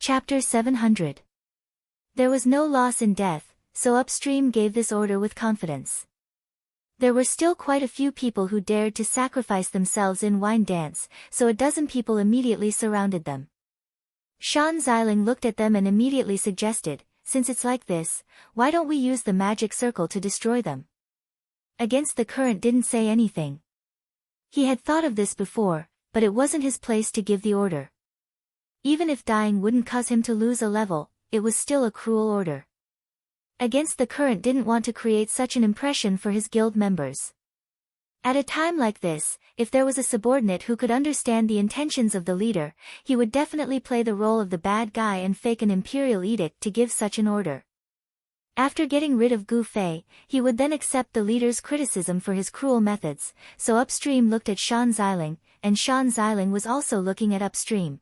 Chapter 700. There was no loss in death, so Upstream gave this order with confidence. There were still quite a few people who dared to sacrifice themselves in wine dance, so a dozen people immediately surrounded them. Shan Xiling looked at them and immediately suggested, since it's like this, why don't we use the magic circle to destroy them? Against the Current didn't say anything. He had thought of this before, but it wasn't his place to give the order. Even if dying wouldn't cause him to lose a level, it was still a cruel order. Against the Current didn't want to create such an impression for his guild members. At a time like this, if there was a subordinate who could understand the intentions of the leader, he would definitely play the role of the bad guy and fake an imperial edict to give such an order. After getting rid of Gu Fei, he would then accept the leader's criticism for his cruel methods, so Upstream looked at Shan Xiling, and Shan Xiling was also looking at Upstream.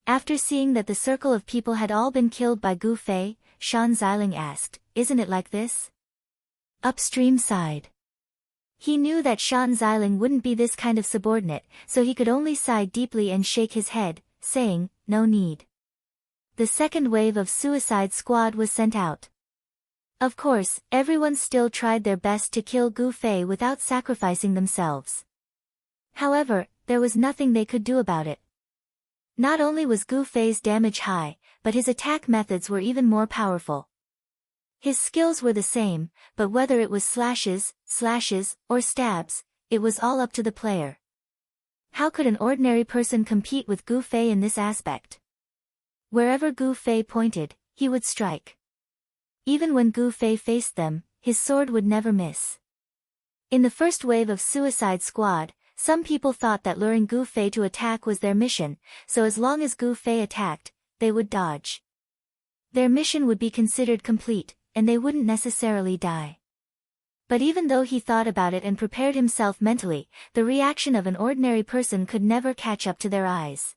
After seeing that the circle of people had all been killed by Gu Fei, Shan Xiling asked, "Isn't it like this?" Upstream sighed. He knew that Shan Xiling wouldn't be this kind of subordinate, so he could only sigh deeply and shake his head, saying, "No need." The second wave of Suicide Squad was sent out. Of course, everyone still tried their best to kill Gu Fei without sacrificing themselves. However, there was nothing they could do about it. Not only was Gu Fei's damage high, but his attack methods were even more powerful. His skills were the same, but whether it was slashes, or stabs, it was all up to the player. How could an ordinary person compete with Gu Fei in this aspect? Wherever Gu Fei pointed, he would strike. Even when Gu Fei faced them, his sword would never miss. In the first wave of Suicide Squad, some people thought that luring Gu Fei to attack was their mission, so as long as Gu Fei attacked, they would dodge. Their mission would be considered complete, and they wouldn't necessarily die. But even though he thought about it and prepared himself mentally, the reaction of an ordinary person could never catch up to their eyes.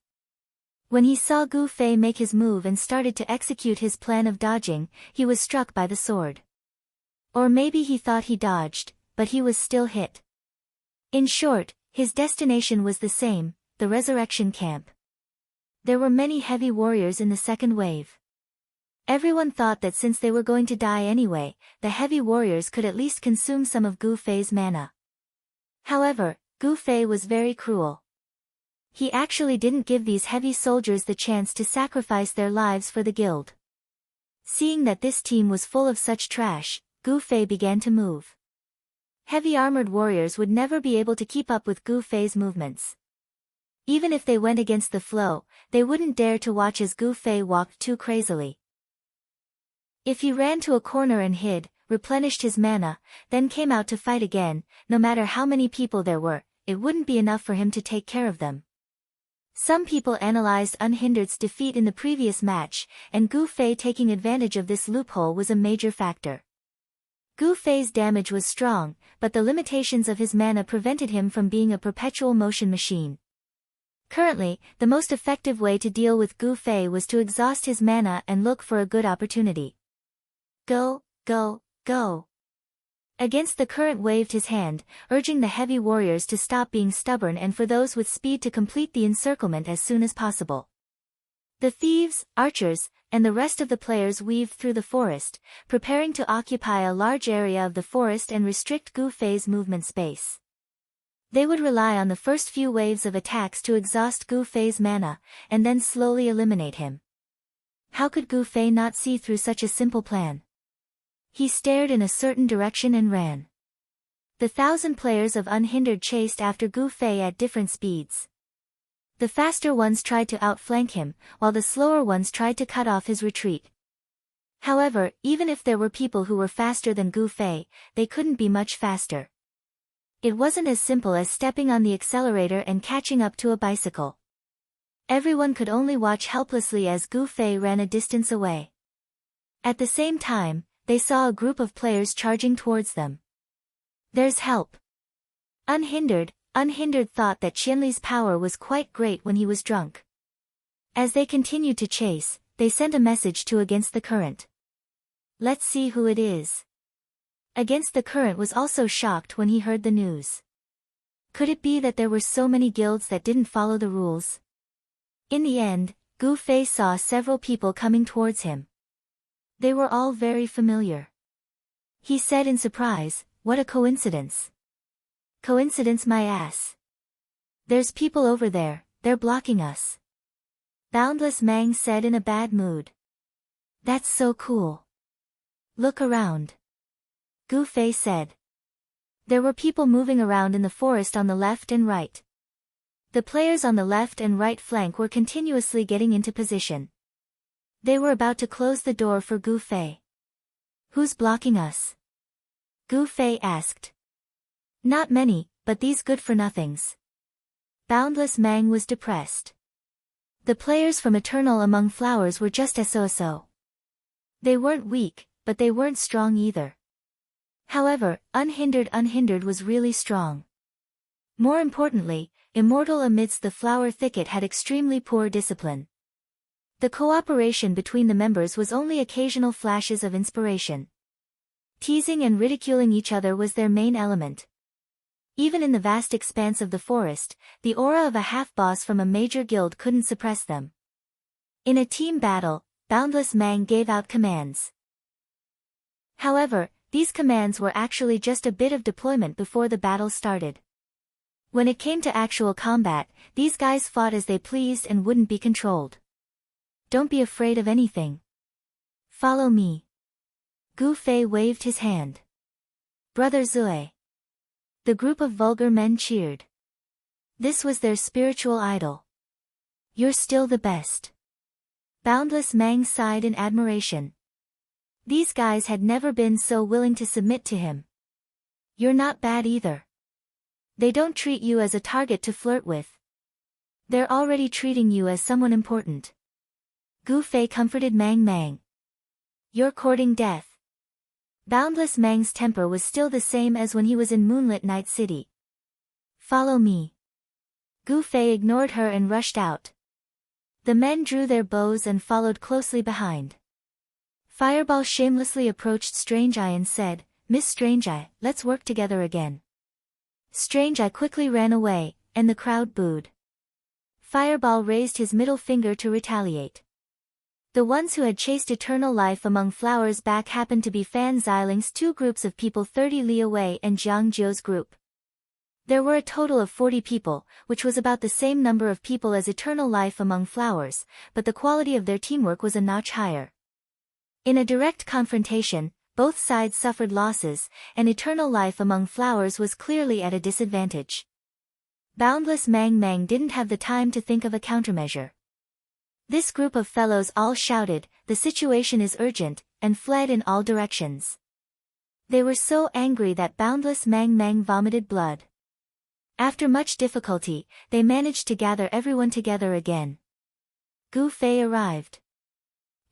When he saw Gu Fei make his move and started to execute his plan of dodging, he was struck by the sword. Or maybe he thought he dodged, but he was still hit. In short, his destination was the same, the resurrection camp. There were many heavy warriors in the second wave. Everyone thought that since they were going to die anyway, the heavy warriors could at least consume some of Gu Fei's mana. However, Gu Fei was very cruel. He actually didn't give these heavy soldiers the chance to sacrifice their lives for the guild. Seeing that this team was full of such trash, Gu Fei began to move. Heavy armored warriors would never be able to keep up with Gu Fei's movements. Even if they went against the flow, they wouldn't dare to watch as Gu Fei walked too crazily. If he ran to a corner and hid, replenished his mana, then came out to fight again, no matter how many people there were, it wouldn't be enough for him to take care of them. Some people analyzed Unhindered's defeat in the previous match, and Gu Fei taking advantage of this loophole was a major factor. Gu Fei's damage was strong, but the limitations of his mana prevented him from being a perpetual motion machine. Currently, the most effective way to deal with Gu Fei was to exhaust his mana and look for a good opportunity. Go, go, go. Against the Current waved his hand, urging the heavy warriors to stop being stubborn and for those with speed to complete the encirclement as soon as possible. The thieves, archers, and the rest of the players weaved through the forest, preparing to occupy a large area of the forest and restrict Gu Fei's movement space. They would rely on the first few waves of attacks to exhaust Gu Fei's mana, and then slowly eliminate him. How could Gu Fei not see through such a simple plan? He stared in a certain direction and ran. The 1,000 players of Unhindered chased after Gu Fei at different speeds. The faster ones tried to outflank him, while the slower ones tried to cut off his retreat. However, even if there were people who were faster than Gu Fei, they couldn't be much faster. It wasn't as simple as stepping on the accelerator and catching up to a bicycle. Everyone could only watch helplessly as Gu Fei ran a distance away. At the same time, they saw a group of players charging towards them. There's help. Unhindered thought that Qianli's power was quite great when he was drunk. As they continued to chase, they sent a message to Against the Current. Let's see who it is. Against the Current was also shocked when he heard the news. Could it be that there were so many guilds that didn't follow the rules? In the end, Gu Fei saw several people coming towards him. They were all very familiar. He said in surprise, "What a coincidence." "Coincidence my ass. There's people over there, they're blocking us." Boundless Mang said in a bad mood. "That's so cool. Look around." Gu Fei said. There were people moving around in the forest on the left and right. The players on the left and right flank were continuously getting into position. They were about to close the door for Gu Fei. "Who's blocking us?" Gu Fei asked. "Not many, but these good-for-nothings." Boundless Mang was depressed. The players from Eternal Among Flowers were just so. They weren't weak, but they weren't strong either. However, Unhindered was really strong. More importantly, Immortal amidst the flower thicket had extremely poor discipline. The cooperation between the members was only occasional flashes of inspiration. Teasing and ridiculing each other was their main element. Even in the vast expanse of the forest, the aura of a half-boss from a major guild couldn't suppress them. In a team battle, Boundless Mang gave out commands. However, these commands were actually just a bit of deployment before the battle started. When it came to actual combat, these guys fought as they pleased and wouldn't be controlled. "Don't be afraid of anything. Follow me." Gu Fei waved his hand. "Brother Zue." The group of vulgar men cheered. This was their spiritual idol. "You're still the best." Boundless Mang sighed in admiration. These guys had never been so willing to submit to him. "You're not bad either. They don't treat you as a target to flirt with. They're already treating you as someone important." Gu Fei comforted Mang. "You're courting death." Boundless Mang's temper was still the same as when he was in Moonlit Night City. "Follow me." Gu Fei ignored her and rushed out. The men drew their bows and followed closely behind. Fireball shamelessly approached Strange Eye and said, "Miss Strange Eye, let's work together again." Strange Eye quickly ran away, and the crowd booed. Fireball raised his middle finger to retaliate. The ones who had chased Eternal Life Among Flowers back happened to be Fan Xiling's two groups of people, 30 Li Wei and Jiang Jiu's group. There were a total of 40 people, which was about the same number of people as Eternal Life Among Flowers, but the quality of their teamwork was a notch higher. In a direct confrontation, both sides suffered losses, and Eternal Life Among Flowers was clearly at a disadvantage. Boundless Mang didn't have the time to think of a countermeasure. This group of fellows all shouted, "The situation is urgent," and fled in all directions. They were so angry that Boundless Mang vomited blood. After much difficulty, they managed to gather everyone together again. Gu Fei arrived.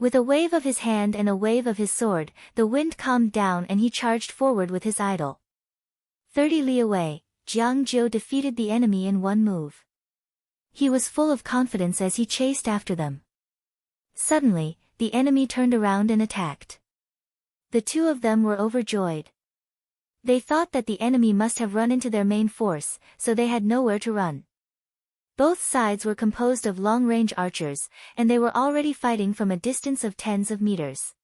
With a wave of his hand and a wave of his sword, the wind calmed down and he charged forward with his idol. 30 Li away, Jiang Jiu defeated the enemy in one move. He was full of confidence as he chased after them. Suddenly, the enemy turned around and attacked. The two of them were overjoyed. They thought that the enemy must have run into their main force, so they had nowhere to run. Both sides were composed of long-range archers, and they were already fighting from a distance of tens of meters.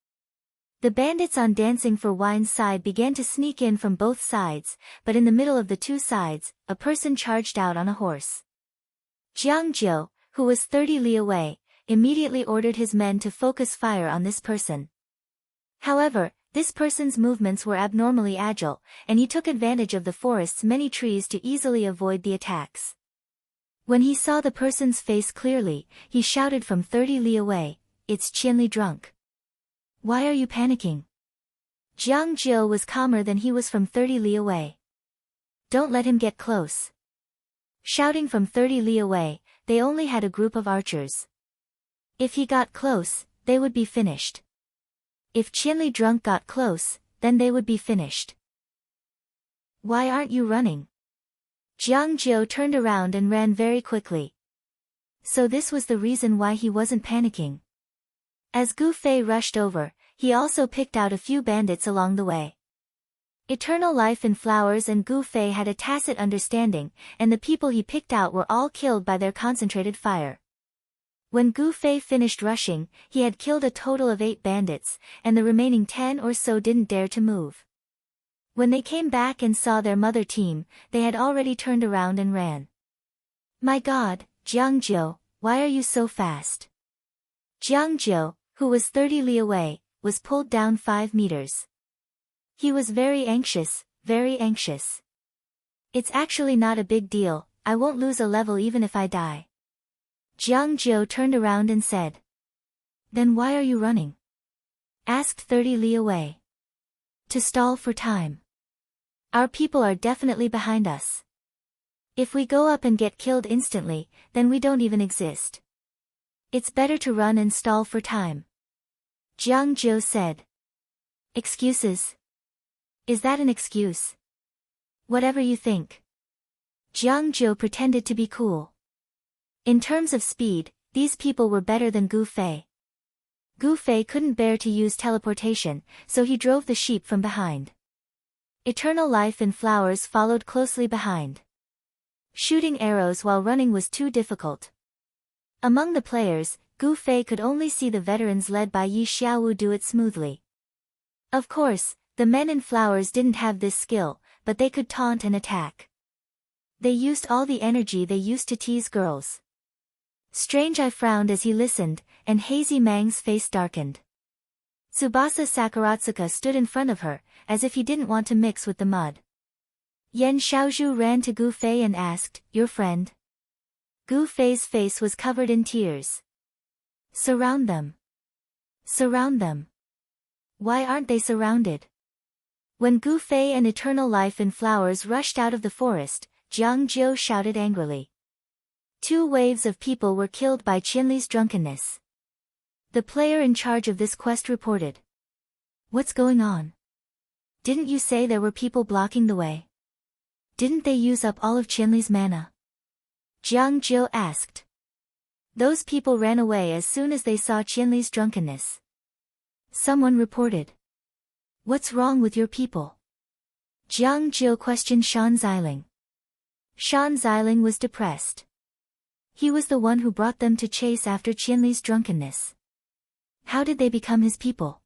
The bandits on Dancing for Wine's side began to sneak in from both sides, but in the middle of the two sides, a person charged out on a horse. Jiang Jiu, who was 30 li away, immediately ordered his men to focus fire on this person. However, this person's movements were abnormally agile, and he took advantage of the forest's many trees to easily avoid the attacks. When he saw the person's face clearly, he shouted from 30 li away, "It's Qianli drunk. Why are you panicking?" Jiang Jiu was calmer than he was from 30 li away. "Don't let him get close." Shouting from 30 li away, they only had a group of archers. If he got close, they would be finished. If Qianli drunk got close, then they would be finished. "Why aren't you running?" Jiang Jiu turned around and ran very quickly. So this was the reason why he wasn't panicking. As Gu Fei rushed over, he also picked out a few bandits along the way. Eternal Life in Flowers and Gu Fei had a tacit understanding, and the people he picked out were all killed by their concentrated fire. When Gu Fei finished rushing, he had killed a total of 8 bandits, and the remaining 10 or so didn't dare to move. When they came back and saw their mother team, they had already turned around and ran. My God, Jiang Jiu, why are you so fast? Jiang Jiu, who was 30 li away, was pulled down 5 meters. He was very anxious, very anxious. It's actually not a big deal, I won't lose a level even if I die. Jiang Jiu turned around and said. Then why are you running? Asked 30 li away. To stall for time. Our people are definitely behind us. If we go up and get killed instantly, then we don't even exist. It's better to run and stall for time. Jiang Jiu said. Excuses? Is that an excuse? Whatever you think. Jiang Jiu pretended to be cool. In terms of speed, these people were better than Gu Fei. Gu Fei couldn't bear to use teleportation, so he drove the sheep from behind. Eternal Life in Flowers followed closely behind. Shooting arrows while running was too difficult. Among the players, Gu Fei could only see the veterans led by Yi Xiaowu do it smoothly. Of course, the men in Flowers didn't have this skill, but they could taunt and attack. They used all the energy they used to tease girls. Strange Eye frowned as he listened, and Hazy Mang's face darkened. Tsubasa Sakuratsuka stood in front of her, as if he didn't want to mix with the mud. Yen Xiaozhu ran to Gu Fei and asked, Your friend? Gu Fei's face was covered in tears. Surround them. Surround them. Why aren't they surrounded? When Gu Fei and Eternal Life in Flowers rushed out of the forest, Jiang Jiu shouted angrily. 2 waves of people were killed by Qianli's drunkenness. The player in charge of this quest reported. What's going on? Didn't you say there were people blocking the way? Didn't they use up all of Qianli's mana? Jiang Jiu asked. Those people ran away as soon as they saw Qianli's drunkenness. Someone reported. What's wrong with your people? Jiang Jiu questioned Shan Xiling. Shan Xiling was depressed. He was the one who brought them to chase after Qianli's drunkenness. How did they become his people?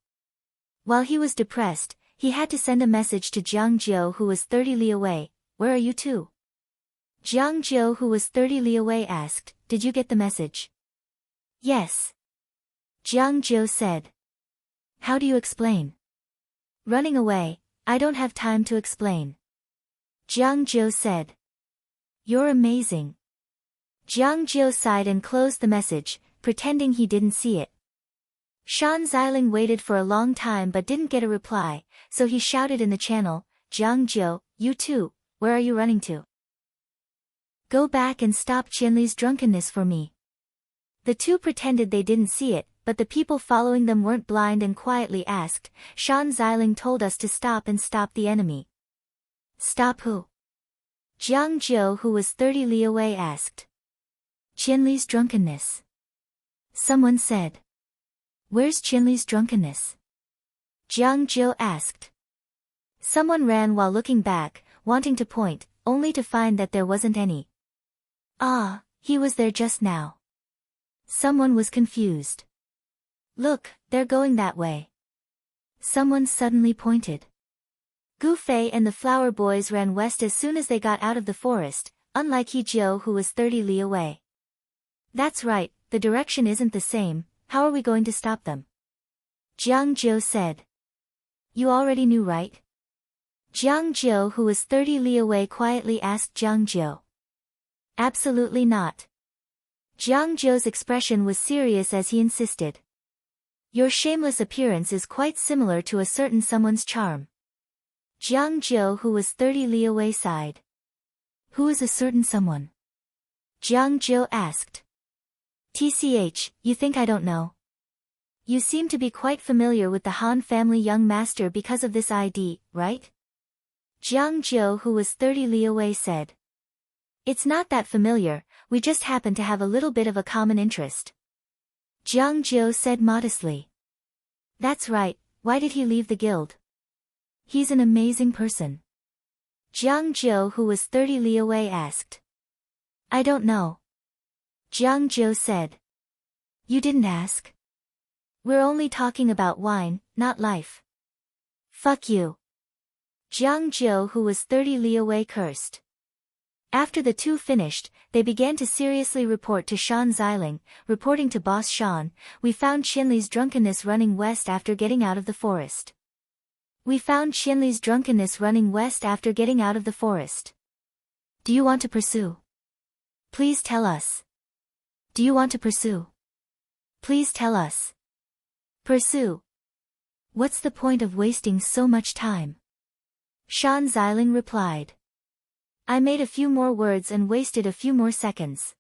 While he was depressed, he had to send a message to Jiang Jiu who was 30 li away, Where are you two? Jiang Jiu who was 30 li away asked, Did you get the message? Yes. Jiang Jiu said. How do you explain? Running away, I don't have time to explain. Jiang Jiu said. You're amazing. Jiang Jiu sighed and closed the message, pretending he didn't see it. Shan Xiling waited for a long time but didn't get a reply, so he shouted in the channel, Jiang Jiu, you too, where are you running to? Go back and stop Qianli's drunkenness for me. The 2 pretended they didn't see it, but the people following them weren't blind and quietly asked, Shan Xiling told us to stop and stop the enemy. Stop who? Jiang Jiu who was 30 li away asked. Qianli's drunkenness. Someone said. Where's Qianli's drunkenness? Jiang Jiu asked. Someone ran while looking back, wanting to point, only to find that there wasn't any. Ah, he was there just now. Someone was confused. Look, they're going that way. Someone suddenly pointed. Gu Fei and the flower boys ran west as soon as they got out of the forest, unlike He Jiu who was 30 li away. That's right, the direction isn't the same, how are we going to stop them? Jiang Jiu said. You already knew, right? Jiang Jiu who was 30 li away quietly asked Jiang Jiu. Absolutely not. Jiang Jiu's expression was serious as he insisted. Your shameless appearance is quite similar to a certain someone's charm. Jiang Jiu who was 30 li away sighed. Who is a certain someone? Jiang Jiu asked. TCH, you think I don't know? You seem to be quite familiar with the Han family young master because of this ID, right? Jiang Jiu who was 30 li away said. It's not that familiar, we just happen to have a little bit of a common interest. Jiang Jiu said modestly. That's right, why did he leave the guild? He's an amazing person. Jiang Jiu who was 30 li away asked. I don't know. Jiang Jiu said. You didn't ask. We're only talking about wine, not life. Fuck you. Jiang Jiu, who was 30 li away, cursed. After the two finished, they began to seriously report to Shan Xiling, reporting to boss Shan, "We found Qianli's drunkenness running west after getting out of the forest. We found Qianli's drunkenness running west after getting out of the forest. Do you want to pursue? Please tell us. Do you want to pursue? Please tell us. Pursue. What's the point of wasting so much time?" Shan Xiling replied. "I made a few more words and wasted a few more seconds."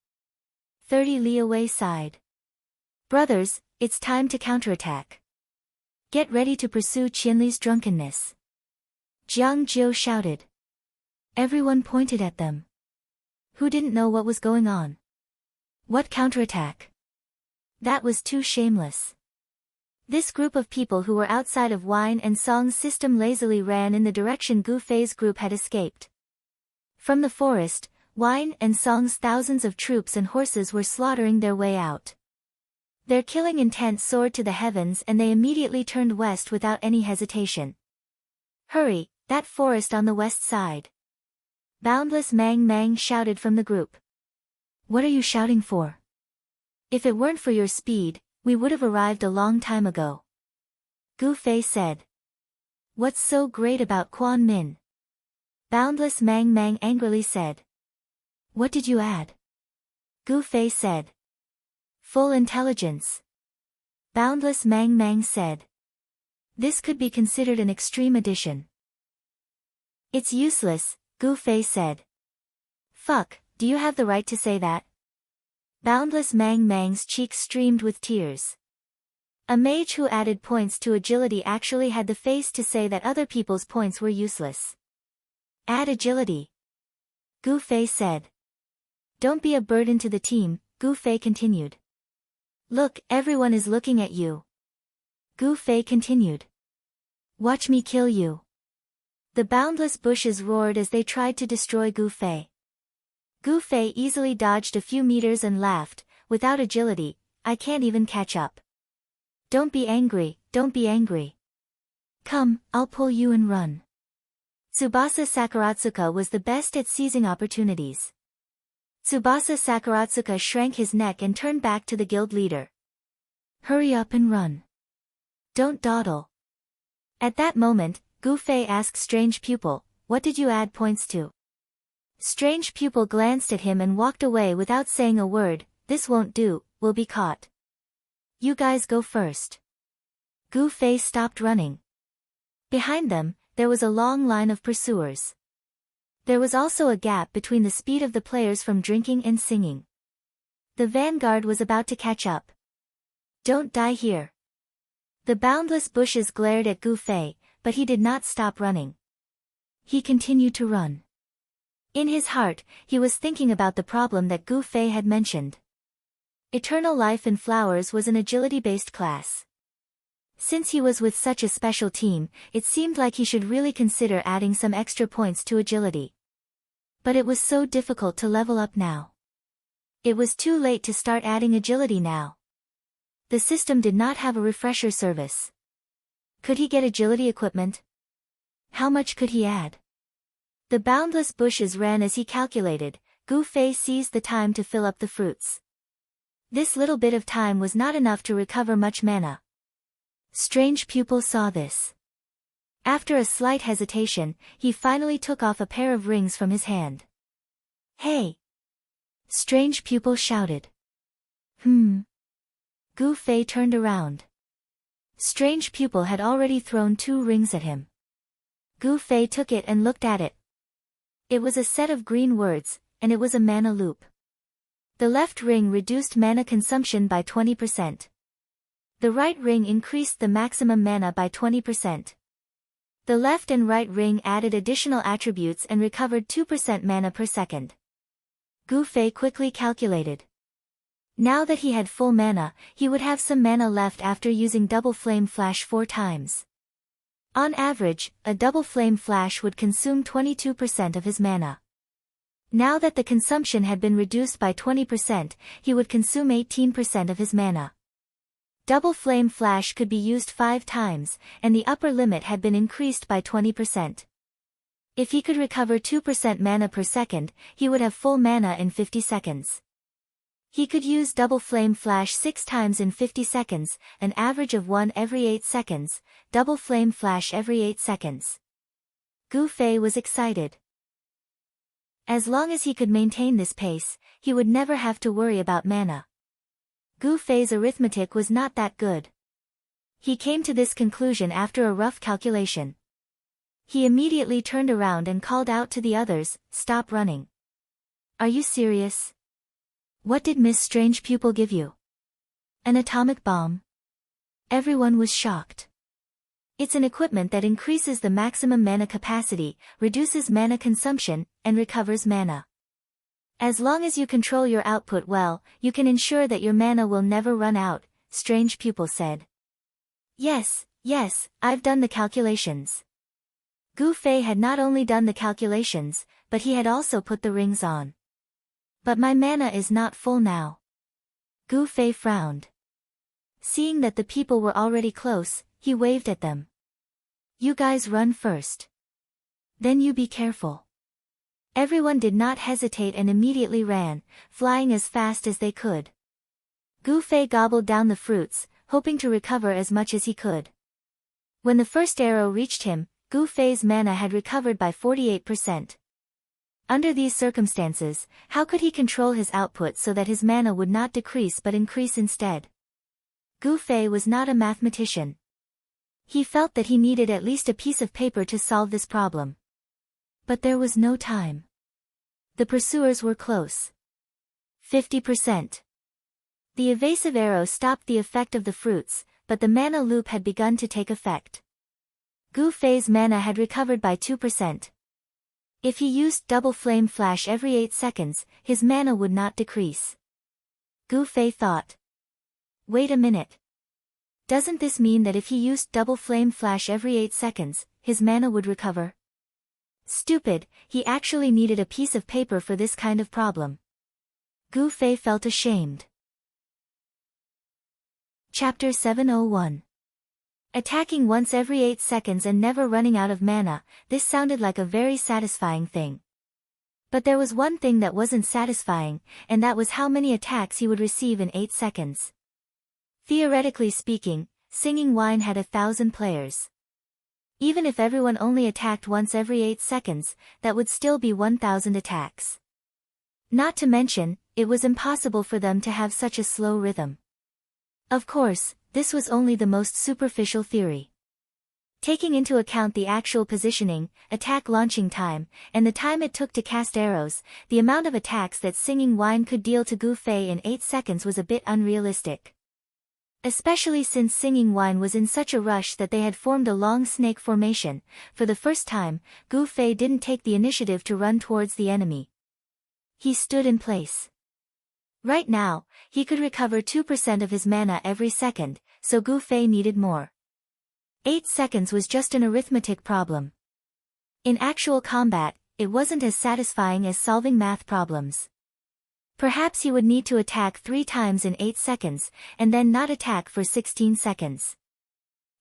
30 li away sighed. "Brothers, it's time to counterattack. Get ready to pursue Qianli's drunkenness." Jiang Jiu shouted. Everyone pointed at them. Who didn't know what was going on? What counterattack? That was too shameless. This group of people who were outside of Wine and Song's system lazily ran in the direction Gu Fei's group had escaped. From the forest, Wine and Song's thousands of troops and horses were slaughtering their way out. Their killing intent soared to the heavens, and they immediately turned west without any hesitation. "Hurry, that forest on the west side!" Boundless Mang Mang shouted from the group. "What are you shouting for? If it weren't for your speed, we would have arrived a long time ago." Gu Fei said. "What's so great about Quan Min?" Boundless Mang Mang angrily said. "What did you add?" Gu Fei said. "Full intelligence." Boundless Mang Mang said. "This could be considered an extreme addition." "It's useless," Gu Fei said. "Fuck, do you have the right to say that?" Boundless Mang Mang's cheeks streamed with tears. A mage who added points to agility actually had the face to say that other people's points were useless. "Add agility," Gu Fei said. "Don't be a burden to the team," Gu Fei continued. "Look, everyone is looking at you." Gu Fei continued. "Watch me kill you." The boundless bushes roared as they tried to destroy Gu Fei. Gu Fei easily dodged a few meters and laughed, "Without agility, I can't even catch up." "Don't be angry, don't be angry. Come, I'll pull you and run." Tsubasa Sakuratsuka was the best at seizing opportunities. Tsubasa Sakuratsuka shrank his neck and turned back to the guild leader. "Hurry up and run. Don't dawdle." At that moment, Gu Fei asked Strange Pupil, "What did you add points to?" Strange Pupil glanced at him and walked away without saying a word. "This won't do, we'll be caught. You guys go first." Gu Fei stopped running. Behind them, there was a long line of pursuers. There was also a gap between the speed of the players from drinking and singing. The vanguard was about to catch up. "Don't die here." The boundless bushes glared at Gu Fei, but he did not stop running. He continued to run. In his heart, he was thinking about the problem that Gu Fei had mentioned. Eternal Life in Flowers was an agility-based class. Since he was with such a special team, it seemed like he should really consider adding some extra points to agility. But it was so difficult to level up now. It was too late to start adding agility now. The system did not have a refresher service. Could he get agility equipment? How much could he add? The boundless bushes ran as he calculated. Gu Fei seized the time to fill up the fruits. This little bit of time was not enough to recover much mana. Strange Pupil saw this. After a slight hesitation, he finally took off a pair of rings from his hand. "Hey!" Strange Pupil shouted. Gu Fei turned around. Strange Pupil had already thrown 2 rings at him. Gu Fei took it and looked at it. It was a set of green words, and it was a mana loop. The left ring reduced mana consumption by 20%. The right ring increased the maximum mana by 20%. The left and right ring added additional attributes and recovered 2% mana per second. Gu Fei quickly calculated. Now that he had full mana, he would have some mana left after using Double Flame Flash 4 times. On average, a Double Flame Flash would consume 22% of his mana. Now that the consumption had been reduced by 20%, he would consume 18% of his mana. Double Flame Flash could be used 5 times, and the upper limit had been increased by 20%. If he could recover 2% mana per second, he would have full mana in 50 seconds. He could use Double Flame Flash 6 times in 50 seconds, an average of 1 every 8 seconds, Double Flame Flash every 8 seconds. Gu Fei was excited. As long as he could maintain this pace, he would never have to worry about mana. Gu Fei's arithmetic was not that good. He came to this conclusion after a rough calculation. He immediately turned around and called out to the others, "Stop running." "Are you serious? What did Miss Strange Pupil give you? An atomic bomb?" Everyone was shocked. It's an equipment that increases the maximum mana capacity, reduces mana consumption, and recovers mana. As long as you control your output well, you can ensure that your mana will never run out, Strange Pupil said. Yes, I've done the calculations. Gu Fei had not only done the calculations, but he had also put the rings on. But my mana is not full now. Gu Fei frowned. Seeing that the people were already close, he waved at them. "You guys run first. Then you be careful." Everyone did not hesitate and immediately ran, flying as fast as they could. Gu Fei gobbled down the fruits, hoping to recover as much as he could. When the first arrow reached him, Gu Fei's mana had recovered by 48%. Under these circumstances, how could he control his output so that his mana would not decrease but increase instead? Gu Fei was not a mathematician. He felt that he needed at least a piece of paper to solve this problem. But there was no time. The pursuers were close. 50%. The evasive arrow stopped the effect of the fruits, but the mana loop had begun to take effect. Gu Fei's mana had recovered by 2%. If he used Double Flame Flash every 8 seconds, his mana would not decrease. Gu Fei thought. Wait a minute. Doesn't this mean that if he used Double Flame Flash every 8 seconds, his mana would recover? Stupid, he actually needed a piece of paper for this kind of problem. Gu Fei felt ashamed. Chapter 701. Attacking once every 8 seconds and never running out of mana, this sounded like a very satisfying thing. But there was one thing that wasn't satisfying, and that was how many attacks he would receive in 8 seconds. Theoretically speaking, Singing Wine had 1,000 players. Even if everyone only attacked once every 8 seconds, that would still be 1,000 attacks. Not to mention, it was impossible for them to have such a slow rhythm. Of course, this was only the most superficial theory. Taking into account the actual positioning, attack launching time, and the time it took to cast arrows, the amount of attacks that Singing Wine could deal to Gu Fei in 8 seconds was a bit unrealistic. Especially since Singing Wine was in such a rush that they had formed a long snake formation. For the first time, Gu Fei didn't take the initiative to run towards the enemy. He stood in place. Right now, he could recover 2% of his mana every second, so Gu Fei needed more. 8 seconds was just an arithmetic problem. In actual combat, it wasn't as satisfying as solving math problems. Perhaps he would need to attack 3 times in 8 seconds, and then not attack for 16 seconds.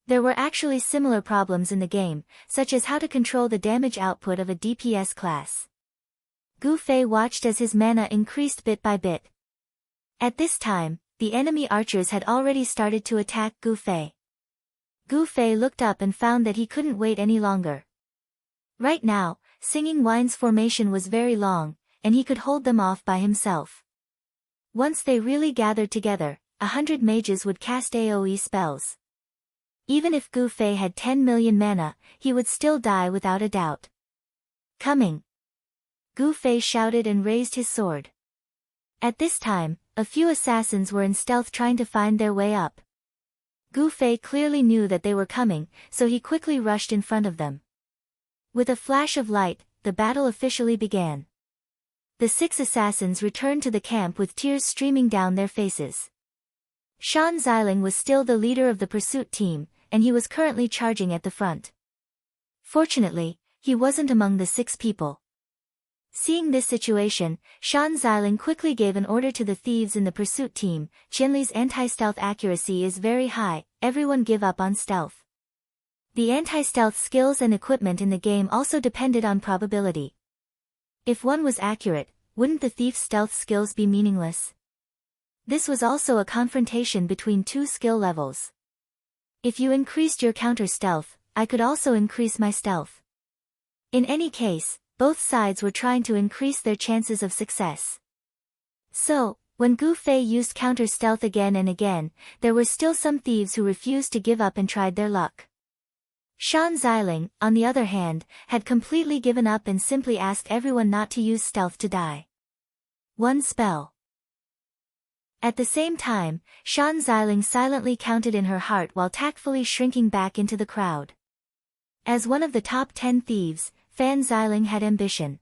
There were actually similar problems in the game, such as how to control the damage output of a DPS class. Gu Fei watched as his mana increased bit by bit. At this time, the enemy archers had already started to attack Gu Fei. Gu Fei looked up and found that he couldn't wait any longer. Right now, Singing Wine's formation was very long, and he could hold them off by himself. Once they really gathered together, 100 mages would cast AoE spells. Even if Gu Fei had 10 million mana, he would still die without a doubt. Coming! Gu Fei shouted and raised his sword. At this time, a few assassins were in stealth trying to find their way up. Gu Fei clearly knew that they were coming, so he quickly rushed in front of them. With a flash of light, the battle officially began. The 6 assassins returned to the camp with tears streaming down their faces. Shan Xiling was still the leader of the pursuit team, and he was currently charging at the front. Fortunately, he wasn't among the 6 people. Seeing this situation, Shan Xiling quickly gave an order to the thieves in the pursuit team. Qianli's anti-stealth accuracy is very high, everyone give up on stealth. The anti-stealth skills and equipment in the game also depended on probability. If one was accurate, wouldn't the thief's stealth skills be meaningless? This was also a confrontation between two skill levels. If you increased your counter stealth, I could also increase my stealth. In any case, both sides were trying to increase their chances of success. So, when Gu Fei used counter stealth again and again, there were still some thieves who refused to give up and tried their luck. Shan Xiling, on the other hand, had completely given up and simply asked everyone not to use stealth to die. One spell. At the same time, Shan Xiling silently counted in her heart while tactfully shrinking back into the crowd. As one of the top 10 thieves, Fan Xiling had ambition.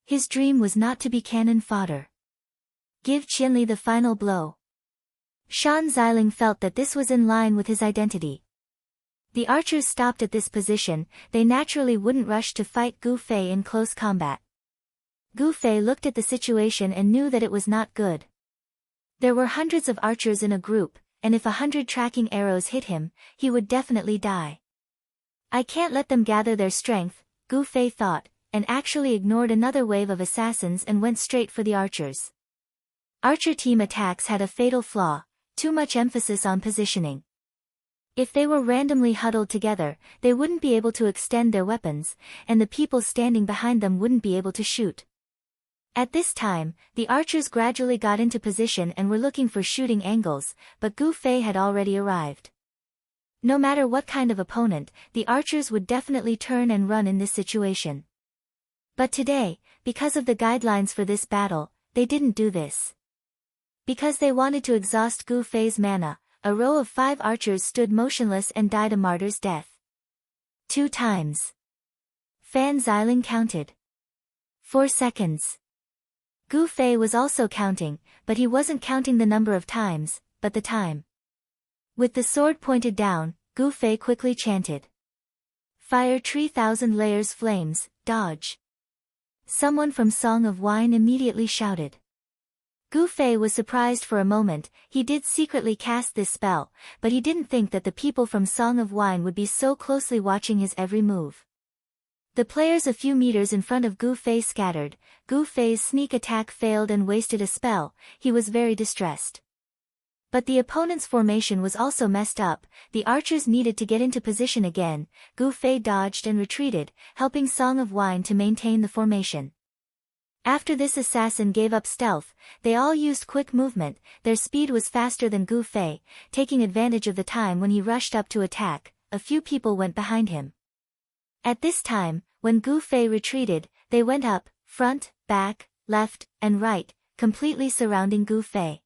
His dream was not to be cannon fodder. Give Qianli the final blow. Shan Xiling felt that this was in line with his identity. The archers stopped at this position, they naturally wouldn't rush to fight Gu Fei in close combat. Gu Fei looked at the situation and knew that it was not good. There were hundreds of archers in a group, and if 100 tracking arrows hit him, he would definitely die. I can't let them gather their strength, Gu Fei thought, and actually ignored another wave of assassins and went straight for the archers. Archer team attacks had a fatal flaw, too much emphasis on positioning. If they were randomly huddled together, they wouldn't be able to extend their weapons, and the people standing behind them wouldn't be able to shoot. At this time, the archers gradually got into position and were looking for shooting angles, but Gu Fei had already arrived. No matter what kind of opponent, the archers would definitely turn and run in this situation. But today, because of the guidelines for this battle, they didn't do this. Because they wanted to exhaust Gu Fei's mana, a row of 5 archers stood motionless and died a martyr's death. 2 times. Fan Xiling counted. 4 seconds. Gu Fei was also counting, but he wasn't counting the number of times, but the time. With the sword pointed down, Gu Fei quickly chanted. Fire 3,000 layers flames, dodge. Someone from Song of Wine immediately shouted. Gu Fei was surprised for a moment. He did secretly cast this spell, but he didn't think that the people from Song of Wine would be so closely watching his every move. The players a few meters in front of Gu Fei scattered. Gu Fei's sneak attack failed and wasted a spell. He was very distressed. But the opponent's formation was also messed up. The archers needed to get into position again. Gu Fei dodged and retreated, helping Song of Wine to maintain the formation. After this assassin gave up stealth, they all used quick movement. Their speed was faster than Gu Fei, taking advantage of the time when he rushed up to attack. A few people went behind him. At this time, when Gu Fei retreated, they went up, front, back, left, and right, completely surrounding Gu Fei.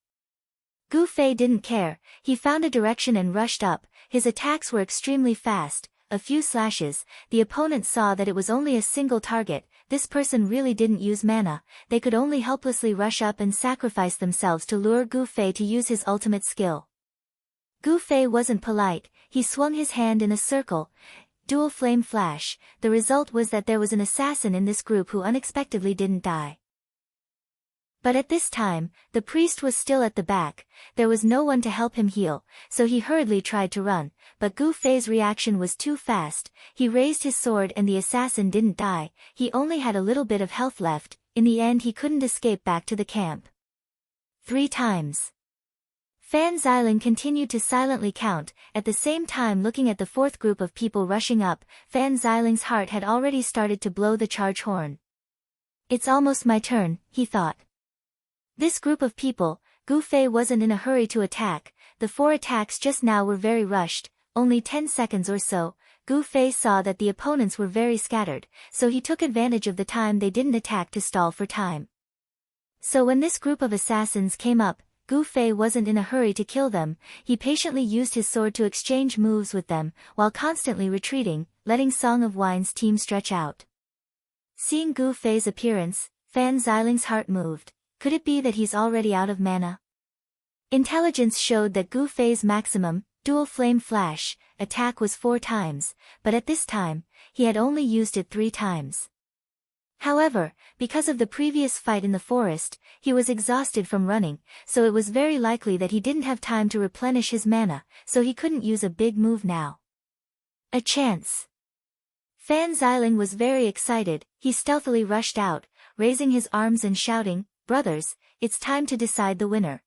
Gu Fei didn't care. He found a direction and rushed up. His attacks were extremely fast. A few slashes, the opponent saw that it was only a single target. This person really didn't use mana. They could only helplessly rush up and sacrifice themselves to lure Gu Fei to use his ultimate skill. Gu Fei wasn't polite. He swung his hand in a circle. Dual flame flash. The result was that there was an assassin in this group who unexpectedly didn't die. But at this time, the priest was still at the back. There was no one to help him heal, so he hurriedly tried to run, but Gu Fei's reaction was too fast. He raised his sword and the assassin didn't die. He only had a little bit of health left. In the end he couldn't escape back to the camp. 3 times. Fan Xiling continued to silently count, at the same time looking at the 4th group of people rushing up. Fan Xiling's heart had already started to blow the charge horn. It's almost my turn, he thought. This group of people, Gu Fei wasn't in a hurry to attack. The 4 attacks just now were very rushed, only 10 seconds or so. Gu Fei saw that the opponents were very scattered, so he took advantage of the time they didn't attack to stall for time. So when this group of assassins came up, Gu Fei wasn't in a hurry to kill them. He patiently used his sword to exchange moves with them, while constantly retreating, letting Song of Wine's team stretch out. Seeing Gu Fei's appearance, Fan Xiling's heart moved. Could it be that he's already out of mana? Intelligence showed that Gu Fei's maximum, dual flame flash, attack was 4 times, but at this time, he had only used it 3 times. However, because of the previous fight in the forest, he was exhausted from running, so it was very likely that he didn't have time to replenish his mana, so he couldn't use a big move now. A chance. Fan Xiling was very excited. He stealthily rushed out, raising his arms and shouting, "Brothers, it's time to decide the winner."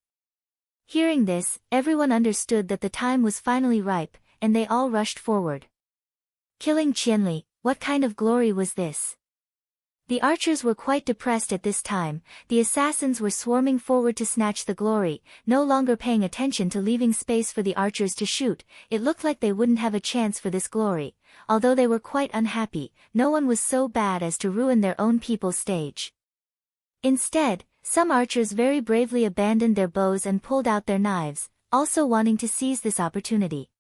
Hearing this, everyone understood that the time was finally ripe, and they all rushed forward. Killing Qianli, what kind of glory was this? The archers were quite depressed at this time. The assassins were swarming forward to snatch the glory, no longer paying attention to leaving space for the archers to shoot. It looked like they wouldn't have a chance for this glory. Although they were quite unhappy, no one was so bad as to ruin their own people's stage. Instead, some archers very bravely abandoned their bows and pulled out their knives, also wanting to seize this opportunity.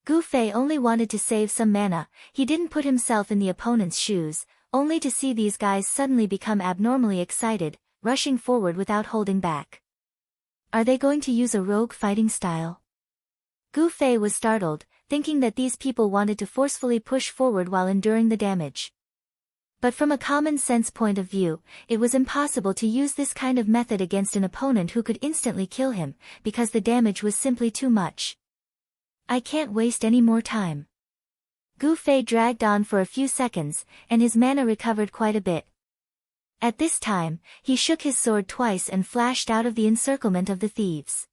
Gu Fei only wanted to save some mana. He didn't put himself in the opponent's shoes, only to see these guys suddenly become abnormally excited, rushing forward without holding back. Are they going to use a rogue fighting style? Gu Fei was startled, thinking that these people wanted to forcefully push forward while enduring the damage. But from a common sense point of view, it was impossible to use this kind of method against an opponent who could instantly kill him, because the damage was simply too much. I can't waste any more time. Gu Fei dragged on for a few seconds, and his mana recovered quite a bit. At this time, he shook his sword twice and flashed out of the encirclement of the thieves.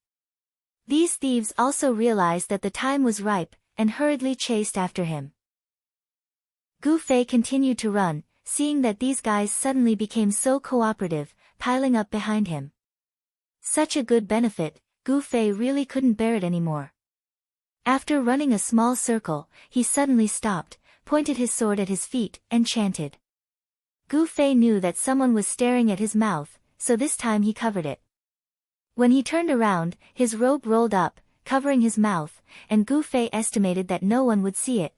These thieves also realized that the time was ripe, and hurriedly chased after him. Gu Fei continued to run, seeing that these guys suddenly became so cooperative, piling up behind him. Such a good benefit, Gu Fei really couldn't bear it anymore. After running a small circle, he suddenly stopped, pointed his sword at his feet, and chanted. Gu Fei knew that someone was staring at his mouth, so this time he covered it. When he turned around, his robe rolled up, covering his mouth, and Gu Fei estimated that no one would see it.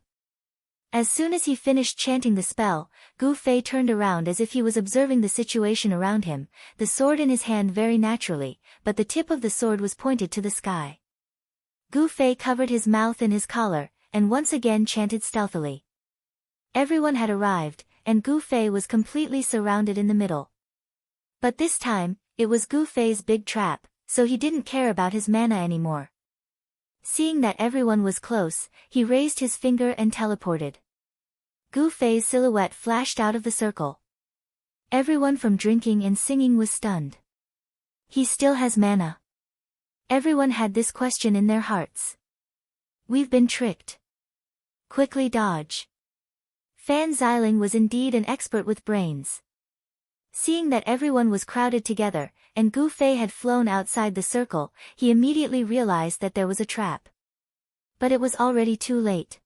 As soon as he finished chanting the spell, Gu Fei turned around as if he was observing the situation around him, the sword in his hand very naturally, but the tip of the sword was pointed to the sky. Gu Fei covered his mouth in his collar, and once again chanted stealthily. Everyone had arrived, and Gu Fei was completely surrounded in the middle. But this time, it was Gu Fei's big trap, so he didn't care about his mana anymore. Seeing that everyone was close, he raised his finger and teleported. Gu Fei's silhouette flashed out of the circle. Everyone from drinking and singing was stunned. He still has mana. Everyone had this question in their hearts. We've been tricked. Quickly dodge. Fan Xiling was indeed an expert with brains. Seeing that everyone was crowded together, and Gu Fei had flown outside the circle, he immediately realized that there was a trap. But it was already too late.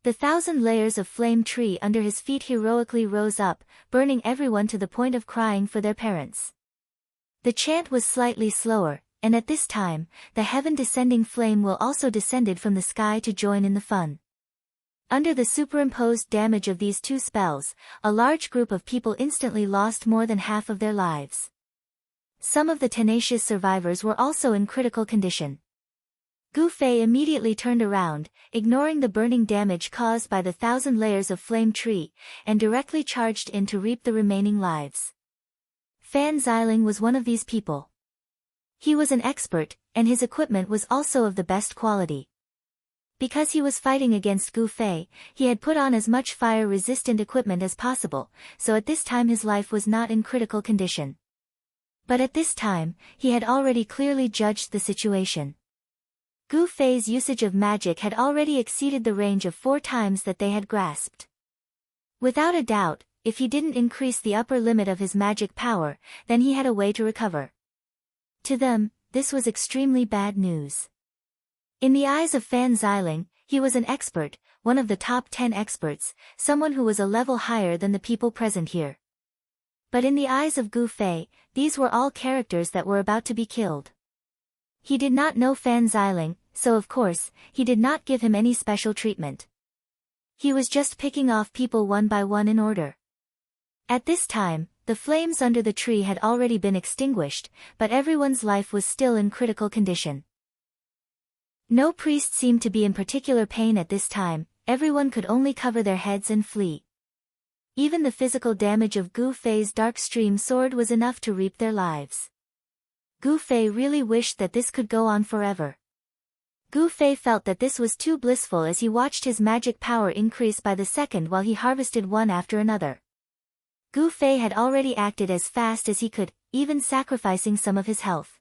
The 1,000 layers of flame tree under his feet heroically rose up, burning everyone to the point of crying for their parents. The chant was slightly slower, and at this time, the heaven-descending flame will also descended from the sky to join in the fun. Under the superimposed damage of these two spells, a large group of people instantly lost more than half of their lives. Some of the tenacious survivors were also in critical condition. Gu Fei immediately turned around, ignoring the burning damage caused by the 1,000 layers of flame tree, and directly charged in to reap the remaining lives. Fan Xiling was one of these people. He was an expert, and his equipment was also of the best quality. Because he was fighting against Gu Fei, he had put on as much fire-resistant equipment as possible, so at this time his life was not in critical condition. But at this time, he had already clearly judged the situation. Gu Fei's usage of magic had already exceeded the range of 4 times that they had grasped. Without a doubt, if he didn't increase the upper limit of his magic power, then he had a way to recover. To them, this was extremely bad news. In the eyes of Fan Xiling, he was an expert, one of the top 10 experts, someone who was a level higher than the people present here. But in the eyes of Gu Fei, these were all characters that were about to be killed. He did not know Fan Xiling, so of course, he did not give him any special treatment. He was just picking off people one by one in order. At this time, the flames under the tree had already been extinguished, but everyone's life was still in critical condition. No priest seemed to be in particular pain at this time, everyone could only cover their heads and flee. even the physical damage of Gu Fei's dark stream sword was enough to reap their lives. Gu Fei really wished that this could go on forever. Gu Fei felt that this was too blissful as he watched his magic power increase by the second while he harvested one after another. Gu Fei had already acted as fast as he could, even sacrificing some of his health.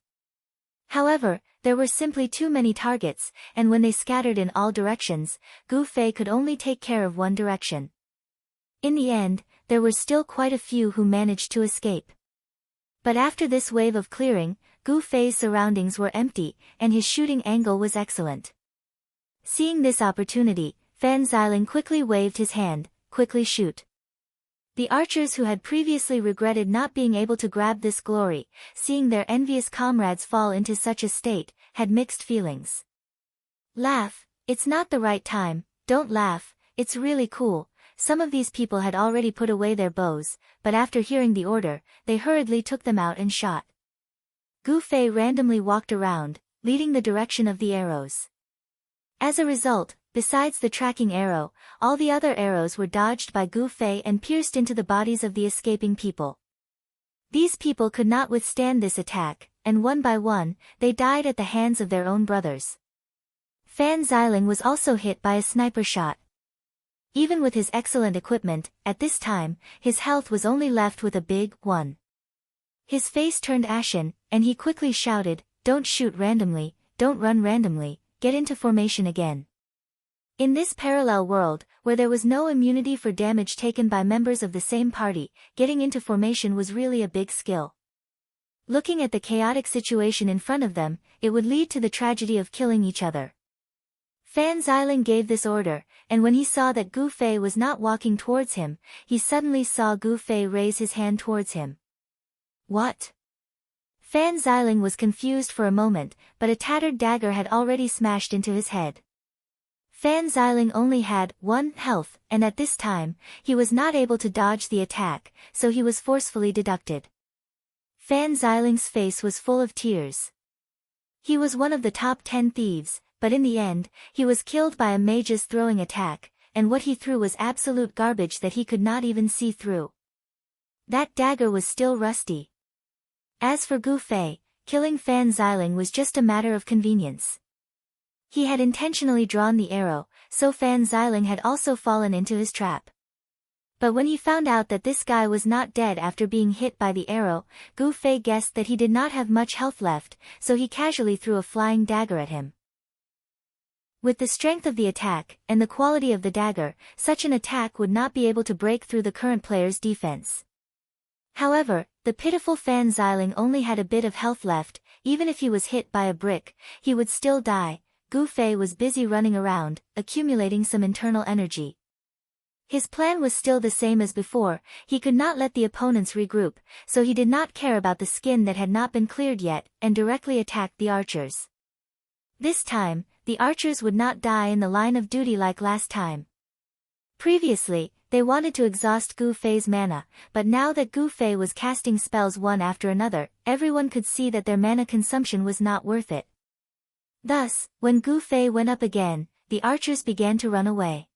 However, there were simply too many targets, and when they scattered in all directions, Gu Fei could only take care of one direction. In the end, there were still quite a few who managed to escape. But after this wave of clearing, Gu Fei's surroundings were empty, and his shooting angle was excellent. Seeing this opportunity, Fan Xiling quickly waved his hand, "Quickly shoot." The archers who had previously regretted not being able to grab this glory, seeing their envious comrades fall into such a state, had mixed feelings. "Laugh, it's not the right time, don't laugh, it's really cool." Some of these people had already put away their bows, but after hearing the order, they hurriedly took them out and shot. Gu Fei randomly walked around, leading the direction of the arrows. As a result, besides the tracking arrow, all the other arrows were dodged by Gu Fei and pierced into the bodies of the escaping people. These people could not withstand this attack, and one by one, they died at the hands of their own brothers. Fan Xiling was also hit by a sniper shot. Even with his excellent equipment, at this time, his health was only left with a big 1. His face turned ashen, and he quickly shouted, "Don't shoot randomly, don't run randomly, get into formation again." In this parallel world, where there was no immunity for damage taken by members of the same party, getting into formation was really a big skill. Looking at the chaotic situation in front of them, it would lead to the tragedy of killing each other. Fan Xiling gave this order, and when he saw that Gu Fei was not walking towards him, he suddenly saw Gu Fei raise his hand towards him. What? Fan Xiling was confused for a moment, but a tattered dagger had already smashed into his head. Fan Xiling only had 1 health, and at this time, he was not able to dodge the attack, so he was forcefully deducted. Fan Xiling's face was full of tears. He was one of the top 10 thieves, but in the end, he was killed by a mage's throwing attack, and what he threw was absolute garbage that he could not even see through. That dagger was still rusty. As for Gu Fei, killing Fan Xiling was just a matter of convenience. He had intentionally drawn the arrow, so Fan Xiling had also fallen into his trap. But when he found out that this guy was not dead after being hit by the arrow, Gu Fei guessed that he did not have much health left, so he casually threw a flying dagger at him. With the strength of the attack, and the quality of the dagger, such an attack would not be able to break through the current player's defense. However, the pitiful Fan Xiling only had a bit of health left, even if he was hit by a brick, he would still die. Gu Fei was busy running around, accumulating some internal energy. His plan was still the same as before, he could not let the opponents regroup, so he did not care about the skin that had not been cleared yet, and directly attacked the archers. This time, the archers would not die in the line of duty like last time. Previously, they wanted to exhaust Gu Fei's mana, but now that Gu Fei was casting spells one after another, everyone could see that their mana consumption was not worth it. Thus, when Gu Fei went up again, the archers began to run away.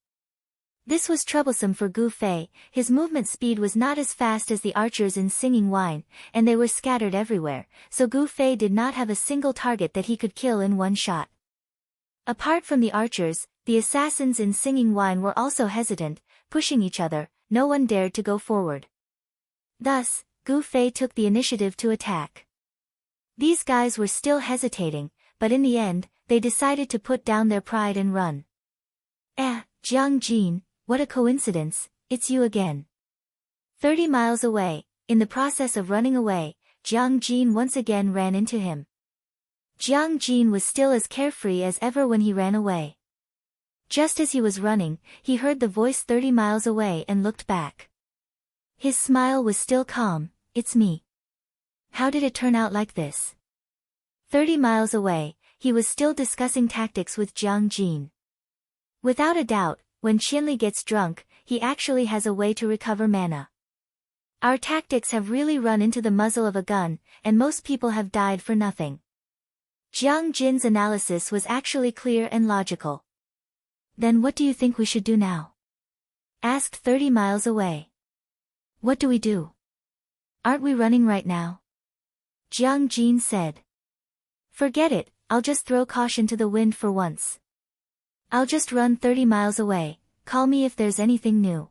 This was troublesome for Gu Fei, his movement speed was not as fast as the archers in Singing Wine, and they were scattered everywhere, so Gu Fei did not have a single target that he could kill in one shot. Apart from the archers, the assassins in Singing Wine were also hesitant, pushing each other, no one dared to go forward. Thus, Gu Fei took the initiative to attack. These guys were still hesitating, but in the end, they decided to put down their pride and run. Jiang Jin, what a coincidence, it's you again. 30 miles away, in the process of running away, Jiang Jin once again ran into him. Jiang Jin was still as carefree as ever when he ran away. Just as he was running, he heard the voice 30 miles away and looked back. His smile was still calm, "It's me. How did it turn out like this?" 30 miles away, he was still discussing tactics with Jiang Jin. Without a doubt, when Qianli gets drunk, he actually has a way to recover mana. Our tactics have really run into the muzzle of a gun, and most people have died for nothing. Jiang Jin's analysis was actually clear and logical. Then what do you think we should do now? Asked 30 miles away. What do we do? Aren't we running right now? Jiang Jin said. Forget it, I'll just throw caution to the wind for once. I'll just run 30 miles away, call me if there's anything new.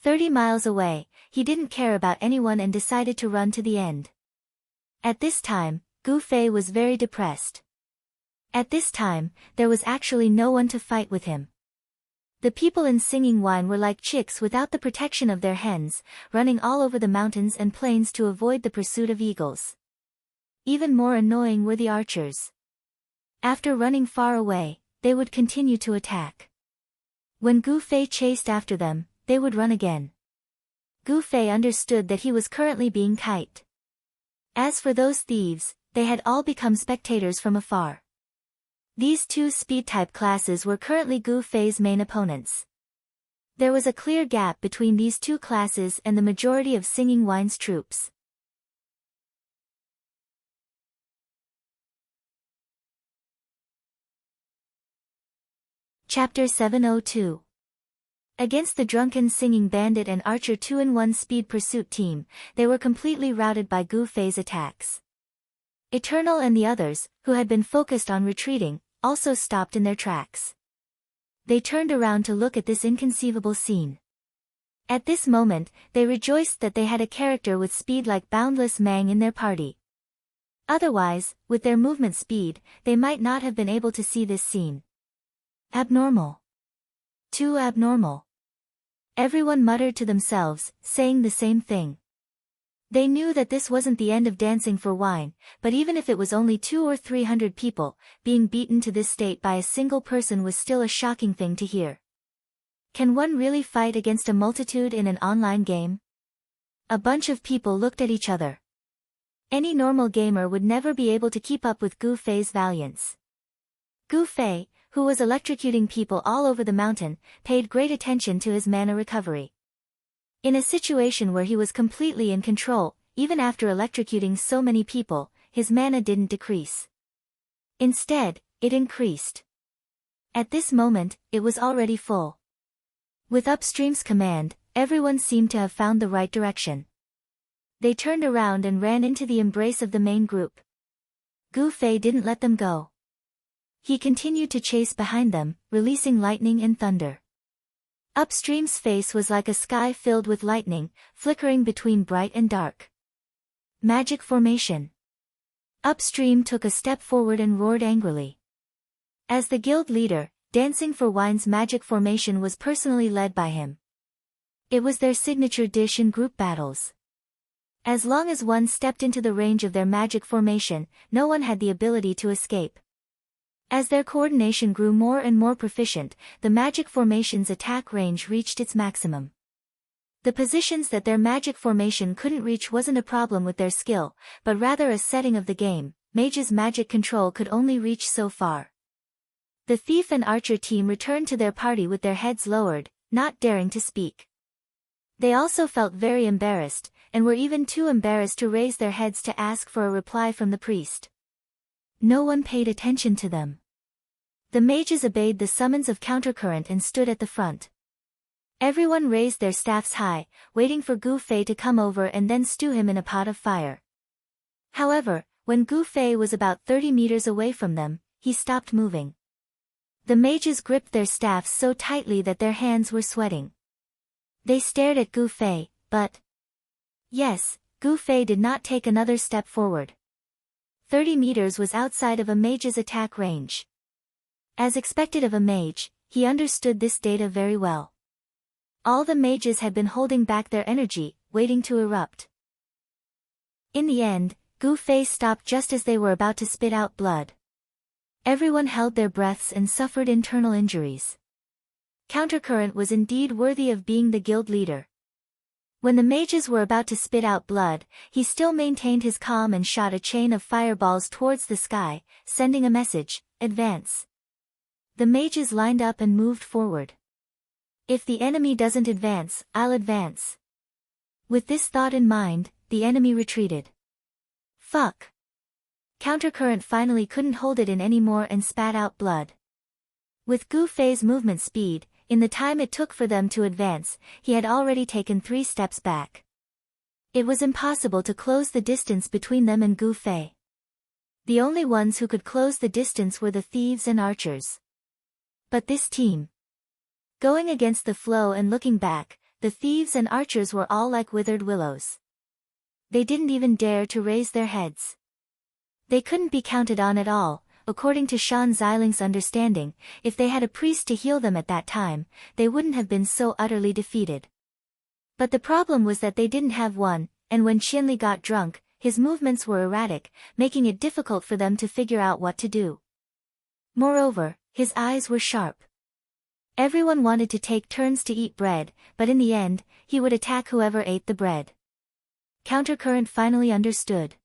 30 miles away, he didn't care about anyone and decided to run to the end. At this time, Gu Fei was very depressed. At this time, there was actually no one to fight with him. The people in Singing Wine were like chicks without the protection of their hens, running all over the mountains and plains to avoid the pursuit of eagles. Even more annoying were the archers. After running far away, they would continue to attack. When Gu Fei chased after them, they would run again. Gu Fei understood that he was currently being kited. As for those thieves, they had all become spectators from afar. These two speed-type classes were currently Gu Fei's main opponents. There was a clear gap between these two classes and the majority of Singing Wine's troops. Chapter 702. Against the drunken singing bandit and archer 2-in-1 speed pursuit team, they were completely routed by Gu Fei's attacks. Eternal and the others, who had been focused on retreating, also stopped in their tracks. They turned around to look at this inconceivable scene. At this moment, they rejoiced that they had a character with speed like Boundless Mang in their party. Otherwise, with their movement speed, they might not have been able to see this scene. Abnormal. Too abnormal. Everyone muttered to themselves, saying the same thing. They knew that this wasn't the end of Dancing for Wine, but even if it was only 200 or 300 people, being beaten to this state by a single person was still a shocking thing to hear. Can one really fight against a multitude in an online game? A bunch of people looked at each other. Any normal gamer would never be able to keep up with Gu Fei's valiance. Gu Fei, who was electrocuting people all over the mountain, paid great attention to his mana recovery. In a situation where he was completely in control, even after electrocuting so many people, his mana didn't decrease. Instead, it increased. At this moment, it was already full. With Upstream's command, everyone seemed to have found the right direction. They turned around and ran into the embrace of the main group. Gu Fei didn't let them go. He continued to chase behind them, releasing lightning and thunder. Upstream's face was like a sky filled with lightning, flickering between bright and dark. Magic formation. Upstream took a step forward and roared angrily. As the guild leader, Dancing for Wine's magic formation was personally led by him. It was their signature dish in group battles. As long as one stepped into the range of their magic formation, no one had the ability to escape. As their coordination grew more and more proficient, the magic formation's attack range reached its maximum. The positions that their magic formation couldn't reach wasn't a problem with their skill, but rather a setting of the game. Mage's magic control could only reach so far. The thief and archer team returned to their party with their heads lowered, not daring to speak. They also felt very embarrassed, and were even too embarrassed to raise their heads to ask for a reply from the priest. No one paid attention to them. The mages obeyed the summons of Countercurrent and stood at the front. Everyone raised their staffs high, waiting for Gu Fei to come over and then stew him in a pot of fire. However, when Gu Fei was about 30 meters away from them, he stopped moving. The mages gripped their staffs so tightly that their hands were sweating. They stared at Gu Fei, but... Yes, Gu Fei did not take another step forward. 30 meters was outside of a mage's attack range. As expected of a mage, he understood this data very well. All the mages had been holding back their energy, waiting to erupt. In the end, Gu Fei stopped just as they were about to spit out blood. Everyone held their breaths and suffered internal injuries. Countercurrent was indeed worthy of being the guild leader. When the mages were about to spit out blood, he still maintained his calm and shot a chain of fireballs towards the sky, sending a message, "Advance." The mages lined up and moved forward. If the enemy doesn't advance, I'll advance. With this thought in mind, the enemy retreated. Fuck. Countercurrent finally couldn't hold it in anymore and spat out blood. With Gu Fei's movement speed, in the time it took for them to advance, he had already taken 3 steps back. It was impossible to close the distance between them and Gu Fei. The only ones who could close the distance were the thieves and archers. But this team. Going against the flow and looking back, the thieves and archers were all like withered willows. They didn't even dare to raise their heads. They couldn't be counted on at all. According to Shan Ziling's understanding, if they had a priest to heal them at that time, they wouldn't have been so utterly defeated. But the problem was that they didn't have one, and when Qianli got drunk, his movements were erratic, making it difficult for them to figure out what to do. Moreover, his eyes were sharp. Everyone wanted to take turns to eat bread, but in the end, he would attack whoever ate the bread. Countercurrent finally understood.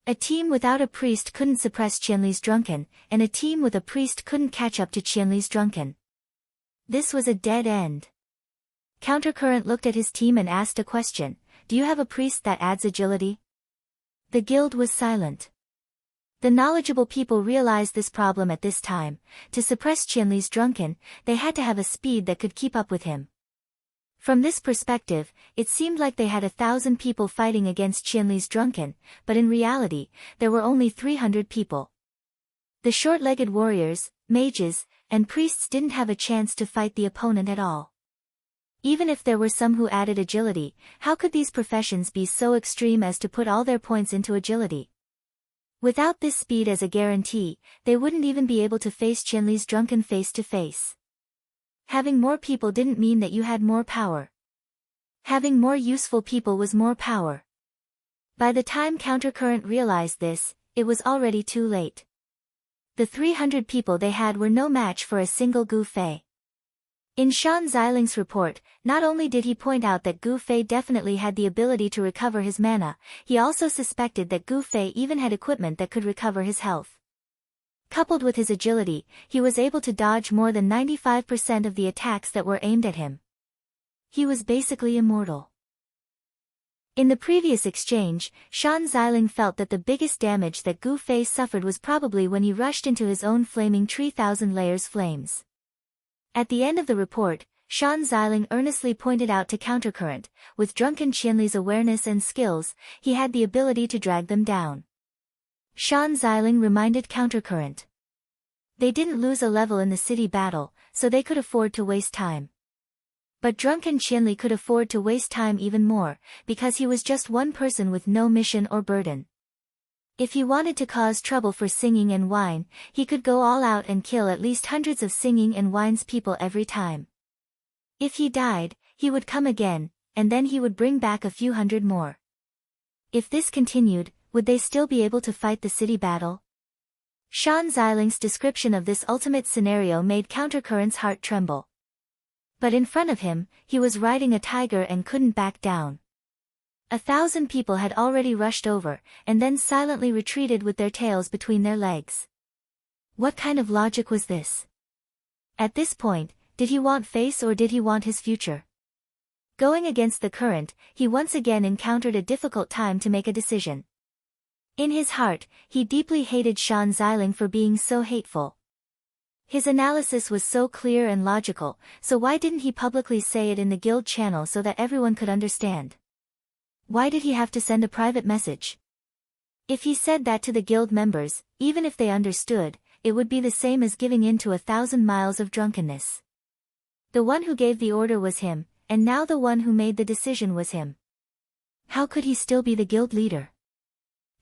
A team without a priest couldn't suppress Qianli's drunken, and a team with a priest couldn't catch up to Qianli's drunken. This was a dead end. Countercurrent looked at his team and asked a question, "Do you have a priest that adds agility?" The guild was silent. The knowledgeable people realized this problem at this time. To suppress Qianli's drunken, they had to have a speed that could keep up with him. From this perspective, it seemed like they had 1,000 people fighting against Qianli's drunken, but in reality, there were only 300 people. The short-legged warriors, mages, and priests didn't have a chance to fight the opponent at all. Even if there were some who added agility, how could these professions be so extreme as to put all their points into agility? Without this speed as a guarantee, they wouldn't even be able to face Qianli's drunken face to face. Having more people didn't mean that you had more power. Having more useful people was more power. By the time Countercurrent realized this, it was already too late. The 300 people they had were no match for a single Gu Fei. In Shan Ziling's report, not only did he point out that Gu Fei definitely had the ability to recover his mana, he also suspected that Gu Fei even had equipment that could recover his health. Coupled with his agility, he was able to dodge more than 95% of the attacks that were aimed at him. He was basically immortal. In the previous exchange, Shan Ziling felt that the biggest damage that Gu Fei suffered was probably when he rushed into his own flaming tree thousand layers flames. At the end of the report, Shan Ziling earnestly pointed out to Countercurrent, with drunken Qianli's awareness and skills, he had the ability to drag them down. Shan Ziling reminded Countercurrent. They didn't lose a level in the city battle, so they could afford to waste time. But drunken Qianli could afford to waste time even more, because he was just one person with no mission or burden. If he wanted to cause trouble for Singing and Wine, he could go all out and kill at least hundreds of Singing and Wine's people every time. If he died, he would come again, and then he would bring back a few hundred more. If this continued, would they still be able to fight the city battle? Shan Ziling's description of this ultimate scenario made Countercurrent's heart tremble. But in front of him, he was riding a tiger and couldn't back down. 1,000 people had already rushed over, and then silently retreated with their tails between their legs. What kind of logic was this? At this point, did he want face or did he want his future? Going against the current, he once again encountered a difficult time to make a decision. In his heart, he deeply hated Shan Ziling for being so hateful. His analysis was so clear and logical, so why didn't he publicly say it in the guild channel so that everyone could understand? Why did he have to send a private message? If he said that to the guild members, even if they understood, it would be the same as giving in to 1,000 miles of drunkenness. The one who gave the order was him, and now the one who made the decision was him. How could he still be the guild leader?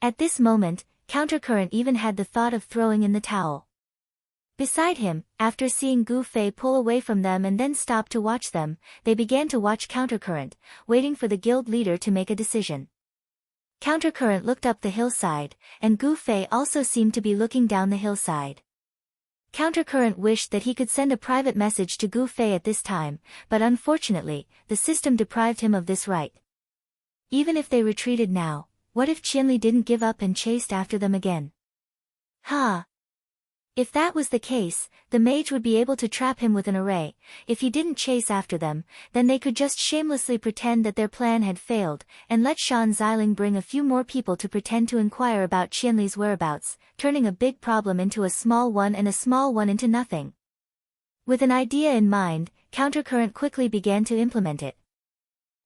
At this moment, Countercurrent even had the thought of throwing in the towel. Beside him, after seeing Gu Fei pull away from them and then stop to watch them, they began to watch Countercurrent, waiting for the guild leader to make a decision. Countercurrent looked up the hillside, and Gu Fei also seemed to be looking down the hillside. Countercurrent wished that he could send a private message to Gu Fei at this time, but unfortunately, the system deprived him of this right. Even if they retreated now, what if Qianli didn't give up and chased after them again? If that was the case, the mage would be able to trap him with an array. If he didn't chase after them, then they could just shamelessly pretend that their plan had failed, and let Shan Ziling bring a few more people to pretend to inquire about Qianli's whereabouts, turning a big problem into a small one and a small one into nothing. With an idea in mind, Countercurrent quickly began to implement it.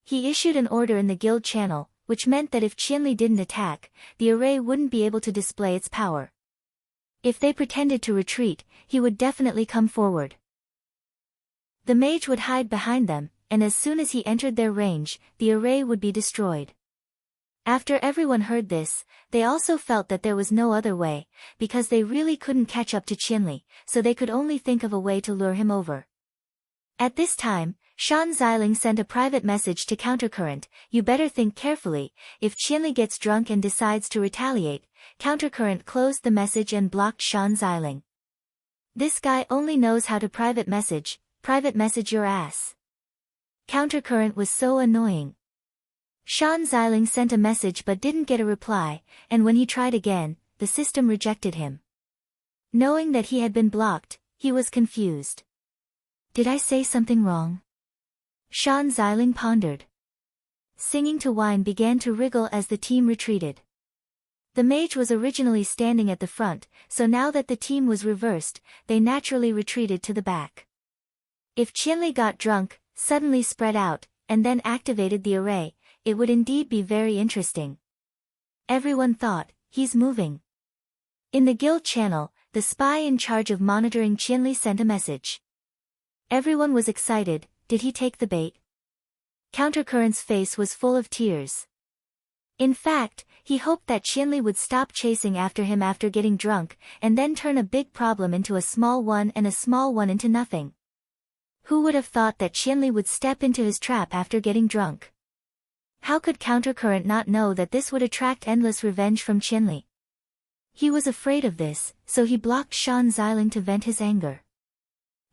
He issued an order in the guild channel, which meant that if Qianli didn't attack, the array wouldn't be able to display its power. If they pretended to retreat, he would definitely come forward. The mage would hide behind them, and as soon as he entered their range, the array would be destroyed. After everyone heard this, they also felt that there was no other way, because they really couldn't catch up to Qianli, so they could only think of a way to lure him over. At this time, Shan Xiling sent a private message to Countercurrent, "You better think carefully, if Qianli gets drunk and decides to retaliate." Countercurrent closed the message and blocked Shan Xiling. "This guy only knows how to private message your ass." Countercurrent was so annoying. Shan Xiling sent a message but didn't get a reply, and when he tried again, the system rejected him. Knowing that he had been blocked, he was confused. "Did I say something wrong?" Shan Xiling pondered. Singing to Wine began to wriggle as the team retreated. The mage was originally standing at the front, so now that the team was reversed, they naturally retreated to the back. If Qianli got drunk, suddenly spread out, and then activated the array, it would indeed be very interesting. Everyone thought, "He's moving." In the guild channel, the spy in charge of monitoring Qianli sent a message. Everyone was excited. Did he take the bait? Countercurrent's face was full of tears. In fact, he hoped that Qianli would stop chasing after him after getting drunk, and then turn a big problem into a small one and a small one into nothing. Who would have thought that Qianli would step into his trap after getting drunk? How could Countercurrent not know that this would attract endless revenge from Qianli? He was afraid of this, so he blocked Shan Xiling to vent his anger.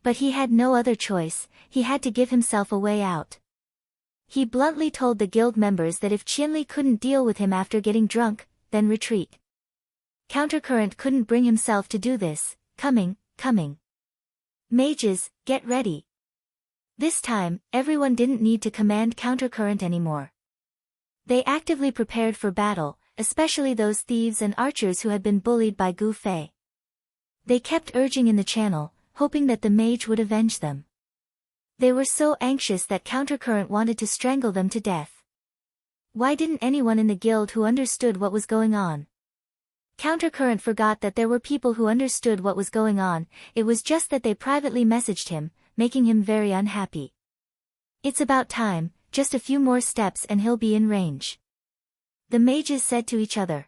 But he had no other choice, he had to give himself a way out. He bluntly told the guild members that if Qianli couldn't deal with him after getting drunk, then retreat. Countercurrent couldn't bring himself to do this. Coming. Mages, get ready. This time, everyone didn't need to command Countercurrent anymore. They actively prepared for battle, especially those thieves and archers who had been bullied by Gu Fei. They kept urging in the channel, hoping that the mage would avenge them. They were so anxious that Countercurrent wanted to strangle them to death. Why didn't anyone in the guild who understood what was going on? Countercurrent forgot that there were people who understood what was going on, it was just that they privately messaged him, making him very unhappy. "It's about time, just a few more steps and he'll be in range." The mages said to each other.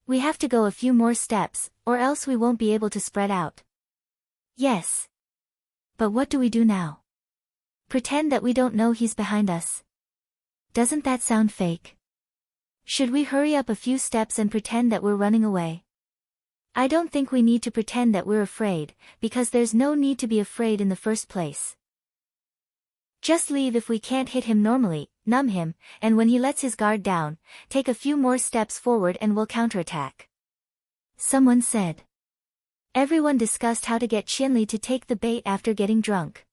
"We have to go a few more steps, or else we won't be able to spread out." "Yes. But what do we do now? Pretend that we don't know he's behind us? Doesn't that sound fake? Should we hurry up a few steps and pretend that we're running away?" "I don't think we need to pretend that we're afraid, because there's no need to be afraid in the first place. Just leave if we can't hit him normally, numb him, and when he lets his guard down, take a few more steps forward and we'll counterattack," someone said. Everyone discussed how to get Qianli to take the bait after getting drunk.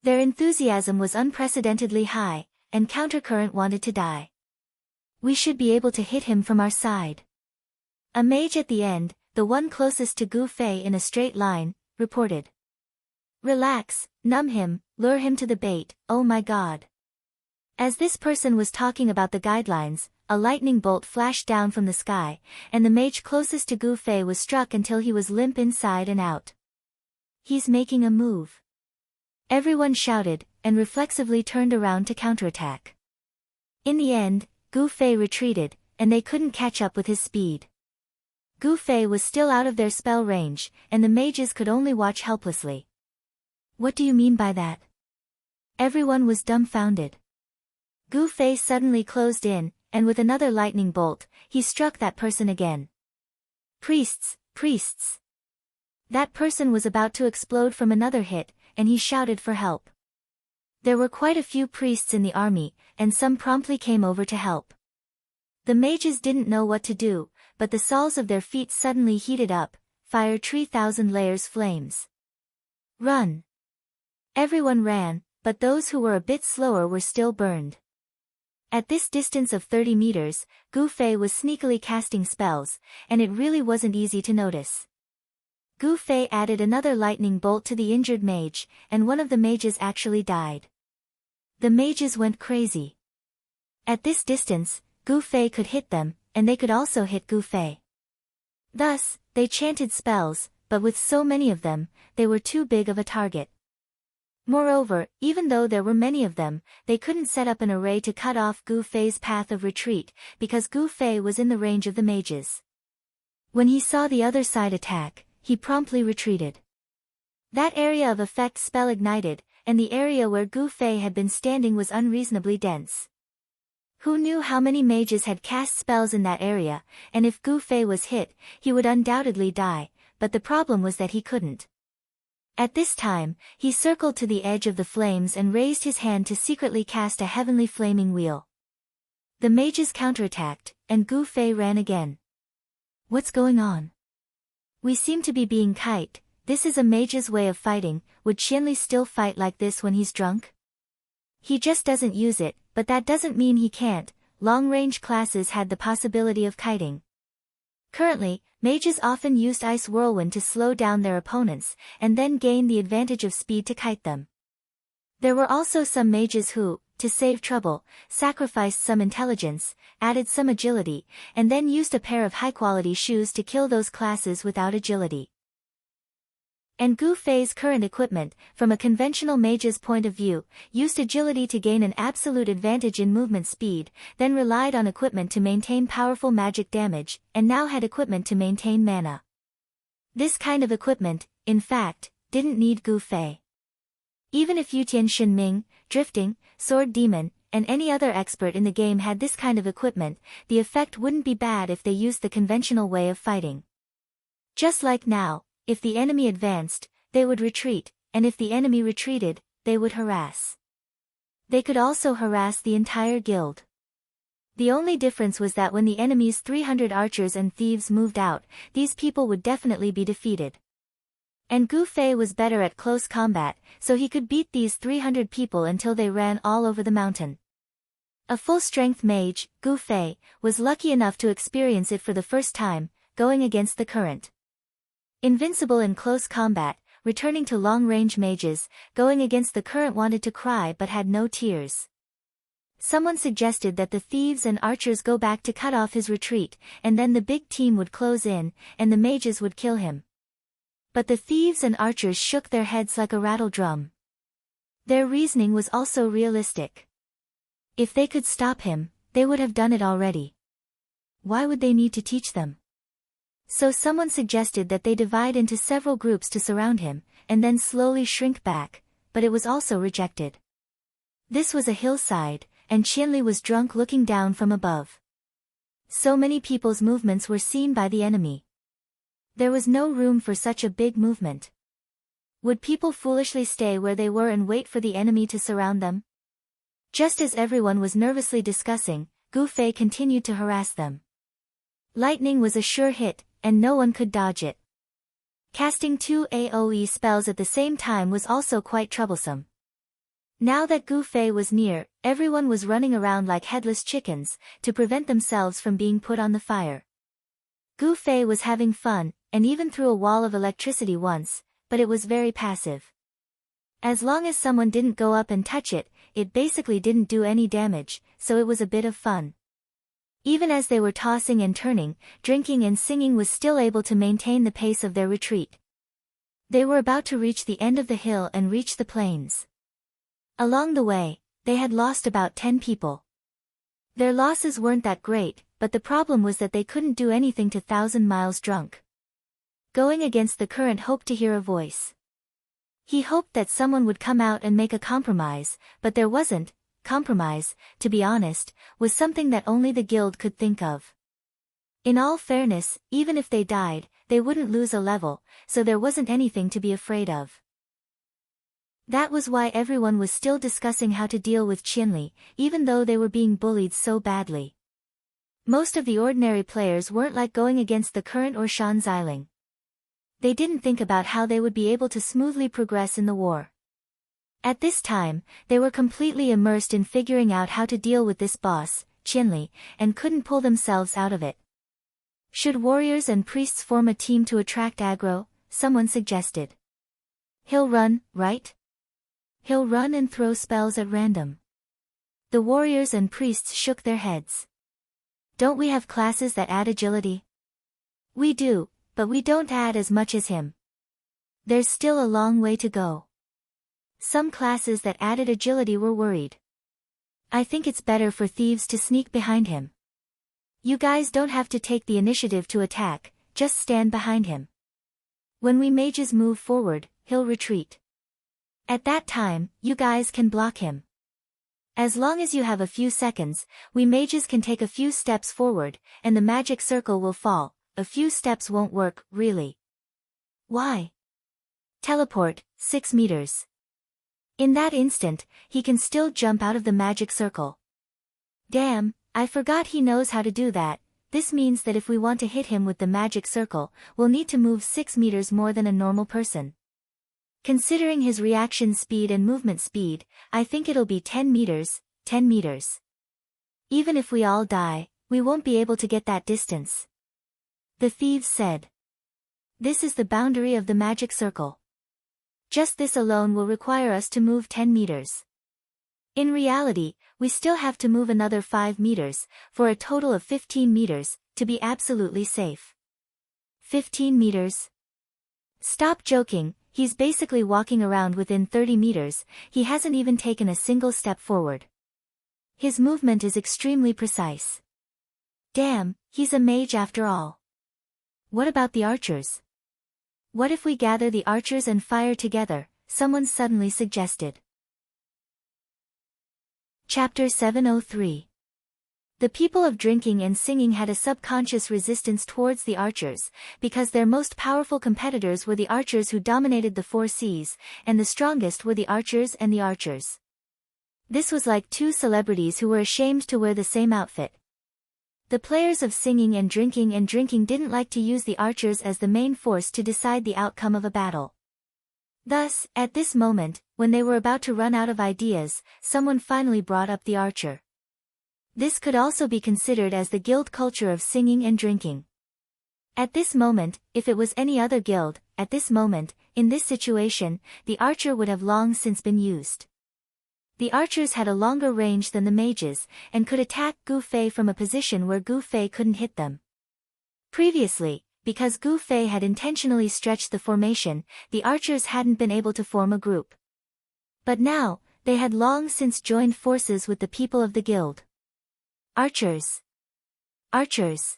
Their enthusiasm was unprecedentedly high, and Countercurrent wanted to die. "We should be able to hit him from our side." A mage at the end, the one closest to Gu Fei in a straight line, reported. "Relax, numb him, lure him to the bait, oh my god." As this person was talking about the guidelines, a lightning bolt flashed down from the sky, and the mage closest to Gu Fei was struck until he was limp inside and out. "He's making a move." Everyone shouted, and reflexively turned around to counterattack. In the end, Gu Fei retreated, and they couldn't catch up with his speed. Gu Fei was still out of their spell range, and the mages could only watch helplessly. "What do you mean by that?" Everyone was dumbfounded. Gu Fei suddenly closed in, and with another lightning bolt, he struck that person again. Priests! That person was about to explode from another hit, and he shouted for help. There were quite a few priests in the army, and some promptly came over to help. The mages didn't know what to do, but the soles of their feet suddenly heated up, fire 3,000 layers flames. "Run!" Everyone ran, but those who were a bit slower were still burned. At this distance of 30 meters, Gu Fei was sneakily casting spells, and it really wasn't easy to notice. Gu Fei added another lightning bolt to the injured mage, and one of the mages actually died. The mages went crazy. At this distance, Gu Fei could hit them, and they could also hit Gu Fei. Thus, they chanted spells, but with so many of them, they were too big of a target. Moreover, even though there were many of them, they couldn't set up an array to cut off Gu Fei's path of retreat, because Gu Fei was in the range of the mages. When he saw the other side attack, he promptly retreated. That area of effect spell ignited, and the area where Gu Fei had been standing was unreasonably dense. Who knew how many mages had cast spells in that area, and if Gu Fei was hit, he would undoubtedly die, but the problem was that he couldn't. At this time, he circled to the edge of the flames and raised his hand to secretly cast a heavenly flaming wheel. The mages counterattacked, and Gu Fei ran again. What's going on? We seem to be being kited. This is a mage's way of fighting. Would Qianli still fight like this when he's drunk? He just doesn't use it, but that doesn't mean he can't. Long-range classes had the possibility of kiting. Currently, mages often used Ice Whirlwind to slow down their opponents, and then gain the advantage of speed to kite them. There were also some mages who, to save trouble, sacrificed some intelligence, added some agility, and then used a pair of high-quality shoes to kill those classes without agility. And Gu Fei's current equipment, from a conventional mage's point of view, used agility to gain an absolute advantage in movement speed, then relied on equipment to maintain powerful magic damage, and now had equipment to maintain mana. This kind of equipment, in fact, didn't need Gu Fei. Even if Yutian Shinming, Drifting, Sword Demon, and any other expert in the game had this kind of equipment, the effect wouldn't be bad if they used the conventional way of fighting. Just like now, if the enemy advanced, they would retreat, and if the enemy retreated, they would harass. They could also harass the entire guild. The only difference was that when the enemy's 300 archers and thieves moved out, these people would definitely be defeated. And Gu Fei was better at close combat, so he could beat these 300 people until they ran all over the mountain. A full-strength mage, Gu Fei, was lucky enough to experience it for the first time, going against the current. Invincible in close combat, returning to long-range mages, going against the current wanted to cry but had no tears. Someone suggested that the thieves and archers go back to cut off his retreat, and then the big team would close in, and the mages would kill him. But the thieves and archers shook their heads like a rattle drum. Their reasoning was also realistic. If they could stop him, they would have done it already. Why would they need to teach them? So someone suggested that they divide into several groups to surround him, and then slowly shrink back, but it was also rejected. This was a hillside, and Qianli was drunk looking down from above. So many people's movements were seen by the enemy. There was no room for such a big movement. Would people foolishly stay where they were and wait for the enemy to surround them? Just as everyone was nervously discussing, Gu Fei continued to harass them. Lightning was a sure hit, and no one could dodge it. Casting 2 AoE spells at the same time was also quite troublesome. Now that Gu Fei was near, everyone was running around like headless chickens, to prevent themselves from being put on the fire. Gu Fei was having fun, and even threw a wall of electricity once, but it was very passive. As long as someone didn't go up and touch it, it basically didn't do any damage, so it was a bit of fun. Even as they were tossing and turning, drinking and singing was still able to maintain the pace of their retreat. They were about to reach the end of the hill and reach the plains. Along the way, they had lost about 10 people. Their losses weren't that great, but the problem was that they couldn't do anything to 1,000 miles drunk. Going against the current hoped to hear a voice. He hoped that someone would come out and make a compromise, but there wasn't. Compromise, to be honest, was something that only the guild could think of. In all fairness, even if they died, they wouldn't lose a level, so there wasn't anything to be afraid of. That was why everyone was still discussing how to deal with Qianli, even though they were being bullied so badly. Most of the ordinary players weren't like going against the current or Shan Xiling. They didn't think about how they would be able to smoothly progress in the war. At this time, they were completely immersed in figuring out how to deal with this boss, Qianli, and couldn't pull themselves out of it. Should warriors and priests form a team to attract aggro? someone suggested. He'll run, right? He'll run and throw spells at random. The warriors and priests shook their heads. Don't we have classes that add agility? We do, but we don't add as much as him. There's still a long way to go. Some classes that added agility were worried. I think it's better for thieves to sneak behind him. You guys don't have to take the initiative to attack, just stand behind him. When we mages move forward, he'll retreat. At that time, you guys can block him. As long as you have a few seconds, we mages can take a few steps forward, and the magic circle will fall. A few steps won't work, really. Why? Teleport, 6 meters. In that instant, he can still jump out of the magic circle. Damn, I forgot he knows how to do that. This means that if we want to hit him with the magic circle, we'll need to move 6 meters more than a normal person. Considering his reaction speed and movement speed, I think it'll be 10 meters, 10 meters. Even if we all die, we won't be able to get that distance. The thieves said. This is the boundary of the magic circle. Just this alone will require us to move 10 meters. In reality, we still have to move another 5 meters, for a total of 15 meters, to be absolutely safe. 15 meters? Stop joking, he's basically walking around within 30 meters, he hasn't even taken a single step forward. His movement is extremely precise. Damn, he's a mage after all. What about the archers? What if we gather the archers and fire together? Someone suddenly suggested. Chapter 703. The people of drinking and singing had a subconscious resistance towards the archers, because their most powerful competitors were the archers who dominated the 4 seas, and the strongest were the archers and the archers. This was like 2 celebrities who were ashamed to wear the same outfit. The players of singing and drinking didn't like to use the archers as the main force to decide the outcome of a battle. Thus, at this moment, when they were about to run out of ideas, someone finally brought up the archer. This could also be considered as the guild culture of singing and drinking. At this moment, if it was any other guild, at this moment, in this situation, the archer would have long since been used. The archers had a longer range than the mages, and could attack Gu Fei from a position where Gu Fei couldn't hit them. Previously, because Gu Fei had intentionally stretched the formation, the archers hadn't been able to form a group. But now, they had long since joined forces with the people of the guild. Archers! Archers!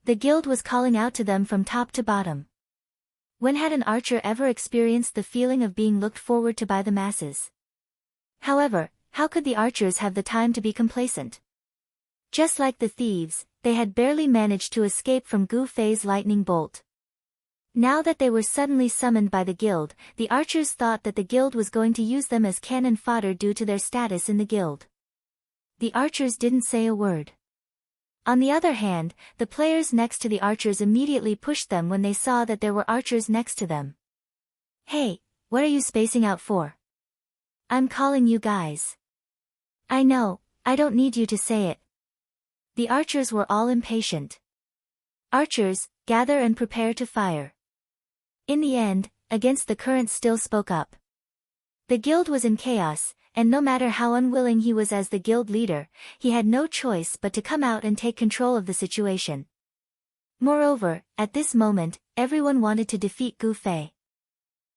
The guild was calling out to them from top to bottom. When had an archer ever experienced the feeling of being looked forward to by the masses? However, how could the archers have the time to be complacent? Just like the thieves, they had barely managed to escape from Gu Fei's lightning bolt. Now that they were suddenly summoned by the guild, the archers thought that the guild was going to use them as cannon fodder due to their status in the guild. The archers didn't say a word. On the other hand, the players next to the archers immediately pushed them when they saw that there were archers next to them. Hey, what are you spacing out for? I'm calling you guys. I know, I don't need you to say it. The archers were all impatient. Archers, gather and prepare to fire. In the end, Against the Current still spoke up. The guild was in chaos, and no matter how unwilling he was as the guild leader, he had no choice but to come out and take control of the situation. Moreover, at this moment, everyone wanted to defeat Gu Fei.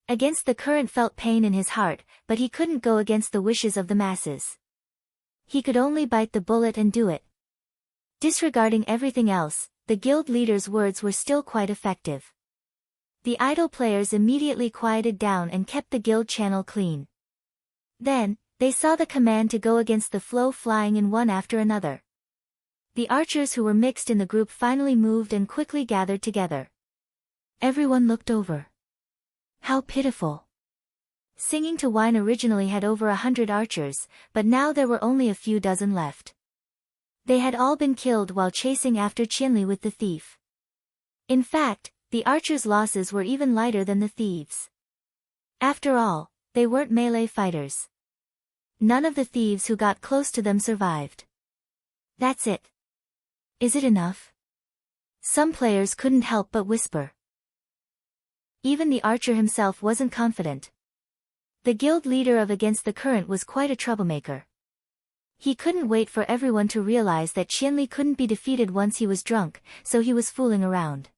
Against the Current felt pain in his heart, but he couldn't go against the wishes of the masses. He could only bite the bullet and do it. Disregarding everything else, the guild leader's words were still quite effective. The idle players immediately quieted down and kept the guild channel clean. Then, they saw the command to go against the flow flying in one after another. The archers who were mixed in the group finally moved and quickly gathered together. Everyone looked over. How pitiful. Singing to Wine originally had over 100 archers, but now there were only a few dozen left. They had all been killed while chasing after Qianli with the thief. In fact, the archers' losses were even lighter than the thieves. After all, they weren't melee fighters. None of the thieves who got close to them survived. That's it. Is it enough? Some players couldn't help but whisper. even the archer himself wasn't confident. The guild leader of Against the Current was quite a troublemaker. He couldn't wait for everyone to realize that Qianli couldn't be defeated once he was drunk, so he was fooling around.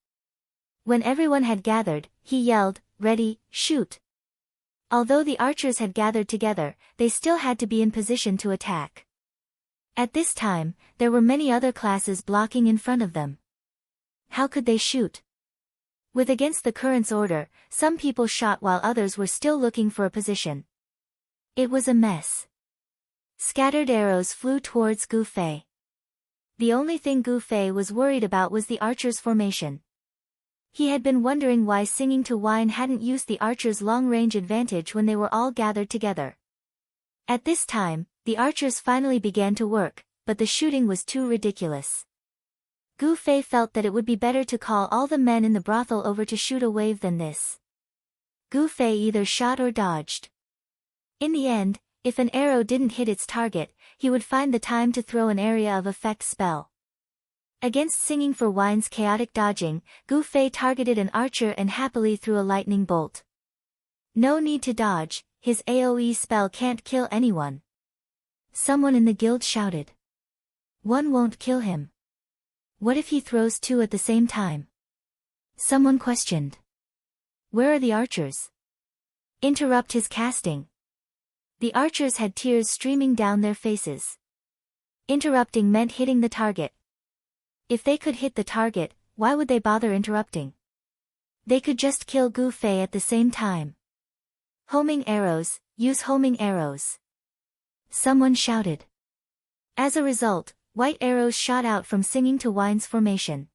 When everyone had gathered, he yelled, "Ready, shoot!" Although the archers had gathered together, they still had to be in position to attack. At this time, there were many other classes blocking in front of them. How could they shoot? With Against the Current's order, some people shot while others were still looking for a position. It was a mess. Scattered arrows flew towards Gu Fei. The only thing Gu Fei was worried about was the archers' formation. He had been wondering why Singing to Wine hadn't used the archers' long-range advantage when they were all gathered together. At this time, the archers finally began to work, but the shooting was too ridiculous. Gu Fei felt that it would be better to call all the men in the brothel over to shoot a wave than this. Gu Fei either shot or dodged. In the end, if an arrow didn't hit its target, he would find the time to throw an area of effect spell. Against Singing for Wine's chaotic dodging, Gu Fei targeted an archer and happily threw a lightning bolt. No need to dodge, his AoE spell can't kill anyone. Someone in the guild shouted. One won't kill him. What if he throws two at the same time? Someone questioned. Where are the archers? Interrupt his casting. The archers had tears streaming down their faces. Interrupting meant hitting the target. If they could hit the target, why would they bother interrupting? They could just kill Gu Fei at the same time. Homing arrows, use homing arrows. Someone shouted. As a result, white arrows shot out from Singing to Wine's formation.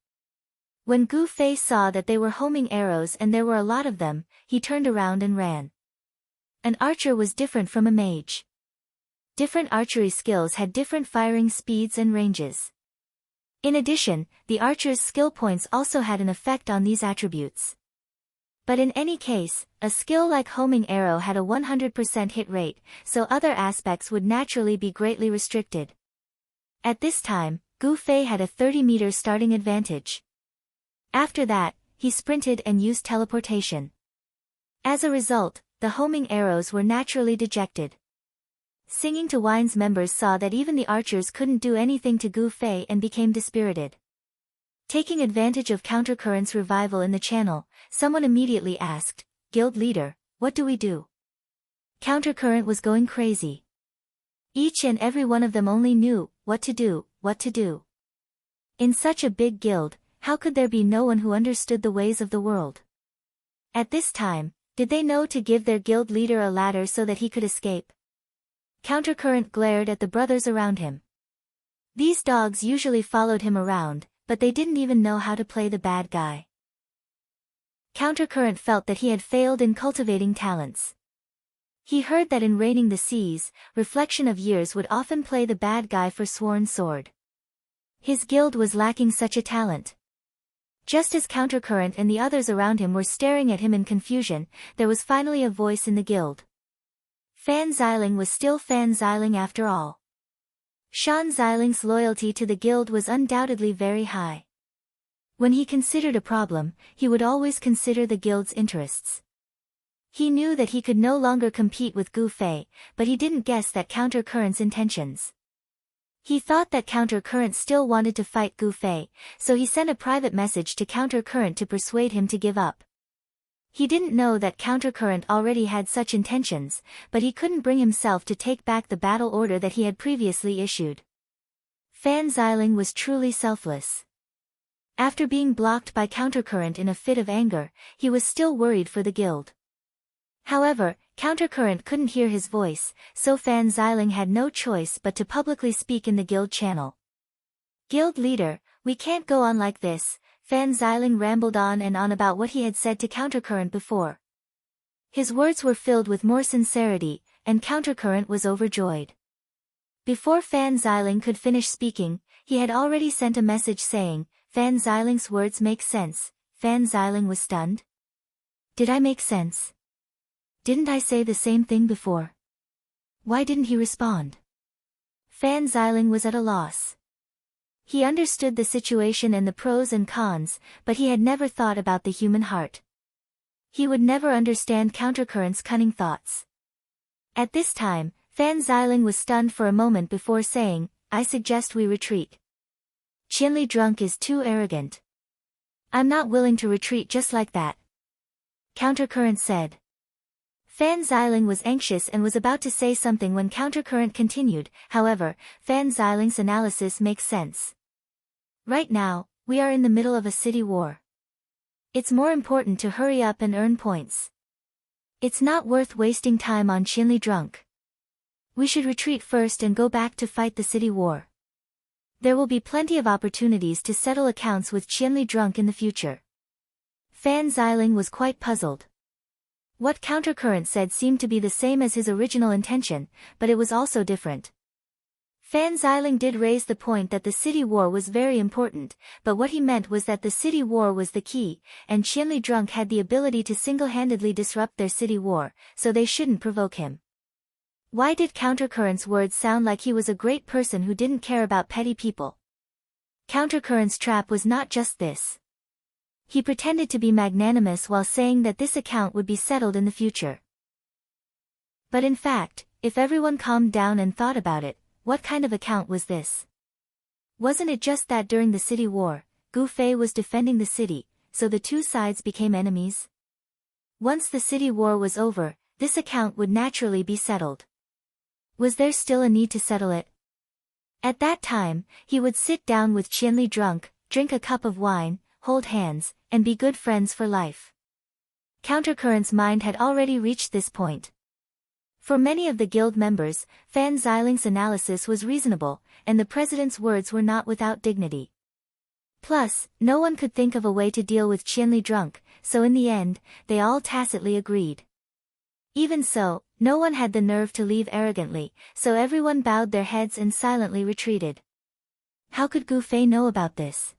When Gu Fei saw that they were homing arrows and there were a lot of them, he turned around and ran. An archer was different from a mage. Different archery skills had different firing speeds and ranges. In addition, the archer's skill points also had an effect on these attributes. But in any case, a skill like homing arrow had a 100% hit rate, so other aspects would naturally be greatly restricted. At this time, Gu Fei had a 30-meter starting advantage. After that, he sprinted and used teleportation. As a result, the homing arrows were naturally dejected. Singing to Wine's members saw that even the archers couldn't do anything to Gu Fei and became dispirited. Taking advantage of Countercurrent's revival in the channel, someone immediately asked, "Guild leader, what do we do?" Countercurrent was going crazy. Each and every one of them only knew, what to do. In such a big guild, how could there be no one who understood the ways of the world? At this time, did they know to give their guild leader a ladder so that he could escape? Countercurrent glared at the brothers around him. These dogs usually followed him around, but they didn't even know how to play the bad guy. Countercurrent felt that he had failed in cultivating talents. He heard that in Reigning the Seas, Reflection of Years would often play the bad guy for Sworn Sword. His guild was lacking such a talent. Just as Countercurrent and the others around him were staring at him in confusion, there was finally a voice in the guild. Fan Xiling was still Fan Xiling after all. Shan Xiling's loyalty to the guild was undoubtedly very high. When he considered a problem, he would always consider the guild's interests. He knew that he could no longer compete with Gu Fei, but he didn't guess that Countercurrent's intentions. He thought that Countercurrent still wanted to fight Gu Fei, so he sent a private message to Countercurrent to persuade him to give up. He didn't know that Countercurrent already had such intentions, but he couldn't bring himself to take back the battle order that he had previously issued. Fan Xiling was truly selfless. After being blocked by Countercurrent in a fit of anger, he was still worried for the guild. However, Countercurrent couldn't hear his voice, so Fan Xiling had no choice but to publicly speak in the guild channel. "Guild leader, we can't go on like this," Fan Xiling rambled on and on about what he had said to Countercurrent before. His words were filled with more sincerity, and Countercurrent was overjoyed. Before Fan Xiling could finish speaking, he had already sent a message saying, "Fan Xiling's words make sense." Fan Xiling was stunned. "Did I make sense? Didn't I say the same thing before? Why didn't he respond?" Fan Xiling was at a loss. He understood the situation and the pros and cons, but he had never thought about the human heart. He would never understand Countercurrent's cunning thoughts. At this time, Fan Xiling was stunned for a moment before saying, "I suggest we retreat. Qianli drunk is too arrogant. I'm not willing to retreat just like that," Countercurrent said. Fan Xiling was anxious and was about to say something when Countercurrent continued. However, Fan Xiling's analysis makes sense. Right now, we are in the middle of a city war. It's more important to hurry up and earn points. It's not worth wasting time on Qianli drunk. We should retreat first and go back to fight the city war. There will be plenty of opportunities to settle accounts with Qianli drunk in the future. Fan Xiling was quite puzzled. What Countercurrent said seemed to be the same as his original intention, but it was also different. Fan Xiling did raise the point that the city war was very important, but what he meant was that the city war was the key, and Qianli drunk had the ability to single-handedly disrupt their city war, so they shouldn't provoke him. Why did Countercurrent's words sound like he was a great person who didn't care about petty people? Countercurrent's trap was not just this. He pretended to be magnanimous while saying that this account would be settled in the future. But in fact, if everyone calmed down and thought about it, what kind of account was this? Wasn't it just that during the city war, Gu Fei was defending the city, so the two sides became enemies? Once the city war was over, this account would naturally be settled. Was there still a need to settle it? At that time, he would sit down with Qianli drunk, drink a cup of wine, hold hands, and be good friends for life. Countercurrent's mind had already reached this point. For many of the guild members, Fan Xiling's analysis was reasonable, and the president's words were not without dignity. Plus, no one could think of a way to deal with Qianli drunk, so in the end, they all tacitly agreed. Even so, no one had the nerve to leave arrogantly, so everyone bowed their heads and silently retreated. How could Gu Fei know about this?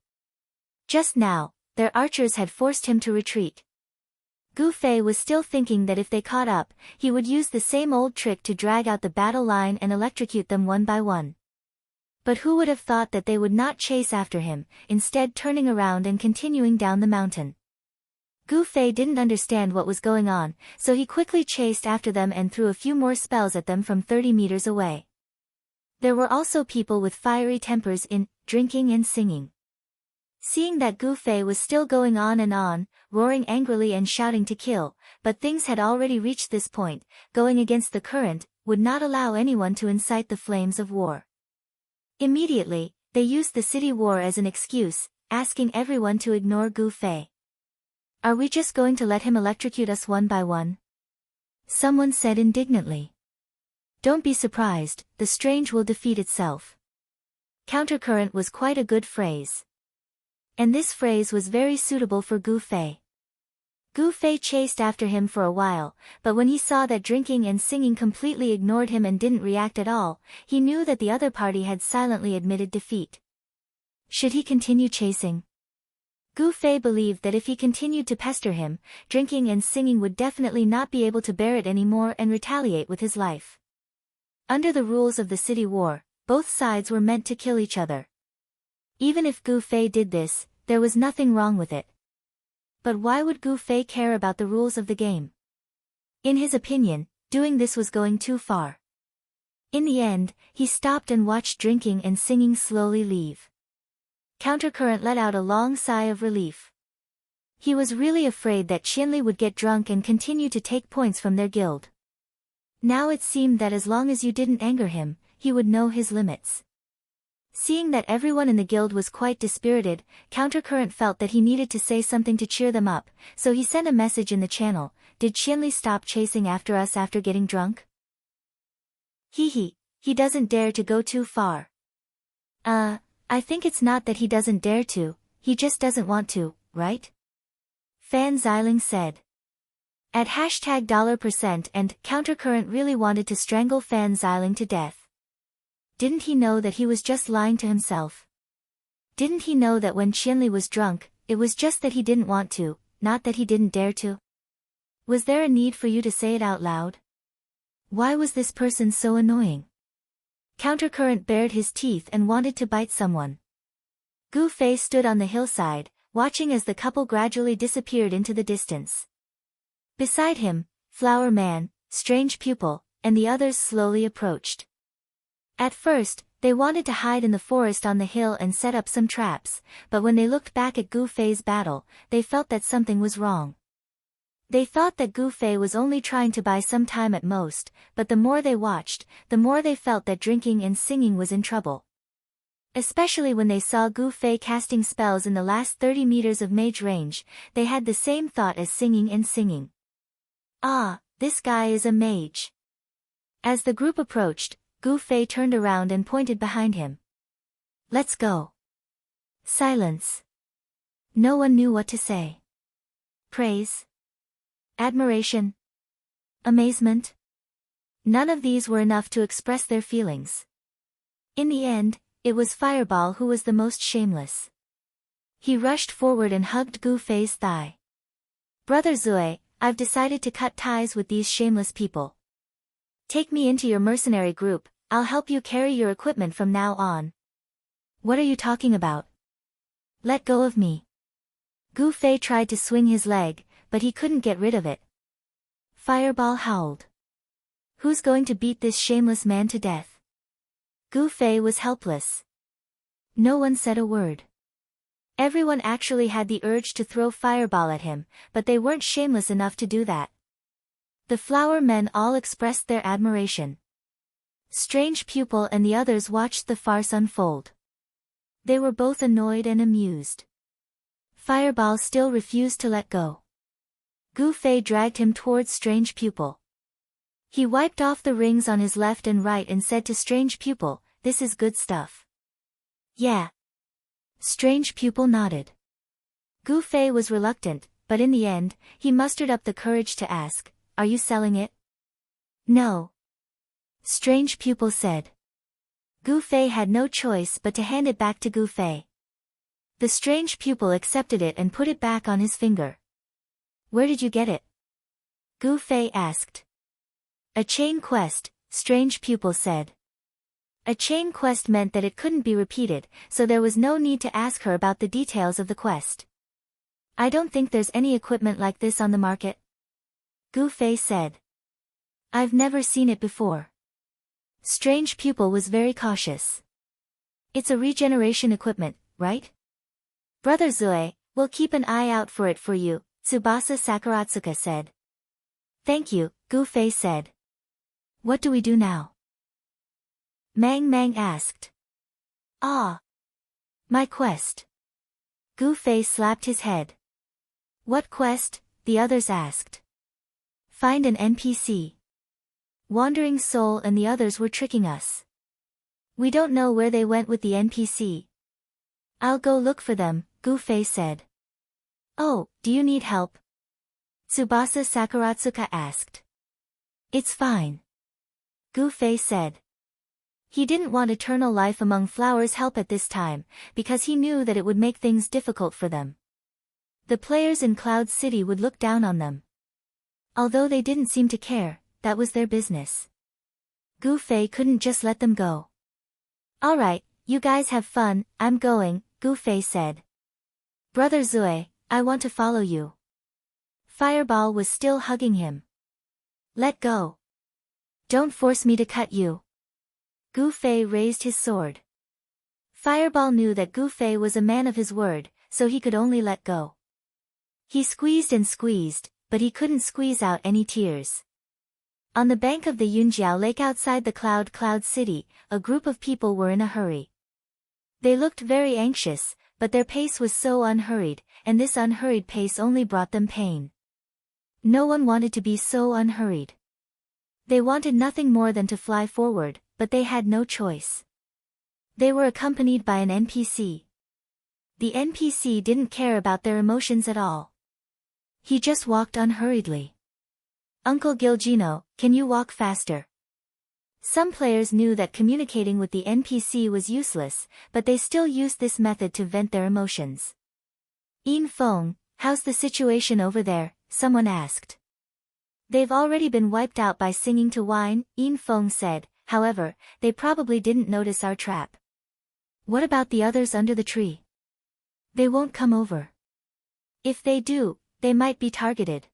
Just now, their archers had forced him to retreat. Gu Fei was still thinking that if they caught up, he would use the same old trick to drag out the battle line and electrocute them one by one. But who would have thought that they would not chase after him, instead turning around and continuing down the mountain? Gu Fei didn't understand what was going on, so he quickly chased after them and threw a few more spells at them from 30 meters away. There were also people with fiery tempers in drinking and singing. Seeing that Gu Fei was still going on, roaring angrily and shouting to kill, but things had already reached this point, going against the current would not allow anyone to incite the flames of war. Immediately, they used the city war as an excuse, asking everyone to ignore Gu Fei. "Are we just going to let him electrocute us one by one?" someone said indignantly. "Don't be surprised, the strange will defeat itself." Countercurrent was quite a good phrase. And this phrase was very suitable for Gu Fei. Gu Fei chased after him for a while, but when he saw that drinking and singing completely ignored him and didn't react at all, he knew that the other party had silently admitted defeat. Should he continue chasing? Gu Fei believed that if he continued to pester him, drinking and singing would definitely not be able to bear it anymore and retaliate with his life. Under the rules of the city war, both sides were meant to kill each other. Even if Gu Fei did this, there was nothing wrong with it. But why would Gu Fei care about the rules of the game? In his opinion, doing this was going too far. In the end, he stopped and watched drinking and singing slowly leave. Countercurrent let out a long sigh of relief. He was really afraid that Qianli would get drunk and continue to take points from their guild. Now it seemed that as long as you didn't anger him, he would know his limits. Seeing that everyone in the guild was quite dispirited, Countercurrent felt that he needed to say something to cheer them up, so he sent a message in the channel. "Did Qianli stop chasing after us after getting drunk?" He doesn't dare to go too far." I think it's not that he doesn't dare to, he just doesn't want to, right?" Fan Xiling said. At $% and Countercurrent really wanted to strangle Fan Xiling to death. Didn't he know that he was just lying to himself? Didn't he know that when Qianli was drunk, it was just that he didn't want to, not that he didn't dare to? Was there a need for you to say it out loud? Why was this person so annoying? Countercurrent bared his teeth and wanted to bite someone. Gu Fei stood on the hillside, watching as the couple gradually disappeared into the distance. Beside him, Flower Man, Strange Pupil, and the others slowly approached. At first, they wanted to hide in the forest on the hill and set up some traps, but when they looked back at Gu Fei's battle, they felt that something was wrong. They thought that Gu Fei was only trying to buy some time at most, but the more they watched, the more they felt that drinking and singing was in trouble. Especially when they saw Gu Fei casting spells in the last 30 meters of mage range, they had the same thought as singing and singing. Ah, this guy is a mage. As the group approached, Gu Fei turned around and pointed behind him. Let's go. Silence. No one knew what to say. Praise? Admiration? Amazement? None of these were enough to express their feelings. In the end, it was Fireball who was the most shameless. He rushed forward and hugged Gu Fei's thigh. Brother Zue, I've decided to cut ties with these shameless people. Take me into your mercenary group, I'll help you carry your equipment from now on. What are you talking about? Let go of me. Gu Fei tried to swing his leg, but he couldn't get rid of it. Fireball howled. Who's going to beat this shameless man to death? Gu Fei was helpless. No one said a word. Everyone actually had the urge to throw Fireball at him, but they weren't shameless enough to do that. The flower men all expressed their admiration. Strange Pupil and the others watched the farce unfold. They were both annoyed and amused. Fireball still refused to let go. Gu Fei dragged him towards Strange Pupil. He wiped off the rings on his left and right and said to Strange Pupil, "This is good stuff." Yeah. Strange Pupil nodded. Gu Fei was reluctant, but in the end, he mustered up the courage to ask, "Are you selling it?" No. Strange Pupil said. Gu Fei had no choice but to hand it back to Gu Fei. The Strange Pupil accepted it and put it back on his finger. Where did you get it? Gu Fei asked. A chain quest, Strange Pupil said. A chain quest meant that it couldn't be repeated, so there was no need to ask her about the details of the quest. I don't think there's any equipment like this on the market. Gu Fei said. I've never seen it before. Strange Pupil was very cautious. It's a regeneration equipment, right? Brother Zue, we'll keep an eye out for it for you, Tsubasa Sakuratsuka said. Thank you, Gu Fei said. What do we do now? Mang Mang asked. Ah. My quest. Gu Fei slapped his head. What quest? The others asked. Find an NPC. Wandering Soul and the others were tricking us. We don't know where they went with the NPC. I'll go look for them, Gu Fei said. Oh, do you need help? Tsubasa Sakuratsuka asked. It's fine. Gu Fei said. He didn't want Eternal Life Among Flowers help at this time, because he knew that it would make things difficult for them. The players in Cloud City would look down on them. Although they didn't seem to care, that was their business. Gu Fei couldn't just let them go. Alright, you guys have fun, I'm going, Gu Fei said. Brother Zue, I want to follow you. Fireball was still hugging him. Let go. Don't force me to cut you. Gu Fei raised his sword. Fireball knew that Gu Fei was a man of his word, so he could only let go. He squeezed and squeezed, but he couldn't squeeze out any tears. On the bank of the Yunjiao Lake outside the Cloud City, a group of people were in a hurry. They looked very anxious, but their pace was so unhurried, and this unhurried pace only brought them pain. No one wanted to be so unhurried. They wanted nothing more than to fly forward, but they had no choice. They were accompanied by an NPC. The NPC didn't care about their emotions at all. He just walked unhurriedly. Uncle Gilgino, can you walk faster? Some players knew that communicating with the NPC was useless, but they still used this method to vent their emotions. Yin Feng, how's the situation over there? Someone asked. They've already been wiped out by singing to wine, Yin Feng said, however, they probably didn't notice our trap. What about the others under the tree? They won't come over. If they do, they might be targeted.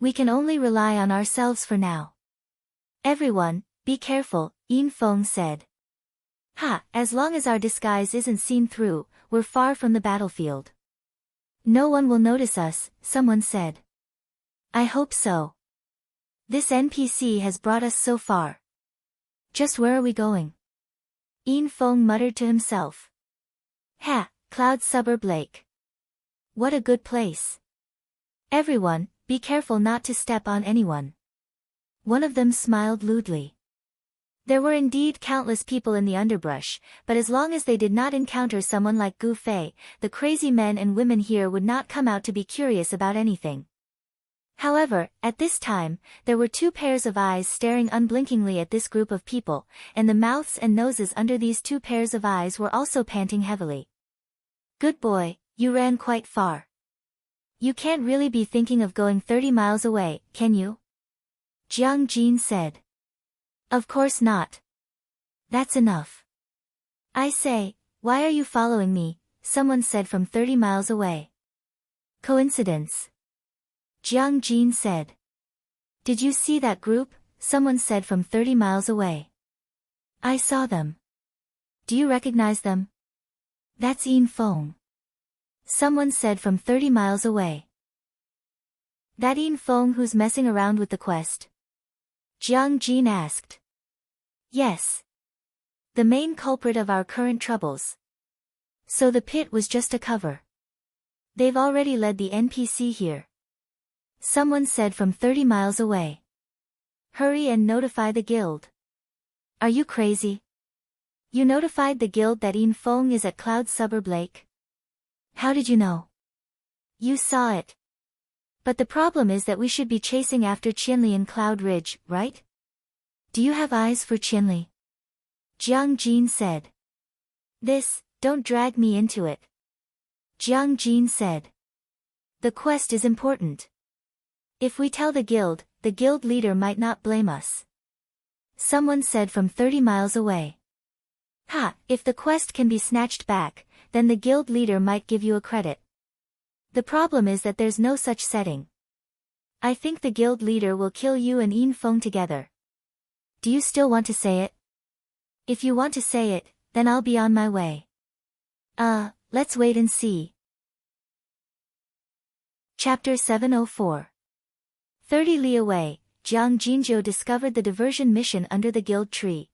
We can only rely on ourselves for now. Everyone, be careful, Yin Feng said. Ha, as long as our disguise isn't seen through, we're far from the battlefield. No one will notice us, someone said. I hope so. This NPC has brought us so far. Just where are we going? Yin Feng muttered to himself. Ha, Cloud Suburb Lake. What a good place. Everyone, be careful not to step on anyone. One of them smiled lewdly. There were indeed countless people in the underbrush, but as long as they did not encounter someone like Gu Fei, the crazy men and women here would not come out to be curious about anything. However, at this time, there were two pairs of eyes staring unblinkingly at this group of people, and the mouths and noses under these two pairs of eyes were also panting heavily. Good boy, you ran quite far. You can't really be thinking of going 30 miles away, can you? Jiang Jin said. Of course not. That's enough. I say, why are you following me? Someone said from 30 miles away. Coincidence. Jiang Jin said. Did you see that group? Someone said from 30 miles away. I saw them. Do you recognize them? That's Yin Feng. Someone said from 30 miles away. That Yin Feng who's messing around with the quest? Jiang Jin asked. Yes. The main culprit of our current troubles. So the pit was just a cover. They've already led the NPC here. Someone said from 30 miles away. Hurry and notify the guild. Are you crazy? You notified the guild that Yin Feng is at Cloud Suburb Lake? How did you know? You saw it. But the problem is that we should be chasing after Qianli in Cloud Ridge, right? Do you have eyes for Qianli? Jiang Jin said. Don't drag me into it. Jiang Jin said. The quest is important. If we tell the guild leader might not blame us. Someone said from 30 miles away. Ha, if the quest can be snatched back, then the guild leader might give you a credit. The problem is that there's no such setting. I think the guild leader will kill you and Yin Feng together. Do you still want to say it? If you want to say it, then I'll be on my way. Let's wait and see. Chapter 704. 30 li away, Jiang Jinzhou discovered the diversion mission under the guild tree.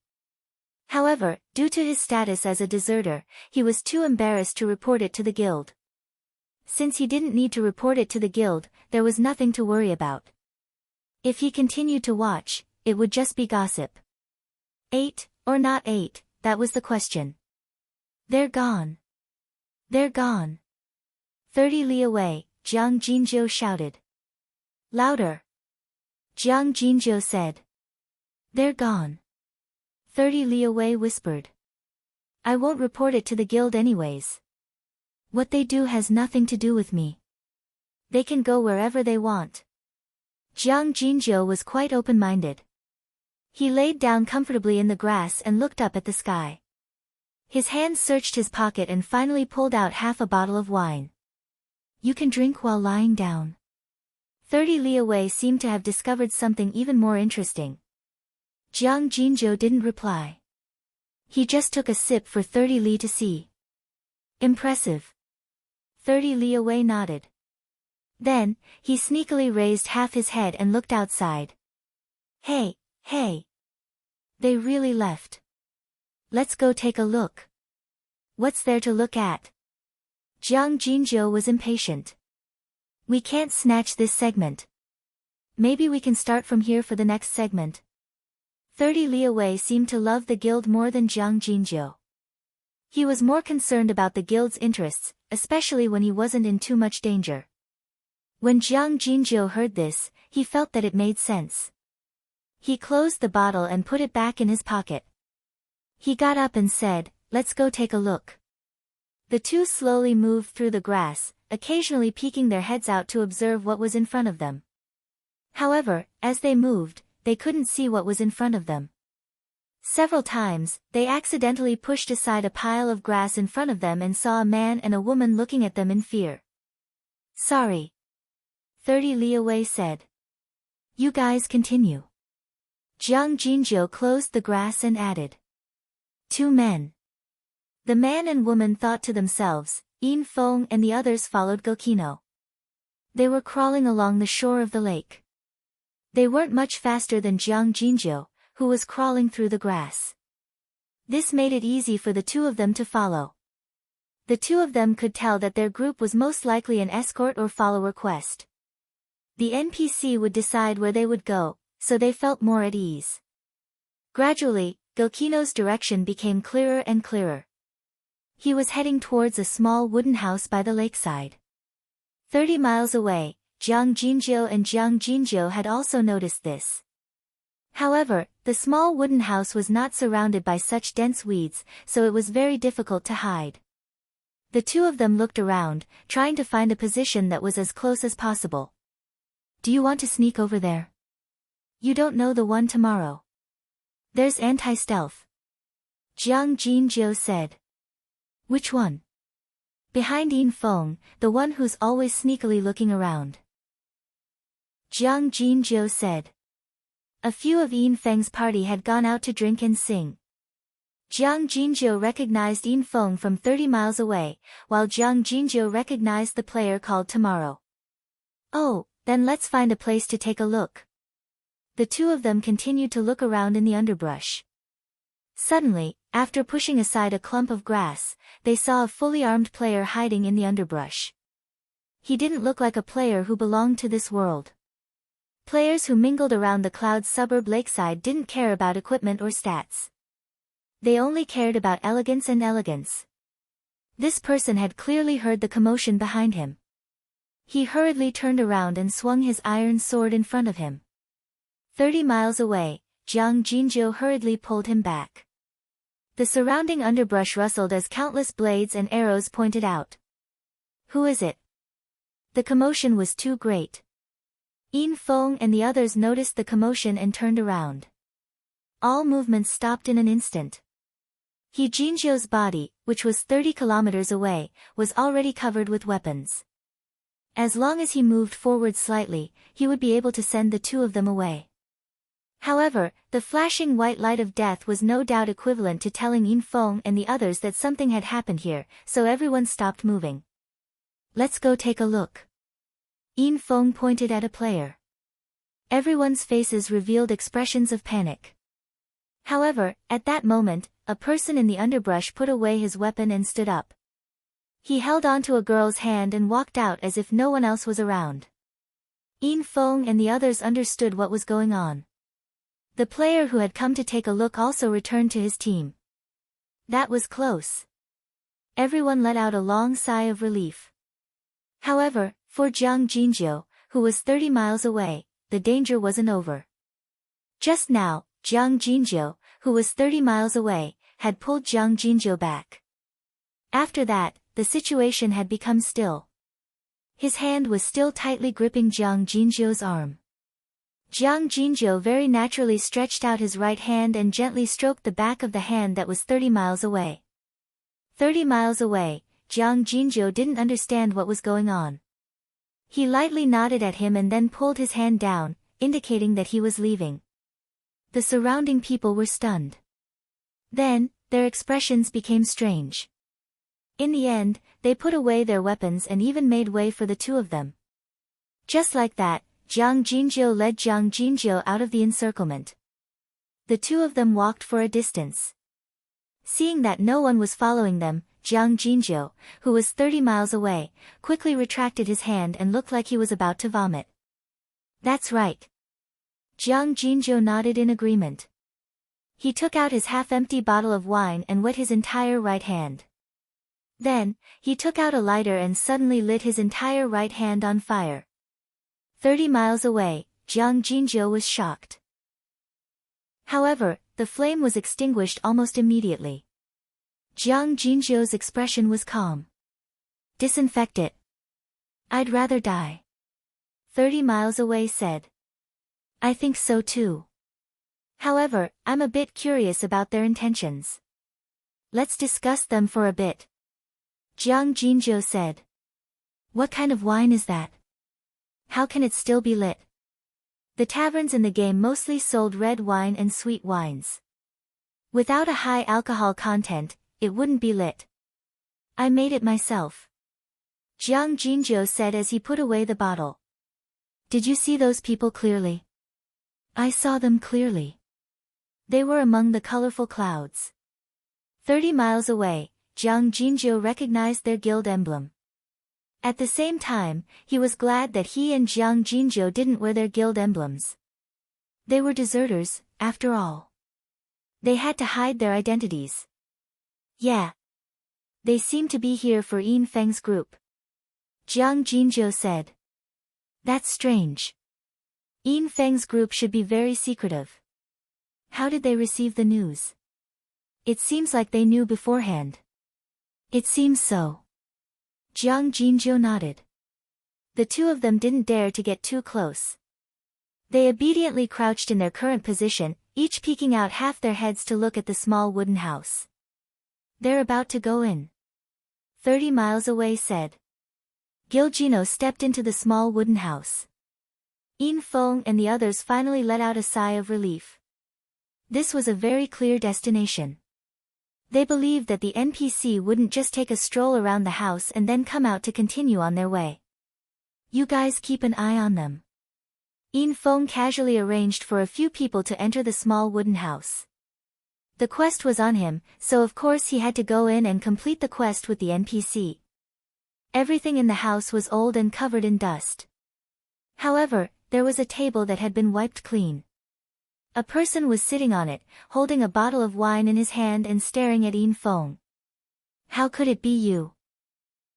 However, due to his status as a deserter, he was too embarrassed to report it to the guild. Since he didn't need to report it to the guild, there was nothing to worry about. If he continued to watch, it would just be gossip. 8, or not 8, that was the question. They're gone. They're gone. 30 li away, Jiang Jinzhou shouted. Louder. Jiang Jinzhou said. They're gone. 30 li away whispered. I won't report it to the guild anyways. What they do has nothing to do with me. They can go wherever they want. Jiang Jinzhou was quite open-minded. He laid down comfortably in the grass and looked up at the sky. His hand searched his pocket and finally pulled out half a bottle of wine. You can drink while lying down. 30 li away seemed to have discovered something even more interesting. Jiang Jinzhou didn't reply. He just took a sip for 30 li to see. Impressive. 30 li away nodded. Then, he sneakily raised half his head and looked outside. Hey. They really left. Let's go take a look. What's there to look at? Jiang Jinzhou was impatient. We can't snatch this segment. Maybe we can start from here for the next segment. 30 li away seemed to love the guild more than Jiang Jinzhou. He was more concerned about the guild's interests, especially when he wasn't in too much danger. When Jiang Jinzhou heard this, he felt that it made sense. He closed the bottle and put it back in his pocket. He got up and said, let's go take a look. The two slowly moved through the grass, occasionally peeking their heads out to observe what was in front of them. However, as they moved, they couldn't see what was in front of them. Several times, they accidentally pushed aside a pile of grass in front of them and saw a man and a woman looking at them in fear. Sorry. 30 li away said. You guys continue. Jiang Jinzhou closed the grass and added. 2 men. The man and woman thought to themselves, Yin Feng and the others followed Gokino. They were crawling along the shore of the lake. They weren't much faster than Jiang Jinzhou, who was crawling through the grass. This made it easy for the 2 of them to follow. The 2 of them could tell that their group was most likely an escort or follower quest. The NPC would decide where they would go, so they felt more at ease. Gradually, Gokino's direction became clearer and clearer. He was heading towards a small wooden house by the lakeside. 30 miles away, Jiang Jinzhou and Jiang Jinzhou had also noticed this. However, the small wooden house was not surrounded by such dense weeds, so it was very difficult to hide. The 2 of them looked around, trying to find a position that was as close as possible. Do you want to sneak over there? You don't know the one tomorrow. There's anti-stealth. Jiang Jinzhou said. Which one? Behind Yin Feng, the one who's always sneakily looking around. Jiang Jinzhou said. A few of Yin Feng's party had gone out to drink and sing. Jiang Jinzhou recognized Yin Feng from 30 miles away, while Jiang Jinzhou recognized the player called tomorrow. Oh, then let's find a place to take a look. The 2 of them continued to look around in the underbrush. Suddenly, after pushing aside a clump of grass, they saw a fully armed player hiding in the underbrush. He didn't look like a player who belonged to this world. Players who mingled around the Cloud suburb lakeside didn't care about equipment or stats. They only cared about elegance and elegance. This person had clearly heard the commotion behind him. He hurriedly turned around and swung his iron sword in front of him. 30 miles away, Jiang Jinzhou hurriedly pulled him back. The surrounding underbrush rustled as countless blades and arrows pointed out. Who is it? The commotion was too great. Yin Feng and the others noticed the commotion and turned around. All movements stopped in an instant. He Jinzhou's body, which was 30 kilometers away, was already covered with weapons. As long as he moved forward slightly, he would be able to send the 2 of them away. However, the flashing white light of death was no doubt equivalent to telling Yin Feng and the others that something had happened here, so everyone stopped moving. Let's go take a look. Yin Feng pointed at a player. Everyone's faces revealed expressions of panic. However, at that moment, a person in the underbrush put away his weapon and stood up. He held onto a girl's hand and walked out as if no one else was around. Yin Feng and the others understood what was going on. The player who had come to take a look also returned to his team. That was close. Everyone let out a long sigh of relief. However, for Jiang Jinzhou, who was 30 miles away, the danger wasn't over. Just now, Jiang Jinzhou, who was 30 miles away, had pulled Jiang Jinzhou back. After that, the situation had become still. His hand was still tightly gripping Jiang Jinzhou's arm. Jiang Jinzhou very naturally stretched out his right hand and gently stroked the back of the hand that was 30 miles away. 30 miles away, Jiang Jinzhou didn't understand what was going on. He lightly nodded at him and then pulled his hand down, indicating that he was leaving. The surrounding people were stunned. Then, their expressions became strange. In the end, they put away their weapons and even made way for the 2 of them. Just like that, Jiang Jinzhou led Jiang Jinzhou out of the encirclement. The 2 of them walked for a distance. Seeing that no one was following them, Jiang Jinzhou, who was 30 miles away, quickly retracted his hand and looked like he was about to vomit. That's right. Jiang Jinzhou nodded in agreement. He took out his half-empty bottle of wine and wet his entire right hand. Then, he took out a lighter and suddenly lit his entire right hand on fire. 30 miles away, Jiang Jinzhou was shocked. However, the flame was extinguished almost immediately. Jiang Jinzhou's expression was calm. Disinfect it. I'd rather die. 30 miles away said. I think so too. However, I'm a bit curious about their intentions. Let's discuss them for a bit. Jiang Jinzhou said. What kind of wine is that? How can it still be lit? The taverns in the game mostly sold red wine and sweet wines. Without a high alcohol content, it wouldn't be lit. I made it myself, Jiang Jinzhou said as he put away the bottle. Did you see those people clearly? I saw them clearly. They were among the colorful clouds. 30 miles away, Jiang Jinzhou recognized their guild emblem. At the same time, he was glad that he and Jiang Jinzhou didn't wear their guild emblems. They were deserters, after all. They had to hide their identities. Yeah. They seem to be here for Yin Feng's group, Jiang Jinzhou said. That's strange. Yin Feng's group should be very secretive. How did they receive the news? It seems like they knew beforehand. It seems so. Jiang Jinzhou nodded. The two of them didn't dare to get too close. They obediently crouched in their current position, each peeking out half their heads to look at the small wooden house. They're about to go in. 30 miles away said. Gilgino stepped into the small wooden house. Yin Feng and the others finally let out a sigh of relief. This was a very clear destination. They believed that the NPC wouldn't just take a stroll around the house and then come out to continue on their way. You guys keep an eye on them. Yin Feng casually arranged for a few people to enter the small wooden house. The quest was on him, so of course he had to go in and complete the quest with the NPC. Everything in the house was old and covered in dust. However, there was a table that had been wiped clean. A person was sitting on it, holding a bottle of wine in his hand and staring at Yin Feng. How could it be you?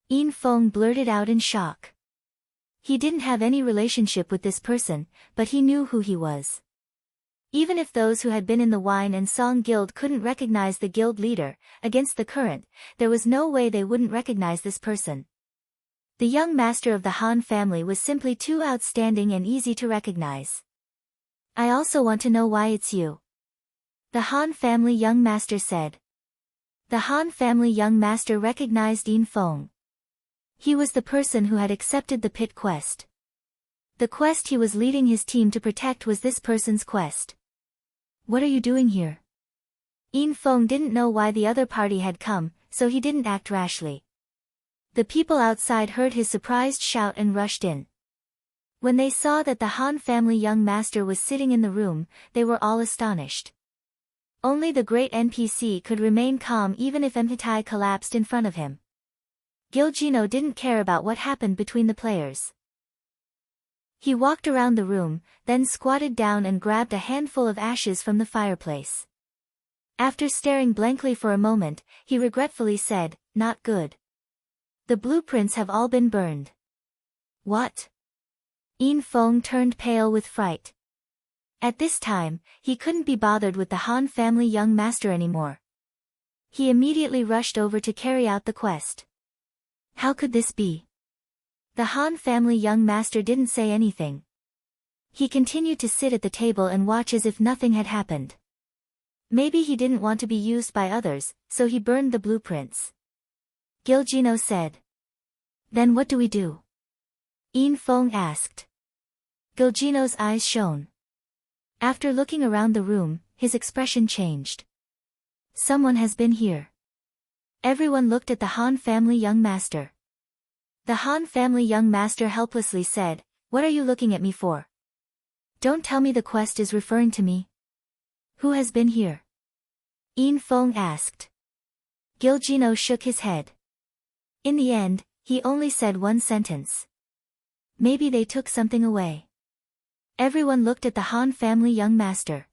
Yin Feng blurted out in shock. He didn't have any relationship with this person, but he knew who he was. Even if those who had been in the wine and song guild couldn't recognize the guild leader, against the current, there was no way they wouldn't recognize this person. The young master of the Han family was simply too outstanding and easy to recognize. I also want to know why it's you, the Han family young master said. The Han family young master recognized Yin Feng. He was the person who had accepted the pit quest. The quest he was leading his team to protect was this person's quest. What are you doing here? Yin Feng didn't know why the other party had come, so he didn't act rashly. The people outside heard his surprised shout and rushed in. When they saw that the Han family young master was sitting in the room, they were all astonished. Only the great NPC could remain calm even if Mhitai collapsed in front of him. Gilgino didn't care about what happened between the players. He walked around the room, then squatted down and grabbed a handful of ashes from the fireplace. After staring blankly for a moment, he regretfully said, "Not good. The blueprints have all been burned." What? Yin Feng turned pale with fright. At this time, he couldn't be bothered with the Han family young master anymore. He immediately rushed over to carry out the quest. How could this be? The Han family young master didn't say anything. He continued to sit at the table and watch as if nothing had happened. Maybe he didn't want to be used by others, so he burned the blueprints. Gilgino said. Then what do we do? Yin Feng asked. Gilgino's eyes shone. After looking around the room, his expression changed. Someone has been here. Everyone looked at the Han family young master. The Han family young master helplessly said, "What are you looking at me for? Don't tell me the quest is referring to me. Who has been here?" Yin Feng asked. Gilgino shook his head. In the end, he only said one sentence. Maybe they took something away. Everyone looked at the Han family young master.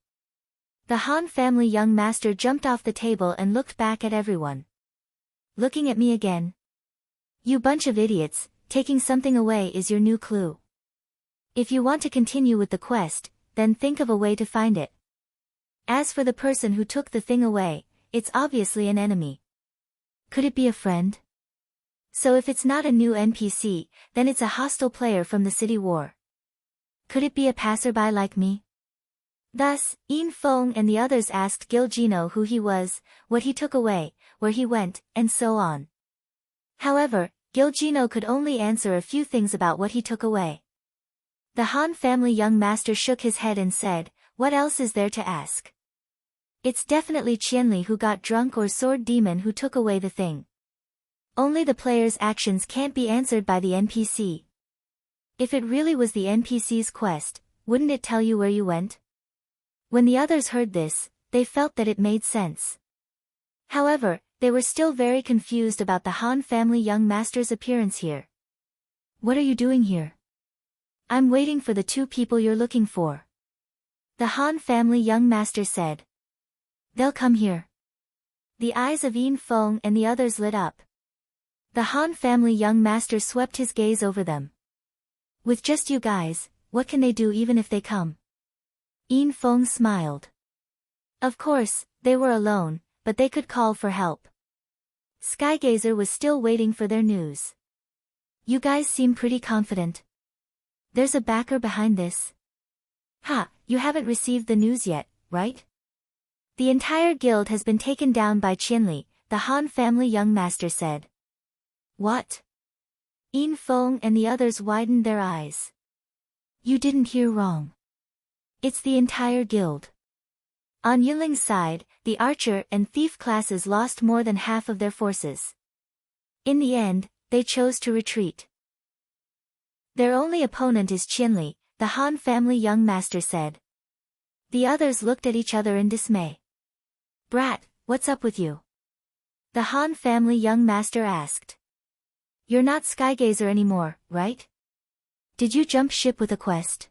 The Han family young master jumped off the table and looked back at everyone. Looking at me again? You bunch of idiots, taking something away is your new clue. If you want to continue with the quest, then think of a way to find it. As for the person who took the thing away, it's obviously an enemy. Could it be a friend? So if it's not a new NPC, then it's a hostile player from the city war. Could it be a passerby like me? Thus, Yin Feng and the others asked Gilgino who he was, what he took away, where he went, and so on. However, Gilgino could only answer a few things about what he took away. The Han family young master shook his head and said, "What else is there to ask? It's definitely Qianli who got drunk or Sword Demon who took away the thing. Only the player's actions can't be answered by the NPC. If it really was the NPC's quest, wouldn't it tell you where you went?" When the others heard this, they felt that it made sense. However, they were still very confused about the Han family young master's appearance here. "What are you doing here?" "I'm waiting for the two people you're looking for," the Han family young master said. "They'll come here." The eyes of Yin Feng and the others lit up. The Han family young master swept his gaze over them. "With just you guys, what can they do even if they come?" Yin Feng smiled. Of course, they were alone, but they could call for help. Skygazer was still waiting for their news. "You guys seem pretty confident. There's a backer behind this." "Ha, you haven't received the news yet, right? The entire guild has been taken down by Qianli," the Han family young master said. "What?" Yin Feng and the others widened their eyes. "You didn't hear wrong. It's the entire guild." On Yinling's side, the archer and thief classes lost more than half of their forces. In the end, they chose to retreat. "Their only opponent is Qianli," the Han family young master said. The others looked at each other in dismay. "Brat, what's up with you?" the Han family young master asked. "You're not Skygazer anymore, right? Did you jump ship with a quest?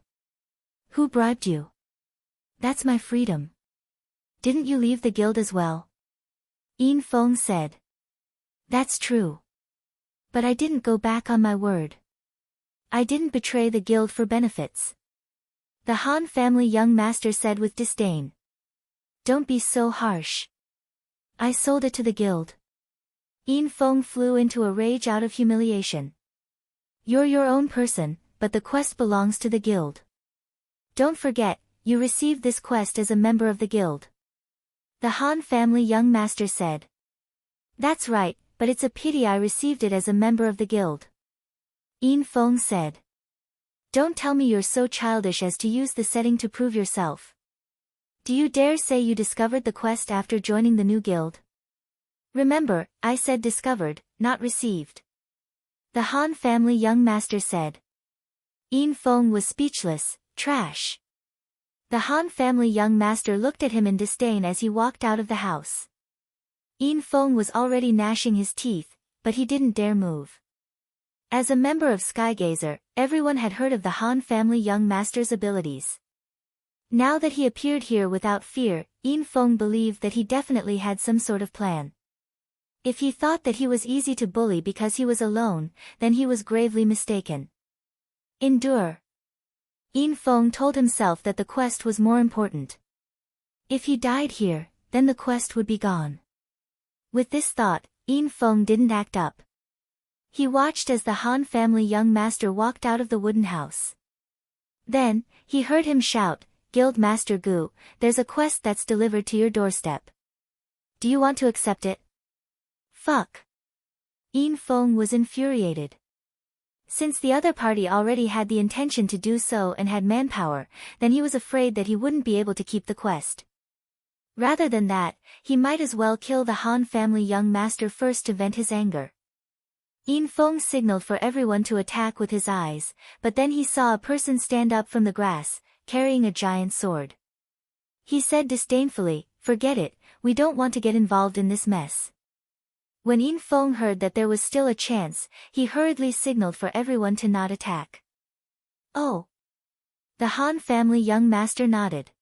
Who bribed you?" "That's my freedom." "Didn't you leave the guild as well?" Yin Feng said. "That's true. But I didn't go back on my word. I didn't betray the guild for benefits," the Han family young master said with disdain. "Don't be so harsh. I sold it to the guild." Yin Feng flew into a rage out of humiliation. "You're your own person, but the quest belongs to the guild. Don't forget, you received this quest as a member of the guild," the Han family young master said. "That's right, but it's a pity I received it as a member of the guild," Yin Feng said. "Don't tell me you're so childish as to use the setting to prove yourself. Do you dare say you discovered the quest after joining the new guild? Remember, I said discovered, not received," the Han family young master said. Yin Feng was speechless. "Trash." The Han family young master looked at him in disdain as he walked out of the house. Yin Feng was already gnashing his teeth, but he didn't dare move. As a member of Skygazer, everyone had heard of the Han family young master's abilities. Now that he appeared here without fear, Yin Feng believed that he definitely had some sort of plan. If he thought that he was easy to bully because he was alone, then he was gravely mistaken. Endure. Yin Feng told himself that the quest was more important. If he died here, then the quest would be gone. With this thought, Yin Feng didn't act up. He watched as the Han family young master walked out of the wooden house. Then, he heard him shout, "Guild Master Gu, there's a quest that's delivered to your doorstep. Do you want to accept it?" "Fuck." Yin Feng was infuriated. Since the other party already had the intention to do so and had manpower, then he was afraid that he wouldn't be able to keep the quest. Rather than that, he might as well kill the Han family young master first to vent his anger. Yin Feng signaled for everyone to attack with his eyes, but then he saw a person stand up from the grass, carrying a giant sword. He said disdainfully, "Forget it, we don't want to get involved in this mess." When Yin Feng heard that there was still a chance, he hurriedly signaled for everyone to not attack. "Oh." The Han family young master nodded.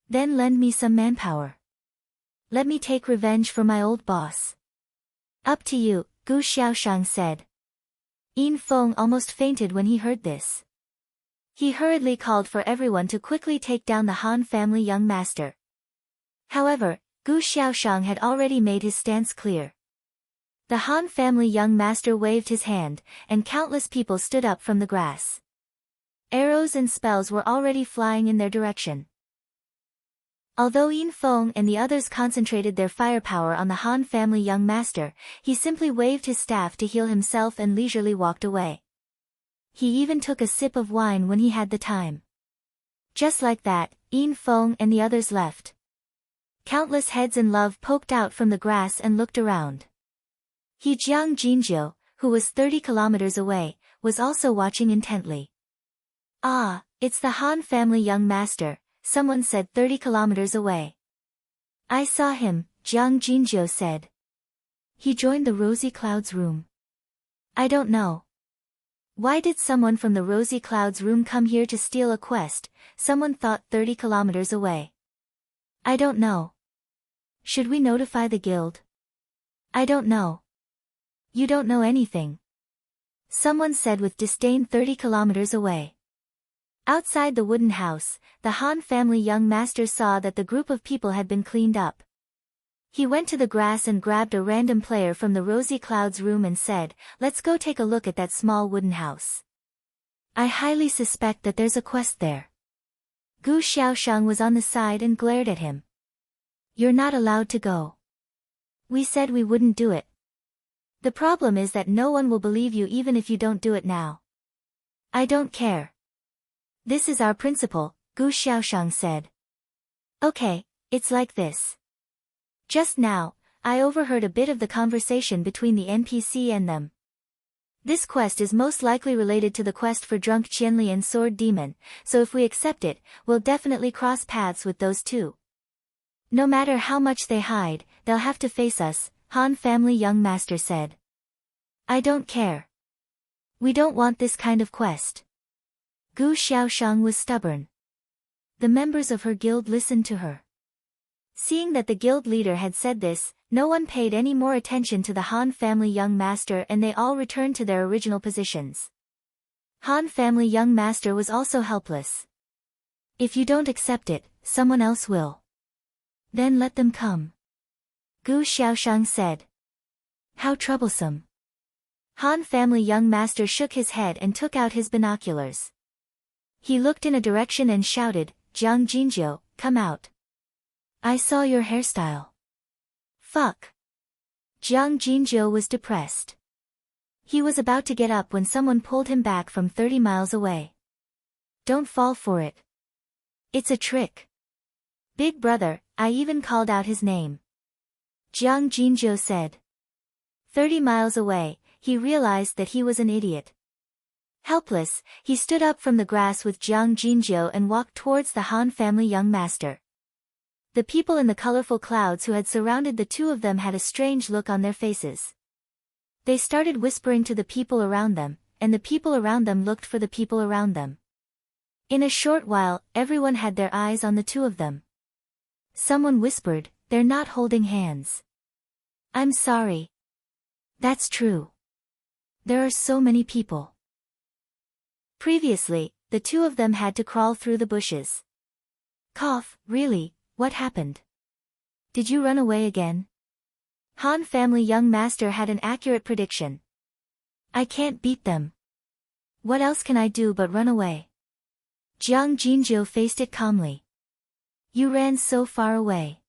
"Then lend me some manpower. Let me take revenge for my old boss." "Up to you," Gu Xiaoshang said. Yin Feng almost fainted when he heard this. He hurriedly called for everyone to quickly take down the Han family young master. However, Gu Xiaoshang had already made his stance clear. The Han family young master waved his hand, and countless people stood up from the grass. Arrows and spells were already flying in their direction. Although Yin Feng and the others concentrated their firepower on the Han family young master, he simply waved his staff to heal himself and leisurely walked away. He even took a sip of wine when he had the time. Just like that, Yin Feng and the others left. Countless heads in love poked out from the grass and looked around. He Jiang Jinjiu, who was 30 kilometers away, was also watching intently. Ah, it's the Han family young master, someone said 30 kilometers away. I saw him, Jiang Jinjiu said. He joined the Rosy Clouds room. I don't know. Why did someone from the Rosy Clouds room come here to steal a quest? Someone thought 30 kilometers away. I don't know. Should we notify the guild? I don't know. You don't know anything. Someone said with disdain 30 kilometers away. Outside the wooden house, the Han family young master saw that the group of people had been cleaned up. He went to the grass and grabbed a random player from the Rosy Clouds room and said, "Let's go take a look at that small wooden house. I highly suspect that there's a quest there." Gu Xiaoshang was on the side and glared at him. "You're not allowed to go. We said we wouldn't do it. The problem is that no one will believe you even if you don't do it now." "I don't care. This is our principle," Gu Xiaoshang said. "Okay, it's like this. Just now, I overheard a bit of the conversation between the NPC and them. This quest is most likely related to the quest for Drunk Qianli and Sword Demon, so if we accept it, we'll definitely cross paths with those two. No matter how much they hide, they'll have to face us," Han family young master said. "I don't care. We don't want this kind of quest." Gu Xiaoshang was stubborn. The members of her guild listened to her. Seeing that the guild leader had said this, no one paid any more attention to the Han family young master and they all returned to their original positions. Han family young master was also helpless. "If you don't accept it, someone else will. Then let them come," Gu Xiaoshang said. "How troublesome." Han family young master shook his head and took out his binoculars. He looked in a direction and shouted, "Jiang Jinjiu, come out. I saw your hairstyle." "Fuck." Jiang Jinjiu was depressed. He was about to get up when someone pulled him back from 30 miles away. "Don't fall for it. It's a trick. Big brother," I even called out his name. Jiang Jinjiu said. 30 miles away, he realized that he was an idiot. Helpless, he stood up from the grass with Jiang Jinjiu and walked towards the Han family young master. The people in the colorful clouds who had surrounded the two of them had a strange look on their faces. They started whispering to the people around them, and the people around them looked for the people around them. In a short while, everyone had their eyes on the two of them. Someone whispered, "They're not holding hands." "I'm sorry. That's true. There are so many people." Previously, the two of them had to crawl through the bushes. Cough, really, what happened? Did you run away again? Han family young master had an accurate prediction. "I can't beat them. What else can I do but run away?" Jiang Jinjiu faced it calmly. "You ran so far away.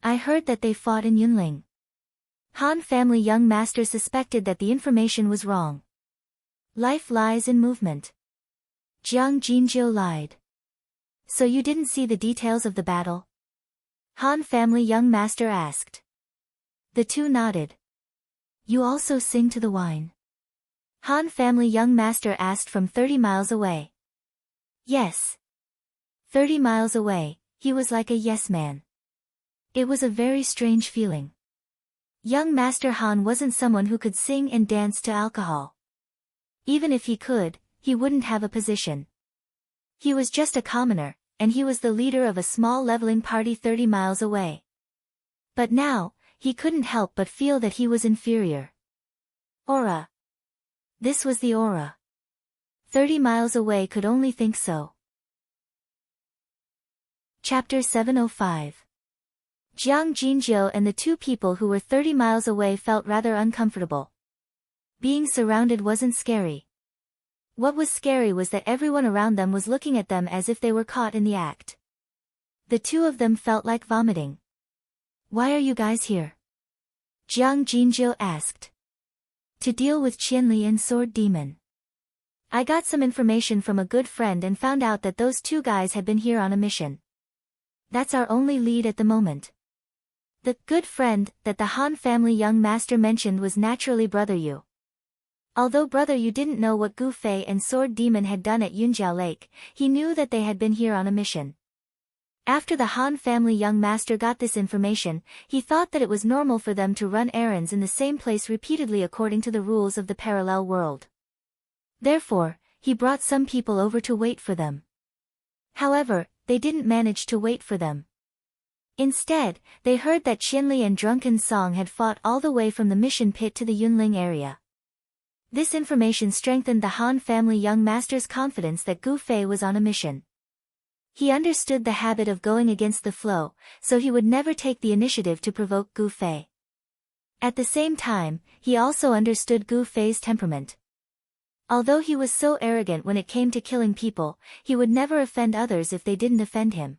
I heard that they fought in Yunling." Han family young master suspected that the information was wrong. Life lies in movement. Jiang Jinjiu lied. "So you didn't see the details of the battle?" Han family young master asked. The two nodded. "You also sing to the wine?" Han family young master asked from 30 miles away. Yes. 30 miles away, he was like a yes man. It was a very strange feeling. Young Master Han wasn't someone who could sing and dance to alcohol. Even if he could, he wouldn't have a position. He was just a commoner, and he was the leader of a small leveling party 30 miles away. But now, he couldn't help but feel that he was inferior. Aura. This was the aura. 30 miles away could only think so. Chapter 705. Jiang Jinjiu and the two people who were 30 miles away felt rather uncomfortable. Being surrounded wasn't scary. What was scary was that everyone around them was looking at them as if they were caught in the act. The two of them felt like vomiting. "Why are you guys here?" Jiang Jinjiu asked. "To deal with Qianli and Sword Demon." I got some information from a good friend and found out that those two guys had been here on a mission. That's our only lead at the moment. The good friend that the Han family young master mentioned was naturally Brother Yu. Although Brother Yu didn't know what Gu Fei and Sword Demon had done at Yunjiao Lake, he knew that they had been here on a mission. After the Han family young master got this information, he thought that it was normal for them to run errands in the same place repeatedly according to the rules of the parallel world. Therefore, he brought some people over to wait for them. However, they didn't manage to wait for them. Instead, they heard that Qianli and Drunken Song had fought all the way from the mission pit to the Yunling area. This information strengthened the Han family young master's confidence that Gu Fei was on a mission. He understood the habit of going against the flow, so he would never take the initiative to provoke Gu Fei. At the same time, he also understood Gu Fei's temperament. Although he was so arrogant when it came to killing people, he would never offend others if they didn't offend him.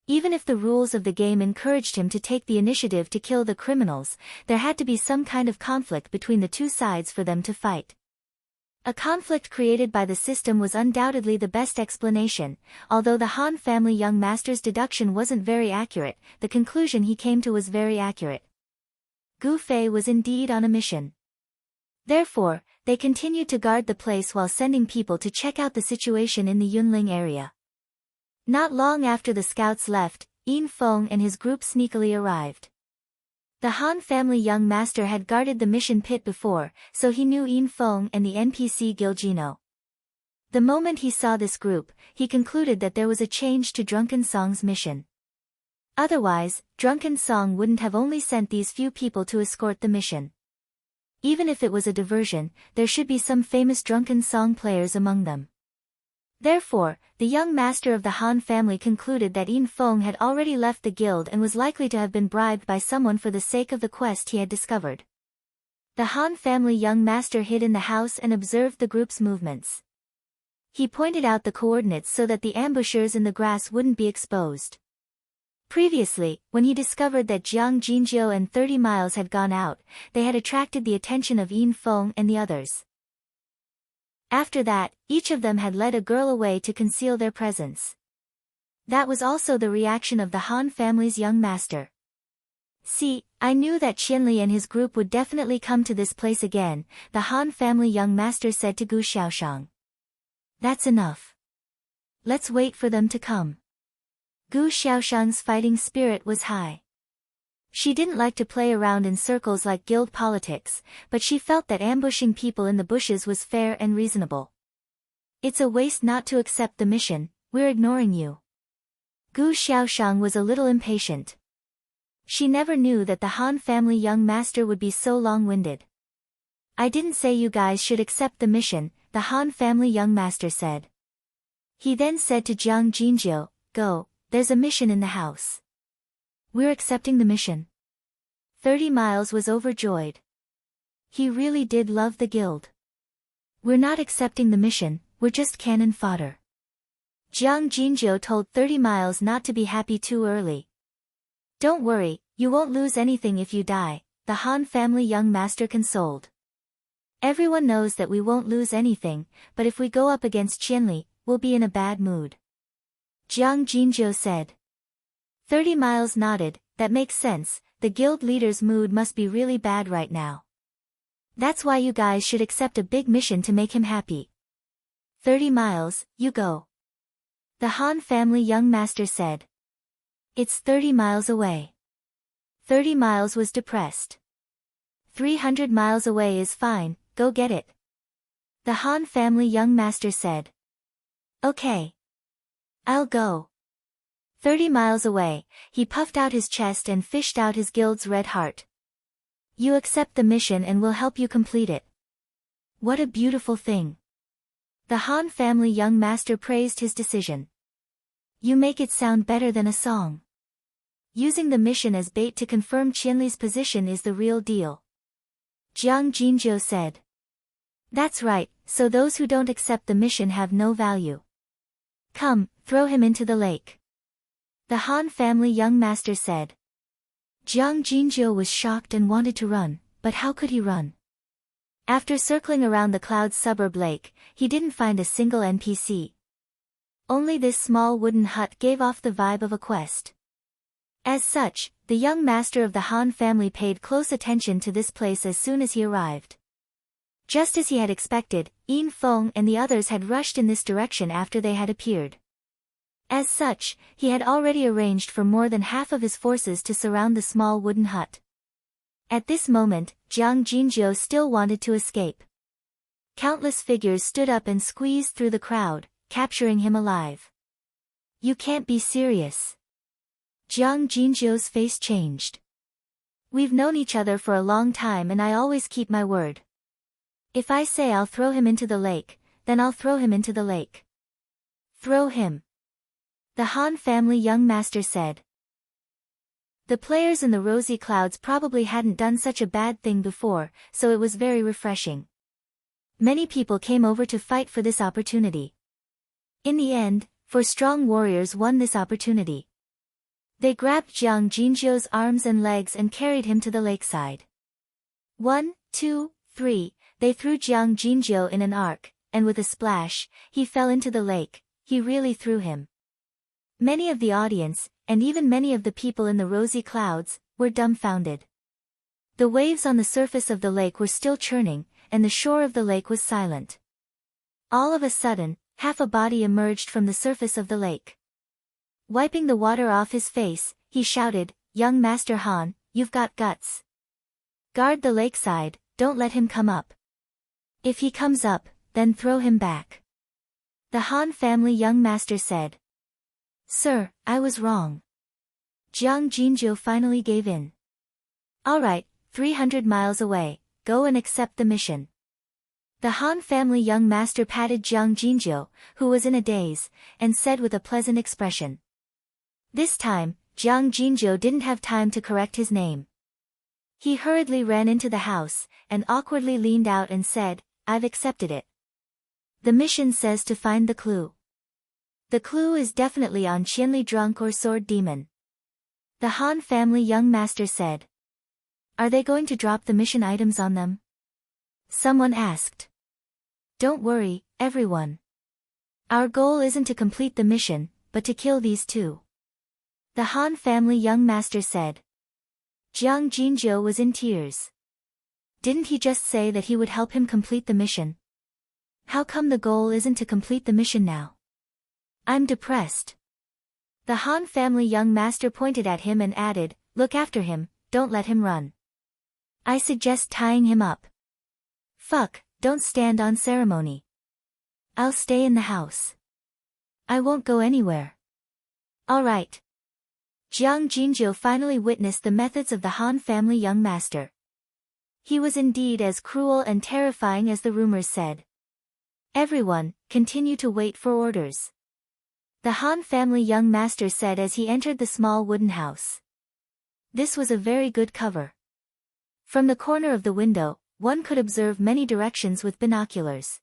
Even if the rules of the game encouraged him to take the initiative to kill the criminals, there had to be some kind of conflict between the two sides for them to fight. A conflict created by the system was undoubtedly the best explanation. Although the Han family young master's deduction wasn't very accurate, the conclusion he came to was very accurate. Gu Fei was indeed on a mission. Therefore, they continued to guard the place while sending people to check out the situation in the Yunling area. Not long after the scouts left, Yin Feng and his group sneakily arrived. The Han family young master had guarded the mission pit before, so he knew Yin Feng and the NPC Gilgino. The moment he saw this group, he concluded that there was a change to Drunken Song's mission. Otherwise, Drunken Song wouldn't have only sent these few people to escort the mission. Even if it was a diversion, there should be some famous Drunken Song players among them. Therefore, the young master of the Han family concluded that Yin Feng had already left the guild and was likely to have been bribed by someone for the sake of the quest he had discovered. The Han family young master hid in the house and observed the group's movements. He pointed out the coordinates so that the ambushers in the grass wouldn't be exposed. Previously, when he discovered that Jiang Jinjiu and 30 Miles had gone out, they had attracted the attention of Yin Feng and the others. After that, each of them had led a girl away to conceal their presence. That was also the reaction of the Han family's young master. See, I knew that Qianli and his group would definitely come to this place again, the Han family young master said to Gu Xiaoshang. That's enough. Let's wait for them to come. Gu Xiaoshang's fighting spirit was high. She didn't like to play around in circles like guild politics, but she felt that ambushing people in the bushes was fair and reasonable. It's a waste not to accept the mission, we're ignoring you. Gu Xiaoshang was a little impatient. She never knew that the Han family young master would be so long-winded. I didn't say you guys should accept the mission, the Han family young master said. He then said to Jiang Jinjiu, go, there's a mission in the house. We're accepting the mission. 30 Miles was overjoyed. He really did love the guild. We're not accepting the mission, we're just cannon fodder. Jiang Jinjiu told 30 Miles not to be happy too early. Don't worry, you won't lose anything if you die, the Han family young master consoled. Everyone knows that we won't lose anything, but if we go up against Qianli, we'll be in a bad mood. Jiang Jinjiu said. 30 Miles nodded, that makes sense, the guild leader's mood must be really bad right now. That's why you guys should accept a big mission to make him happy. 30 Miles, you go. The Han family young master said. It's 30 miles away. 30 Miles was depressed. 300 miles away is fine, go get it. The Han family young master said. Okay. I'll go. 30 miles away, he puffed out his chest and fished out his guild's red heart. You accept the mission and we'll help you complete it. What a beautiful thing. The Han family young master praised his decision. You make it sound better than a song. Using the mission as bait to confirm Qianli's position is the real deal. Jiang Jinjiu said. That's right, so those who don't accept the mission have no value. Come, throw him into the lake. The Han family young master said. Jiang Jinjiu was shocked and wanted to run, but how could he run? After circling around the cloud's suburb lake, he didn't find a single NPC. Only this small wooden hut gave off the vibe of a quest. As such, the young master of the Han family paid close attention to this place as soon as he arrived. Just as he had expected, Yin Feng and the others had rushed in this direction after they had appeared. As such, he had already arranged for more than half of his forces to surround the small wooden hut. At this moment, Jiang Jinzhou still wanted to escape. Countless figures stood up and squeezed through the crowd, capturing him alive. You can't be serious. Jiang Jinzhou's face changed. We've known each other for a long time and I always keep my word. If I say I'll throw him into the lake, then I'll throw him into the lake. Throw him. The Han family young master said. The players in the rosy clouds probably hadn't done such a bad thing before, so it was very refreshing. Many people came over to fight for this opportunity. In the end, 4 strong warriors won this opportunity. They grabbed Jiang Jinzhou's arms and legs and carried him to the lakeside. 1, 2, 3, they threw Jiang Jinzhou in an arc, and with a splash, he fell into the lake. He really threw him. Many of the audience, and even many of the people in the rosy clouds, were dumbfounded. The waves on the surface of the lake were still churning, and the shore of the lake was silent. All of a sudden, half a body emerged from the surface of the lake. Wiping the water off his face, he shouted, "Young Master Han, you've got guts. Guard the lakeside, don't let him come up. If he comes up, then throw him back." The Han family young master said. "Sir, I was wrong." Jiang Jinzhou finally gave in. "Alright, 300 miles away, go and accept the mission." The Han family young master patted Jiang Jinzhou, who was in a daze, and said with a pleasant expression. This time, Jiang Jinzhou didn't have time to correct his name. He hurriedly ran into the house, and awkwardly leaned out and said, "I've accepted it. The mission says to find the clue. The clue is definitely on Qianli Drunk or Sword Demon." The Han family young master said. "Are they going to drop the mission items on them?" Someone asked. "Don't worry, everyone. Our goal isn't to complete the mission, but to kill these two." The Han family young master said. Jiang Jinzhou was in tears. Didn't he just say that he would help him complete the mission? How come the goal isn't to complete the mission now? I'm depressed. The Han family young master pointed at him and added, "Look after him, don't let him run. I suggest tying him up." "Fuck, don't stand on ceremony. I'll stay in the house. I won't go anywhere." "Alright." Jiang Jinzhou finally witnessed the methods of the Han family young master. He was indeed as cruel and terrifying as the rumors said. "Everyone, continue to wait for orders," the Han family young master said as he entered the small wooden house. This was a very good cover. From the corner of the window, one could observe many directions with binoculars.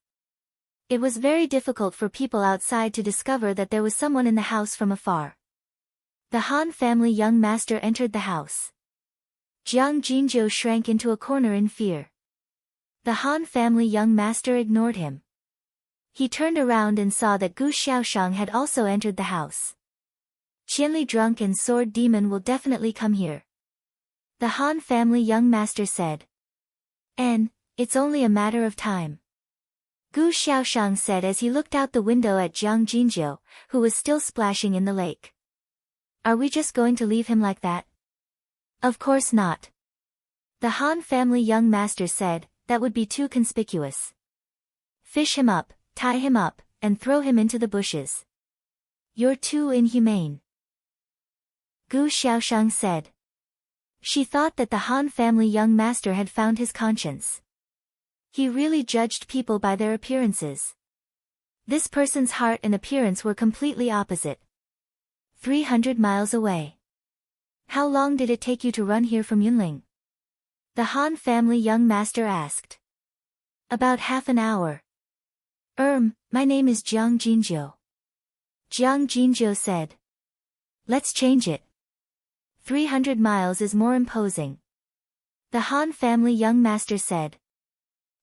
It was very difficult for people outside to discover that there was someone in the house from afar. The Han family young master entered the house. Jiang Jinzhou shrank into a corner in fear. The Han family young master ignored him. He turned around and saw that Gu Xiaoshang had also entered the house. "Qianli Drunk and Sword Demon will definitely come here," the Han family young master said. "And it's only a matter of time," Gu Xiaoshang said as he looked out the window at Jiang Jinzhou, who was still splashing in the lake. "Are we just going to leave him like that?" "Of course not," the Han family young master said, "that would be too conspicuous. Fish him up, tie him up, and throw him into the bushes. You're too inhumane," Gu Xiaoshang said. She thought that the Han family young master had found his conscience. He really judged people by their appearances. This person's heart and appearance were completely opposite. 300 miles away. "How long did it take you to run here from Yunling?" the Han family young master asked. "About half an hour." My name is Jiang Jinzhou," Jiang Jinzhou said. "Let's change it. 300 miles is more imposing," the Han family young master said.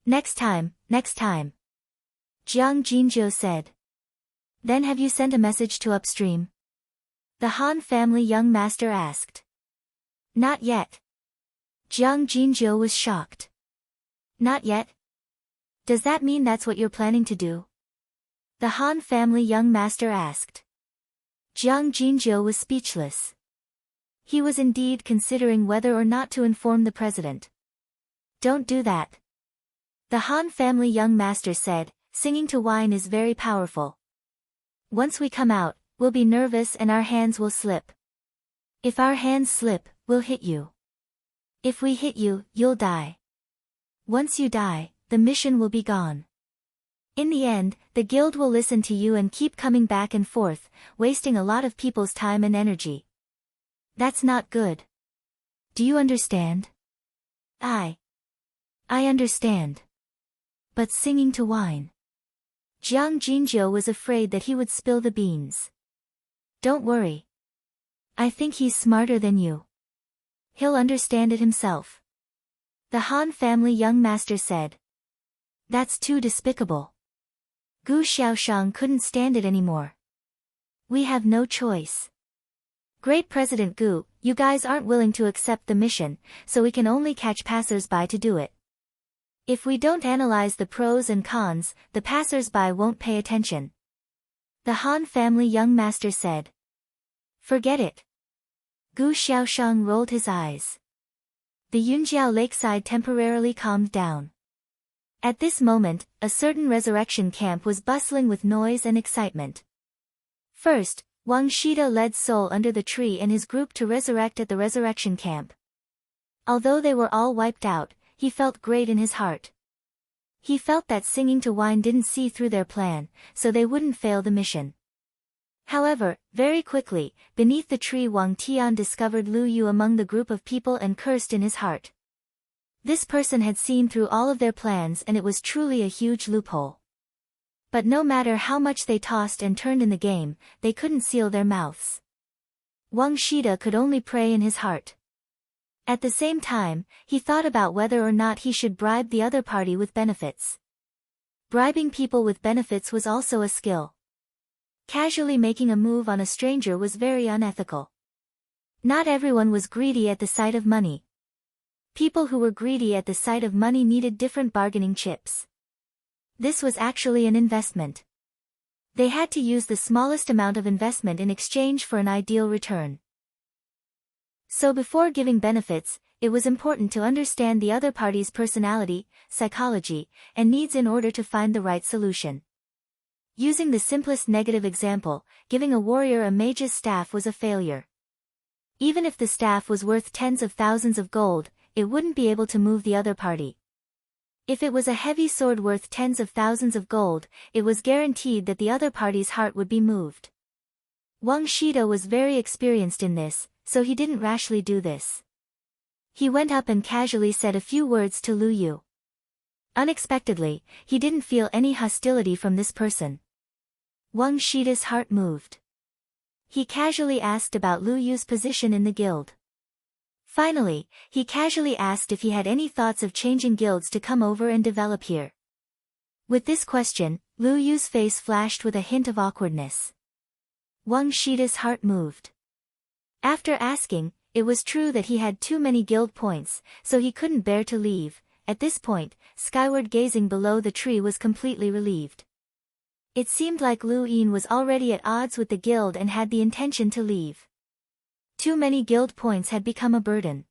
Next time, next time. Jiang Jinzhou said. Then have you sent a message to upstream? The Han family young master asked. Not yet. Jiang Jinzhou was shocked. Not yet? Does that mean that's what you're planning to do? The Han family young master asked. Jiang Jinzhou was speechless. He was indeed considering whether or not to inform the president. Don't do that. The Han family young master said, singing to wine is very powerful. Once we come out, we'll be nervous and our hands will slip. If our hands slip, we'll hit you. If we hit you, you'll die. Once you die, the mission will be gone. In the end, the guild will listen to you and keep coming back and forth, wasting a lot of people's time and energy. That's not good. Do you understand? I understand. But singing to wine. Jiang Jinzhou was afraid that he would spill the beans. Don't worry. I think he's smarter than you. He'll understand it himself. The Han family young master said. That's too despicable. Gu Xiaoshang couldn't stand it anymore. We have no choice. Great President Gu, you guys aren't willing to accept the mission, so we can only catch passers-by to do it. If we don't analyze the pros and cons, the passers-by won't pay attention. The Han family young master said. Forget it. Gu Xiaoshang rolled his eyes. The Yunjiao lakeside temporarily calmed down. At this moment, a certain resurrection camp was bustling with noise and excitement. First, Wang Shida led Soul under the tree and his group to resurrect at the resurrection camp. Although they were all wiped out, he felt great in his heart. He felt that singing to wine didn't see through their plan, so they wouldn't fail the mission. However, very quickly, beneath the tree Wang Tian discovered Lu Yu among the group of people and cursed in his heart. This person had seen through all of their plans and it was truly a huge loophole. But no matter how much they tossed and turned in the game, they couldn't seal their mouths. Wang Shida could only pray in his heart. At the same time, he thought about whether or not he should bribe the other party with benefits. Bribing people with benefits was also a skill. Casually making a move on a stranger was very unethical. Not everyone was greedy at the sight of money. People who were greedy at the sight of money needed different bargaining chips. This was actually an investment. They had to use the smallest amount of investment in exchange for an ideal return. So before giving benefits, it was important to understand the other party's personality, psychology, and needs in order to find the right solution. Using the simplest negative example, giving a warrior a mage's staff was a failure. Even if the staff was worth tens of thousands of gold, it wouldn't be able to move the other party. If it was a heavy sword worth tens of thousands of gold, it was guaranteed that the other party's heart would be moved. Wang Shida was very experienced in this, so he didn't rashly do this. He went up and casually said a few words to Lu Yu. Unexpectedly, he didn't feel any hostility from this person. Wang Shida's heart moved. He casually asked about Lu Yu's position in the guild. Finally, he casually asked if he had any thoughts of changing guilds to come over and develop here. With this question, Lu Yu's face flashed with a hint of awkwardness. Wang Shida's heart moved. After asking, it was true that he had too many guild points, so he couldn't bear to leave. At this point, skyward gazing below the tree was completely relieved. It seemed like Lu Yin was already at odds with the guild and had the intention to leave. Too many guild points had become a burden.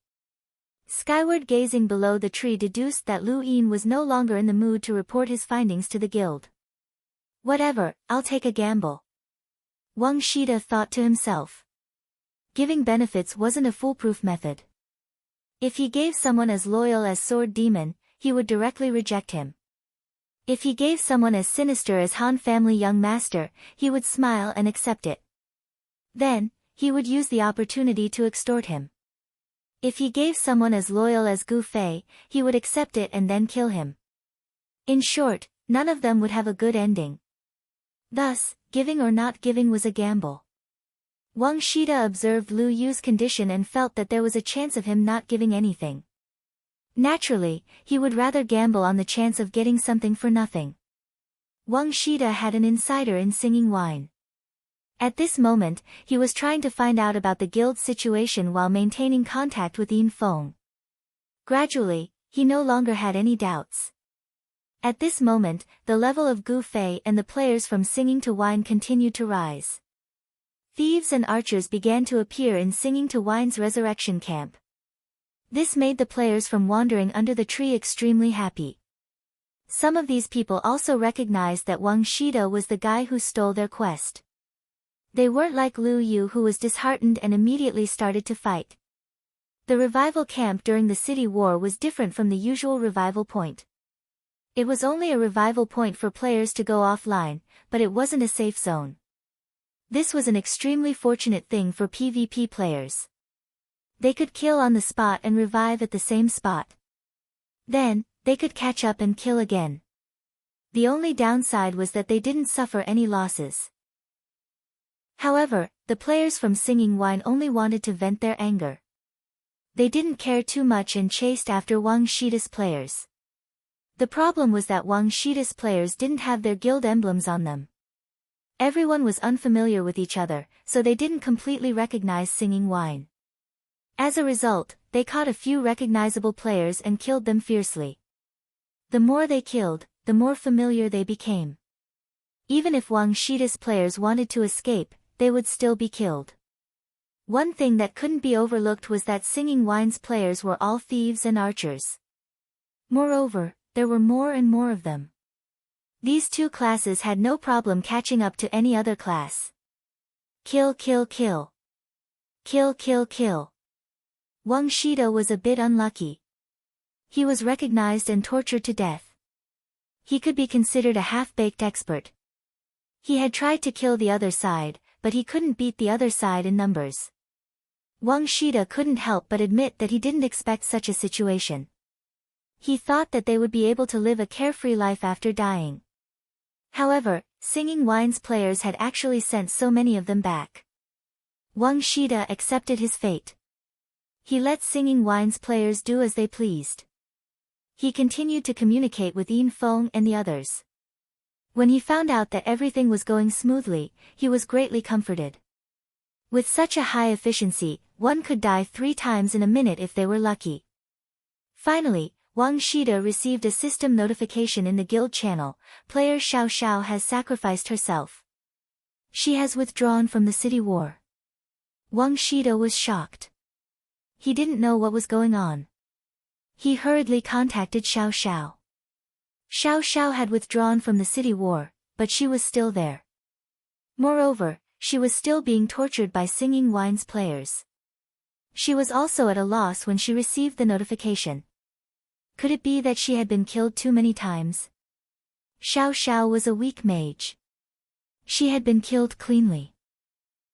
Skyward gazing below the tree deduced that Lu Yin was no longer in the mood to report his findings to the guild. Whatever, I'll take a gamble. Wang Shida thought to himself. Giving benefits wasn't a foolproof method. If he gave someone as loyal as Sword Demon, he would directly reject him. If he gave someone as sinister as Han family young master, he would smile and accept it. Then, he would use the opportunity to extort him. If he gave someone as loyal as Gu Fei, he would accept it and then kill him. In short, none of them would have a good ending. Thus, giving or not giving was a gamble. Wang Shida observed Lu Yu's condition and felt that there was a chance of him not giving anything. Naturally, he would rather gamble on the chance of getting something for nothing. Wang Shida had an insider in singing wine. At this moment, he was trying to find out about the guild's situation while maintaining contact with Yin Feng. Gradually, he no longer had any doubts. At this moment, the level of Gu Fei and the players from Singing to Wine continued to rise. Thieves and archers began to appear in Singing to Wine's resurrection camp. This made the players from Wandering Under the Tree extremely happy. Some of these people also recognized that Wang Shida was the guy who stole their quest. They weren't like Liu Yu, who was disheartened and immediately started to fight. The revival camp during the city war was different from the usual revival point. It was only a revival point for players to go offline, but it wasn't a safe zone. This was an extremely fortunate thing for PvP players. They could kill on the spot and revive at the same spot. Then, they could catch up and kill again. The only downside was that they didn't suffer any losses. However, the players from Singing Wine only wanted to vent their anger. They didn't care too much and chased after Wang Shida's players. The problem was that Wang Shida's players didn't have their guild emblems on them. Everyone was unfamiliar with each other, so they didn't completely recognize Singing Wine. As a result, they caught a few recognizable players and killed them fiercely. The more they killed, the more familiar they became. Even if Wang Shida's players wanted to escape, they would still be killed. One thing that couldn't be overlooked was that Singing Wine's players were all thieves and archers. Moreover, there were more and more of them. These two classes had no problem catching up to any other class. Kill, kill, kill. Kill, kill, kill. Wang Shida was a bit unlucky. He was recognized and tortured to death. He could be considered a half-baked expert. He had tried to kill the other side, but he couldn't beat the other side in numbers. Wang Shida couldn't help but admit that he didn't expect such a situation. He thought that they would be able to live a carefree life after dying. However, Singing Wine's players had actually sent so many of them back. Wang Shida accepted his fate. He let Singing Wine's players do as they pleased. He continued to communicate with Yin Feng and the others. When he found out that everything was going smoothly, he was greatly comforted. With such a high efficiency, one could die 3 times in a minute if they were lucky. Finally, Wang Shida received a system notification in the guild channel: player Xiao Xiao has sacrificed herself. She has withdrawn from the city war. Wang Shida was shocked. He didn't know what was going on. He hurriedly contacted Xiao Xiao. Xiao Xiao had withdrawn from the city war, but she was still there. Moreover, she was still being tortured by Singing Wine's players. She was also at a loss when she received the notification. Could it be that she had been killed too many times? Xiao Xiao was a weak mage. She had been killed cleanly.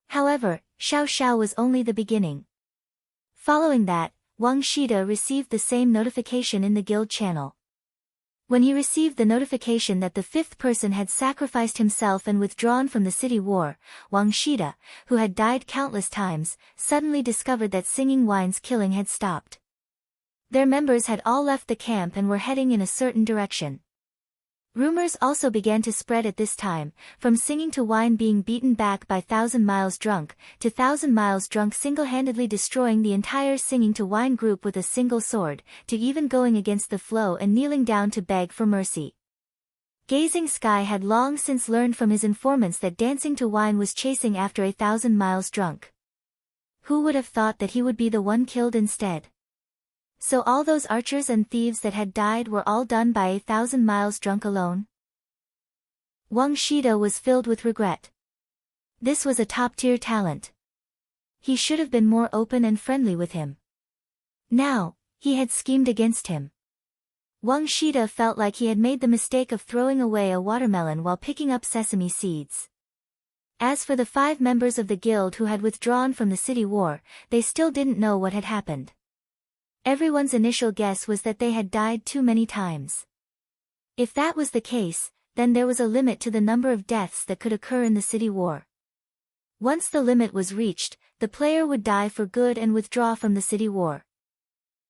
However, Xiao Xiao was only the beginning. Following that, Wang Shida received the same notification in the guild channel. When he received the notification that the 5th person had sacrificed himself and withdrawn from the city war, Wang Shida, who had died countless times, suddenly discovered that Singing Wine's killing had stopped. Their members had all left the camp and were heading in a certain direction. Rumors also began to spread at this time, from Singing to Wine being beaten back by 1,000 Miles Drunk, to 1,000 Miles Drunk single-handedly destroying the entire Singing to Wine group with a single sword, to even going against the flow and kneeling down to beg for mercy. Gazing Sky had long since learned from his informants that Dancing to Wine was chasing after 1,000 Miles Drunk. Who would have thought that he would be the one killed instead? So all those archers and thieves that had died were all done by 1,000 Miles Drunk alone? Wang Shida was filled with regret. This was a top-tier talent. He should have been more open and friendly with him. Now, he had schemed against him. Wang Shida felt like he had made the mistake of throwing away a watermelon while picking up sesame seeds. As for the 5 members of the guild who had withdrawn from the city war, they still didn't know what had happened. Everyone's initial guess was that they had died too many times. If that was the case, then there was a limit to the number of deaths that could occur in the city war. Once the limit was reached, the player would die for good and withdraw from the city war.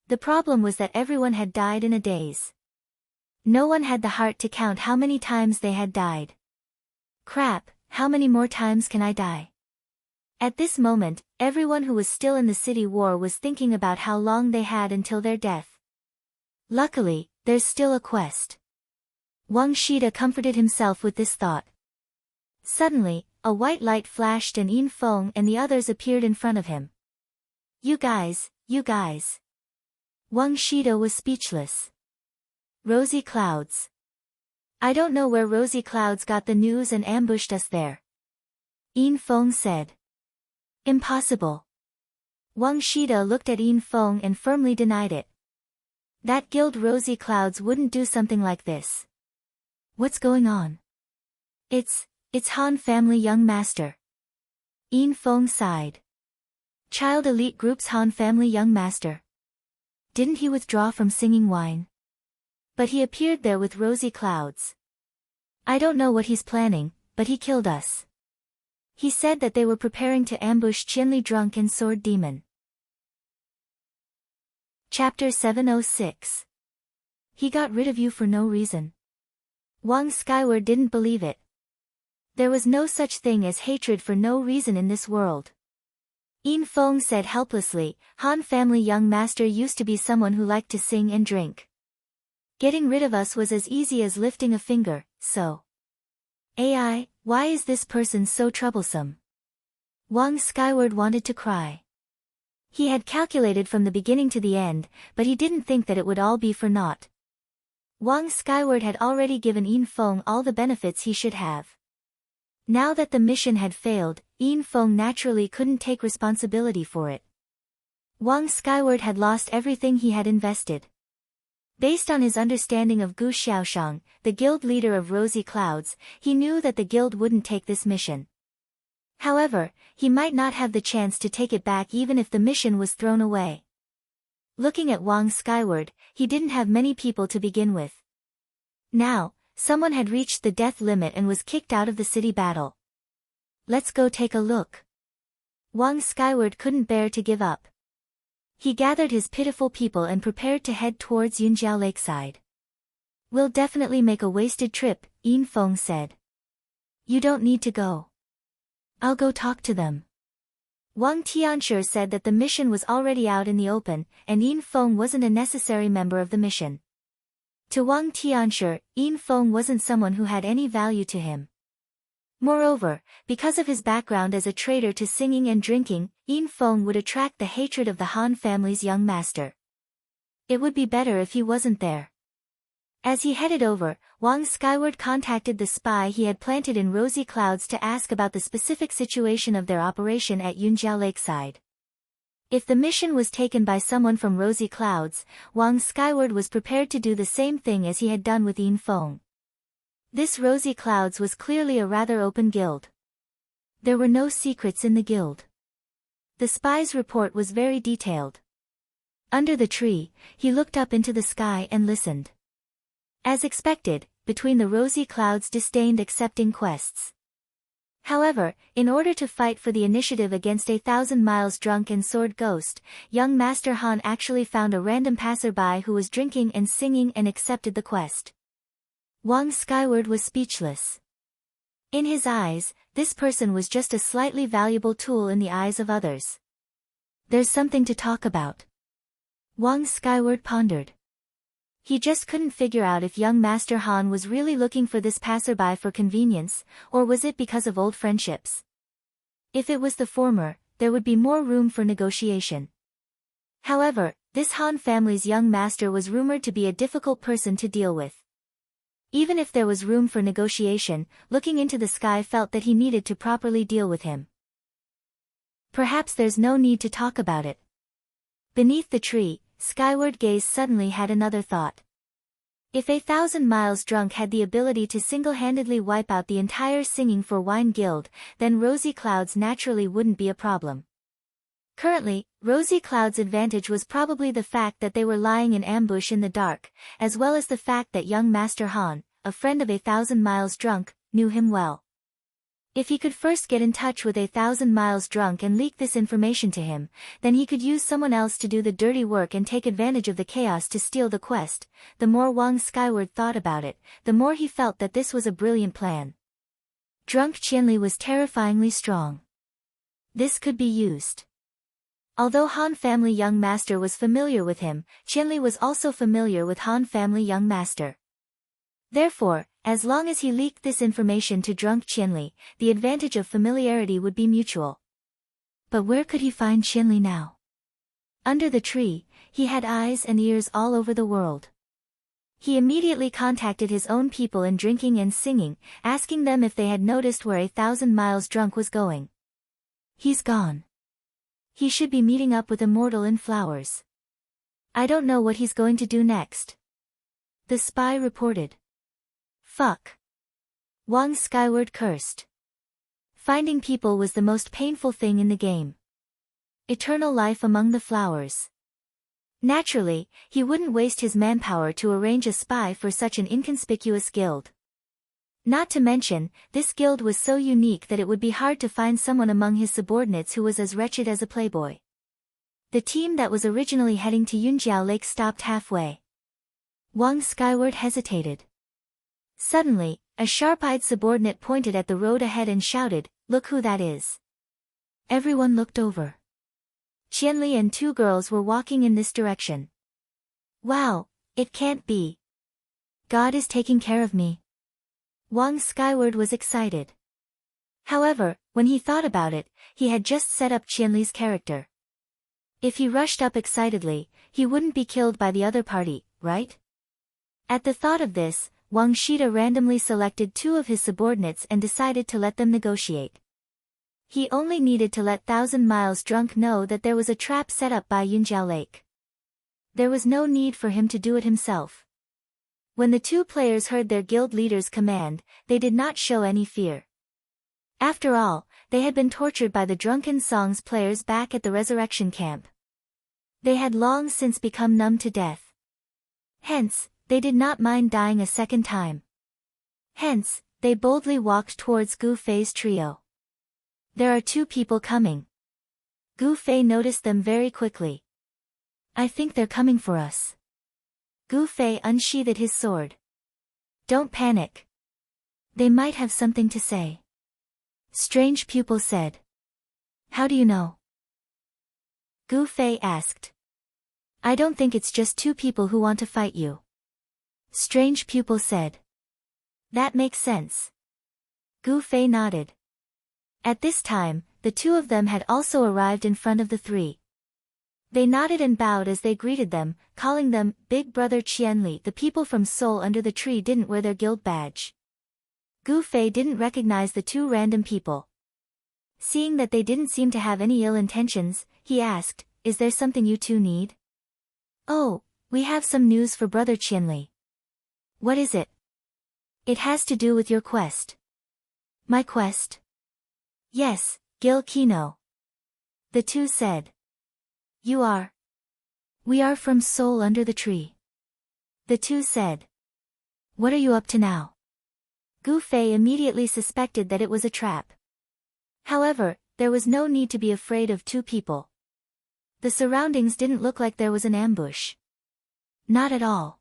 The problem was that everyone had died in a daze. No one had the heart to count how many times they had died. Crap, how many more times can I die? At this moment, everyone who was still in the city war was thinking about how long they had until their death. Luckily, there's still a quest. Wang Shida comforted himself with this thought. Suddenly, a white light flashed and Yin Feng and the others appeared in front of him. You guys. Wang Shida was speechless. Rosy clouds. I don't know where rosy clouds got the news and ambushed us there. Yin Feng said. Impossible. Wang Shida looked at Yin Feng and firmly denied it. That guild rosy clouds wouldn't do something like this. What's going on? It's Han family young master. Yin Feng sighed. Child elite group's Han family young master. Didn't he withdraw from singing wine? But he appeared there with rosy clouds. I don't know what he's planning, but he killed us. He said that they were preparing to ambush Qianli drunk and sword demon. Chapter 706. He got rid of you for no reason. Wang Skyward didn't believe it. There was no such thing as hatred for no reason in this world. Yin Feng said helplessly, Han family young master used to be someone who liked to sing and drink. Getting rid of us was as easy as lifting a finger, so. AI, why is this person so troublesome? Wang Skyward wanted to cry. He had calculated from the beginning to the end, but he didn't think that it would all be for naught. Wang Skyward had already given Yin Feng all the benefits he should have. Now that the mission had failed, Yin Feng naturally couldn't take responsibility for it. Wang Skyward had lost everything he had invested. Based on his understanding of Gu Xiaoshang, the guild leader of Rosy Clouds, he knew that the guild wouldn't take this mission. However, he might not have the chance to take it back even if the mission was thrown away. Looking at Wang Skyward, he didn't have many people to begin with. Now, someone had reached the death limit and was kicked out of the city battle. Let's go take a look. Wang Skyward couldn't bear to give up. He gathered his pitiful people and prepared to head towards Yunjiao Lakeside. We'll definitely make a wasted trip, Yin Feng said. You don't need to go. I'll go talk to them. Wang Tianshi said that the mission was already out in the open, and Yin Feng wasn't a necessary member of the mission. To Wang Tianshi, Yin Feng wasn't someone who had any value to him. Moreover, because of his background as a traitor to singing and drinking, Yin Feng would attract the hatred of the Han family's young master. It would be better if he wasn't there. As he headed over, Wang Skyward contacted the spy he had planted in Rosy Clouds to ask about the specific situation of their operation at Yunjiao Lakeside. If the mission was taken by someone from Rosy Clouds, Wang Skyward was prepared to do the same thing as he had done with Yin Feng. This Rosy Clouds was clearly a rather open guild. There were no secrets in the guild. The spy's report was very detailed. Under the tree, he looked up into the sky and listened. As expected, between the Rosy Clouds disdained accepting quests. However, in order to fight for the initiative against 1,000 miles drunk and sword ghost, young Master Han actually found a random passerby who was drinking and singing and accepted the quest. Wang Skyward was speechless. In his eyes, this person was just a slightly valuable tool in the eyes of others. There's something to talk about. Wang Skyward pondered. He just couldn't figure out if young Master Han was really looking for this passerby for convenience, or was it because of old friendships? If it was the former, there would be more room for negotiation. However, this Han family's young master was rumored to be a difficult person to deal with. Even if there was room for negotiation, looking into the sky felt that he needed to properly deal with him. Perhaps there's no need to talk about it. Beneath the tree, Skyward Gaze suddenly had another thought. If 1,000 miles drunk had the ability to single-handedly wipe out the entire Singing for Wine Guild, then Rosy Clouds naturally wouldn't be a problem. Currently, Rosy Cloud's advantage was probably the fact that they were lying in ambush in the dark, as well as the fact that young Master Han, a friend of 1,000 miles drunk, knew him well. If he could first get in touch with 1,000 miles drunk and leak this information to him, then he could use someone else to do the dirty work and take advantage of the chaos to steal the quest. The more Wang Skyward thought about it, the more he felt that this was a brilliant plan. Drunk Qianli was terrifyingly strong. This could be used. Although Han family young master was familiar with him, Qianli was also familiar with Han family young master. Therefore, as long as he leaked this information to drunk Qianli, the advantage of familiarity would be mutual. But where could he find Qianli now? Under the tree, he had eyes and ears all over the world. He immediately contacted his own people in drinking and singing, asking them if they had noticed where 1,000 miles drunk was going. He's gone. He should be meeting up with Immortal in flowers. I don't know what he's going to do next. The spy reported. Fuck. Wang Skyward cursed. Finding people was the most painful thing in the game. Eternal life among the flowers. Naturally, he wouldn't waste his manpower to arrange a spy for such an inconspicuous guild. Not to mention, this guild was so unique that it would be hard to find someone among his subordinates who was as wretched as a playboy. The team that was originally heading to Yunjiao Lake stopped halfway. Wang Skyward hesitated. Suddenly, a sharp-eyed subordinate pointed at the road ahead and shouted, "Look who that is." Everyone looked over. Qianli and two girls were walking in this direction. Wow, it can't be. God is taking care of me. Wang Skyward was excited. However, when he thought about it, he had just set up Qianli's character. If he rushed up excitedly, he wouldn't be killed by the other party, right? At the thought of this, Wang Shida randomly selected two of his subordinates and decided to let them negotiate. He only needed to let 1,000 miles drunk know that there was a trap set up by Yunjiao Lake. There was no need for him to do it himself. When the two players heard their guild leader's command, they did not show any fear. After all, they had been tortured by the drunken songs players back at the resurrection camp. They had long since become numb to death. Hence, they did not mind dying a second time. Hence, they boldly walked towards Gu Fei's trio. There are two people coming. Gu Fei noticed them very quickly. I think they're coming for us. Gu Fei unsheathed his sword. Don't panic. They might have something to say. Strange pupil said. How do you know? Gu Fei asked. I don't think it's just two people who want to fight you. Strange pupil said. That makes sense. Gu Fei nodded. At this time, the two of them had also arrived in front of the three. They nodded and bowed as they greeted them, calling them Big Brother Qianli. The people from Seoul under the tree didn't wear their guild badge. Gu Fei didn't recognize the two random people. Seeing that they didn't seem to have any ill intentions, he asked, Is there something you two need? Oh, we have some news for Brother Qianli. What is it? It has to do with your quest. My quest? Yes, Gil Kino. The two said. You are? We are from Seoul under the tree. The two said. What are you up to now? Gu Fei immediately suspected that it was a trap. However, there was no need to be afraid of two people. The surroundings didn't look like there was an ambush. Not at all.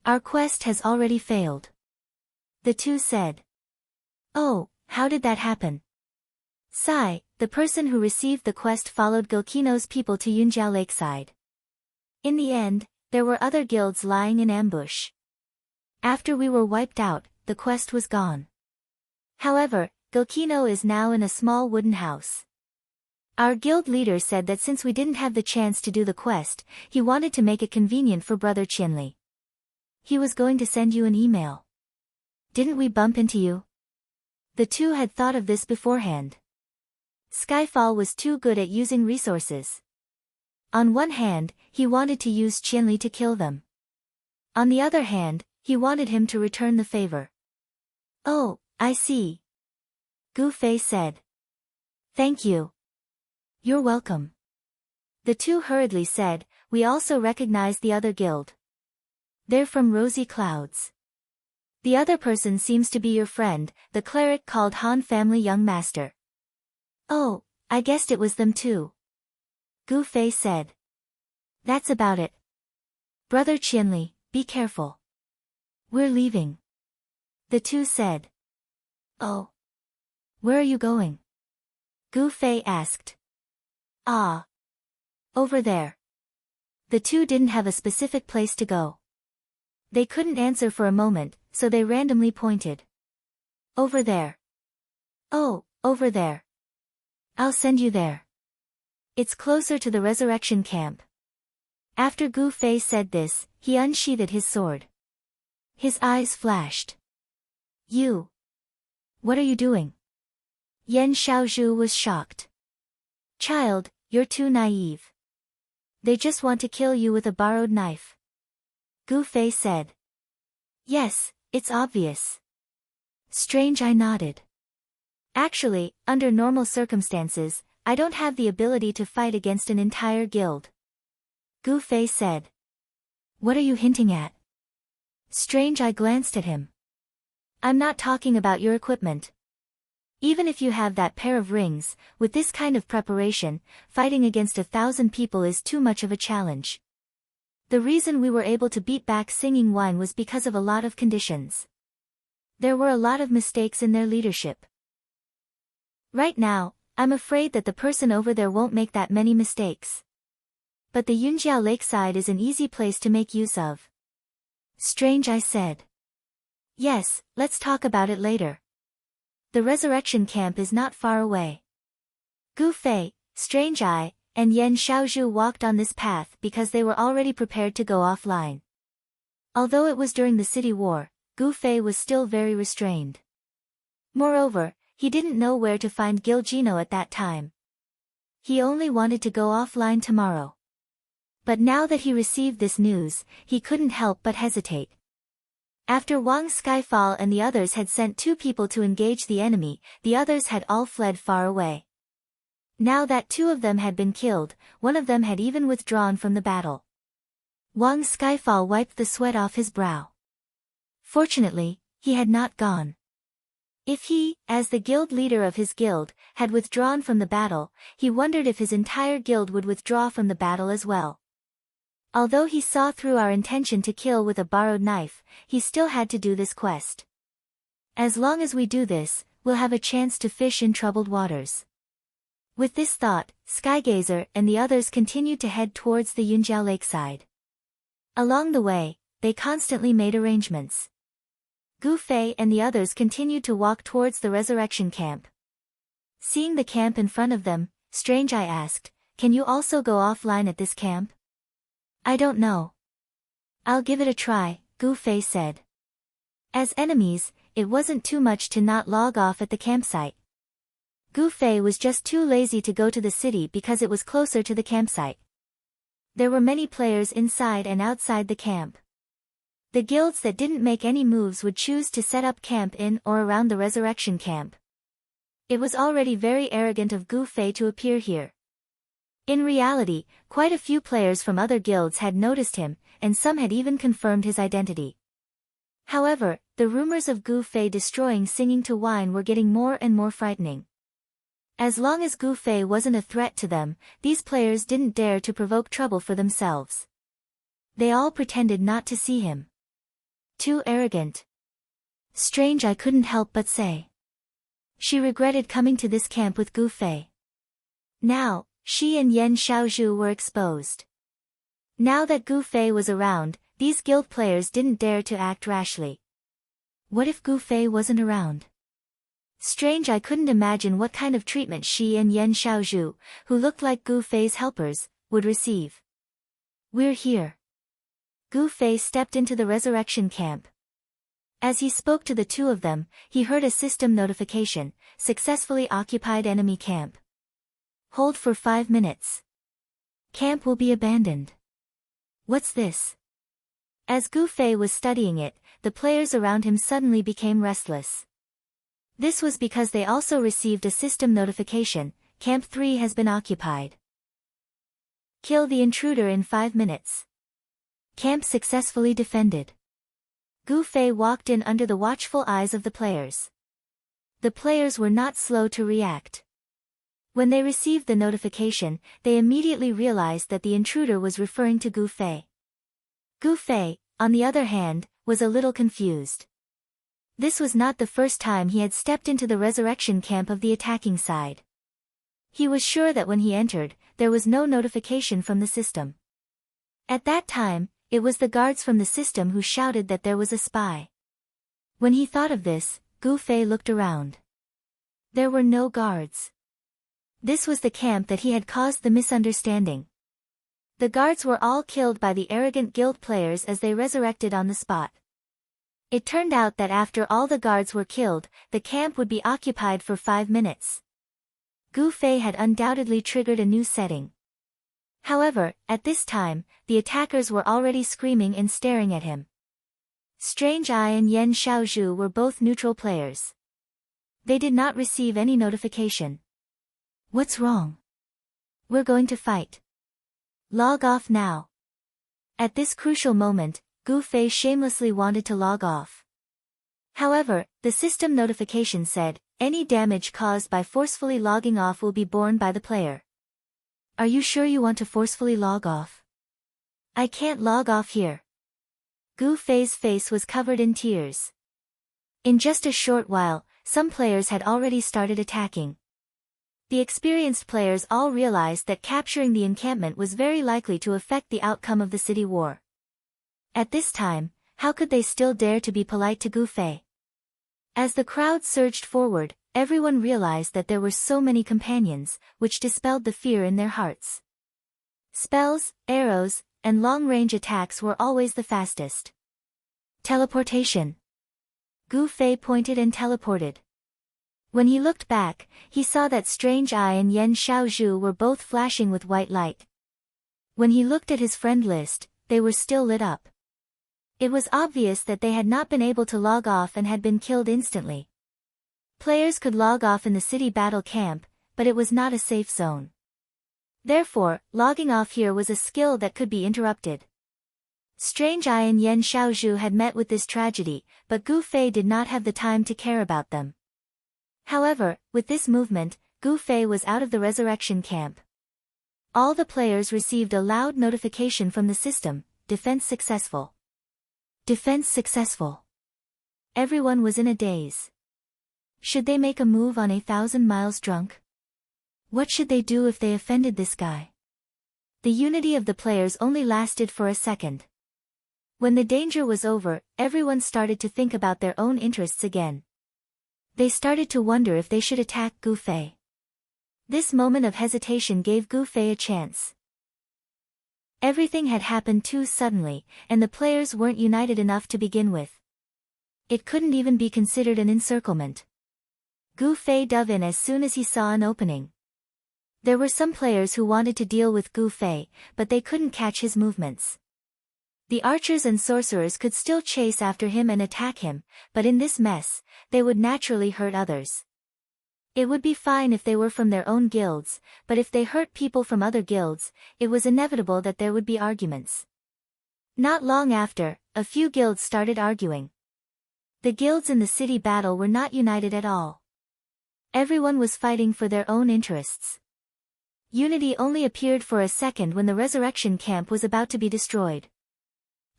Our quest has already failed. The two said. Oh, how did that happen? Sai, the person who received the quest, followed Gilkino's people to Yunjiao Lakeside. In the end, there were other guilds lying in ambush. After we were wiped out, the quest was gone. However, Gilkino is now in a small wooden house. Our guild leader said that since we didn't have the chance to do the quest, he wanted to make it convenient for Brother Qianli. He was going to send you an email. Didn't we bump into you? The two had thought of this beforehand. Skyfall was too good at using resources. On one hand, he wanted to use Qianli to kill them. On the other hand, he wanted him to return the favor. Oh, I see. Gu Fei said. Thank you. You're welcome. The two hurriedly said, we also recognize the other guild. They're from Rosy Clouds. The other person seems to be your friend, the cleric called Han family young master. Oh, I guessed it was them too. Gu Fei said. That's about it. Brother Qianli, be careful. We're leaving. The two said. Oh. Where are you going? Gu Fei asked. Ah. Over there. The two didn't have a specific place to go. They couldn't answer for a moment, so they randomly pointed. Over there. Oh, over there. I'll send you there. It's closer to the resurrection camp. After Gu Fei said this, he unsheathed his sword. His eyes flashed. You. What are you doing? Yan Xiaozhu was shocked. Child, you're too naive. They just want to kill you with a borrowed knife. Gu Fei said. Yes, it's obvious. Strange, I nodded. Actually, under normal circumstances, I don't have the ability to fight against an entire guild. Gu Fei said. What are you hinting at? Strange, I glanced at him. I'm not talking about your equipment. Even if you have that pair of rings, with this kind of preparation, fighting against 1,000 people is too much of a challenge. The reason we were able to beat back Singing Wine was because of a lot of conditions. There were a lot of mistakes in their leadership. Right now, I'm afraid that the person over there won't make that many mistakes. But the Yunjiao Lakeside is an easy place to make use of. Strange, I said. Yes, let's talk about it later. The resurrection camp is not far away. Gu Fei, Strange Eye, and Yan Xiaozhu walked on this path because they were already prepared to go offline. Although it was during the city war, Gu Fei was still very restrained. Moreover, he didn't know where to find Gilgino at that time. He only wanted to go offline tomorrow. But now that he received this news, he couldn't help but hesitate. After Wang Skyfall and the others had sent 2 people to engage the enemy, the others had all fled far away. Now that 2 of them had been killed, one of them had even withdrawn from the battle. Wang Skyfall wiped the sweat off his brow. Fortunately, he had not gone. If he, as the guild leader of his guild, had withdrawn from the battle, he wondered if his entire guild would withdraw from the battle as well. Although he saw through our intention to kill with a borrowed knife, he still had to do this quest. As long as we do this, we'll have a chance to fish in troubled waters. With this thought, Skygazer and the others continued to head towards the Yunjiao Lakeside. Along the way, they constantly made arrangements. Gu Fei and the others continued to walk towards the resurrection camp. Seeing the camp in front of them, Strange Eye asked, "Can you also go offline at this camp?" "I don't know. I'll give it a try," Gu Fei said. As enemies, it wasn't too much to not log off at the campsite. Gu Fei was just too lazy to go to the city because it was closer to the campsite. There were many players inside and outside the camp. The guilds that didn't make any moves would choose to set up camp in or around the resurrection camp. It was already very arrogant of Gu Fei to appear here. In reality, quite a few players from other guilds had noticed him, and some had even confirmed his identity. However, the rumors of Gu Fei destroying Singing to Wine were getting more and more frightening. As long as Gu Fei wasn't a threat to them, these players didn't dare to provoke trouble for themselves. They all pretended not to see him. Too arrogant. Strange, I couldn't help but say. She regretted coming to this camp with Gu Fei. Now, she and Yan Xiaozhu were exposed. Now that Gu Fei was around, these guild players didn't dare to act rashly. What if Gu Fei wasn't around? Strange, I couldn't imagine what kind of treatment she and Yan Xiaozhu, who looked like Gu Fei's helpers, would receive. "We're here." Gu Fei stepped into the resurrection camp. As he spoke to the 2 of them, he heard a system notification: "Successfully occupied enemy camp. Hold for 5 minutes. Camp will be abandoned." What's this? As Gu Fei was studying it, the players around him suddenly became restless. This was because they also received a system notification: Camp 3 has been occupied. Kill the intruder in 5 minutes. Camp successfully defended. Gu Fei walked in under the watchful eyes of the players. The players were not slow to react. When they received the notification, they immediately realized that the intruder was referring to Gu Fei. Gu Fei, on the other hand, was a little confused. This was not the first time he had stepped into the resurrection camp of the attacking side. He was sure that when he entered, there was no notification from the system. At that time, it was the guards from the system who shouted that there was a spy. When he thought of this, Gu Fei looked around. There were no guards. This was the camp that he had caused the misunderstanding. The guards were all killed by the arrogant guild players as they resurrected on the spot. It turned out that after all the guards were killed, the camp would be occupied for 5 minutes. Gu Fei had undoubtedly triggered a new setting. However, at this time, the attackers were already screaming and staring at him. Strange Eye and Yen Xiaozhu were both neutral players. They did not receive any notification. What's wrong? We're going to fight. Log off now. At this crucial moment, Gu Fei shamelessly wanted to log off. However, the system notification said, any damage caused by forcefully logging off will be borne by the player. Are you sure you want to forcefully log off? I can't log off here. Gu Fei's face was covered in tears. In just a short while, some players had already started attacking. The experienced players all realized that capturing the encampment was very likely to affect the outcome of the city war. At this time, how could they still dare to be polite to Gu Fei? As the crowd surged forward, everyone realized that there were so many companions, which dispelled the fear in their hearts. Spells, arrows, and long-range attacks were always the fastest. Teleportation. Gu Fei pointed and teleported. When he looked back, he saw that Strange Eye and Yen Xiaozhu were both flashing with white light. When he looked at his friend list, they were still lit up. It was obvious that they had not been able to log off and had been killed instantly. Players could log off in the city battle camp, but it was not a safe zone. Therefore, logging off here was a skill that could be interrupted. Strange Eye and Yen Xiaozhu had met with this tragedy, but Gu Fei did not have the time to care about them. However, with this movement, Gu Fei was out of the resurrection camp. All the players received a loud notification from the system, defense successful. Defense successful. Everyone was in a daze. Should they make a move on 1,000 miles drunk? What should they do if they offended this guy? The unity of the players only lasted for a second. When the danger was over, everyone started to think about their own interests again. They started to wonder if they should attack Gu Fei. This moment of hesitation gave Gu Fei a chance. Everything had happened too suddenly, and the players weren't united enough to begin with. It couldn't even be considered an encirclement. Gu Fei dove in as soon as he saw an opening. There were some players who wanted to deal with Gu Fei, but they couldn't catch his movements. The archers and sorcerers could still chase after him and attack him, but in this mess, they would naturally hurt others. It would be fine if they were from their own guilds, but if they hurt people from other guilds, it was inevitable that there would be arguments. Not long after, a few guilds started arguing. The guilds in the city battle were not united at all. Everyone was fighting for their own interests. Unity only appeared for a second when the resurrection camp was about to be destroyed.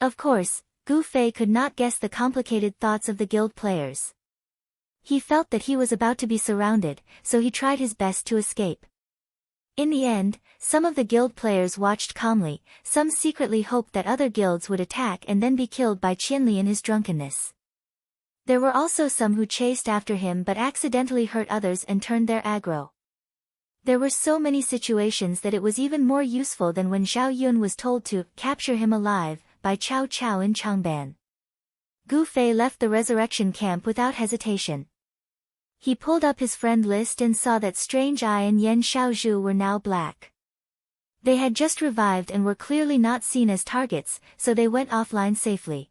Of course, Gu Fei could not guess the complicated thoughts of the guild players. He felt that he was about to be surrounded, so he tried his best to escape. In the end, some of the guild players watched calmly, some secretly hoped that other guilds would attack and then be killed by Qianli in his drunkenness. There were also some who chased after him but accidentally hurt others and turned their aggro. There were so many situations that it was even more useful than when Zhao Yun was told to capture him alive by Cao Cao in Changban. Gu Fei left the resurrection camp without hesitation. He pulled up his friend list and saw that Strange Eye and Yen Xiaozhu were now black. They had just revived and were clearly not seen as targets, so they went offline safely.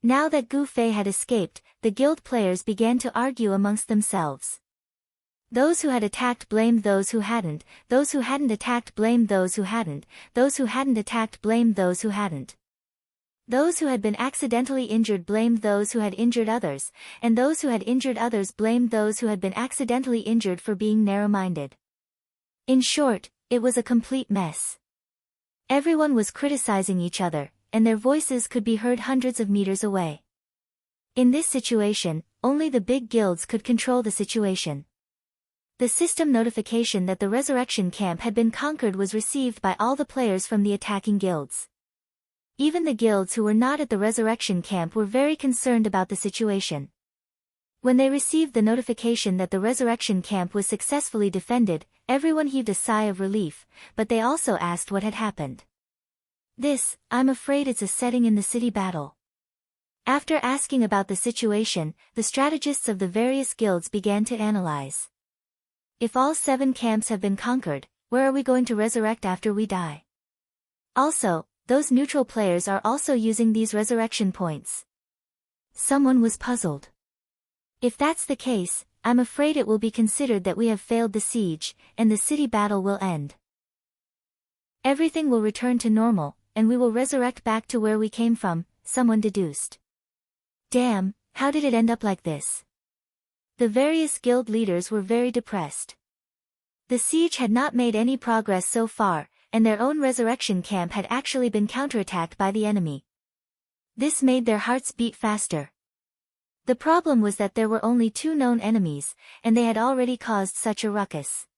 Now that Gu Fei had escaped, the guild players began to argue amongst themselves. Those who had attacked blamed those who hadn't, those who hadn't attacked blamed those who hadn't, those who hadn't attacked blamed those who hadn't. Those who had been accidentally injured blamed those who had injured others, and those who had injured others blamed those who had been accidentally injured for being narrow-minded. In short, it was a complete mess. Everyone was criticizing each other, and their voices could be heard hundreds of meters away. In this situation, only the big guilds could control the situation. The system notification that the resurrection camp had been conquered was received by all the players from the attacking guilds. Even the guilds who were not at the resurrection camp were very concerned about the situation. When they received the notification that the resurrection camp was successfully defended, everyone heaved a sigh of relief, but they also asked what had happened. I'm afraid it's a setting in the city battle. After asking about the situation, the strategists of the various guilds began to analyze. If all 7 camps have been conquered, where are we going to resurrect after we die? Also, those neutral players are also using these resurrection points. Someone was puzzled. If that's the case, I'm afraid it will be considered that we have failed the siege, and the city battle will end. Everything will return to normal, and we will resurrect back to where we came from, someone deduced. Damn, how did it end up like this? The various guild leaders were very depressed. The siege had not made any progress so far, and their own resurrection camp had actually been counterattacked by the enemy. This made their hearts beat faster. The problem was that there were only 2 known enemies, and they had already caused such a ruckus.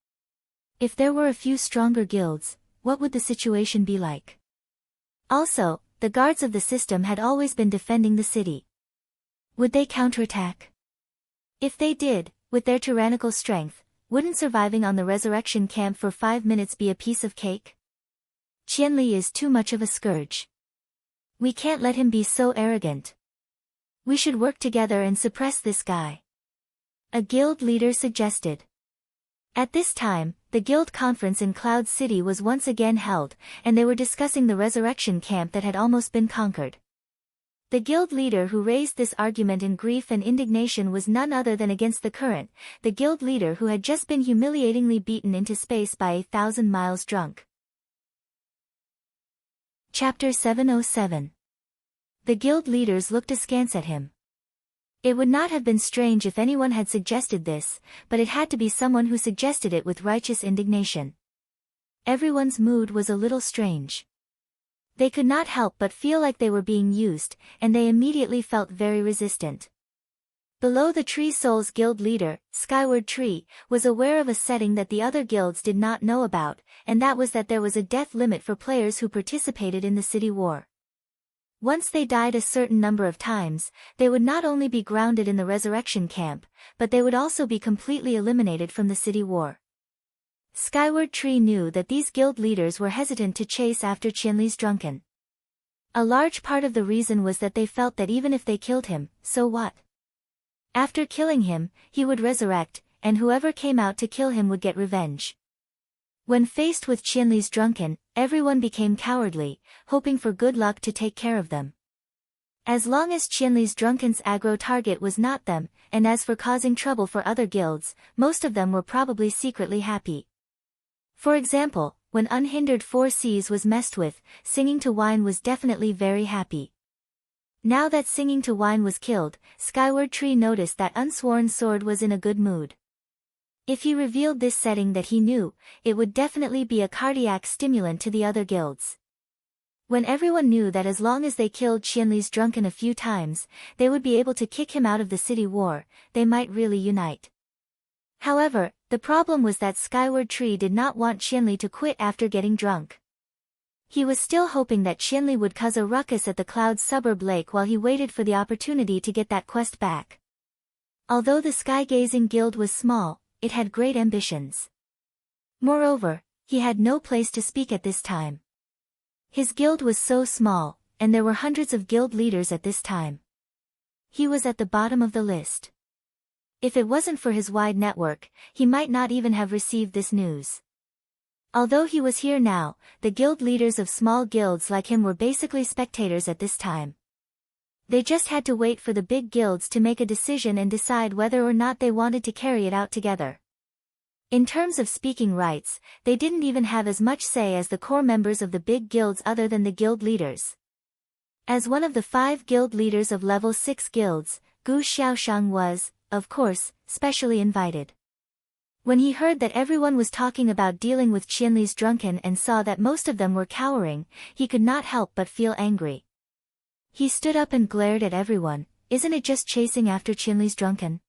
If there were a few stronger guilds, what would the situation be like? Also, the guards of the system had always been defending the city. Would they counterattack? If they did, with their tyrannical strength, wouldn't surviving on the resurrection camp for 5 minutes be a piece of cake? Qianli is too much of a scourge. We can't let him be so arrogant. We should work together and suppress this guy. A guild leader suggested. At this time, the guild conference in Cloud City was once again held, and they were discussing the resurrection camp that had almost been conquered. The guild leader who raised this argument in grief and indignation was none other than Against the Current, the guild leader who had just been humiliatingly beaten into space by 1,000 miles drunk. Chapter 707. The guild leaders looked askance at him. It would not have been strange if anyone had suggested this, but it had to be someone who suggested it with righteous indignation. Everyone's mood was a little strange. They could not help but feel like they were being used, and they immediately felt very resistant. Below the Tree Souls guild leader, Skyward Tree, was aware of a setting that the other guilds did not know about, and that was that there was a death limit for players who participated in the city war. Once they died a certain number of times, they would not only be grounded in the resurrection camp, but they would also be completely eliminated from the city war. Skyward Tree knew that these guild leaders were hesitant to chase after Qianli's drunken. A large part of the reason was that they felt that even if they killed him, so what? After killing him, he would resurrect, and whoever came out to kill him would get revenge. When faced with Qianli's drunken, everyone became cowardly, hoping for good luck to take care of them. As long as Qianli's drunken's aggro target was not them, and as for causing trouble for other guilds, most of them were probably secretly happy. For example, when Unhindered 4 Seas was messed with, Singing to Wine was definitely very happy. Now that Singing to Wine was killed, Skyward Tree noticed that Unsworn Sword was in a good mood. If he revealed this setting that he knew, it would definitely be a cardiac stimulant to the other guilds. When everyone knew that as long as they killed Qianli's drunken a few times, they would be able to kick him out of the city war, they might really unite. However, the problem was that Skyward Tree did not want Qianli to quit after getting drunk. He was still hoping that Qianli would cause a ruckus at the Cloud Suburb Lake while he waited for the opportunity to get that quest back. Although the Skygazing Guild was small, it had great ambitions. Moreover, he had no place to speak at this time. His guild was so small, and there were hundreds of guild leaders at this time. He was at the bottom of the list. If it wasn't for his wide network, he might not even have received this news. Although he was here now, the guild leaders of small guilds like him were basically spectators at this time. They just had to wait for the big guilds to make a decision and decide whether or not they wanted to carry it out together. In terms of speaking rights, they didn't even have as much say as the core members of the big guilds other than the guild leaders. As one of the 5 guild leaders of level 6 guilds, Gu Xiaoshang was, of course, specially invited. When he heard that everyone was talking about dealing with Qianli's drunken and saw that most of them were cowering, he could not help but feel angry. He stood up and glared at everyone. Isn't it just chasing after Qianli's drunken?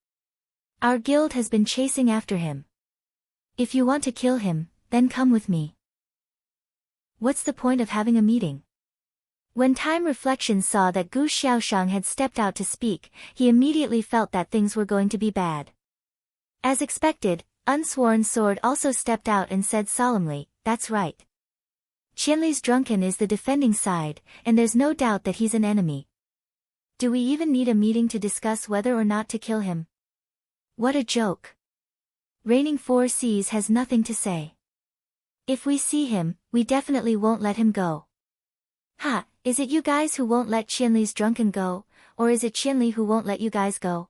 Our guild has been chasing after him. If you want to kill him, then come with me. What's the point of having a meeting? When Time Reflection saw that Gu Xiaoshang had stepped out to speak, he immediately felt that things were going to be bad. As expected, Unsworn Sword also stepped out and said solemnly, "That's right. Qianli's drunken is the defending side, and there's no doubt that he's an enemy. Do we even need a meeting to discuss whether or not to kill him? What a joke. Reigning 4 Seas has nothing to say. If we see him, we definitely won't let him go." Ha, is it you guys who won't let Qianli's drunken go, or is it Qianli who won't let you guys go?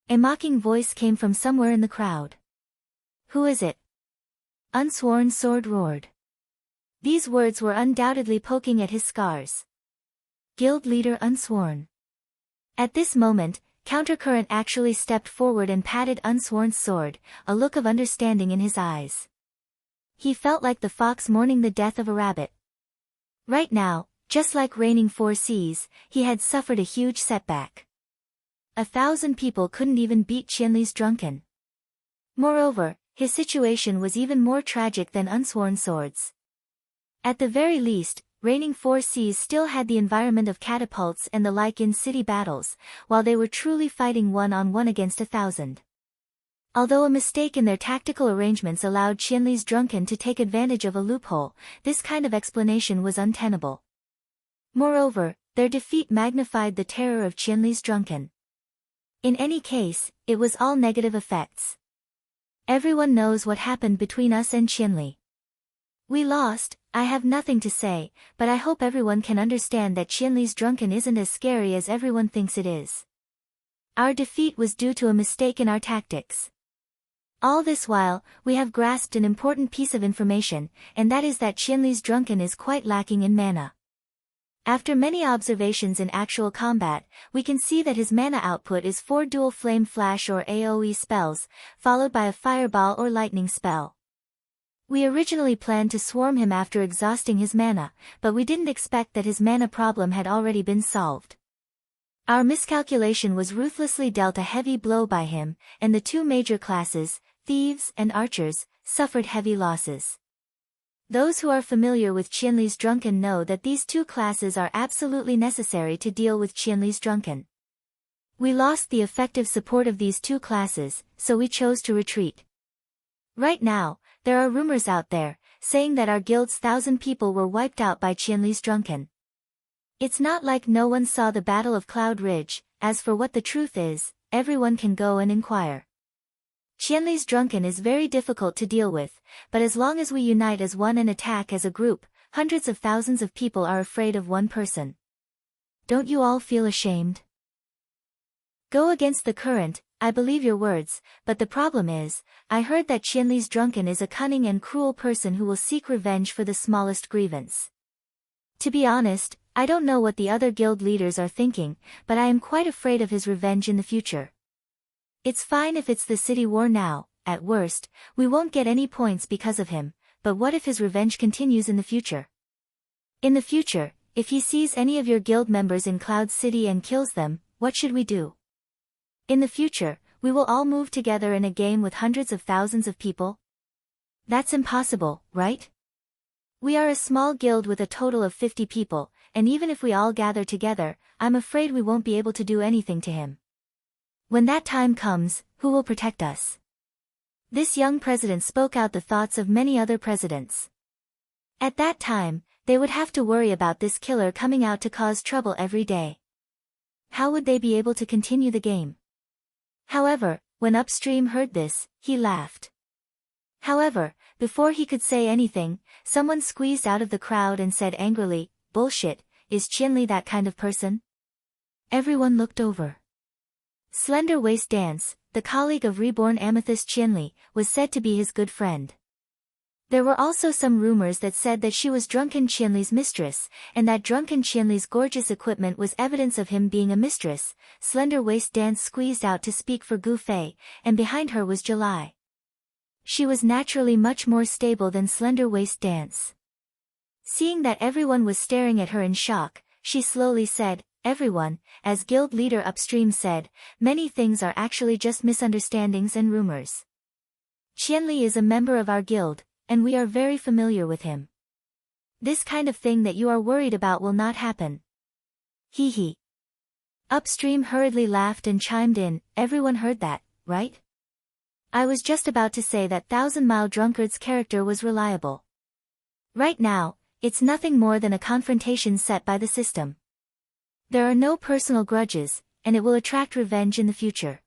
A mocking voice came from somewhere in the crowd. Who is it? Unsworn Sword roared. These words were undoubtedly poking at his scars. Guild leader Unsworn. At this moment, Countercurrent actually stepped forward and patted Unsworn's sword, a look of understanding in his eyes. He felt like the fox mourning the death of a rabbit. Right now, just like Reigning 4 Seas, he had suffered a huge setback. 1,000 people couldn't even beat Qianli's drunken. Moreover, his situation was even more tragic than Unsworn Sword's. At the very least, Reigning 4 Seas still had the environment of catapults and the like in city battles, while they were truly fighting one-on-one against 1,000. Although a mistake in their tactical arrangements allowed Qianli's drunken to take advantage of a loophole, this kind of explanation was untenable. Moreover, their defeat magnified the terror of Qianli's drunken. In any case, it was all negative effects. Everyone knows what happened between us and Qianli. We lost. I have nothing to say, but I hope everyone can understand that Qianli's drunken isn't as scary as everyone thinks it is. Our defeat was due to a mistake in our tactics. All this while, we have grasped an important piece of information, and that is that Qianli's drunken is quite lacking in mana. After many observations in actual combat, we can see that his mana output is 4 dual flame flash or AoE spells, followed by a fireball or lightning spell. We originally planned to swarm him after exhausting his mana, but we didn't expect that his mana problem had already been solved. Our miscalculation was ruthlessly dealt a heavy blow by him, and the 2 major classes, thieves and archers, suffered heavy losses. Those who are familiar with Qianli's drunken know that these 2 classes are absolutely necessary to deal with Qianli's drunken. We lost the effective support of these 2 classes, so we chose to retreat. Right now, there are rumors out there, saying that our guild's 1,000 people were wiped out by Qianli's drunken. It's not like no one saw the Battle of Cloud Ridge. As for what the truth is, everyone can go and inquire. Qianli's drunken is very difficult to deal with, but as long as we unite as one and attack as a group, hundreds of thousands of people are afraid of one person. Don't you all feel ashamed? Go against the current, I believe your words, but the problem is, I heard that Qianli's drunken is a cunning and cruel person who will seek revenge for the smallest grievance. To be honest, I don't know what the other guild leaders are thinking, but I am quite afraid of his revenge in the future. It's fine if it's the city war now, at worst, we won't get any points because of him, but what if his revenge continues in the future? In the future, if he sees any of your guild members in Cloud City and kills them, what should we do? In the future, we will all move together in a game with hundreds of thousands of people? That's impossible, right? We are a small guild with a total of 50 people, and even if we all gather together, I'm afraid we won't be able to do anything to him. When that time comes, who will protect us? This young president spoke out the thoughts of many other presidents. At that time, they would have to worry about this killer coming out to cause trouble every day. How would they be able to continue the game? However, when Upstream heard this, he laughed. However, before he could say anything, someone squeezed out of the crowd and said angrily, "Bullshit, is Qianli that kind of person?" Everyone looked over. Slender Waist Dance, the colleague of reborn Amethyst Qianli, was said to be his good friend. There were also some rumors that said that she was drunken Qianli's mistress, and that drunken Qianli's gorgeous equipment was evidence of him being a mistress. Slender Waist Dance squeezed out to speak for Gu Fei, and behind her was July. She was naturally much more stable than Slender Waist Dance. Seeing that everyone was staring at her in shock, she slowly said, "Everyone, as guild leader upstream said, many things are actually just misunderstandings and rumors. Qianli is a member of our guild, and we are very familiar with him. This kind of thing that you are worried about will not happen." Hee hee. Upstream hurriedly laughed and chimed in, "Everyone heard that, right? I was just about to say that Thousand-Mile Drunkard's character was reliable. Right now, it's nothing more than a confrontation set by the system. There are no personal grudges, and it will attract revenge in the future.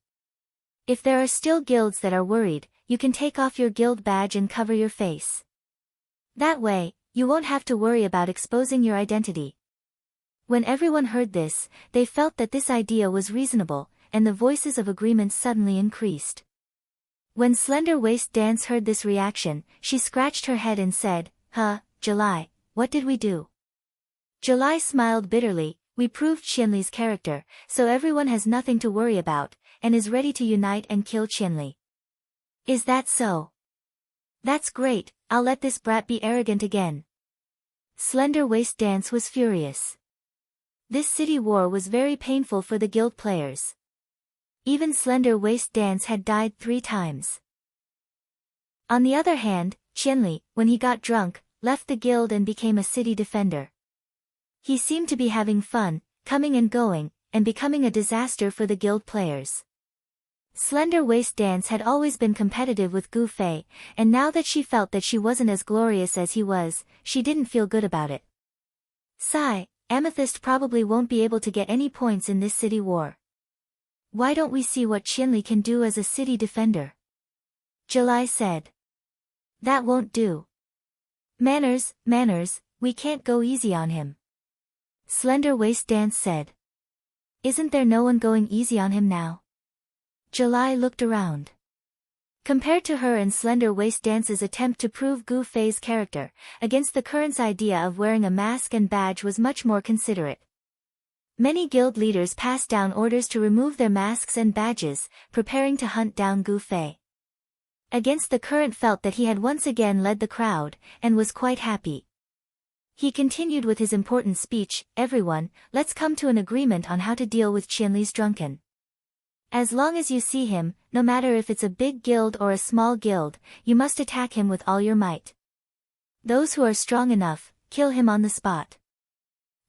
If there are still guilds that are worried, you can take off your guild badge and cover your face. That way, you won't have to worry about exposing your identity." When everyone heard this, they felt that this idea was reasonable, and the voices of agreement suddenly increased. When Slender Waist Dance heard this reaction, she scratched her head and said, July, what did we do?" July smiled bitterly, "We proved Qianli's character, so everyone has nothing to worry about, and is ready to unite and kill Qianli." "Is that so? That's great, I'll let this brat be arrogant again." Slender Waist Dance was furious. This city war was very painful for the guild players. Even Slender Waist Dance had died 3 times. On the other hand, Qianli, when he got drunk, left the guild and became a city defender. He seemed to be having fun, coming and going, and becoming a disaster for the guild players. Slender Waist Dance had always been competitive with Gu Fei, and now that she felt that she wasn't as glorious as he was, she didn't feel good about it. Sigh, Amethyst probably won't be able to get any points in this city war. Why don't we see what Qianli can do as a city defender? July said. That won't do. Manners, we can't go easy on him. Slender Waist Dance said. Isn't there no one going easy on him now? July looked around. Compared to her and Slender Waist Dance's attempt to prove Gu Fei's character, Against the Current's idea of wearing a mask and badge was much more considerate. Many guild leaders passed down orders to remove their masks and badges, preparing to hunt down Gu Fei. Against the Current felt that he had once again led the crowd, and was quite happy. He continued with his important speech, "Everyone, let's come to an agreement on how to deal with Qianli's drunken. As long as you see him, no matter if it's a big guild or a small guild, you must attack him with all your might. Those who are strong enough, kill him on the spot.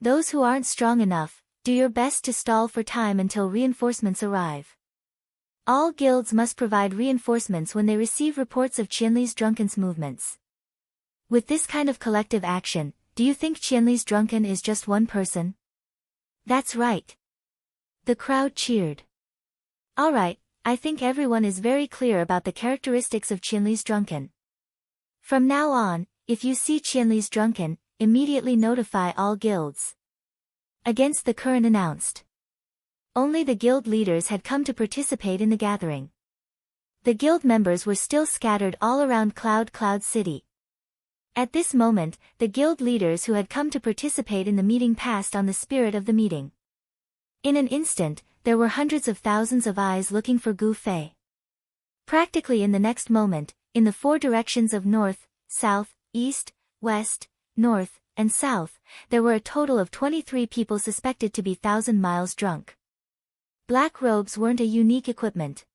Those who aren't strong enough, do your best to stall for time until reinforcements arrive. All guilds must provide reinforcements when they receive reports of Qianli's drunken's movements." With this kind of collective action, do you think Qianli's drunken is just one person? That's right. The crowd cheered. Alright, I think everyone is very clear about the characteristics of Qianli's drunken. From now on, if you see Qianli's drunken, immediately notify all guilds. Against the Current announced. Only the guild leaders had come to participate in the gathering. The guild members were still scattered all around Cloud City. At this moment, the guild leaders who had come to participate in the meeting passed on the spirit of the meeting. In an instant, there were hundreds of thousands of eyes looking for Gu Fei. Practically in the next moment, in the 4 directions of north, south, east, west, north, and south, there were a total of 23 people suspected to be 1,000 miles drunk. Black robes weren't a unique equipment.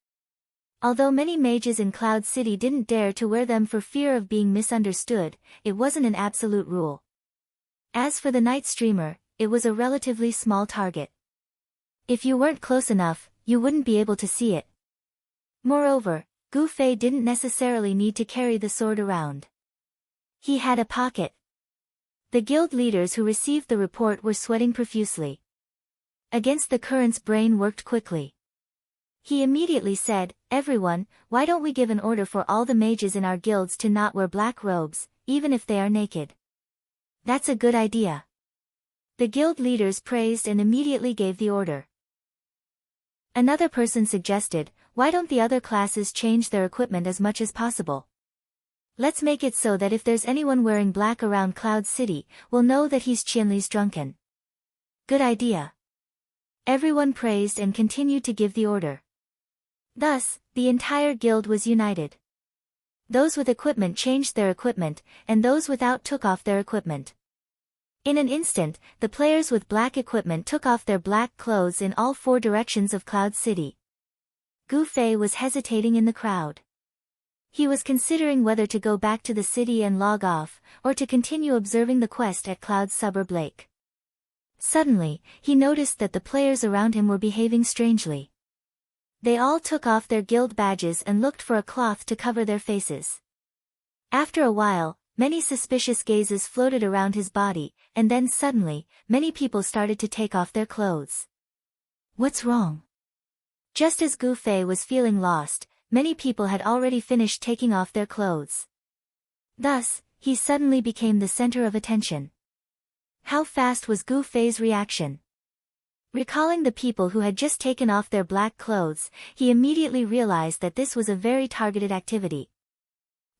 Although many mages in Cloud City didn't dare to wear them for fear of being misunderstood, it wasn't an absolute rule. As for the night streamer, it was a relatively small target. If you weren't close enough, you wouldn't be able to see it. Moreover, Gu Fei didn't necessarily need to carry the sword around. He had a pocket. The guild leaders who received the report were sweating profusely. Against the Current's brain worked quickly. He immediately said, "Everyone, why don't we give an order for all the mages in our guilds to not wear black robes, even if they are naked?" That's a good idea. The guild leaders praised and immediately gave the order. Another person suggested, "Why don't the other classes change their equipment as much as possible? Let's make it so that if there's anyone wearing black around Cloud City, we'll know that he's Qianli's drunken. Good idea. Everyone praised and continued to give the order. Thus, the entire guild was united. Those with equipment changed their equipment, and those without took off their equipment. In an instant, the players with black equipment took off their black clothes in all 4 directions of Cloud City. Gu Fei was hesitating in the crowd. He was considering whether to go back to the city and log off, or to continue observing the quest at Cloud's suburb lake. Suddenly, he noticed that the players around him were behaving strangely. They all took off their guild badges and looked for a cloth to cover their faces. After a while, many suspicious gazes floated around his body, and then suddenly, many people started to take off their clothes. What's wrong? Just as Gu Fei was feeling lost, many people had already finished taking off their clothes. Thus, he suddenly became the center of attention. How fast was Gu Fei's reaction? Recalling the people who had just taken off their black clothes, he immediately realized that this was a very targeted activity.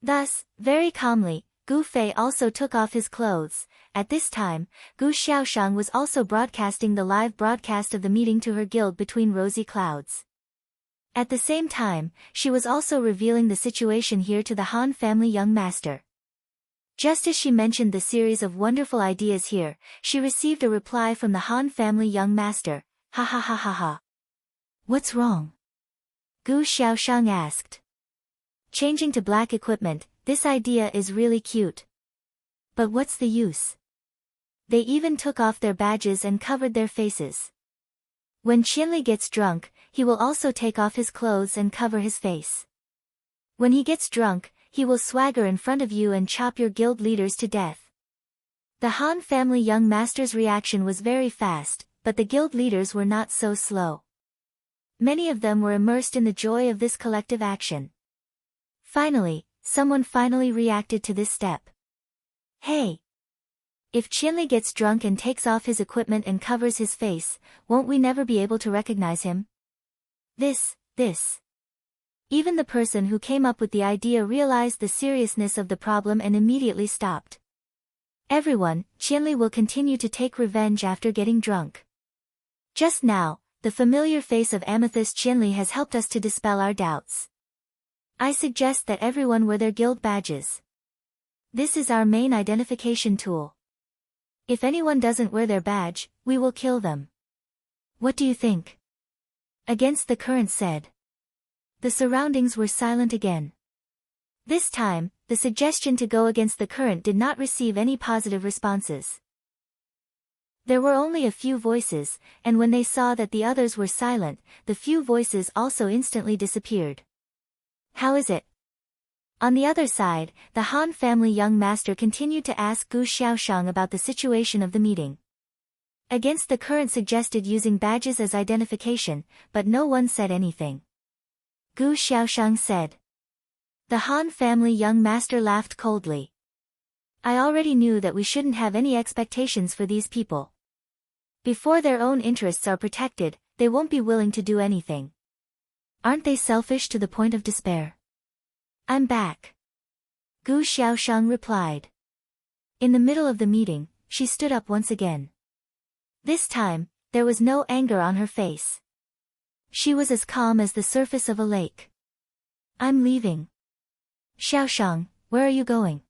Thus, very calmly, Gu Fei also took off his clothes. At this time, Gu Xiaoshang was also broadcasting the live broadcast of the meeting to her guild between rosy clouds. At the same time, she was also revealing the situation here to the Han family young master. Just as she mentioned the series of wonderful ideas here, she received a reply from the Han family young master. Ha ha ha ha ha. What's wrong? Gu Xiaoshang asked. Changing to black equipment, this idea is really cute. But what's the use? They even took off their badges and covered their faces. When Qianli gets drunk, he will also take off his clothes and cover his face. When he gets drunk, he will swagger in front of you and chop your guild leaders to death. The Han family young master's reaction was very fast, but the guild leaders were not so slow. Many of them were immersed in the joy of this collective action. Finally, someone finally reacted to this step. Hey! If Qianli gets drunk and takes off his equipment and covers his face, won't we never be able to recognize him? This. Even the person who came up with the idea realized the seriousness of the problem and immediately stopped. Everyone, Qianli will continue to take revenge after getting drunk. Just now, the familiar face of Amethyst Qianli has helped us to dispel our doubts. I suggest that everyone wear their guild badges. This is our main identification tool. If anyone doesn't wear their badge, we will kill them. What do you think? Against the Current said. The surroundings were silent again. This time, the suggestion to go against the current did not receive any positive responses. There were only a few voices, and when they saw that the others were silent, the few voices also instantly disappeared. How is it? On the other side, the Han family young master continued to ask Gu Xiaoshang about the situation of the meeting. Against the Current suggested using badges as identification, but no one said anything. Gu Xiaoshang said. The Han family young master laughed coldly. I already knew that we shouldn't have any expectations for these people. Before their own interests are protected, they won't be willing to do anything. Aren't they selfish to the point of despair? I'm back. Gu Xiaoshang replied. In the middle of the meeting, she stood up once again. This time, there was no anger on her face. She was as calm as the surface of a lake. I'm leaving. Xiaoshang, where are you going?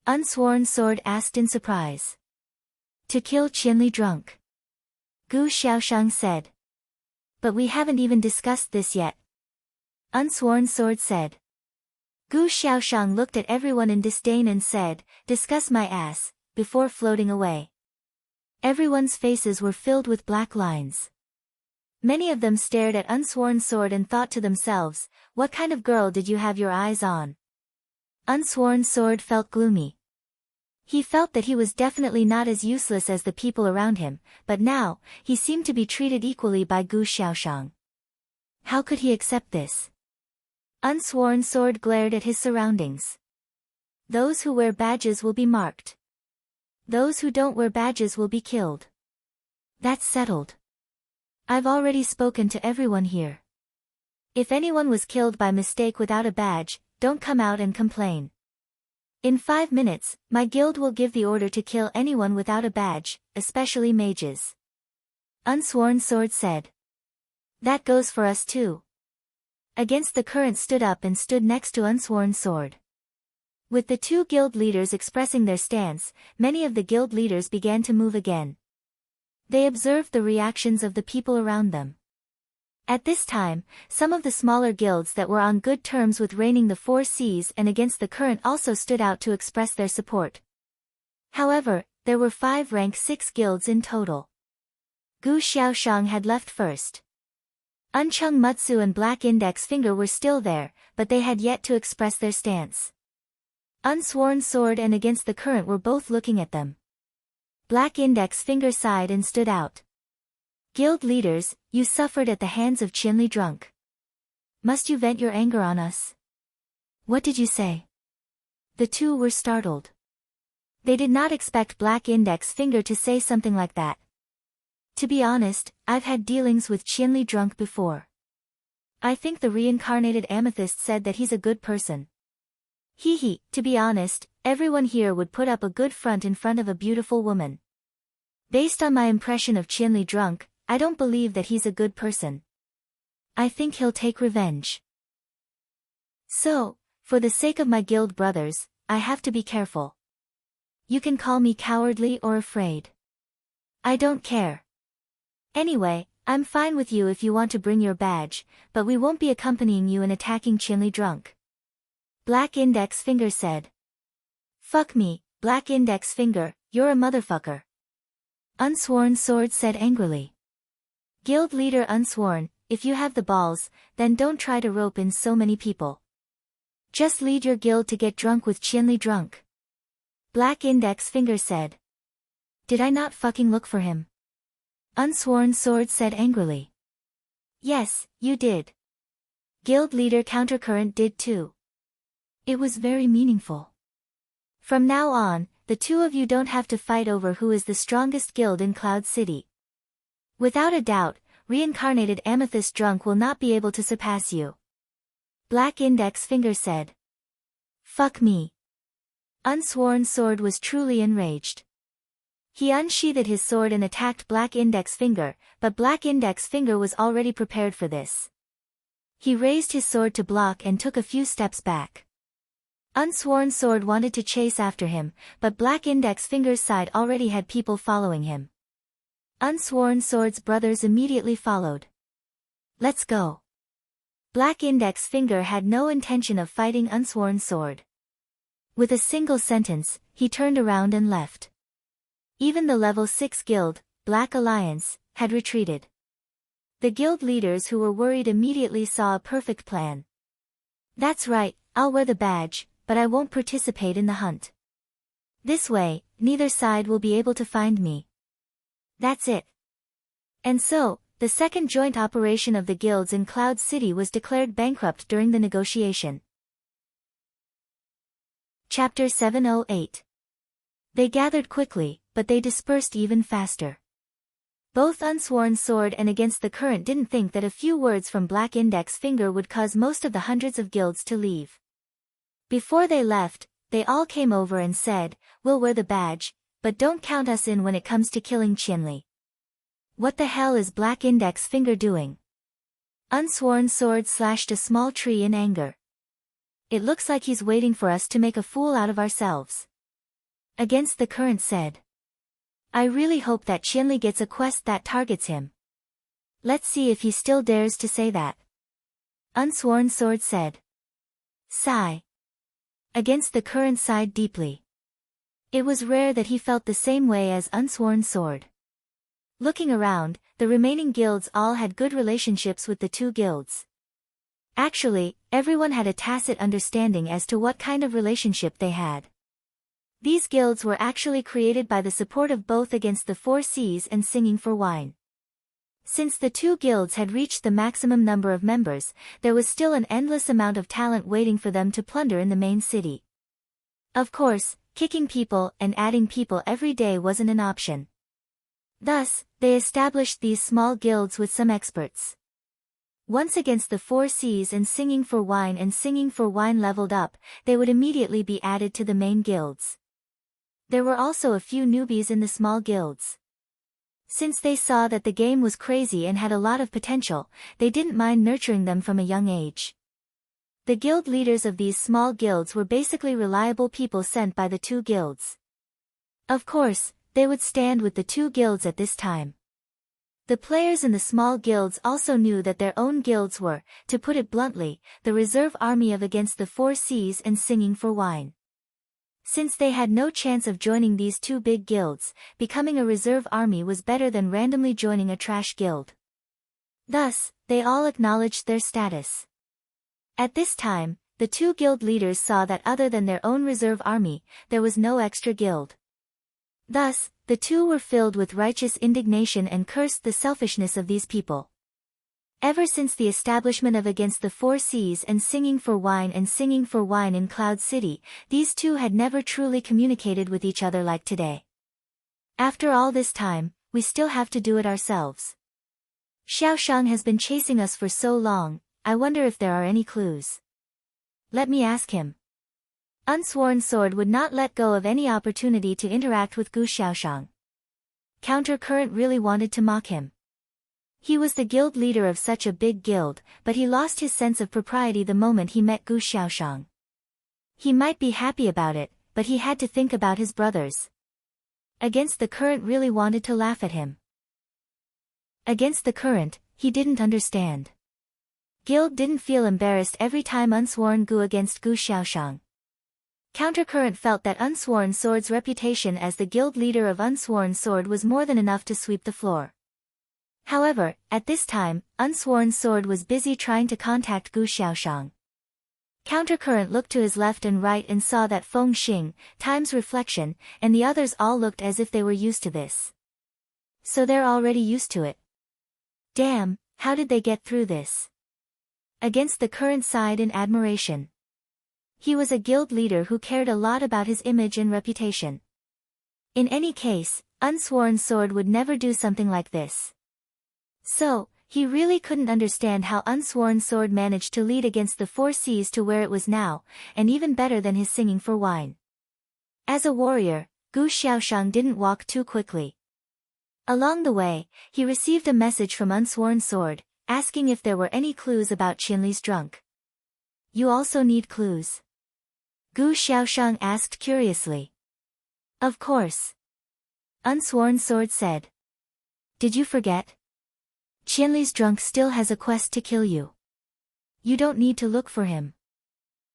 Unsworn Sword asked in surprise. To kill Qianli drunk. Gu Xiaoshang said. But we haven't even discussed this yet. Unsworn Sword said. Gu Xiaoshang looked at everyone in disdain and said, discuss my ass, before floating away. Everyone's faces were filled with black lines. Many of them stared at Unsworn Sword and thought to themselves, what kind of girl did you have your eyes on? Unsworn Sword felt gloomy. He felt that he was definitely not as useless as the people around him, but now, he seemed to be treated equally by Gu Xiaoshang. How could he accept this? Unsworn Sword glared at his surroundings. Those who wear badges will be marked. Those who don't wear badges will be killed. That's settled. I've already spoken to everyone here. If anyone was killed by mistake without a badge, don't come out and complain. In 5 minutes, my guild will give the order to kill anyone without a badge, especially mages. Unsworn Sword said. That goes for us too. Against the Current stood up and stood next to Unsworn Sword. With the 2 guild leaders expressing their stance, many of the guild leaders began to move again. They observed the reactions of the people around them. At this time, some of the smaller guilds that were on good terms with reigning the 4 seas and against the Current also stood out to express their support. However, there were 5 rank 6 guilds in total. Gu Xiaoshang had left first. Unchung Mutsu and Black Index Finger were still there, but they had yet to express their stance. Unsworn Sword and Against the Current were both looking at them. Black Index Finger sighed and stood out. Guild leaders, you suffered at the hands of Qinli Drunk. Must you vent your anger on us? What did you say? The 2 were startled. They did not expect Black Index Finger to say something like that. To be honest, I've had dealings with Qinli Drunk before. I think the reincarnated amethyst said that he's a good person. Hee, to be honest, everyone here would put up a good front in front of a beautiful woman. Based on my impression of Qinli Drunk, I don't believe that he's a good person. I think he'll take revenge. So, for the sake of my guild brothers, I have to be careful. You can call me cowardly or afraid. I don't care. Anyway, I'm fine with you if you want to bring your badge, but we won't be accompanying you in attacking Qinli Drunk. Black Index Finger said. Fuck me, Black Index Finger, you're a motherfucker. Unsworn Sword said angrily. Guild leader Unsworn, if you have the balls, then don't try to rope in so many people. Just lead your guild to get drunk with Qinli Drunk. Black Index Finger said. Did I not fucking look for him? Unsworn Sword said angrily. Yes, you did. Guild leader Countercurrent did too. It was very meaningful. From now on, the 2 of you don't have to fight over who is the strongest guild in Cloud City. Without a doubt, reincarnated Amethyst Drunk will not be able to surpass you. Black Index Finger said. Fuck me. Unsworn Sword was truly enraged. He unsheathed his sword and attacked Black Index Finger, but Black Index Finger was already prepared for this. He raised his sword to block and took a few steps back. Unsworn Sword wanted to chase after him, but Black Index Finger's side already had people following him. Unsworn Sword's brothers immediately followed. Let's go. Black Index Finger had no intention of fighting Unsworn Sword. With a single sentence, he turned around and left. Even the level 6 guild, Black Alliance, had retreated. The guild leaders who were worried immediately saw a perfect plan. That's right, I'll wear the badge, but I won't participate in the hunt. This way, neither side will be able to find me. That's it. And so, the second joint operation of the guilds in Cloud City was declared bankrupt during the negotiation. Chapter 708. They gathered quickly, but they dispersed even faster. Both Unsworn Sword and Against the Current didn't think that a few words from Black Index Finger would cause most of the hundreds of guilds to leave. Before they left, they all came over and said, we'll wear the badge, but don't count us in when it comes to killing Qinli. What the hell is Black Index Finger doing? Unsworn Sword slashed a small tree in anger. It looks like he's waiting for us to make a fool out of ourselves. Against the Current said. I really hope that Qinli gets a quest that targets him. Let's see if he still dares to say that. Unsworn Sword said. Sigh. Against the Current sighed deeply. It was rare that he felt the same way as Unsworn Sword. Looking around, the remaining guilds all had good relationships with the 2 guilds. Actually, everyone had a tacit understanding as to what kind of relationship they had. These guilds were actually created by the support of both Against the 4 Seas and Singing for Wine. Since the 2 guilds had reached the maximum number of members, there was still an endless amount of talent waiting for them to plunder in the main city. Of course, kicking people and adding people every day wasn't an option. Thus, they established these small guilds with some experts. Once against the four seas and Singing for Wine leveled up, they would immediately be added to the main guilds. There were also a few newbies in the small guilds. Since they saw that the game was crazy and had a lot of potential, they didn't mind nurturing them from a young age. The guild leaders of these small guilds were basically reliable people sent by the two guilds. Of course, they would stand with the two guilds at this time. The players in the small guilds also knew that their own guilds were, to put it bluntly, the reserve army of Against the Four Seas and Singing for Wine. Since they had no chance of joining these two big guilds, becoming a reserve army was better than randomly joining a trash guild. Thus, they all acknowledged their status. At this time, the two guild leaders saw that other than their own reserve army, there was no extra guild. Thus, the two were filled with righteous indignation and cursed the selfishness of these people. Ever since the establishment of Against the Four Seas and Singing for Wine in Cloud City, these two had never truly communicated with each other like today. After all this time, we still have to do it ourselves. Xiaoshang has been chasing us for so long, I wonder if there are any clues. Let me ask him. Unsworn Sword would not let go of any opportunity to interact with Gu Xiaoshang. Countercurrent really wanted to mock him. He was the guild leader of such a big guild, but he lost his sense of propriety the moment he met Gu Xiaoshang. He might be happy about it, but he had to think about his brothers. Against the Current really wanted to laugh at him. Against the Current, he didn't understand. Guild didn't feel embarrassed every time Unsworn Gu against Gu Xiaoshang. Countercurrent felt that Unsworn Sword's reputation as the guild leader of Unsworn Sword was more than enough to sweep the floor. However, at this time, Unsworn Sword was busy trying to contact Gu Xiaoshang. Countercurrent looked to his left and right and saw that Feng Xing, Time's Reflection, and the others all looked as if they were used to this. So they're already used to it. Damn, how did they get through this? Against the Current sighed in admiration. He was a guild leader who cared a lot about his image and reputation. In any case, Unsworn Sword would never do something like this. So, he really couldn't understand how Unsworn Sword managed to lead Against the Four Seas to where it was now, and even better than his Singing for Wine. As a warrior, Gu Xiaoshang didn't walk too quickly. Along the way, he received a message from Unsworn Sword, asking if there were any clues about Qinli's drunk. You also need clues? Gu Xiaoshang asked curiously. Of course. Unsworn Sword said. Did you forget? Qinli's drunk still has a quest to kill you. You don't need to look for him.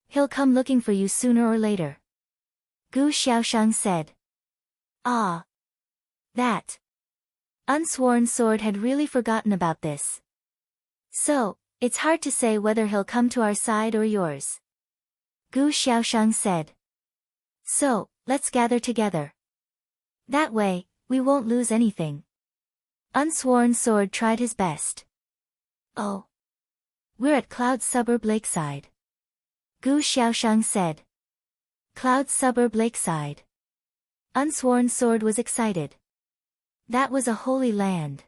He'll come looking for you sooner or later. Gu Xiaoshang said. Ah. That. Unsworn Sword had really forgotten about this. So, it's hard to say whether he'll come to our side or yours. Gu Xiaoshang said. So, let's gather together. That way, we won't lose anything. Unsworn Sword tried his best. Oh. We're at Cloud Suburb Lakeside. Gu Xiaoshang said. Cloud Suburb Lakeside. Unsworn Sword was excited. That was a holy land.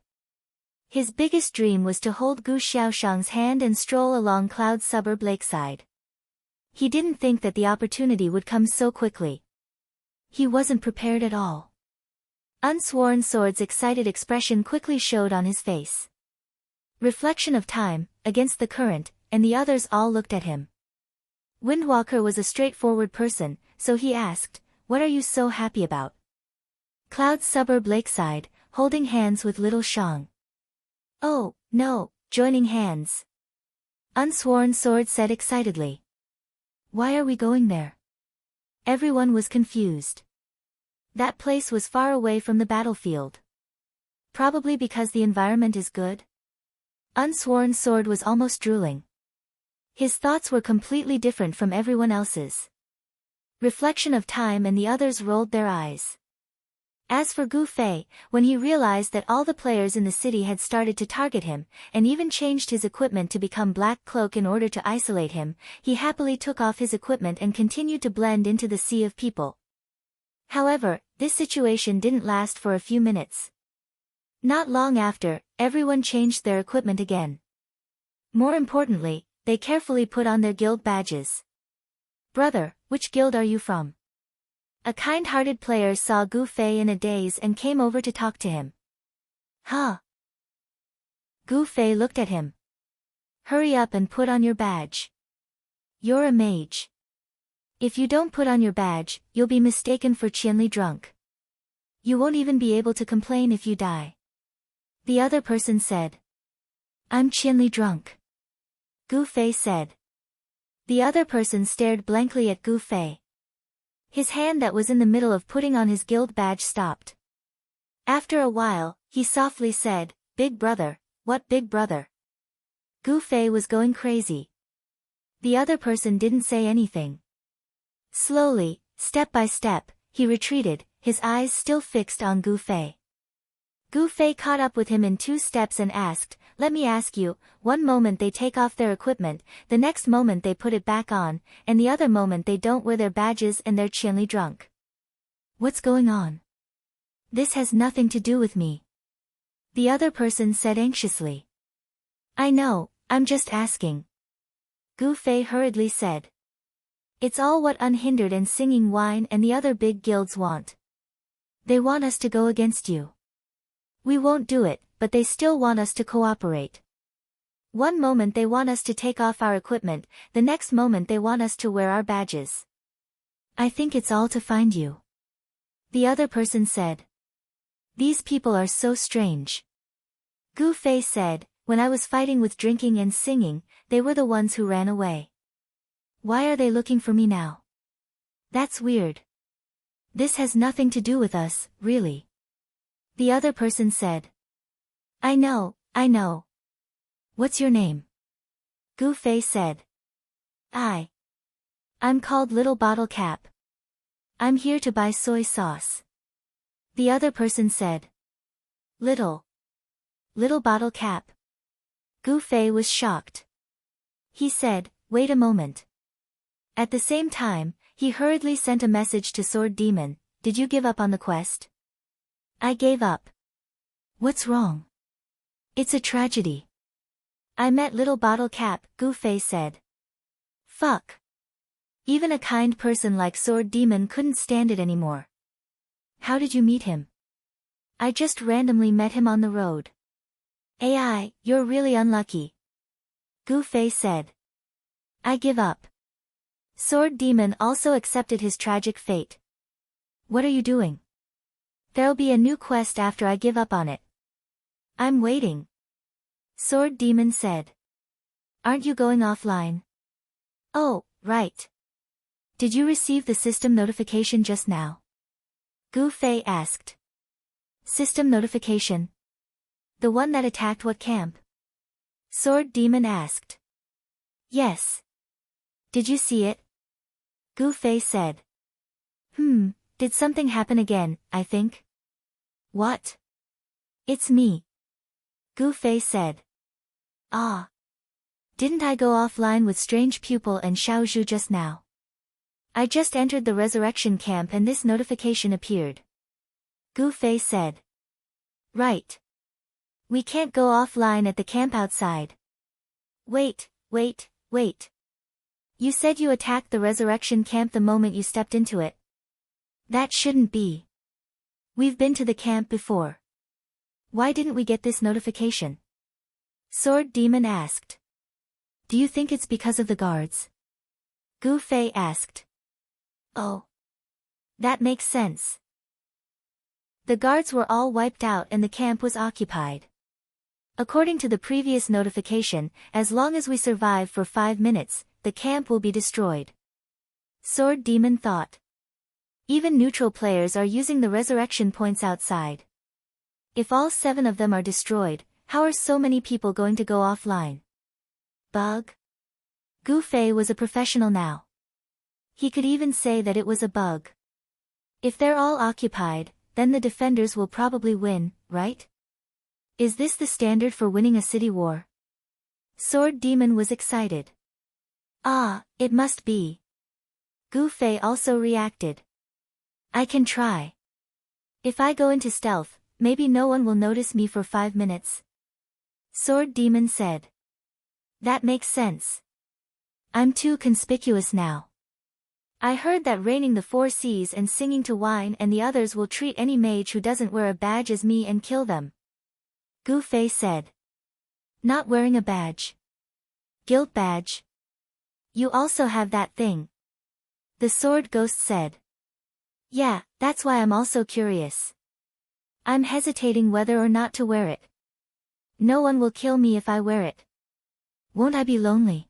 His biggest dream was to hold Gu Xiaoshang's hand and stroll along Cloud Suburb Lakeside. He didn't think that the opportunity would come so quickly. He wasn't prepared at all. Unsworn Sword's excited expression quickly showed on his face. Reflection of Time, Against the Current, and the others all looked at him. Windwalker was a straightforward person, so he asked, What are you so happy about? Cloud Suburb Lakeside, holding hands with little Shang. Oh, no, joining hands. Unsworn Sword said excitedly. Why are we going there? Everyone was confused. That place was far away from the battlefield. Probably because the environment is good? Unsworn Sword was almost drooling. His thoughts were completely different from everyone else's. Reflection of Time and the others rolled their eyes. As for Gu Fei, when he realized that all the players in the city had started to target him, and even changed his equipment to become Black Cloak in order to isolate him, he happily took off his equipment and continued to blend into the sea of people. However, this situation didn't last for a few minutes. Not long after, everyone changed their equipment again. More importantly, they carefully put on their guild badges. Brother, which guild are you from? A kind-hearted player saw Gu Fei in a daze and came over to talk to him. Huh? Gu Fei looked at him. Hurry up and put on your badge. You're a mage. If you don't put on your badge, you'll be mistaken for Qianli drunk. You won't even be able to complain if you die. The other person said. I'm Qianli drunk. Gu Fei said. The other person stared blankly at Gu Fei. His hand that was in the middle of putting on his guild badge stopped. After a while, he softly said, Big brother, what big brother? Gu Fei was going crazy. The other person didn't say anything. Slowly, step by step, he retreated, his eyes still fixed on Gu Fei. Gu Fei caught up with him in 2 steps and asked, Let me ask you, one moment they take off their equipment, the next moment they put it back on, and the other moment they don't wear their badges and they're Qianli drunk. What's going on? This has nothing to do with me. The other person said anxiously. I know, I'm just asking. Gu Fei hurriedly said. It's all what Unhindered and Singing Wine and the other big guilds want. They want us to go against you. We won't do it, but they still want us to cooperate. One moment they want us to take off our equipment, the next moment they want us to wear our badges. I think it's all to find you. The other person said. These people are so strange. Gu Fei said, when I was fighting with drinking and singing, they were the ones who ran away. Why are they looking for me now? That's weird. This has nothing to do with us, really. The other person said. I know. What's your name? Gu Fei said. I'm called Little Bottle Cap. I'm here to buy soy sauce. The other person said. Little Bottle Cap. Gu Fei was shocked. He said, wait a moment. At the same time, he hurriedly sent a message to Sword Demon, did you give up on the quest? I gave up. What's wrong? It's a tragedy. I met Little Bottle Cap, Gu Fei said. Fuck. Even a kind person like Sword Demon couldn't stand it anymore. How did you meet him? I just randomly met him on the road. AI, you're really unlucky. Gu Fei said. I give up. Sword Demon also accepted his tragic fate. What are you doing? There'll be a new quest after I give up on it. I'm waiting. Sword Demon said. Aren't you going offline? Oh, right. Did you receive the system notification just now? Gu Fei asked. System notification? The one that attacked what camp? Sword Demon asked. Yes. Did you see it? Gu Fei said. Did something happen again, I think? What? It's me. Gu Fei said. Ah. Didn't I go offline with Strange Pupil and Xiaozhu just now? I just entered the resurrection camp and this notification appeared. Gu Fei said. Right. We can't go offline at the camp outside. Wait. You said you attacked the resurrection camp the moment you stepped into it. That shouldn't be. We've been to the camp before. Why didn't we get this notification? Sword Demon asked. Do you think it's because of the guards? Gu Fei asked. Oh. That makes sense. The guards were all wiped out and the camp was occupied. According to the previous notification, as long as we survive for 5 minutes, the camp will be destroyed. Sword Demon thought. Even neutral players are using the resurrection points outside. If all 7 of them are destroyed, how are so many people going to go offline? Bug? Gu Fei was a professional now. He could even say that it was a bug. If they're all occupied, then the defenders will probably win, right? Is this the standard for winning a city war? Sword Demon was excited. Ah, it must be. Gu Fei also reacted. I can try. If I go into stealth, maybe no one will notice me for 5 minutes. Sword Demon said. That makes sense. I'm too conspicuous now. I heard that reigning the four seas and singing to wine and the others will treat any mage who doesn't wear a badge as me and kill them. Gu Fei said. Not wearing a badge. Guild badge. You also have that thing. The sword ghost said. Yeah, that's why I'm also curious. I'm hesitating whether or not to wear it. No one will kill me if I wear it. Won't I be lonely?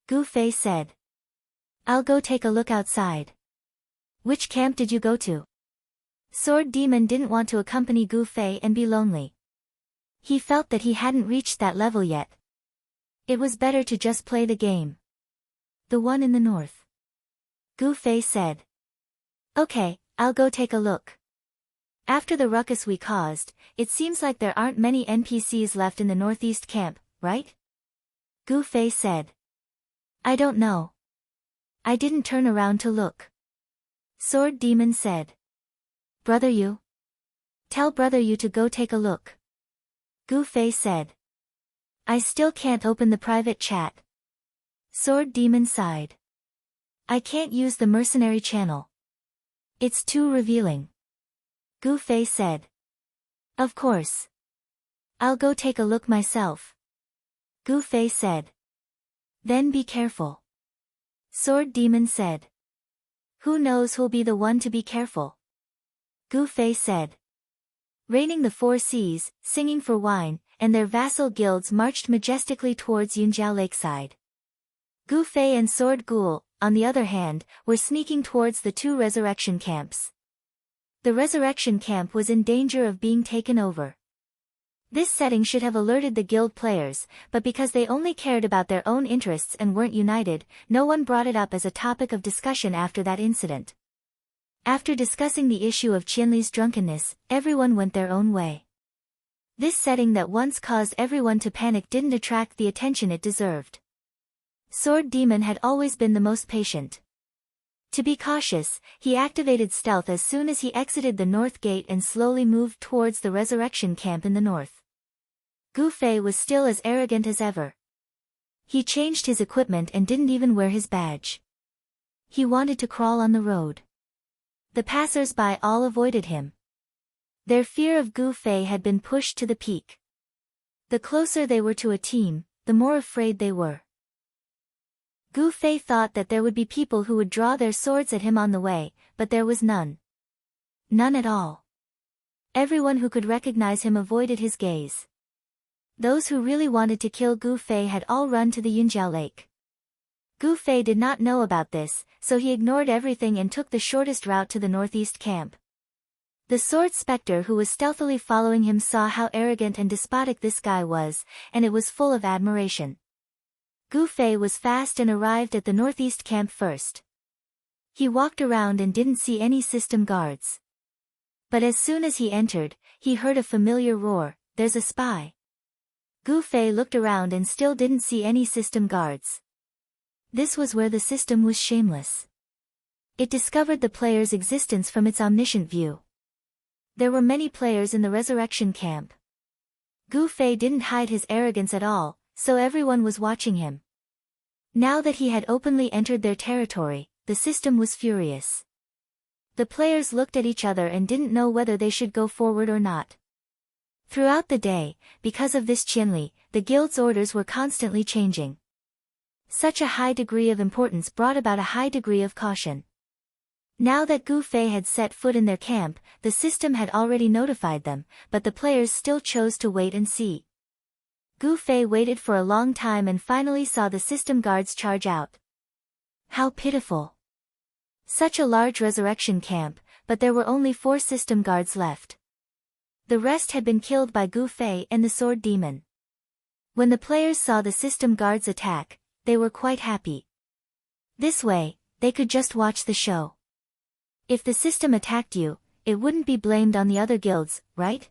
Gu Fei said. I'll go take a look outside. Which camp did you go to? Sword Demon didn't want to accompany Gu Fei and be lonely. He felt that he hadn't reached that level yet. It was better to just play the game. The one in the north. Gu Fei said. Okay, I'll go take a look. After the ruckus we caused, it seems like there aren't many NPCs left in the northeast camp, right? Gu Fei said. I don't know. I didn't turn around to look. Sword Demon said. Brother Yu? Tell Brother Yu to go take a look. Gu Fei said. I still can't open the private chat. Sword Demon sighed. I can't use the mercenary channel. It's too revealing. Gu Fei said. Of course. I'll go take a look myself. Gu Fei said. Then be careful. Sword Demon said. Who knows who'll be the one to be careful? Gu Fei said. Reigning the four seas, singing for wine, and their vassal guilds marched majestically towards Yunjiao Lakeside. Gu Fei and Sword Ghoul, on the other hand, were sneaking towards the two resurrection camps. The resurrection camp was in danger of being taken over. This setting should have alerted the guild players, but because they only cared about their own interests and weren't united, no one brought it up as a topic of discussion after that incident. After discussing the issue of Qianli's drunkenness, everyone went their own way. This setting that once caused everyone to panic didn't attract the attention it deserved. Sword Demon had always been the most patient. To be cautious, he activated stealth as soon as he exited the north gate and slowly moved towards the resurrection camp in the north. Gu Fei was still as arrogant as ever. He changed his equipment and didn't even wear his badge. He wanted to crawl on the road. The passers-by all avoided him. Their fear of Gu Fei had been pushed to the peak. The closer they were to a team, the more afraid they were. Gu Fei thought that there would be people who would draw their swords at him on the way, but there was none. None at all. Everyone who could recognize him avoided his gaze. Those who really wanted to kill Gu Fei had all run to the Yunjiao Lake. Gu Fei did not know about this, so he ignored everything and took the shortest route to the northeast camp. The sword specter who was stealthily following him saw how arrogant and despotic this guy was, and it was full of admiration. Gu Fei was fast and arrived at the northeast camp first. He walked around and didn't see any system guards. But as soon as he entered, he heard a familiar roar, "There's a spy." Gu Fei looked around and still didn't see any system guards. This was where the system was shameless. It discovered the player's existence from its omniscient view. There were many players in the resurrection camp. Gu Fei didn't hide his arrogance at all, so everyone was watching him. Now that he had openly entered their territory, the system was furious. The players looked at each other and didn't know whether they should go forward or not. Throughout the day, because of this Qianli, the guild's orders were constantly changing. Such a high degree of importance brought about a high degree of caution. Now that Gu Fei had set foot in their camp, the system had already notified them, but the players still chose to wait and see. Gu Fei waited for a long time and finally saw the system guards charge out. How pitiful. Such a large resurrection camp, but there were only 4 system guards left. The rest had been killed by Gu Fei and the sword demon. When the players saw the system guards attack, they were quite happy. This way, they could just watch the show. If the system attacked you, it wouldn't be blamed on the other guilds, right?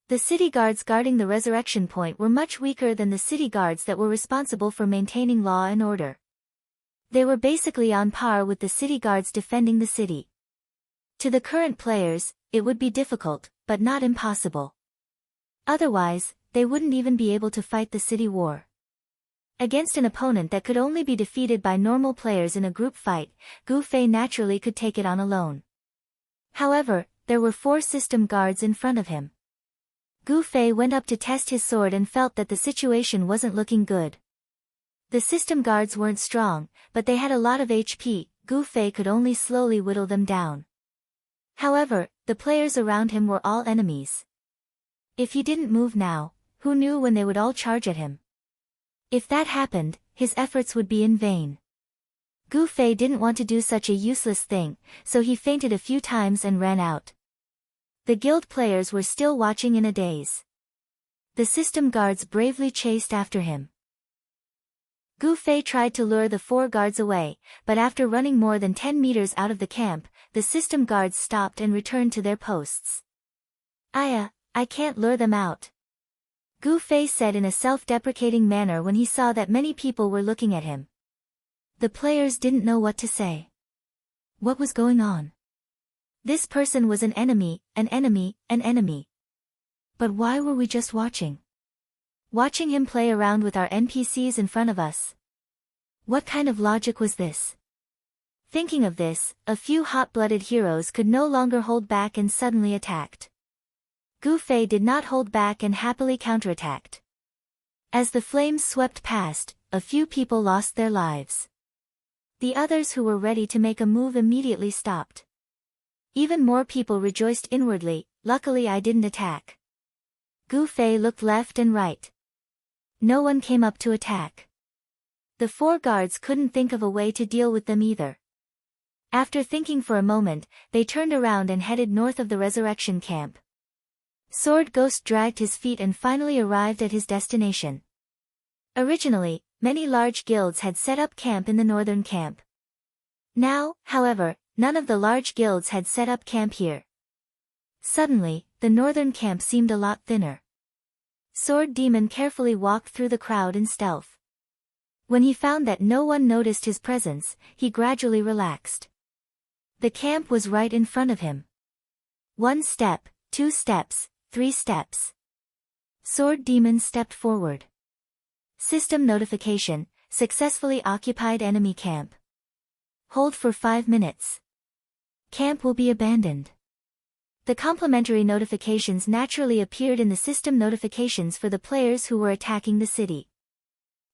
The city guards guarding the resurrection point were much weaker than the city guards that were responsible for maintaining law and order. They were basically on par with the city guards defending the city. To the current players, it would be difficult, but not impossible. Otherwise, they wouldn't even be able to fight the city war. Against an opponent that could only be defeated by normal players in a group fight, Gu Fei naturally could take it on alone. However, there were 4 system guards in front of him. Gu Fei went up to test his sword and felt that the situation wasn't looking good. The system guards weren't strong, but they had a lot of HP, Gu Fei could only slowly whittle them down. However, the players around him were all enemies. If he didn't move now, who knew when they would all charge at him? If that happened, his efforts would be in vain. Gu Fei didn't want to do such a useless thing, so he fainted a few times and ran out. The guild players were still watching in a daze. The system guards bravely chased after him. Gu Fei tried to lure the 4 guards away, but after running more than 10 meters out of the camp, the system guards stopped and returned to their posts. I can't lure them out. Gu Fei said in a self-deprecating manner when he saw that many people were looking at him. The players didn't know what to say. What was going on? This person was an enemy, an enemy, an enemy. But why were we just watching? Watching him play around with our NPCs in front of us. What kind of logic was this? Thinking of this, a few hot-blooded heroes could no longer hold back and suddenly attacked. Gu Fei did not hold back and happily counterattacked. As the flames swept past, a few people lost their lives. The others who were ready to make a move immediately stopped. Even more people rejoiced inwardly, luckily I didn't attack. Gu Fei looked left and right. No one came up to attack. The 4 guards couldn't think of a way to deal with them either. After thinking for a moment, they turned around and headed north of the resurrection camp. Sword Ghost dragged his feet and finally arrived at his destination. Originally, many large guilds had set up camp in the northern camp. Now, however, none of the large guilds had set up camp here. Suddenly, the northern camp seemed a lot thinner. Sword Demon carefully walked through the crowd in stealth. When he found that no one noticed his presence, he gradually relaxed. The camp was right in front of him. 1 step, 2 steps, 3 steps. Sword Demon stepped forward. System notification, successfully occupied enemy camp. Hold for 5 minutes. Camp will be abandoned. The complimentary notifications naturally appeared in the system notifications for the players who were attacking the city.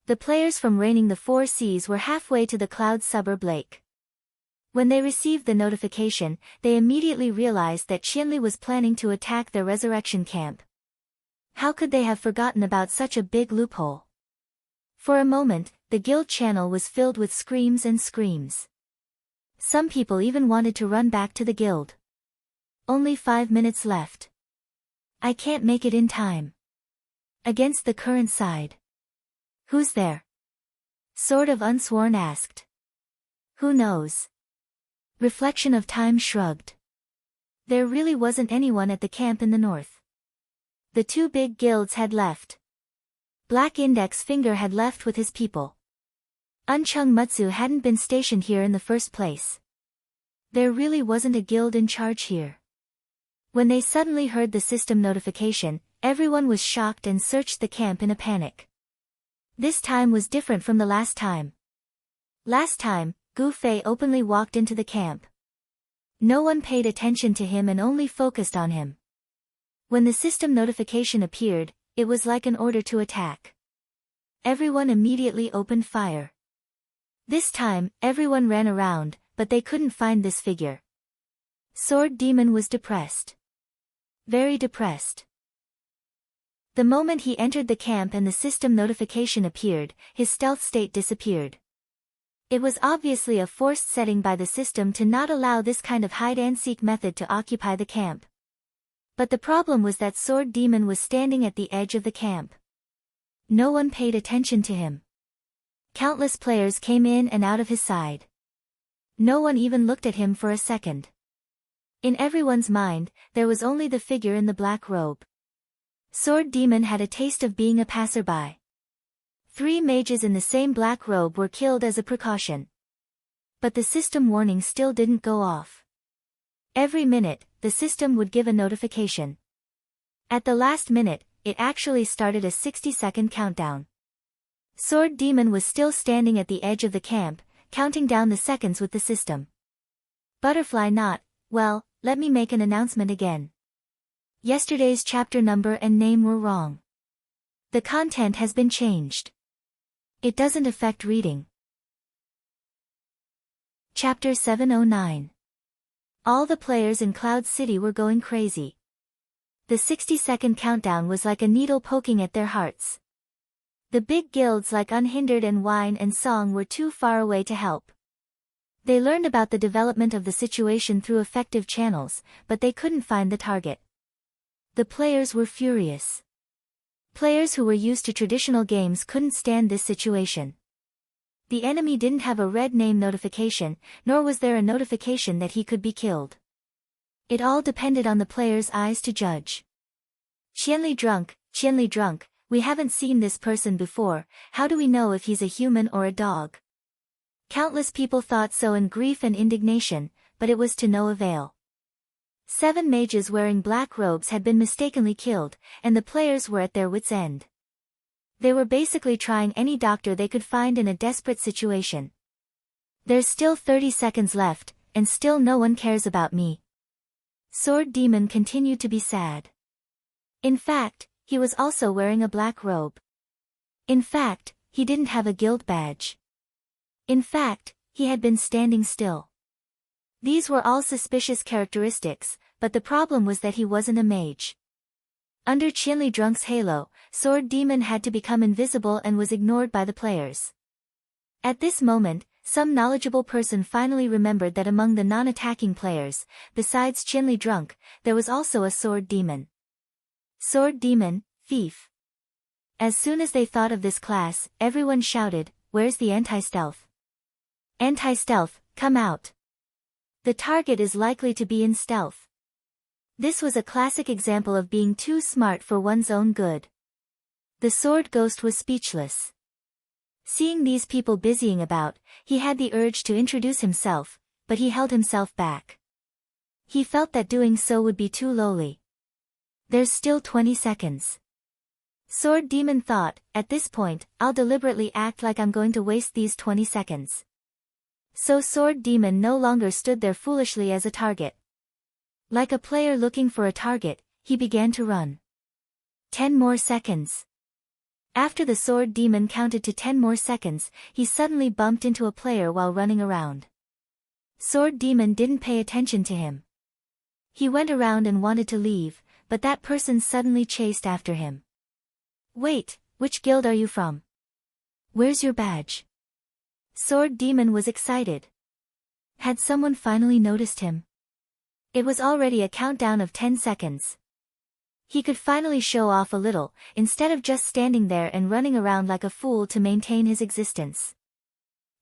The players from reigning the 4 seas were halfway to the Cloud suburb lake. When they received the notification, they immediately realized that Qianli was planning to attack their resurrection camp. How could they have forgotten about such a big loophole? For a moment, the guild channel was filled with screams and screams. Some people even wanted to run back to the guild. Only 5 minutes left. I can't make it in time. Against the current side. Who's there? Sort of Unsworn asked. Who knows? Reflection of Time shrugged. There really wasn't anyone at the camp in the north. The 2 big guilds had left. Black Index Finger had left with his people. Unchung Mutsu hadn't been stationed here in the first place. There really wasn't a guild in charge here. When they suddenly heard the system notification, everyone was shocked and searched the camp in a panic. This time was different from the last time. Last time, Gu Fei openly walked into the camp. No one paid attention to him and only focused on him. When the system notification appeared, it was like an order to attack. Everyone immediately opened fire. This time, everyone ran around, but they couldn't find this figure. Sword Demon was depressed. Very depressed. The moment he entered the camp and the system notification appeared, his stealth state disappeared. It was obviously a forced setting by the system to not allow this kind of hide-and-seek method to occupy the camp. But the problem was that Sword Demon was standing at the edge of the camp. No one paid attention to him. Countless players came in and out of his side. No one even looked at him for a second. In everyone's mind, there was only the figure in the black robe. Sword Demon had a taste of being a passerby. 3 mages in the same black robe were killed as a precaution. But the system warning still didn't go off. Every minute, the system would give a notification. At the last minute, it actually started a 60-second countdown. Sword Demon was still standing at the edge of the camp, counting down the seconds with the system. Butterfly Knot, well, let me make an announcement again. Yesterday's chapter number and name were wrong. The content has been changed. It doesn't affect reading. Chapter 709. All the players in Cloud City were going crazy. The 60-second countdown was like a needle poking at their hearts. The big guilds like Unhindered and Wine and Song were too far away to help. They learned about the development of the situation through effective channels, but they couldn't find the target. The players were furious. Players who were used to traditional games couldn't stand this situation. The enemy didn't have a red name notification, nor was there a notification that he could be killed. It all depended on the player's eyes to judge. Qianli drunk, we haven't seen this person before, how do we know if he's a human or a dog? Countless people thought so in grief and indignation, but it was to no avail. 7 mages wearing black robes had been mistakenly killed, and the players were at their wits' end. They were basically trying any doctor they could find in a desperate situation. There's still 30 seconds left, and still no one cares about me. Sword Demon continued to be sad. In fact, he was also wearing a black robe. In fact, he didn't have a guild badge. In fact, he had been standing still. These were all suspicious characteristics, but the problem was that he wasn't a mage. Under Qianli Drunk's halo, Sword Demon had to become invisible and was ignored by the players. At this moment, some knowledgeable person finally remembered that among the non-attacking players, besides Qianli Drunk, there was also a Sword Demon. Sword Demon, thief. As soon as they thought of this class, everyone shouted, "Where's the anti-stealth? Anti-stealth, come out. The target is likely to be in stealth." This was a classic example of being too smart for one's own good. The sword ghost was speechless. Seeing these people busying about, he had the urge to introduce himself, but he held himself back. He felt that doing so would be too lowly. There's still 20 seconds. Sword Demon thought, at this point, I'll deliberately act like I'm going to waste these 20 seconds. So Sword Demon no longer stood there foolishly as a target. Like a player looking for a target, he began to run. 10 more seconds. After the Sword Demon counted to 10 more seconds, he suddenly bumped into a player while running around. Sword Demon didn't pay attention to him. He went around and wanted to leave, but that person suddenly chased after him. Wait, which guild are you from? Where's your badge? Sword Demon was excited. Had someone finally noticed him? It was already a countdown of 10 seconds. He could finally show off a little, instead of just standing there and running around like a fool to maintain his existence.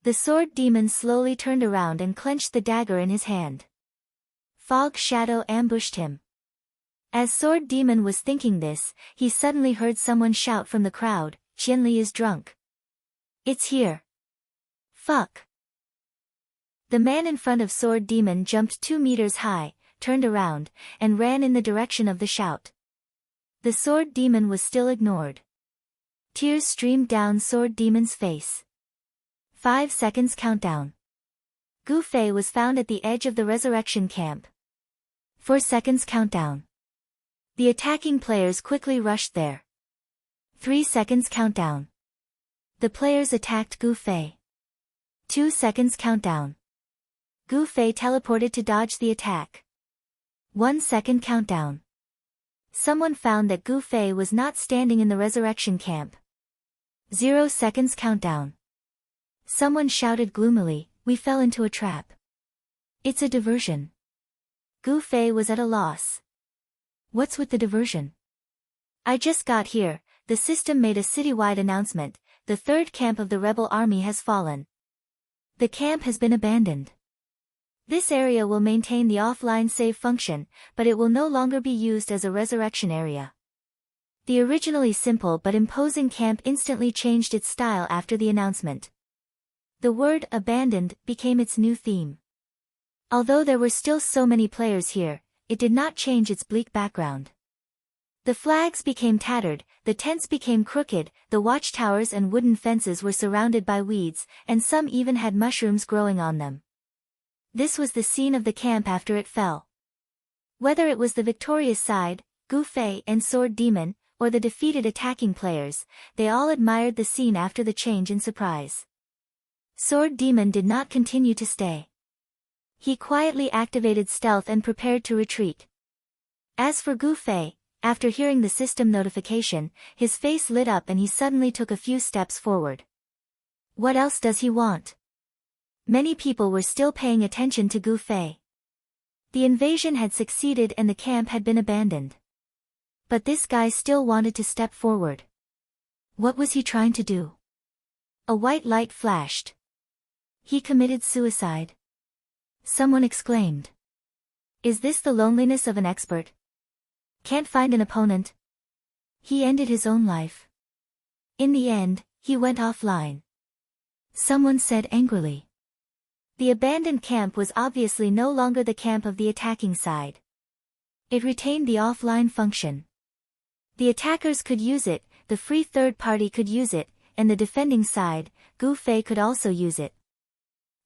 The Sword Demon slowly turned around and clenched the dagger in his hand. Fog Shadow ambushed him. As Sword Demon was thinking this, he suddenly heard someone shout from the crowd, "Qianli is drunk. It's here. Fuck." The man in front of Sword Demon jumped 2 meters high, turned around, and ran in the direction of the shout. The Sword Demon was still ignored. Tears streamed down Sword Demon's face. 5 seconds countdown. Gu Fei was found at the edge of the resurrection camp. 4 seconds countdown. The attacking players quickly rushed there. 3 seconds countdown. The players attacked Gu Fei. 2 seconds countdown. Gu Fei teleported to dodge the attack. 1 second countdown. Someone found that Gu Fei was not standing in the resurrection camp. 0 seconds countdown. Someone shouted gloomily, "We fell into a trap. It's a diversion." Gu Fei was at a loss. What's with the diversion? I just got here, the system made a citywide announcement, the 3rd camp of the rebel army has fallen. The camp has been abandoned. This area will maintain the offline save function, but it will no longer be used as a resurrection area. The originally simple but imposing camp instantly changed its style after the announcement. The word abandoned became its new theme. Although there were still so many players here, it did not change its bleak background. The flags became tattered, the tents became crooked, the watchtowers and wooden fences were surrounded by weeds, and some even had mushrooms growing on them. This was the scene of the camp after it fell. Whether it was the victorious side, Gu Fei and Sword Demon, or the defeated attacking players, they all admired the scene after the change in surprise. Sword Demon did not continue to stay. He quietly activated stealth and prepared to retreat. As for Gu Fei, after hearing the system notification, his face lit up and he suddenly took a few steps forward. What else does he want? Many people were still paying attention to Gu Fei. The invasion had succeeded and the camp had been abandoned. But this guy still wanted to step forward. What was he trying to do? A white light flashed. He committed suicide. Someone exclaimed. Is this the loneliness of an expert? Can't find an opponent? He ended his own life. In the end, he went offline. Someone said angrily. The abandoned camp was obviously no longer the camp of the attacking side. It retained the offline function. The attackers could use it, the free third party could use it, and the defending side, Gu Fei, could also use it.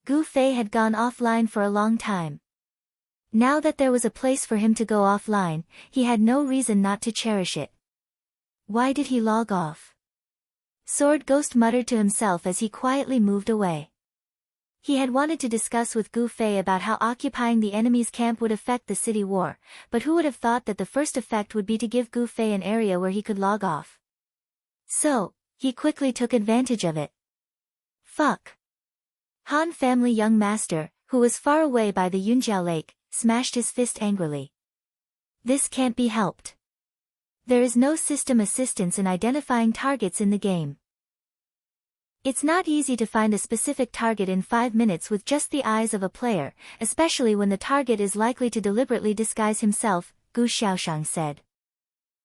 Gu Fei had gone offline for a long time. Now that there was a place for him to go offline, he had no reason not to cherish it. Why did he log off? Sword Ghost muttered to himself as he quietly moved away. He had wanted to discuss with Gu Fei about how occupying the enemy's camp would affect the city war, but who would have thought that the first effect would be to give Gu Fei an area where he could log off. So, he quickly took advantage of it. Fuck. Han family young master, who was far away by the Yunjiao lake, smashed his fist angrily. This can't be helped. There is no system assistance in identifying targets in the game. It's not easy to find a specific target in 5 minutes with just the eyes of a player, especially when the target is likely to deliberately disguise himself, Gu Xiaoshang said.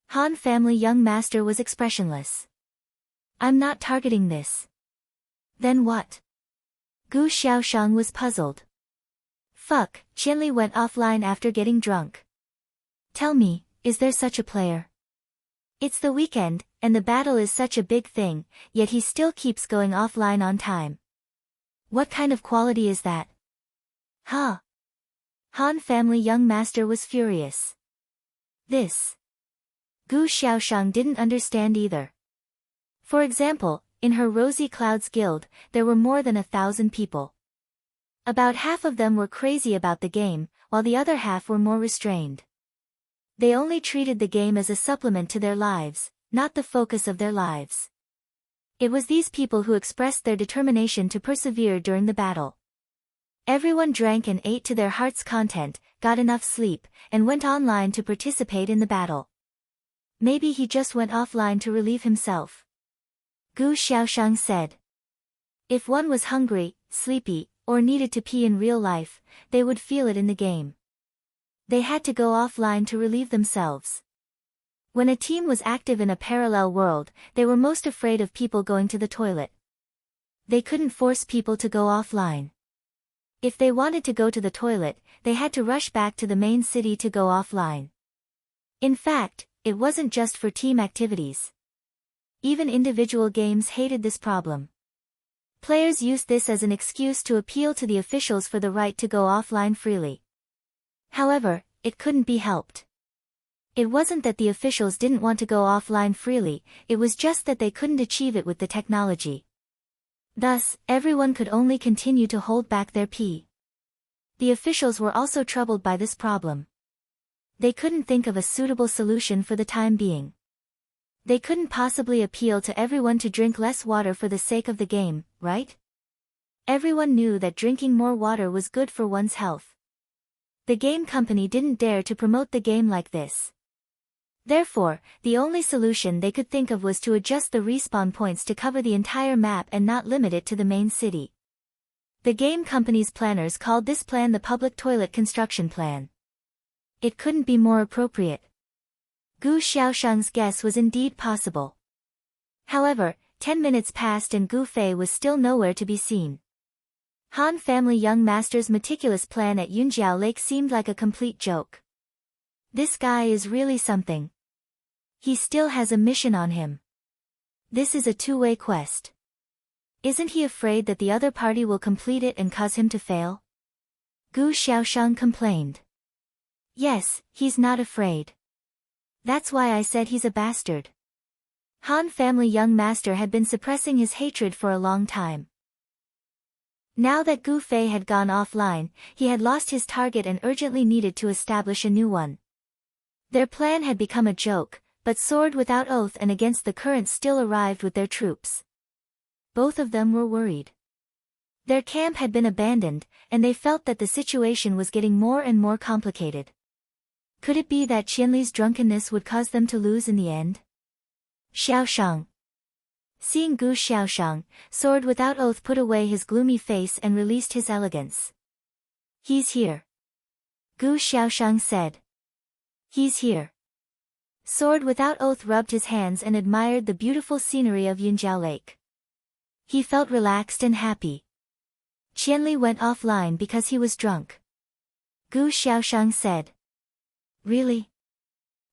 Han family young master was expressionless. I'm not targeting this. Then what? Gu Xiaoshang was puzzled. Fuck, Qianli went offline after getting drunk. Tell me, is there such a player? It's the weekend, and the battle is such a big thing, yet he still keeps going offline on time. What kind of quality is that? Huh? Han family young master was furious. This. Gu Xiaoshang didn't understand either. For example, in her Rosy Clouds guild, there were more than 1,000 people. About half of them were crazy about the game, while the other half were more restrained. They only treated the game as a supplement to their lives, not the focus of their lives. It was these people who expressed their determination to persevere during the battle. Everyone drank and ate to their heart's content, got enough sleep, and went online to participate in the battle. Maybe he just went offline to relieve himself. Gu Xiaoshang said. If one was hungry, sleepy, or needed to pee in real life, they would feel it in the game. They had to go offline to relieve themselves. When a team was active in a parallel world, they were most afraid of people going to the toilet. They couldn't force people to go offline. If they wanted to go to the toilet, they had to rush back to the main city to go offline. In fact, it wasn't just for team activities. Even individual games hated this problem. Players used this as an excuse to appeal to the officials for the right to go offline freely. However, it couldn't be helped. It wasn't that the officials didn't want to go offline freely, it was just that they couldn't achieve it with the technology. Thus, everyone could only continue to hold back their pee. The officials were also troubled by this problem. They couldn't think of a suitable solution for the time being. They couldn't possibly appeal to everyone to drink less water for the sake of the game, right? Everyone knew that drinking more water was good for one's health. The game company didn't dare to promote the game like this. Therefore, the only solution they could think of was to adjust the respawn points to cover the entire map and not limit it to the main city. The game company's planners called this plan the public toilet construction plan. It couldn't be more appropriate. Gu Xiaoshang's guess was indeed possible. However, 10 minutes passed and Gu Fei was still nowhere to be seen. Han family young master's meticulous plan at Yunjiao Lake seemed like a complete joke. This guy is really something. He still has a mission on him. This is a two-way quest. Isn't he afraid that the other party will complete it and cause him to fail? Gu Xiaoshang complained. Yes, he's not afraid. That's why I said he's a bastard. Han family young master had been suppressing his hatred for a long time. Now that Gu Fei had gone offline, he had lost his target and urgently needed to establish a new one. Their plan had become a joke, but Sword Without Oath and Against the Current still arrived with their troops. Both of them were worried. Their camp had been abandoned, and they felt that the situation was getting more and more complicated. Could it be that Qianli's drunkenness would cause them to lose in the end? Xiaoshang. Seeing Gu Xiaoshang, Sword Without Oath put away his gloomy face and released his elegance. He's here. Gu Xiaoshang said. He's here. Sword Without Oath rubbed his hands and admired the beautiful scenery of Yunjiao Lake. He felt relaxed and happy. Qianli went offline because he was drunk. Gu Xiaoshang said. Really?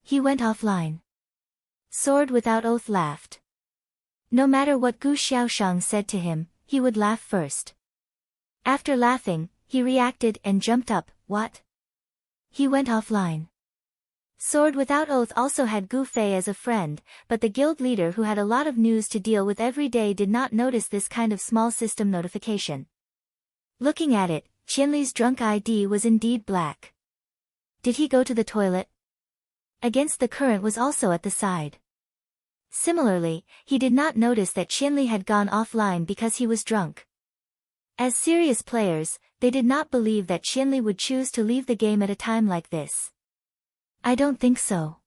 He went offline. Sword Without Oath laughed. No matter what Gu Xiaoshang said to him, he would laugh first. After laughing, he reacted and jumped up. What? He went offline. Sword Without Oath also had Gu Fei as a friend, but the guild leader who had a lot of news to deal with every day did not notice this kind of small system notification. Looking at it, Qianli's drunk ID was indeed black. Did he go to the toilet? Against the Current was also at the side. Similarly, he did not notice that Qianli had gone offline because he was drunk. As serious players, they did not believe that Qianli would choose to leave the game at a time like this. I don't think so.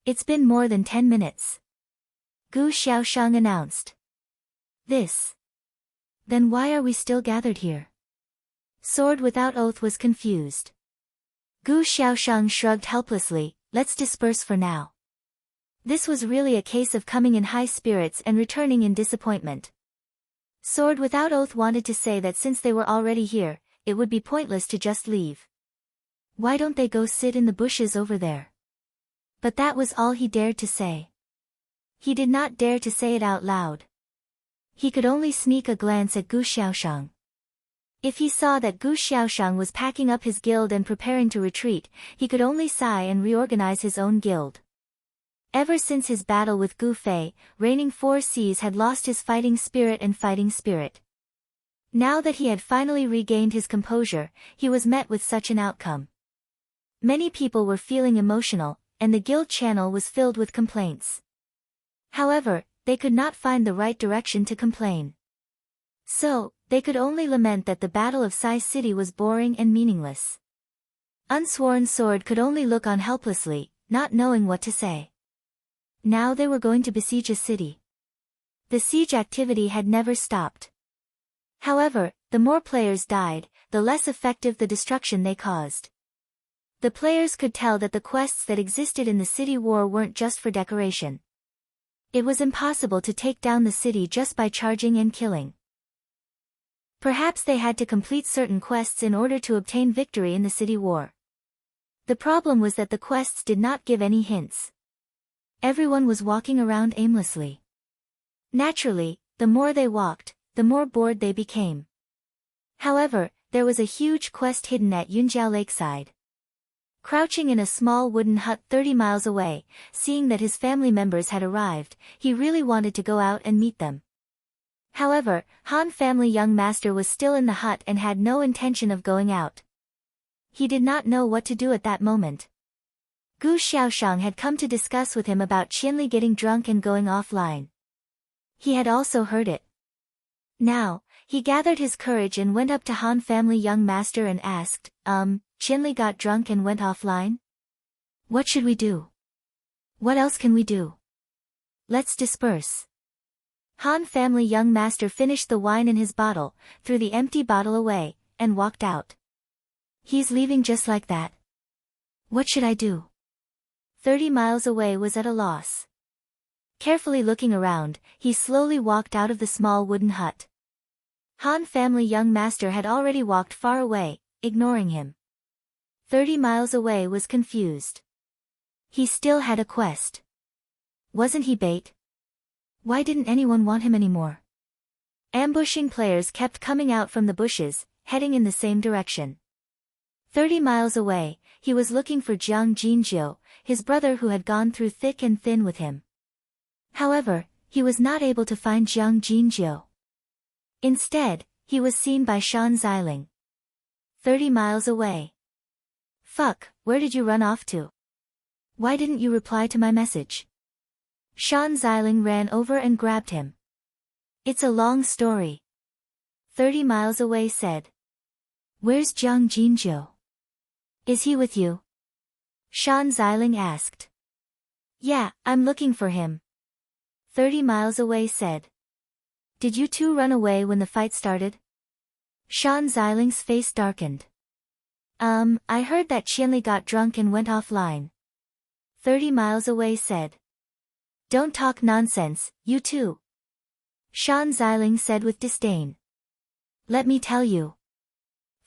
It's been more than 10 minutes. Gu Xiaoshang announced. This. Then why are we still gathered here? Sword Without Oath was confused. Gu Xiaoshang shrugged helplessly. Let's disperse for now. This was really a case of coming in high spirits and returning in disappointment. Sword Without Oath wanted to say that since they were already here, it would be pointless to just leave. Why don't they go sit in the bushes over there? But that was all he dared to say. He did not dare to say it out loud. He could only sneak a glance at Gu Xiaoshang. If he saw that Gu Xiaoshang was packing up his guild and preparing to retreat, he could only sigh and reorganize his own guild. Ever since his battle with Gu Fei, Reigning Four Seas had lost his fighting spirit and fighting spirit. Now that he had finally regained his composure, he was met with such an outcome. Many people were feeling emotional, and the guild channel was filled with complaints. However, they could not find the right direction to complain. So, they could only lament that the Battle of Sai City was boring and meaningless. Unsworn Sword could only look on helplessly, not knowing what to say. Now they were going to besiege a city. The siege activity had never stopped. However, the more players died, the less effective the destruction they caused. The players could tell that the quests that existed in the city war weren't just for decoration. It was impossible to take down the city just by charging and killing. Perhaps they had to complete certain quests in order to obtain victory in the city war. The problem was that the quests did not give any hints. Everyone was walking around aimlessly. Naturally, the more they walked, the more bored they became. However, there was a huge quest hidden at Yunjiao Lakeside. Crouching in a small wooden hut 30 miles away, seeing that his family members had arrived, he really wanted to go out and meet them. However, Han family young master was still in the hut and had no intention of going out. He did not know what to do at that moment. Gu Xiaoshang had come to discuss with him about Qianli getting drunk and going offline. He had also heard it. Now, he gathered his courage and went up to Han family young master and asked, Qianli got drunk and went offline? What should we do? What else can we do? Let's disperse. Han family young master finished the wine in his bottle, threw the empty bottle away, and walked out. He's leaving just like that. What should I do? 30 miles away was at a loss. Carefully looking around, he slowly walked out of the small wooden hut. Han family young master had already walked far away, ignoring him. 30 miles away was confused. He still had a quest. Wasn't he bait? Why didn't anyone want him anymore? Ambushing players kept coming out from the bushes, heading in the same direction. 30 miles away, he was looking for Jiang Jinzhou, his brother who had gone through thick and thin with him. However, he was not able to find Jiang Jinzhou. Instead, he was seen by Shan Xiling. 30 miles away. Fuck, where did you run off to? Why didn't you reply to my message? Shan Xiling ran over and grabbed him. It's a long story. 30 miles away said. Where's Jiang Jinzhou? Is he with you? Shan Xiling asked. Yeah, I'm looking for him. 30 miles away said. Did you two run away when the fight started? Shan Xiling's face darkened. I heard that Qianli got drunk and went offline. 30 miles away said. Don't talk nonsense, you two. Shan Xiling said with disdain. Let me tell you.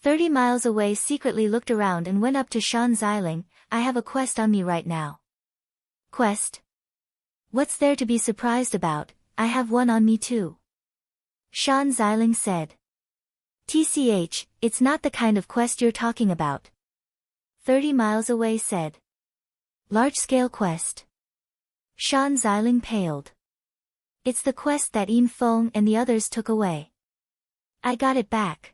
30 miles away secretly looked around and went up to Shan Xiling. I have a quest on me right now. Quest? What's there to be surprised about? I have one on me too. Shan Xiling said. TCH, it's not the kind of quest you're talking about. 30 miles away said. Large-scale quest. Shan Xiling paled. It's the quest that Yin Feng and the others took away. I got it back.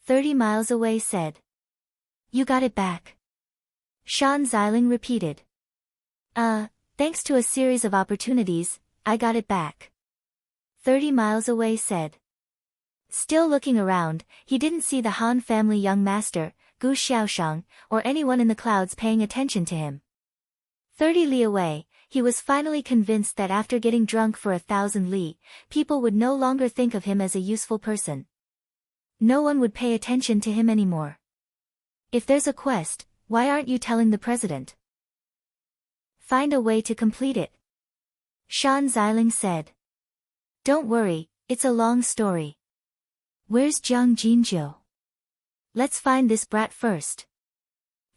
30 miles away said. You got it back? Shan Xiling repeated. Thanks to a series of opportunities, I got it back. 30 miles away said. Still looking around, he didn't see the Han family young master, Gu Xiaoshang, or anyone in the clouds paying attention to him. 30 li away, he was finally convinced that after getting drunk for 1,000 li, people would no longer think of him as a useful person. No one would pay attention to him anymore. If there's a quest, why aren't you telling the president? Find a way to complete it. Shan Xiling said. Don't worry, it's a long story. Where's Jiang Jinzhou? Let's find this brat first.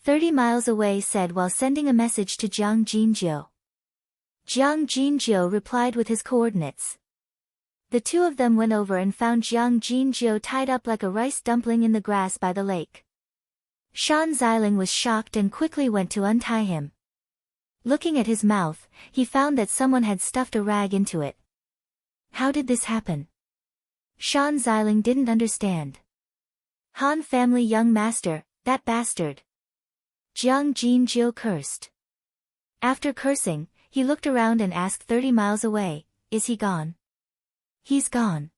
30 miles away said while sending a message to Jiang Jinzhou. Jiang Jinzhou replied with his coordinates. The two of them went over and found Jiang Jinzhou tied up like a rice dumpling in the grass by the lake. Shan Xiling was shocked and quickly went to untie him. Looking at his mouth, he found that someone had stuffed a rag into it. How did this happen? Shan Xiling didn't understand. Han family young master, that bastard. Jiang Jinzhou cursed. After cursing, he looked around and asked 30 miles away, is he gone? He's gone.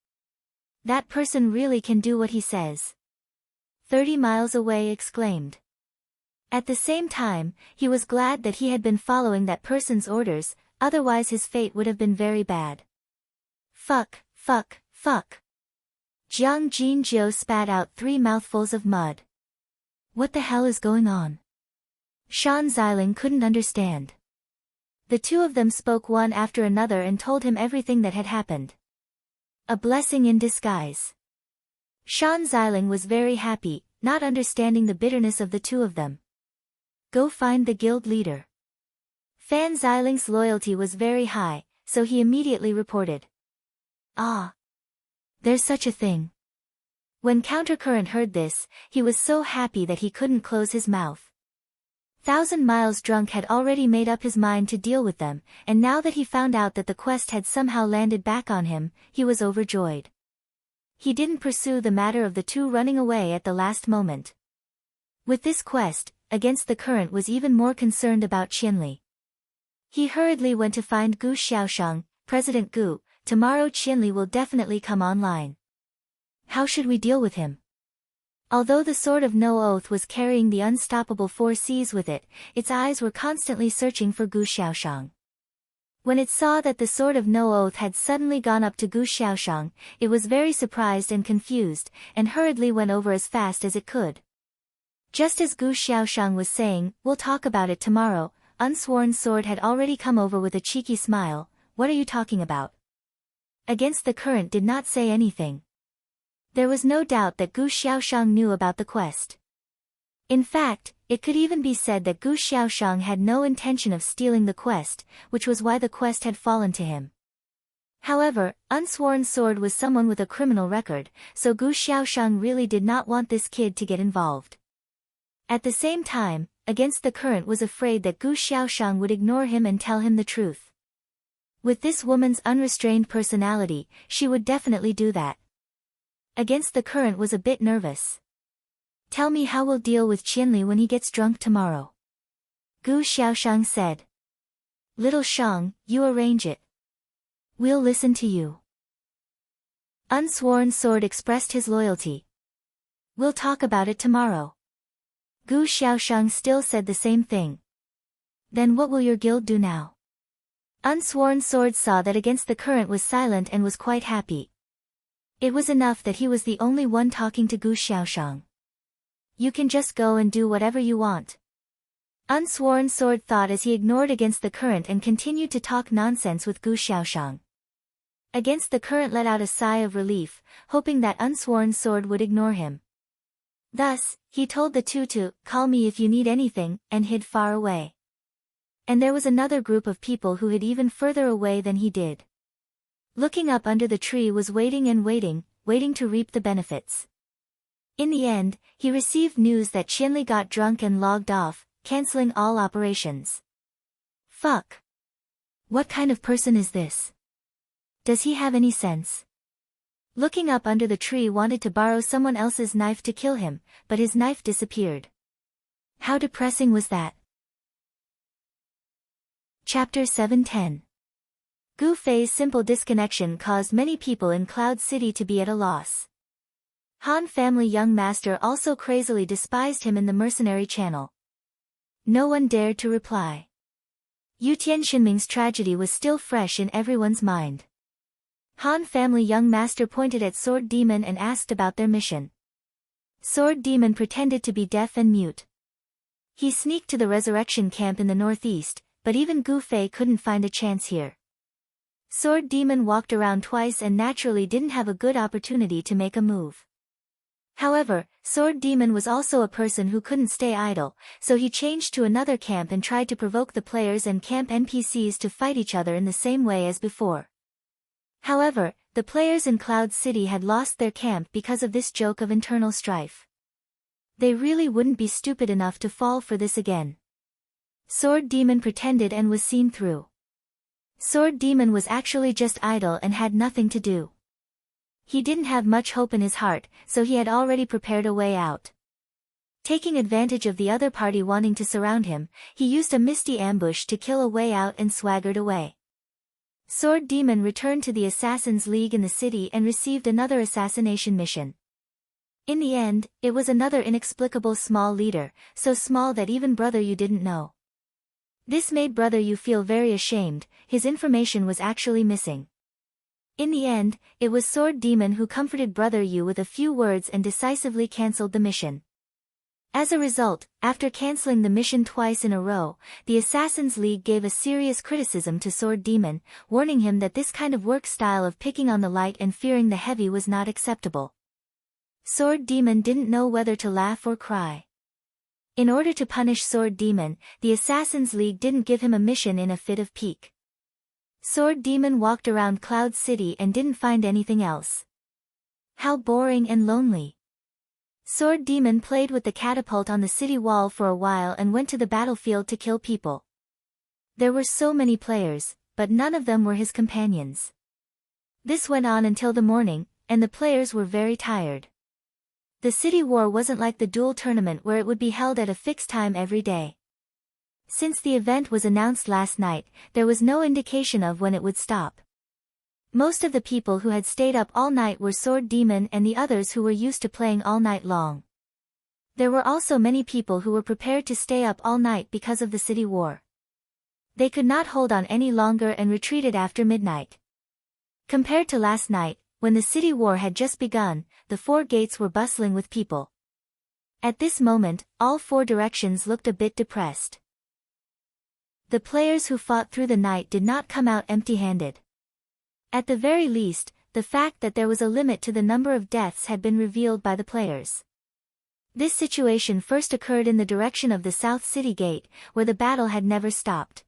That person really can do what he says. 30 miles away exclaimed. At the same time, he was glad that he had been following that person's orders, otherwise his fate would have been very bad. Fuck, fuck, fuck. Jiang Jinzhou spat out 3 mouthfuls of mud. What the hell is going on? Shan Xiling couldn't understand. The two of them spoke one after another and told him everything that had happened. A blessing in disguise. Shan Xiling was very happy, not understanding the bitterness of the two of them. Go find the guild leader. Fan Xiling's loyalty was very high, so he immediately reported. Ah. There's such a thing. When Countercurrent heard this, he was so happy that he couldn't close his mouth. 1,000 Miles Drunk had already made up his mind to deal with them, and now that he found out that the quest had somehow landed back on him, he was overjoyed. He didn't pursue the matter of the two running away at the last moment. With this quest, Against the Current was even more concerned about Qianli. He hurriedly went to find Gu Xiaoshang. President Gu, tomorrow Qianli will definitely come online. How should we deal with him? Although the Sword of No Oath was carrying the unstoppable 4 Cs with it, its eyes were constantly searching for Gu Xiaoshang. When it saw that the Sword of No Oath had suddenly gone up to Gu Xiaoshang, it was very surprised and confused, and hurriedly went over as fast as it could. Just as Gu Xiaoshang was saying, "We'll talk about it tomorrow," Unsworn Sword had already come over with a cheeky smile. "What are you talking about?" Against the Current did not say anything. There was no doubt that Gu Xiaoshang knew about the quest. In fact, it could even be said that Gu Xiaoshang had no intention of stealing the quest, which was why the quest had fallen to him. However, Unsworn Sword was someone with a criminal record, so Gu Xiaoshang really did not want this kid to get involved. At the same time, Against the Current was afraid that Gu Xiaoshang would ignore him and tell him the truth. With this woman's unrestrained personality, she would definitely do that. Against the Current was a bit nervous. Tell me how we'll deal with Qianli when he gets drunk tomorrow. Gu Xiaoshang said. Little Shang, you arrange it. We'll listen to you. Unsworn Sword expressed his loyalty. We'll talk about it tomorrow. Gu Xiaoshang still said the same thing. Then what will your guild do now? Unsworn Sword saw that Against the Current was silent and was quite happy. It was enough that he was the only one talking to Gu Xiaoshang. You can just go and do whatever you want. Unsworn Sword thought as he ignored Against the Current and continued to talk nonsense with Gu Xiaoshang. Against the Current let out a sigh of relief, hoping that Unsworn Sword would ignore him. Thus, he told the two to call me if you need anything, and hid far away. And there was another group of people who hid even further away than he did. Looking up under the tree was waiting and waiting to reap the benefits. In the end, he received news that Qianli got drunk and logged off, canceling all operations. Fuck. What kind of person is this? Does he have any sense? Looking up under the tree wanted to borrow someone else's knife to kill him, but his knife disappeared. How depressing was that? Chapter 710. Gu Fei's simple disconnection caused many people in Cloud City to be at a loss. Han family young master also crazily despised him in the mercenary channel. No one dared to reply. Yutian Xinming's tragedy was still fresh in everyone's mind. Han family young master pointed at Sword Demon and asked about their mission. Sword Demon pretended to be deaf and mute. He sneaked to the resurrection camp in the northeast, but even Gu Fei couldn't find a chance here. Sword Demon walked around twice and naturally didn't have a good opportunity to make a move. However, Sword Demon was also a person who couldn't stay idle, so he changed to another camp and tried to provoke the players and camp NPCs to fight each other in the same way as before. However, the players in Cloud City had lost their camp because of this joke of internal strife. They really wouldn't be stupid enough to fall for this again. Sword Demon pretended and was seen through. Sword Demon was actually just idle and had nothing to do. He didn't have much hope in his heart, so he had already prepared a way out. Taking advantage of the other party wanting to surround him, he used a misty ambush to kill a way out and swaggered away. Sword Demon returned to the Assassin's League in the city and received another assassination mission. In the end, it was another inexplicable small leader, so small that even Brother Yu didn't know. This made Brother Yu feel very ashamed, his information was actually missing. In the end, it was Sword Demon who comforted Brother Yu with a few words and decisively cancelled the mission. As a result, after cancelling the mission twice in a row, the Assassin's League gave a serious criticism to Sword Demon, warning him that this kind of work style of picking on the light and fearing the heavy was not acceptable. Sword Demon didn't know whether to laugh or cry. In order to punish Sword Demon, the Assassin's League didn't give him a mission in a fit of pique. Sword Demon walked around Cloud City and didn't find anything else. How boring and lonely. Sword Demon played with the catapult on the city wall for a while and went to the battlefield to kill people. There were so many players, but none of them were his companions. This went on until the morning, and the players were very tired. The city war wasn't like the duel tournament where it would be held at a fixed time every day. Since the event was announced last night, there was no indication of when it would stop. Most of the people who had stayed up all night were Sword Demon and the others who were used to playing all night long. There were also many people who were prepared to stay up all night because of the city war. They could not hold on any longer and retreated after midnight. Compared to last night, when the city war had just begun, the four gates were bustling with people. At this moment, all four directions looked a bit depressed. The players who fought through the night did not come out empty-handed. At the very least, the fact that there was a limit to the number of deaths had been revealed by the players. This situation first occurred in the direction of the South City Gate, where the battle had never stopped.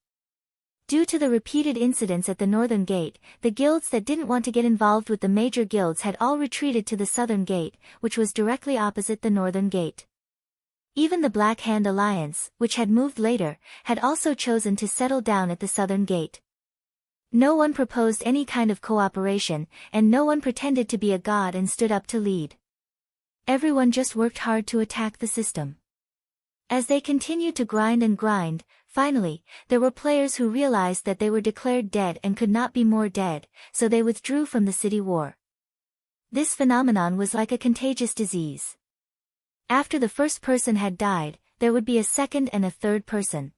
Due to the repeated incidents at the Northern Gate, the guilds that didn't want to get involved with the major guilds had all retreated to the Southern Gate, which was directly opposite the Northern Gate. Even the Black Hand Alliance, which had moved later, had also chosen to settle down at the Southern Gate. No one proposed any kind of cooperation, and no one pretended to be a god and stood up to lead. Everyone just worked hard to attack the system. As they continued to grind and grind, finally, there were players who realized that they were declared dead and could not be more dead, so they withdrew from the city war. This phenomenon was like a contagious disease. After the first person had died, there would be a second and a third person.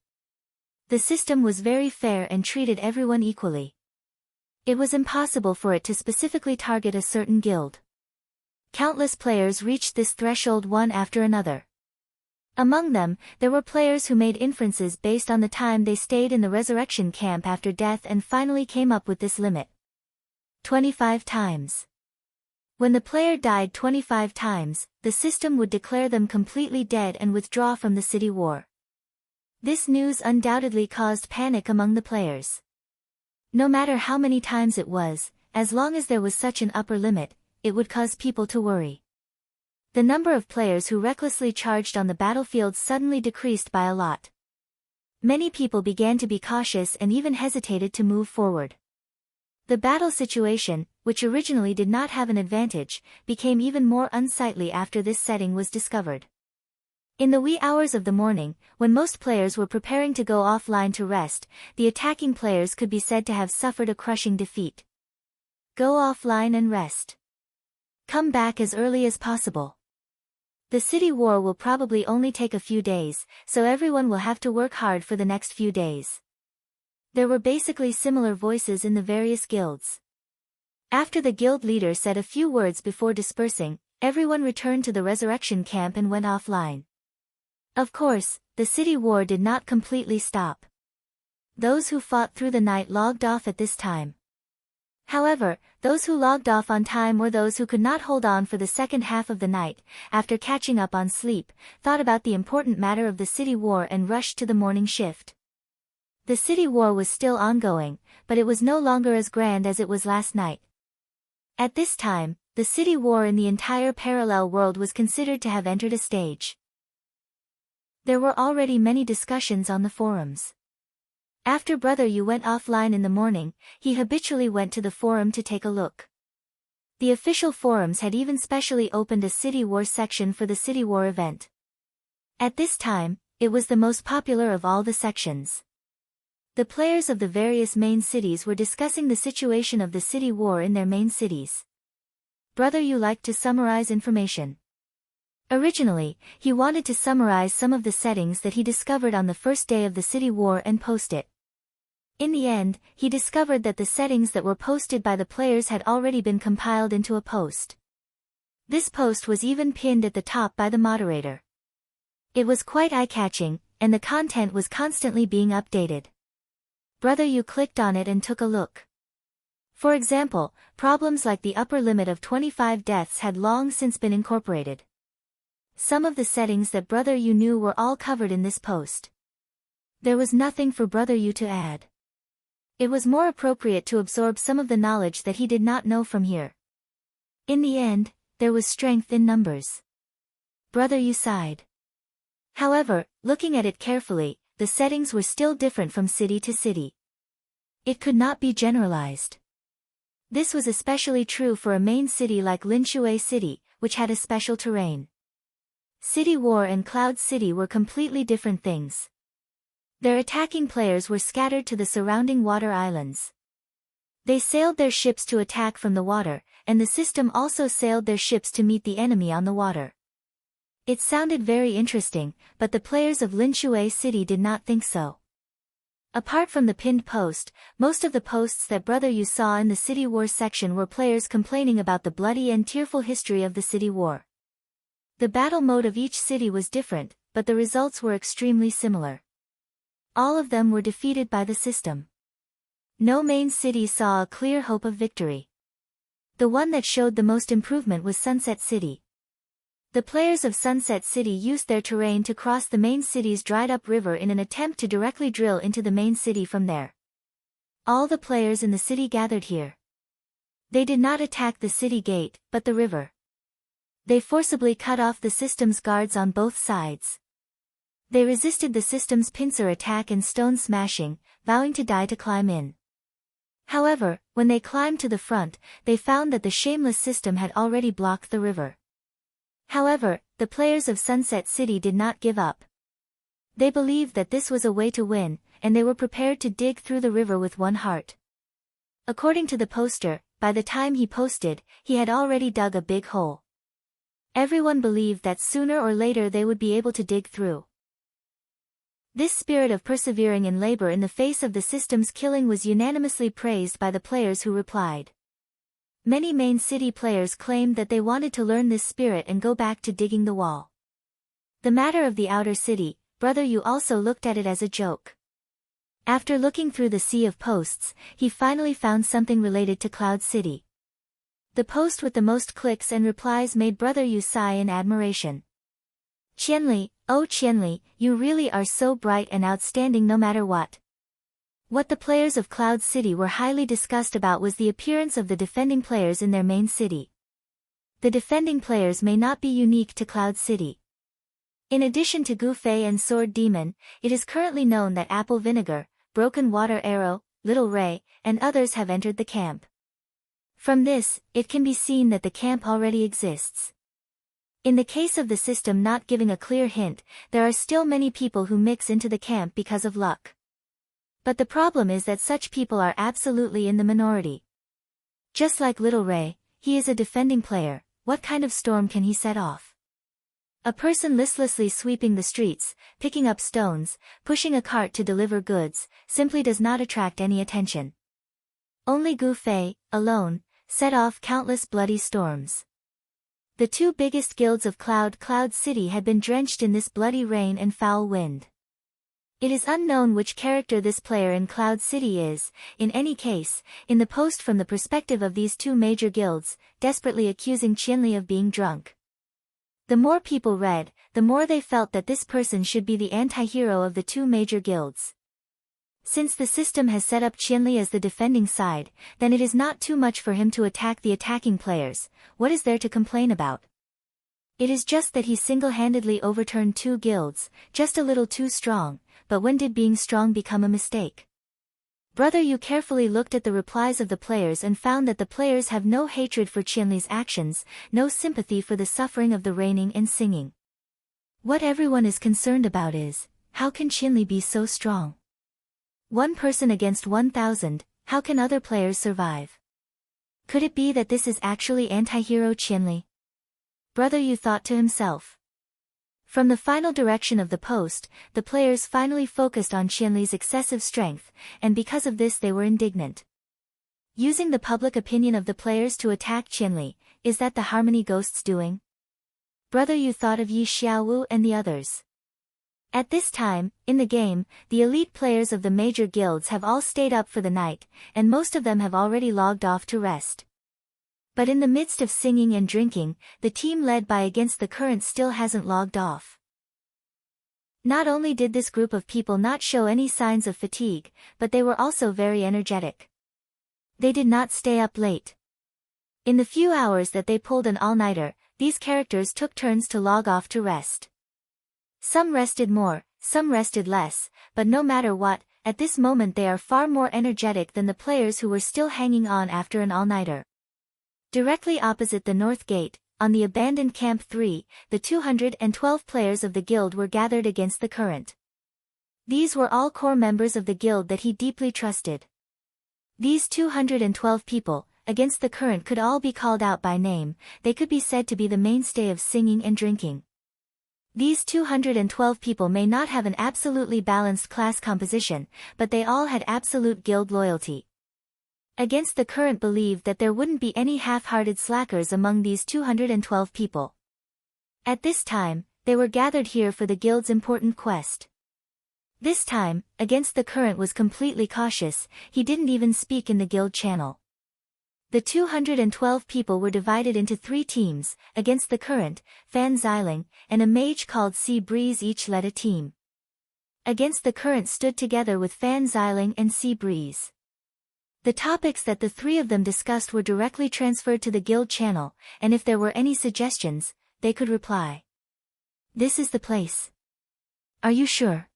The system was very fair and treated everyone equally. It was impossible for it to specifically target a certain guild. Countless players reached this threshold one after another. Among them, there were players who made inferences based on the time they stayed in the resurrection camp after death and finally came up with this limit. 25 times. When the player died 25 times, the system would declare them completely dead and withdraw from the city war. This news undoubtedly caused panic among the players. No matter how many times it was, as long as there was such an upper limit, it would cause people to worry. The number of players who recklessly charged on the battlefield suddenly decreased by a lot. Many people began to be cautious and even hesitated to move forward. The battle situation, which originally did not have an advantage, became even more unsightly after this setting was discovered. In the wee hours of the morning, when most players were preparing to go offline to rest, the attacking players could be said to have suffered a crushing defeat. Go offline and rest. Come back as early as possible. The city war will probably only take a few days, so everyone will have to work hard for the next few days. There were basically similar voices in the various guilds. After the guild leader said a few words before dispersing, everyone returned to the resurrection camp and went offline. Of course, the city war did not completely stop. Those who fought through the night logged off at this time. However, those who logged off on time or those who could not hold on for the second half of the night, after catching up on sleep, thought about the important matter of the city war and rushed to the morning shift. The city war was still ongoing, but it was no longer as grand as it was last night. At this time, the city war in the entire parallel world was considered to have entered a stage. There were already many discussions on the forums. After Brother Yu went offline in the morning, he habitually went to the forum to take a look. The official forums had even specially opened a City War section for the City War event. At this time, it was the most popular of all the sections. The players of the various main cities were discussing the situation of the City War in their main cities. Brother Yu liked to summarize information. Originally, he wanted to summarize some of the settings that he discovered on the first day of the City War and post it. In the end, he discovered that the settings that were posted by the players had already been compiled into a post. This post was even pinned at the top by the moderator. It was quite eye-catching, and the content was constantly being updated. Brother Yu clicked on it and took a look. For example, problems like the upper limit of 25 deaths had long since been incorporated. Some of the settings that Brother Yu knew were all covered in this post. There was nothing for Brother Yu to add. It was more appropriate to absorb some of the knowledge that he did not know from here. In the end, there was strength in numbers. Brother Yu sighed. However, looking at it carefully, the settings were still different from city to city. It could not be generalized. This was especially true for a main city like Linshui City, which had a special terrain. City War and Cloud City were completely different things. Their attacking players were scattered to the surrounding water islands. They sailed their ships to attack from the water, and the system also sailed their ships to meet the enemy on the water. It sounded very interesting, but the players of Linshui City did not think so. Apart from the pinned post, most of the posts that Brother Yu saw in the City War section were players complaining about the bloody and tearful history of the City War. The battle mode of each city was different, but the results were extremely similar. All of them were defeated by the system. No main city saw a clear hope of victory. The one that showed the most improvement was Sunset City. The players of Sunset City used their terrain to cross the main city's dried-up river in an attempt to directly drill into the main city from there. All the players in the city gathered here. They did not attack the city gate, but the river. They forcibly cut off the system's guards on both sides. They resisted the system's pincer attack and stone smashing, vowing to die to climb in. However, when they climbed to the front, they found that the shameless system had already blocked the river. However, the players of Sunset City did not give up. They believed that this was a way to win, and they were prepared to dig through the river with one heart. According to the poster, by the time he posted, he had already dug a big hole. Everyone believed that sooner or later they would be able to dig through. This spirit of persevering in labor in the face of the system's killing was unanimously praised by the players who replied. Many main city players claimed that they wanted to learn this spirit and go back to digging the wall. The matter of the outer city, Brother Yu also looked at it as a joke. After looking through the sea of posts, he finally found something related to Cloud City. The post with the most clicks and replies made Brother Yu sigh in admiration. Qianli, oh Qianli, you really are so bright and outstanding no matter what. What the players of Cloud City were highly discussed about was the appearance of the defending players in their main city. The defending players may not be unique to Cloud City. In addition to Gu Fei and Sword Demon, it is currently known that Apple Vinegar, Broken Water Arrow, Little Ray, and others have entered the camp. From this, it can be seen that the camp already exists. In the case of the system not giving a clear hint, there are still many people who mix into the camp because of luck. But the problem is that such people are absolutely in the minority. Just like Little Ray, he is a defending player. What kind of storm can he set off? A person listlessly sweeping the streets, picking up stones, pushing a cart to deliver goods, simply does not attract any attention. Only Gu Fei, alone, set off countless bloody storms. The two biggest guilds of Cloud City had been drenched in this bloody rain and foul wind. It is unknown which character this player in Cloud City is. In any case, in the post from the perspective of these two major guilds, desperately accusing Qianli of being drunk. The more people read, the more they felt that this person should be the anti-hero of the two major guilds. Since the system has set up Qianli as the defending side, then it is not too much for him to attack the attacking players. What is there to complain about? It is just that he single-handedly overturned two guilds, just a little too strong, but when did being strong become a mistake? Brother Yu carefully looked at the replies of the players and found that the players have no hatred for Qianli's actions, no sympathy for the suffering of the raining and singing. What everyone is concerned about is, how can Qianli be so strong? One person against 1,000, how can other players survive? Could it be that this is actually anti-hero Qianli? Brother Yu thought to himself. From the final direction of the post, the players finally focused on Qianli's excessive strength, and because of this they were indignant. Using the public opinion of the players to attack Qianli, is that the Harmony Ghosts doing? Brother Yu thought of Yi Xiaowu and the others. At this time, in the game, the elite players of the major guilds have all stayed up for the night, and most of them have already logged off to rest. But in the midst of singing and drinking, the team led by Against the Current still hasn't logged off. Not only did this group of people not show any signs of fatigue, but they were also very energetic. They did not stay up late. In the few hours that they pulled an all-nighter, these characters took turns to log off to rest. Some rested more, some rested less, but no matter what, at this moment they are far more energetic than the players who were still hanging on after an all-nighter. Directly opposite the North Gate, on the abandoned Camp 3, the 212 players of the guild were gathered Against the Current. These were all core members of the guild that he deeply trusted. These 212 people, Against the Current, could all be called out by name. They could be said to be the mainstay of singing and drinking. These 212 people may not have an absolutely balanced class composition, but they all had absolute guild loyalty. Against the Current believed that there wouldn't be any half-hearted slackers among these 212 people. At this time, they were gathered here for the guild's important quest. This time, Against the Current was completely cautious. He didn't even speak in the guild channel. The 212 people were divided into 3 teams, against the current, Fan Xiling, and a mage called Sea Breeze each led a team. Against the current stood together with Fan Xiling and Sea Breeze. The topics that the 3 of them discussed were directly transferred to the guild channel, and if there were any suggestions, they could reply. This is the place. Are you sure?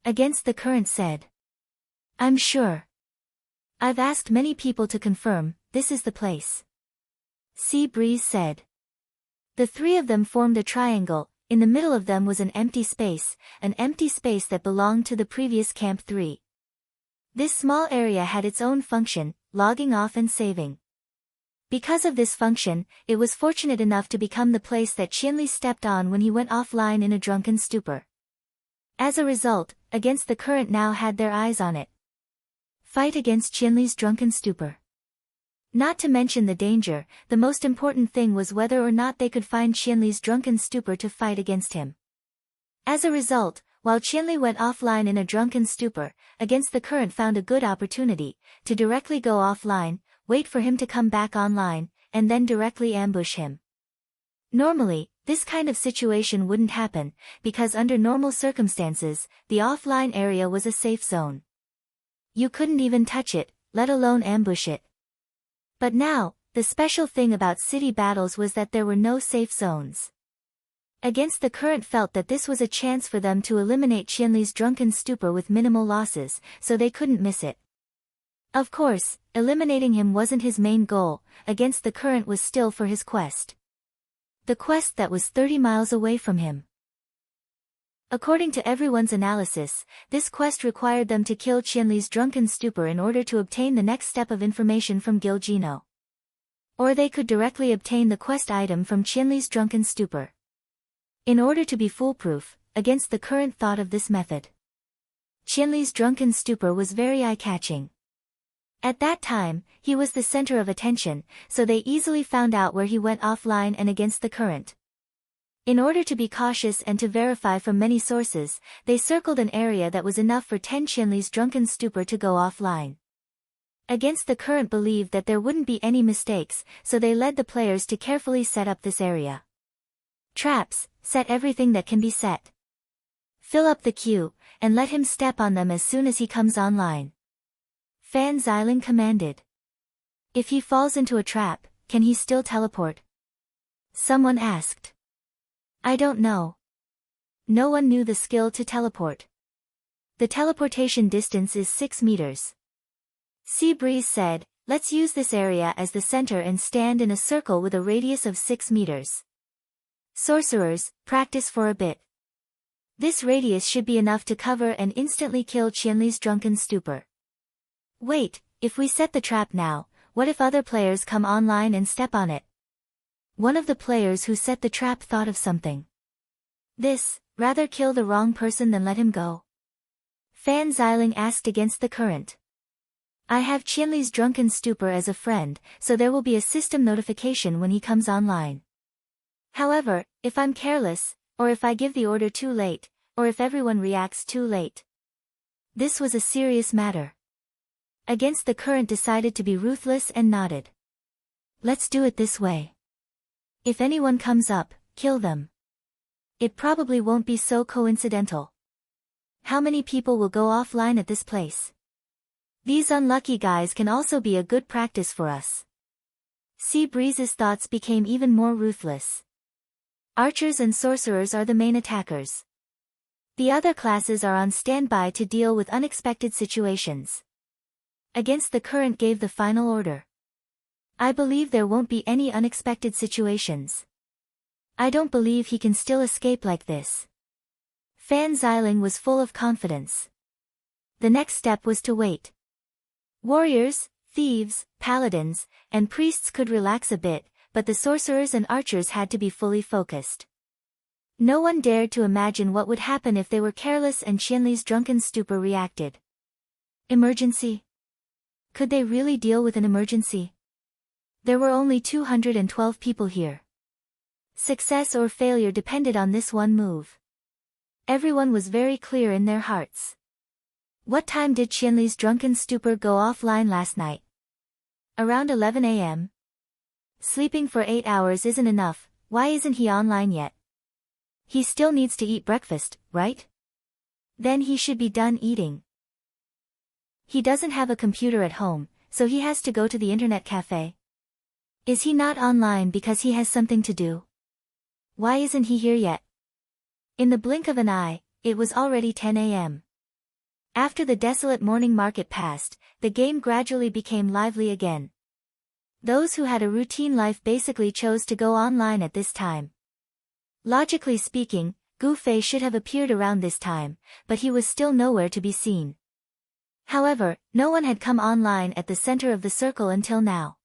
Against the current said. I'm sure. I've asked many people to confirm, this is the place. Sea Breeze said. The 3 of them formed a triangle, in the middle of them was an empty space that belonged to the previous Camp 3. This small area had its own function, logging off and saving. Because of this function, it was fortunate enough to become the place that Qianli stepped on when he went offline in a drunken stupor. As a result, Against the Current now had their eyes on it. Fight against Qianli's drunken stupor. Not to mention the danger, the most important thing was whether or not they could find Qianli's drunken stupor to fight against him. As a result, while Qianli went offline in a drunken stupor, Against the Current found a good opportunity to directly go offline, wait for him to come back online, and then directly ambush him. Normally, this kind of situation wouldn't happen, because under normal circumstances, the offline area was a safe zone. You couldn't even touch it, let alone ambush it. But now, the special thing about city battles was that there were no safe zones. Against the Current felt that this was a chance for them to eliminate Qianli's drunken stupor with minimal losses, so they couldn't miss it. Of course, eliminating him wasn't his main goal, Against the Current was still for his quest. The quest that was 30 miles away from him. According to everyone's analysis, this quest required them to kill Qianli's drunken stupor in order to obtain the next step of information from Guild Geno. Or they could directly obtain the quest item from Qianli's drunken stupor. In order to be foolproof, Against the Current thought of this method. Qianli's drunken stupor was very eye-catching. At that time, he was the center of attention, so they easily found out where he went offline and Against the Current. In order to be cautious and to verify from many sources, they circled an area that was enough for 10 Qianli's drunken stupor to go offline. Against the Current believed that there wouldn't be any mistakes, so they led the players to carefully set up this area. Traps, set everything that can be set. Fill up the queue, and let him step on them as soon as he comes online. Fan Xiling commanded. If he falls into a trap, can he still teleport? Someone asked. I don't know. No one knew the skill to teleport. The teleportation distance is 6 meters. Sea Breeze said, let's use this area as the center and stand in a circle with a radius of 6 meters. Sorcerers, practice for a bit. This radius should be enough to cover and instantly kill Qianli's drunken stupor. Wait, if we set the trap now, what if other players come online and step on it? One of the players who set the trap thought of something. This, rather kill the wrong person than let him go. Fan Xiling asked Against the Current. I have Qianli's drunken stupor as a friend, so there will be a system notification when he comes online. However, if I'm careless, or if I give the order too late, or if everyone reacts too late. This was a serious matter. Against the Current decided to be ruthless and nodded. Let's do it this way. If anyone comes up, kill them. It probably won't be so coincidental. How many people will go offline at this place? These unlucky guys can also be a good practice for us. Sea Breeze's thoughts became even more ruthless. Archers and sorcerers are the main attackers. The other classes are on standby to deal with unexpected situations. Against the Current gave the final order. I believe there won't be any unexpected situations. I don't believe he can still escape like this. Fan Xiling was full of confidence. The next step was to wait. Warriors, thieves, paladins, and priests could relax a bit, but the sorcerers and archers had to be fully focused. No one dared to imagine what would happen if they were careless and Qianli's drunken stupor reacted. Emergency? Could they really deal with an emergency? There were only 212 people here. Success or failure depended on this one move. Everyone was very clear in their hearts. What time did Qianli's drunken stupor go offline last night? Around 11 a.m. Sleeping for 8 hours isn't enough, why isn't he online yet? He still needs to eat breakfast, right? Then he should be done eating. He doesn't have a computer at home, so he has to go to the internet cafe. Is he not online because he has something to do? Why isn't he here yet? In the blink of an eye, it was already 10 a.m. After the desolate morning market passed, the game gradually became lively again. Those who had a routine life basically chose to go online at this time. Logically speaking, Gu Fei should have appeared around this time, but he was still nowhere to be seen. However, no one had come online at the center of the circle until now.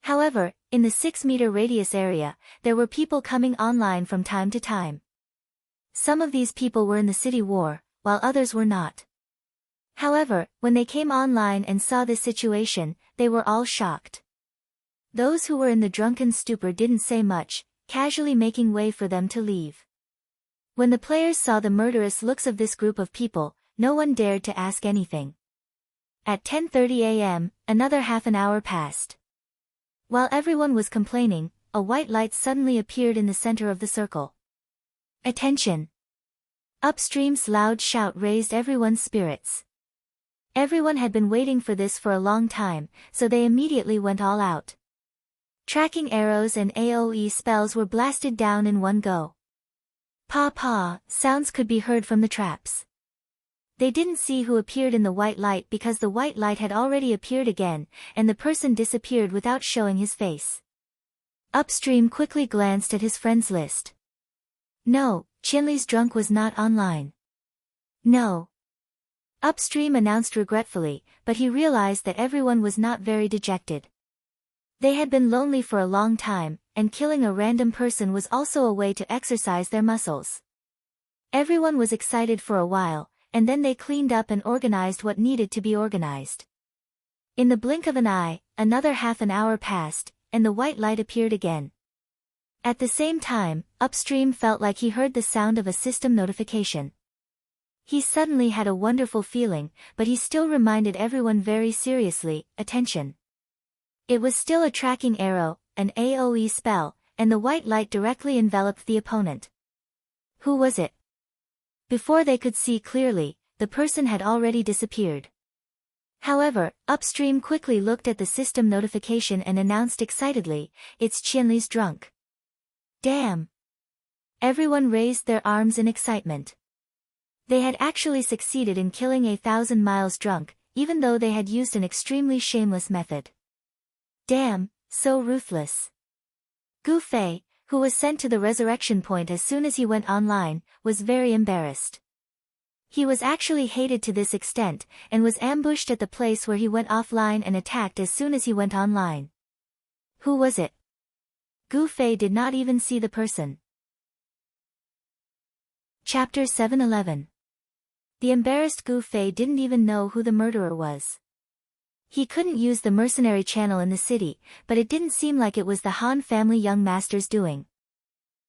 However, in the 6-meter radius area, there were people coming online from time to time. Some of these people were in the city war, while others were not. However, when they came online and saw this situation, they were all shocked. Those who were in the drunken stupor didn't say much, casually making way for them to leave. When the players saw the murderous looks of this group of people, no one dared to ask anything. At 10:30 a.m., another half an hour passed. While everyone was complaining, a white light suddenly appeared in the center of the circle. Attention! Upstream's loud shout raised everyone's spirits. Everyone had been waiting for this for a long time, so they immediately went all out. Tracking arrows and AoE spells were blasted down in one go. Pa, sounds could be heard from the traps. They didn't see who appeared in the white light because the white light had already appeared again, and the person disappeared without showing his face. Upstream quickly glanced at his friends list. No, Chinley's drunk was not online. No. Upstream announced regretfully, but he realized that everyone was not very dejected. They had been lonely for a long time, and killing a random person was also a way to exercise their muscles. Everyone was excited for a while, and then they cleaned up and organized what needed to be organized. In the blink of an eye, another half an hour passed, and the white light appeared again. At the same time, Upstream felt like he heard the sound of a system notification. He suddenly had a wonderful feeling, but he still reminded everyone very seriously, attention. It was still a tracking arrow, an AoE spell, and the white light directly enveloped the opponent. Who was it? Before they could see clearly, the person had already disappeared. However, Upstream quickly looked at the system notification and announced excitedly, "It's Chinley's drunk." Damn! Everyone raised their arms in excitement. They had actually succeeded in killing 1,000 miles drunk, even though they had used an extremely shameless method. Damn, so ruthless. Gu Fei, who was sent to the resurrection point as soon as he went online, was very embarrassed. He was actually hated to this extent, and was ambushed at the place where he went offline and attacked as soon as he went online. Who was it? Gu Fei did not even see the person. Chapter 711. The embarrassed Gu Fei didn't even know who the murderer was. He couldn't use the mercenary channel in the city, but it didn't seem like it was the Han family young master's doing.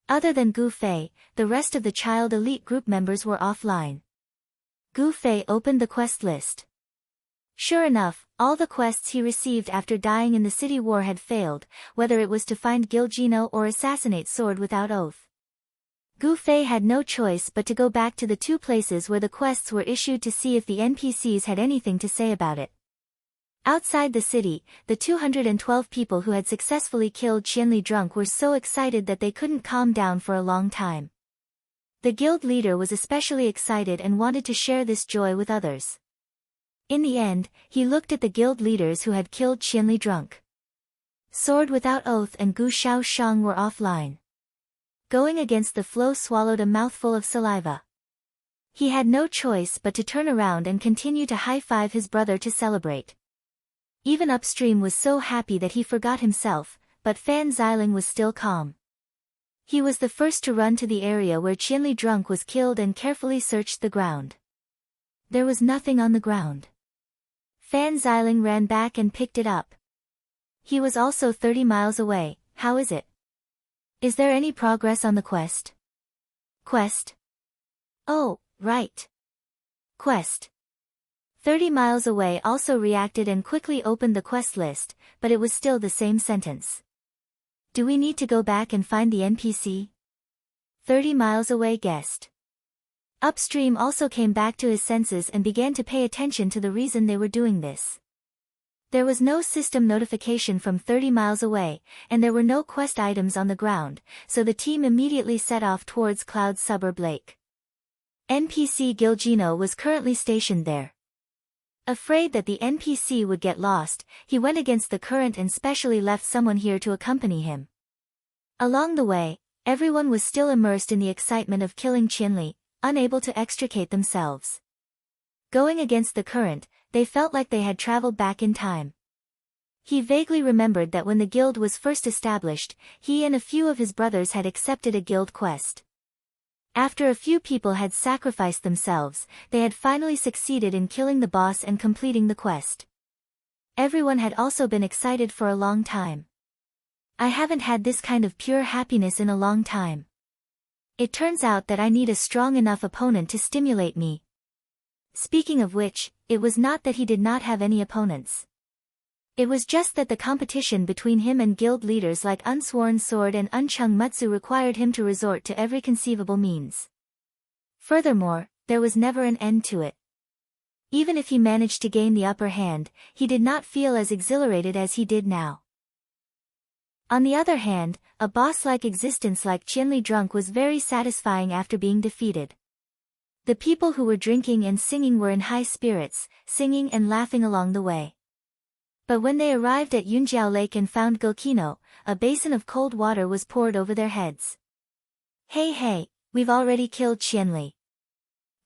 Other than Gu Fei, the rest of the child elite group members were offline. Gu Fei opened the quest list. Sure enough, all the quests he received after dying in the city war had failed, whether it was to find Gilgino or assassinate Sword Without Oath. Gu Fei had no choice but to go back to the two places where the quests were issued to see if the NPCs had anything to say about it. Outside the city, the 212 people who had successfully killed Qianli drunk were so excited that they couldn't calm down for a long time. The guild leader was especially excited and wanted to share this joy with others. In the end, he looked at the guild leaders who had killed Qianli drunk. Sword Without Oath and Gu Shaoshang were offline. Going against the flow swallowed a mouthful of saliva. He had no choice but to turn around and continue to high-five his brother to celebrate. Even Upstream was so happy that he forgot himself, but Fan Xiling was still calm. He was the first to run to the area where Qianli drunk was killed and carefully searched the ground. There was nothing on the ground. Fan Xiling ran back and picked it up. He was also 30 miles away. How is it? Is there any progress on the quest? Quest? Oh, right. Quest. 30 miles away also reacted and quickly opened the quest list, but it was still the same sentence. Do we need to go back and find the NPC? 30 miles away guessed. Upstream also came back to his senses and began to pay attention to the reason they were doing this. There was no system notification from 30 miles away, and there were no quest items on the ground, so the team immediately set off towards Cloud's suburb lake. NPC Gilgino was currently stationed there. Afraid that the NPC would get lost, he went against the current and specially left someone here to accompany him. Along the way, everyone was still immersed in the excitement of killing Qianli, unable to extricate themselves. Going against the current, they felt like they had traveled back in time. He vaguely remembered that when the guild was first established, he and a few of his brothers had accepted a guild quest. After a few people had sacrificed themselves, they had finally succeeded in killing the boss and completing the quest. Everyone had also been excited for a long time. I haven't had this kind of pure happiness in a long time. It turns out that I need a strong enough opponent to stimulate me. Speaking of which, it was not that he did not have any opponents. It was just that the competition between him and guild leaders like Unsworn Sword and Unchung Mutsu required him to resort to every conceivable means. Furthermore, there was never an end to it. Even if he managed to gain the upper hand, he did not feel as exhilarated as he did now. On the other hand, a boss-like existence like Qianli drunk was very satisfying after being defeated. The people who were drinking and singing were in high spirits, singing and laughing along the way. But when they arrived at Yunjiao Lake and found Gilkino, a basin of cold water was poured over their heads. Hey, we've already killed Qianli.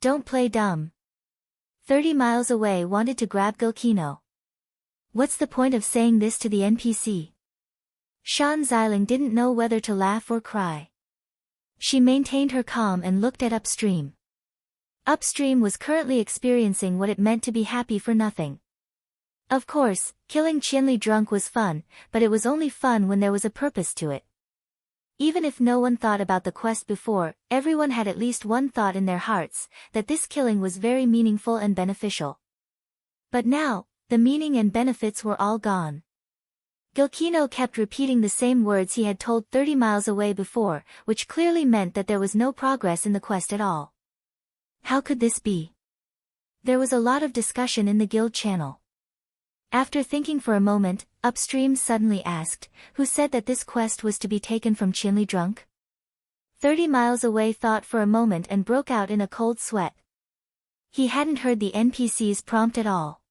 Don't play dumb. 30 miles away wanted to grab Gilkino. What's the point of saying this to the NPC? Shan Xiling didn't know whether to laugh or cry. She maintained her calm and looked at Upstream. Upstream was currently experiencing what it meant to be happy for nothing. Of course, killing Qianli drunk was fun, but it was only fun when there was a purpose to it. Even if no one thought about the quest before, everyone had at least one thought in their hearts, that this killing was very meaningful and beneficial. But now, the meaning and benefits were all gone. Gilkino kept repeating the same words he had told 30 miles away before, which clearly meant that there was no progress in the quest at all. How could this be? There was a lot of discussion in the guild channel. After thinking for a moment, Upstream suddenly asked, who said that this quest was to be taken from Qianli drunk? 30 miles away thought for a moment and broke out in a cold sweat. He hadn't heard the NPC's prompt at all.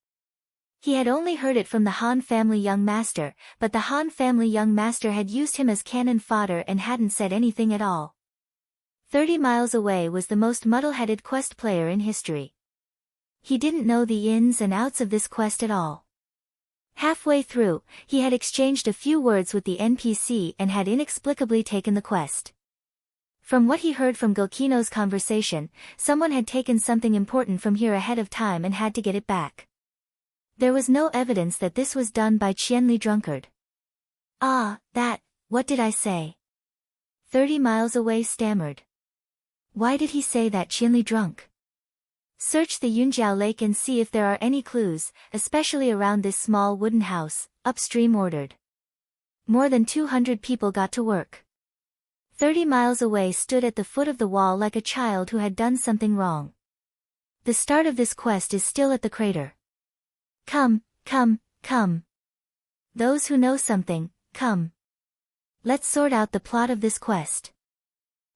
He had only heard it from the Han family young master, but the Han family young master had used him as cannon fodder and hadn't said anything at all. 30 miles away was the most muddle-headed quest player in history. He didn't know the ins and outs of this quest at all. Halfway through, he had exchanged a few words with the NPC and had inexplicably taken the quest. From what he heard from Gilkino's conversation, someone had taken something important from here ahead of time and had to get it back. There was no evidence that this was done by Qianli drunkard. What did I say? 30 miles away stammered. Why did he say that Qianli drunk? Search the Yunjiao Lake and see if there are any clues, especially around this small wooden house, Upstream ordered. More than 200 people got to work. 30 miles away stood at the foot of the wall like a child who had done something wrong. The start of this quest is still at the crater. Come. Those who know something, come. Let's sort out the plot of this quest.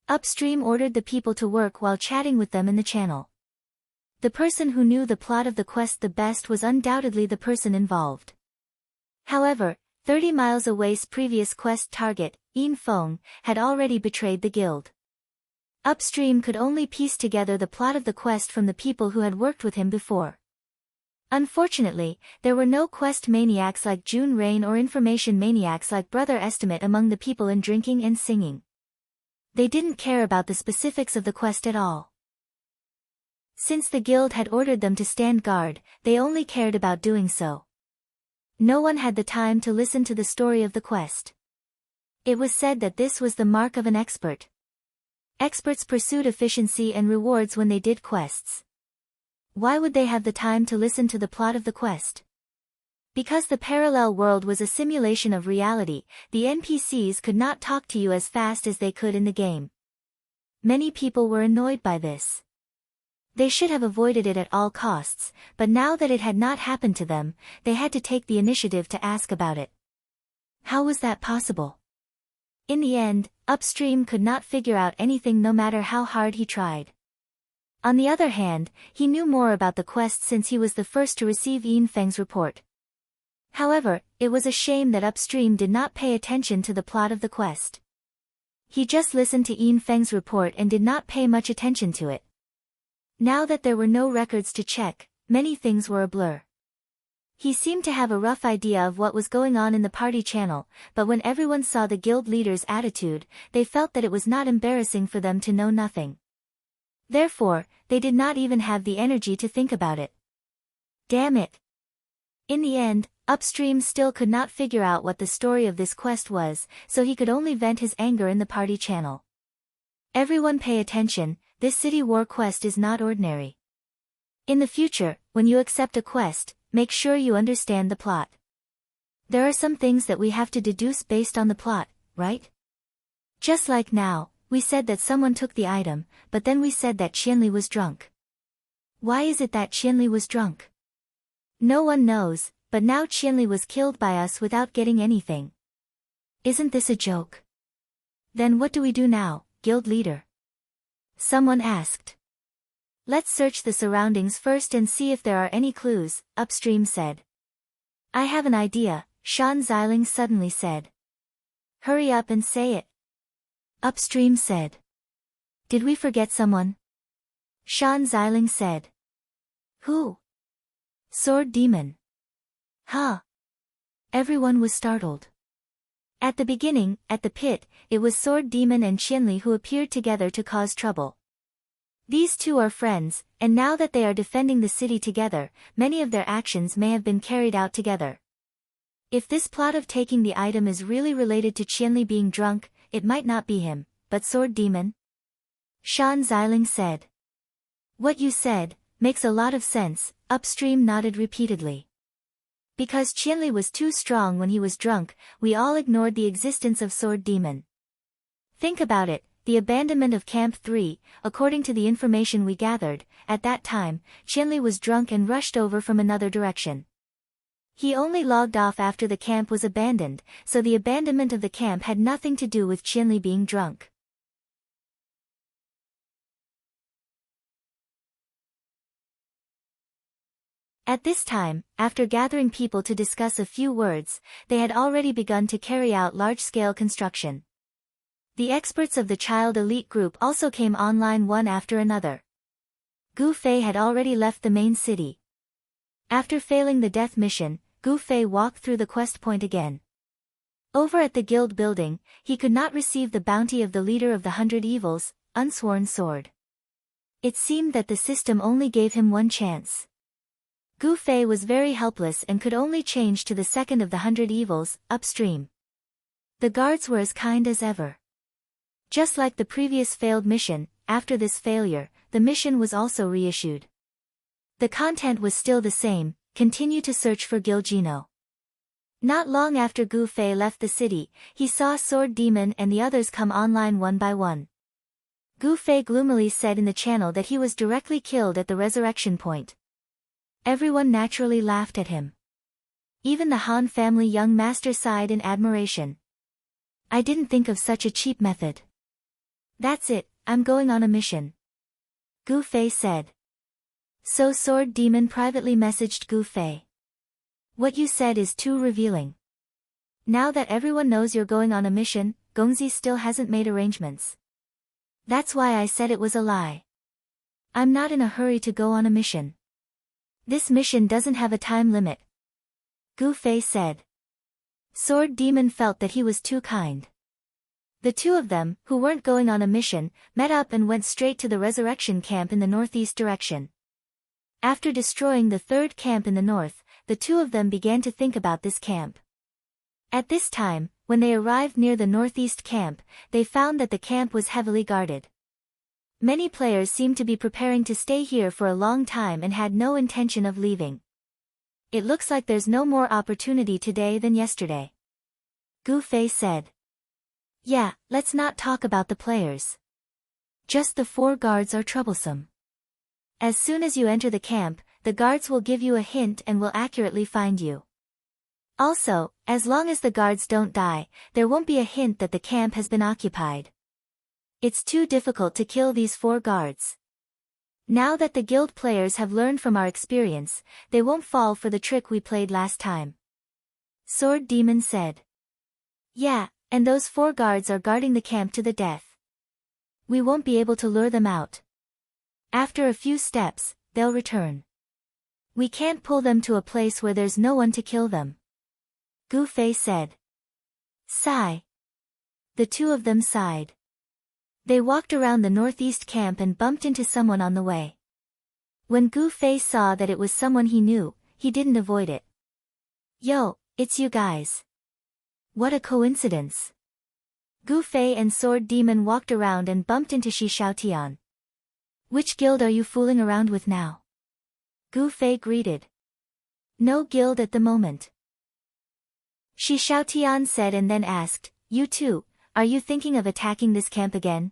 Upstream ordered the people to work while chatting with them in the channel. The person who knew the plot of the quest the best was undoubtedly the person involved. However, 30 miles away's previous quest target, Yin Feng, had already betrayed the guild. Upstream could only piece together the plot of the quest from the people who had worked with him before. Unfortunately, there were no quest maniacs like June Rain or information maniacs like Brother Estimate among the people in drinking and singing. They didn't care about the specifics of the quest at all. Since the guild had ordered them to stand guard, they only cared about doing so. No one had the time to listen to the story of the quest. It was said that this was the mark of an expert. Experts pursued efficiency and rewards when they did quests. Why would they have the time to listen to the plot of the quest? Because the parallel world was a simulation of reality, the NPCs could not talk to you as fast as they could in the game. Many people were annoyed by this. They should have avoided it at all costs, but now that it had not happened to them, they had to take the initiative to ask about it. How was that possible? In the end, Upstream could not figure out anything no matter how hard he tried. On the other hand, he knew more about the quest since he was the first to receive Yin Feng's report. However, it was a shame that Upstream did not pay attention to the plot of the quest. He just listened to Yin Feng's report and did not pay much attention to it. Now that there were no records to check, many things were a blur. He seemed to have a rough idea of what was going on in the party channel, but when everyone saw the guild leader's attitude, they felt that it was not embarrassing for them to know nothing. Therefore, they did not even have the energy to think about it. Damn it! In the end, Upstream still could not figure out what the story of this quest was, so he could only vent his anger in the party channel. Everyone pay attention, this city war quest is not ordinary. In the future, when you accept a quest, make sure you understand the plot. There are some things that we have to deduce based on the plot, right? Just like now, we said that someone took the item, but then we said that Qianli was drunk. Why is it that Qianli was drunk? No one knows, but now Qianli was killed by us without getting anything. Isn't this a joke? Then what do we do now, guild leader? Someone asked. Let's search the surroundings first and see if there are any clues, Upstream said. I have an idea, Shan Xiling suddenly said. Hurry up and say it. Upstream said. Did we forget someone? Shan Xiling said. Who? Sword Demon. Huh? Everyone was startled. At the beginning, at the pit, it was Sword Demon and Qianli who appeared together to cause trouble. These two are friends, and now that they are defending the city together, many of their actions may have been carried out together. If this plot of taking the item is really related to Qianli being drunk, it might not be him, but Sword Demon? Shan Xiling said. What you said makes a lot of sense, Upstream nodded repeatedly. Because Qianli was too strong when he was drunk, we all ignored the existence of Sword Demon. Think about it, the abandonment of Camp 3, according to the information we gathered, at that time, Qianli was drunk and rushed over from another direction. He only logged off after the camp was abandoned, so the abandonment of the camp had nothing to do with Qianli being drunk. At this time, after gathering people to discuss a few words, they had already begun to carry out large-scale construction. The experts of the child elite group also came online one after another. Gu Fei had already left the main city. After failing the death mission, Gu Fei walked through the quest point again. Over at the guild building, he could not receive the bounty of the leader of the 100 Evils, Unsworn Sword. It seemed that the system only gave him one chance. Gu Fei was very helpless and could only change to the second of the 100 Evils, Upstream. The guards were as kind as ever. Just like the previous failed mission, after this failure, the mission was also reissued. The content was still the same, continue to search for Gilgino. Not long after Gu Fei left the city, he saw Sword Demon and the others come online one by one. Gu Fei gloomily said in the channel that he was directly killed at the resurrection point. Everyone naturally laughed at him. Even the Han family young master sighed in admiration. I didn't think of such a cheap method. That's it, I'm going on a mission. Gu Fei said. So Sword Demon privately messaged Gu Fei. What you said is too revealing. Now that everyone knows you're going on a mission, Gongzi still hasn't made arrangements. That's why I said it was a lie. I'm not in a hurry to go on a mission. This mission doesn't have a time limit. Gu Fei said. Sword Demon felt that he was too kind. The two of them, who weren't going on a mission, met up and went straight to the resurrection camp in the northeast direction. After destroying the third camp in the north, the two of them began to think about this camp. At this time, when they arrived near the northeast camp, they found that the camp was heavily guarded. Many players seemed to be preparing to stay here for a long time and had no intention of leaving. It looks like there's no more opportunity today than yesterday. Gu Fei said. Yeah, let's not talk about the players. Just the 4 guards are troublesome. As soon as you enter the camp, the guards will give you a hint and will accurately find you. Also, as long as the guards don't die, there won't be a hint that the camp has been occupied. It's too difficult to kill these 4 guards. Now that the guild players have learned from our experience, they won't fall for the trick we played last time. Sword Demon said. Yeah, and those 4 guards are guarding the camp to the death. We won't be able to lure them out. After a few steps, they'll return. We can't pull them to a place where there's no one to kill them. Gu Fei said. Sigh. The 2 of them sighed. They walked around the northeast camp and bumped into someone on the way. When Gu Fei saw that it was someone he knew, he didn't avoid it. Yo, it's you guys. What a coincidence. Gu Fei and Sword Demon walked around and bumped into Shi Xiaotian. Which guild are you fooling around with now? Gu Fei greeted. No guild at the moment. Shi Xiaotian said and then asked, You too, are you thinking of attacking this camp again?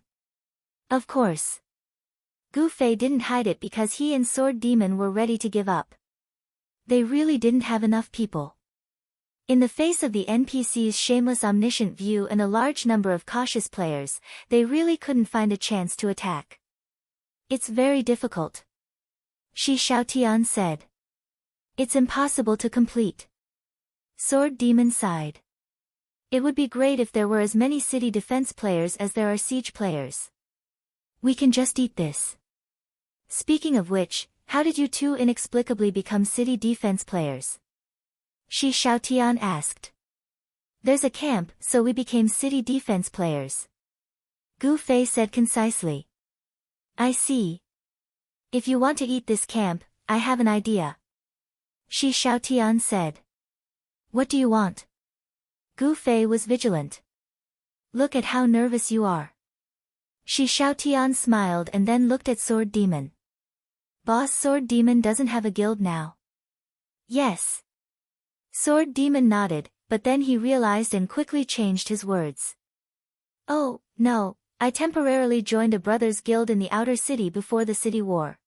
Of course. Gu Fei didn't hide it because he and Sword Demon were ready to give up. They really didn't have enough people. In the face of the NPC's shameless omniscient view and a large number of cautious players, they really couldn't find a chance to attack. It's very difficult. Shi Xiaotian said. It's impossible to complete. Sword Demon sighed. It would be great if there were as many city defense players as there are siege players. We can just eat this. Speaking of which, how did you 2 inexplicably become city defense players? Shi Xiaotian asked. There's a camp, so we became city defense players. Gu Fei said concisely. I see. If you want to eat this camp, I have an idea. Shi Xiaotian said. What do you want? Gu Fei was vigilant. Look at how nervous you are. Shi Xiaotian smiled and then looked at Sword Demon. Boss, Sword Demon doesn't have a guild now. Yes. Sword Demon nodded, but then he realized and quickly changed his words. Oh, no, I temporarily joined a brothers guild in the outer city before the city war.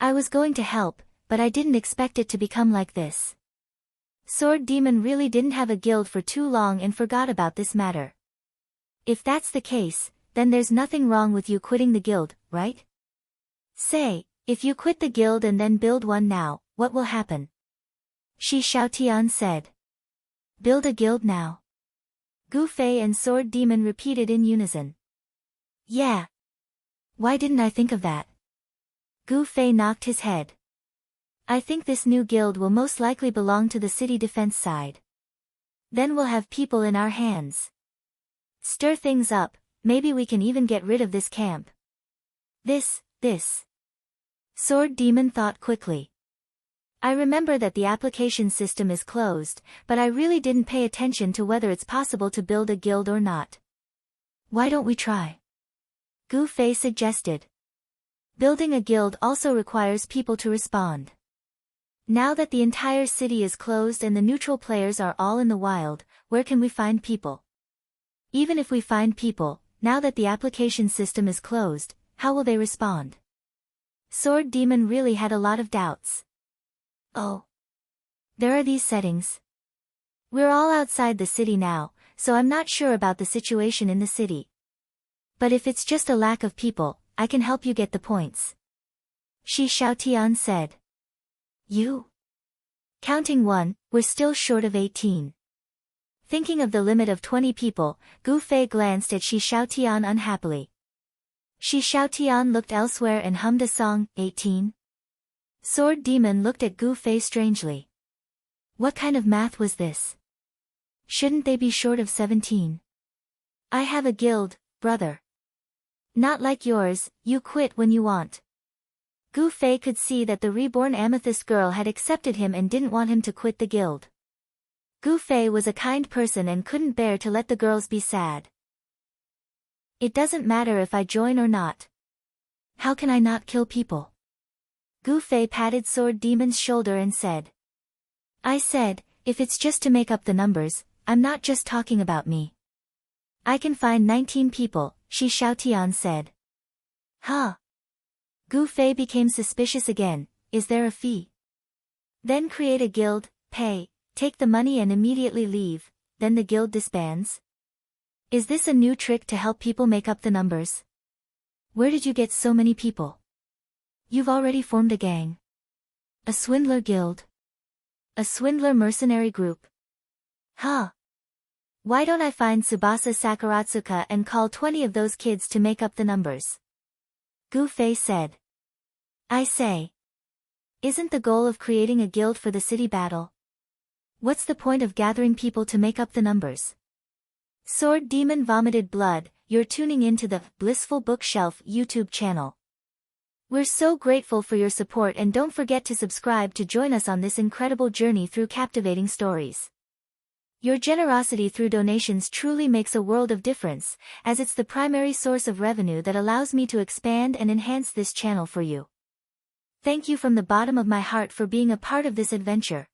I was going to help, but I didn't expect it to become like this. Sword Demon really didn't have a guild for too long and forgot about this matter. If that's the case, then there's nothing wrong with you quitting the guild, right? Say, if you quit the guild and then build one now, what will happen? Shi Xiaotian said. Build a guild now. Gu Fei and Sword Demon repeated in unison. Yeah. Why didn't I think of that? Gu Fei knocked his head. I think this new guild will most likely belong to the city defense side. Then we'll have people in our hands. Stir things up, maybe we can even get rid of this camp. This. Sword Demon thought quickly. I remember that the application system is closed, but I really didn't pay attention to whether it's possible to build a guild or not. Why don't we try? Gu Fei suggested. Building a guild also requires people to respond. Now that the entire city is closed and the neutral players are all in the wild, where can we find people? Even if we find people, now that the application system is closed, how will they respond? Sword Demon really had a lot of doubts. Oh. There are these settings. We're all outside the city now, so I'm not sure about the situation in the city. But if it's just a lack of people, I can help you get the points. Shi Xiaotian said. You? Counting 1, we're still short of 18. Thinking of the limit of 20 people, Gu Fei glanced at Shi Xiaotian unhappily. Shi Xiaotian looked elsewhere and hummed a song, 18. Sword Demon looked at Gu Fei strangely. What kind of math was this? Shouldn't they be short of 17? I have a guild, brother. Not like yours, you quit when you want. Gu Fei could see that the reborn amethyst girl had accepted him and didn't want him to quit the guild. Gu Fei was a kind person and couldn't bear to let the girls be sad. It doesn't matter if I join or not. How can I not kill people? Gu Fei patted Sword Demon's shoulder and said. I said, if it's just to make up the numbers, I'm not just talking about me. I can find 19 people, Shi Xiaotian said. Huh? Gu Fei became suspicious again. Is there a fee? Then create a guild, pay, take the money and immediately leave, then the guild disbands? Is this a new trick to help people make up the numbers? Where did you get so many people? You've already formed a gang. A swindler guild? A swindler mercenary group? Huh? Why don't I find Tsubasa Sakaratsuka and call 20 of those kids to make up the numbers? Gu Fei said. I say. Isn't the goal of creating a guild for the city battle? What's the point of gathering people to make up the numbers? Sword Demon vomited blood. You're tuning into the Blissful Bookshelf YouTube channel. We're so grateful for your support and don't forget to subscribe to join us on this incredible journey through captivating stories. Your generosity through donations truly makes a world of difference, as it's the primary source of revenue that allows me to expand and enhance this channel for you. Thank you from the bottom of my heart for being a part of this adventure.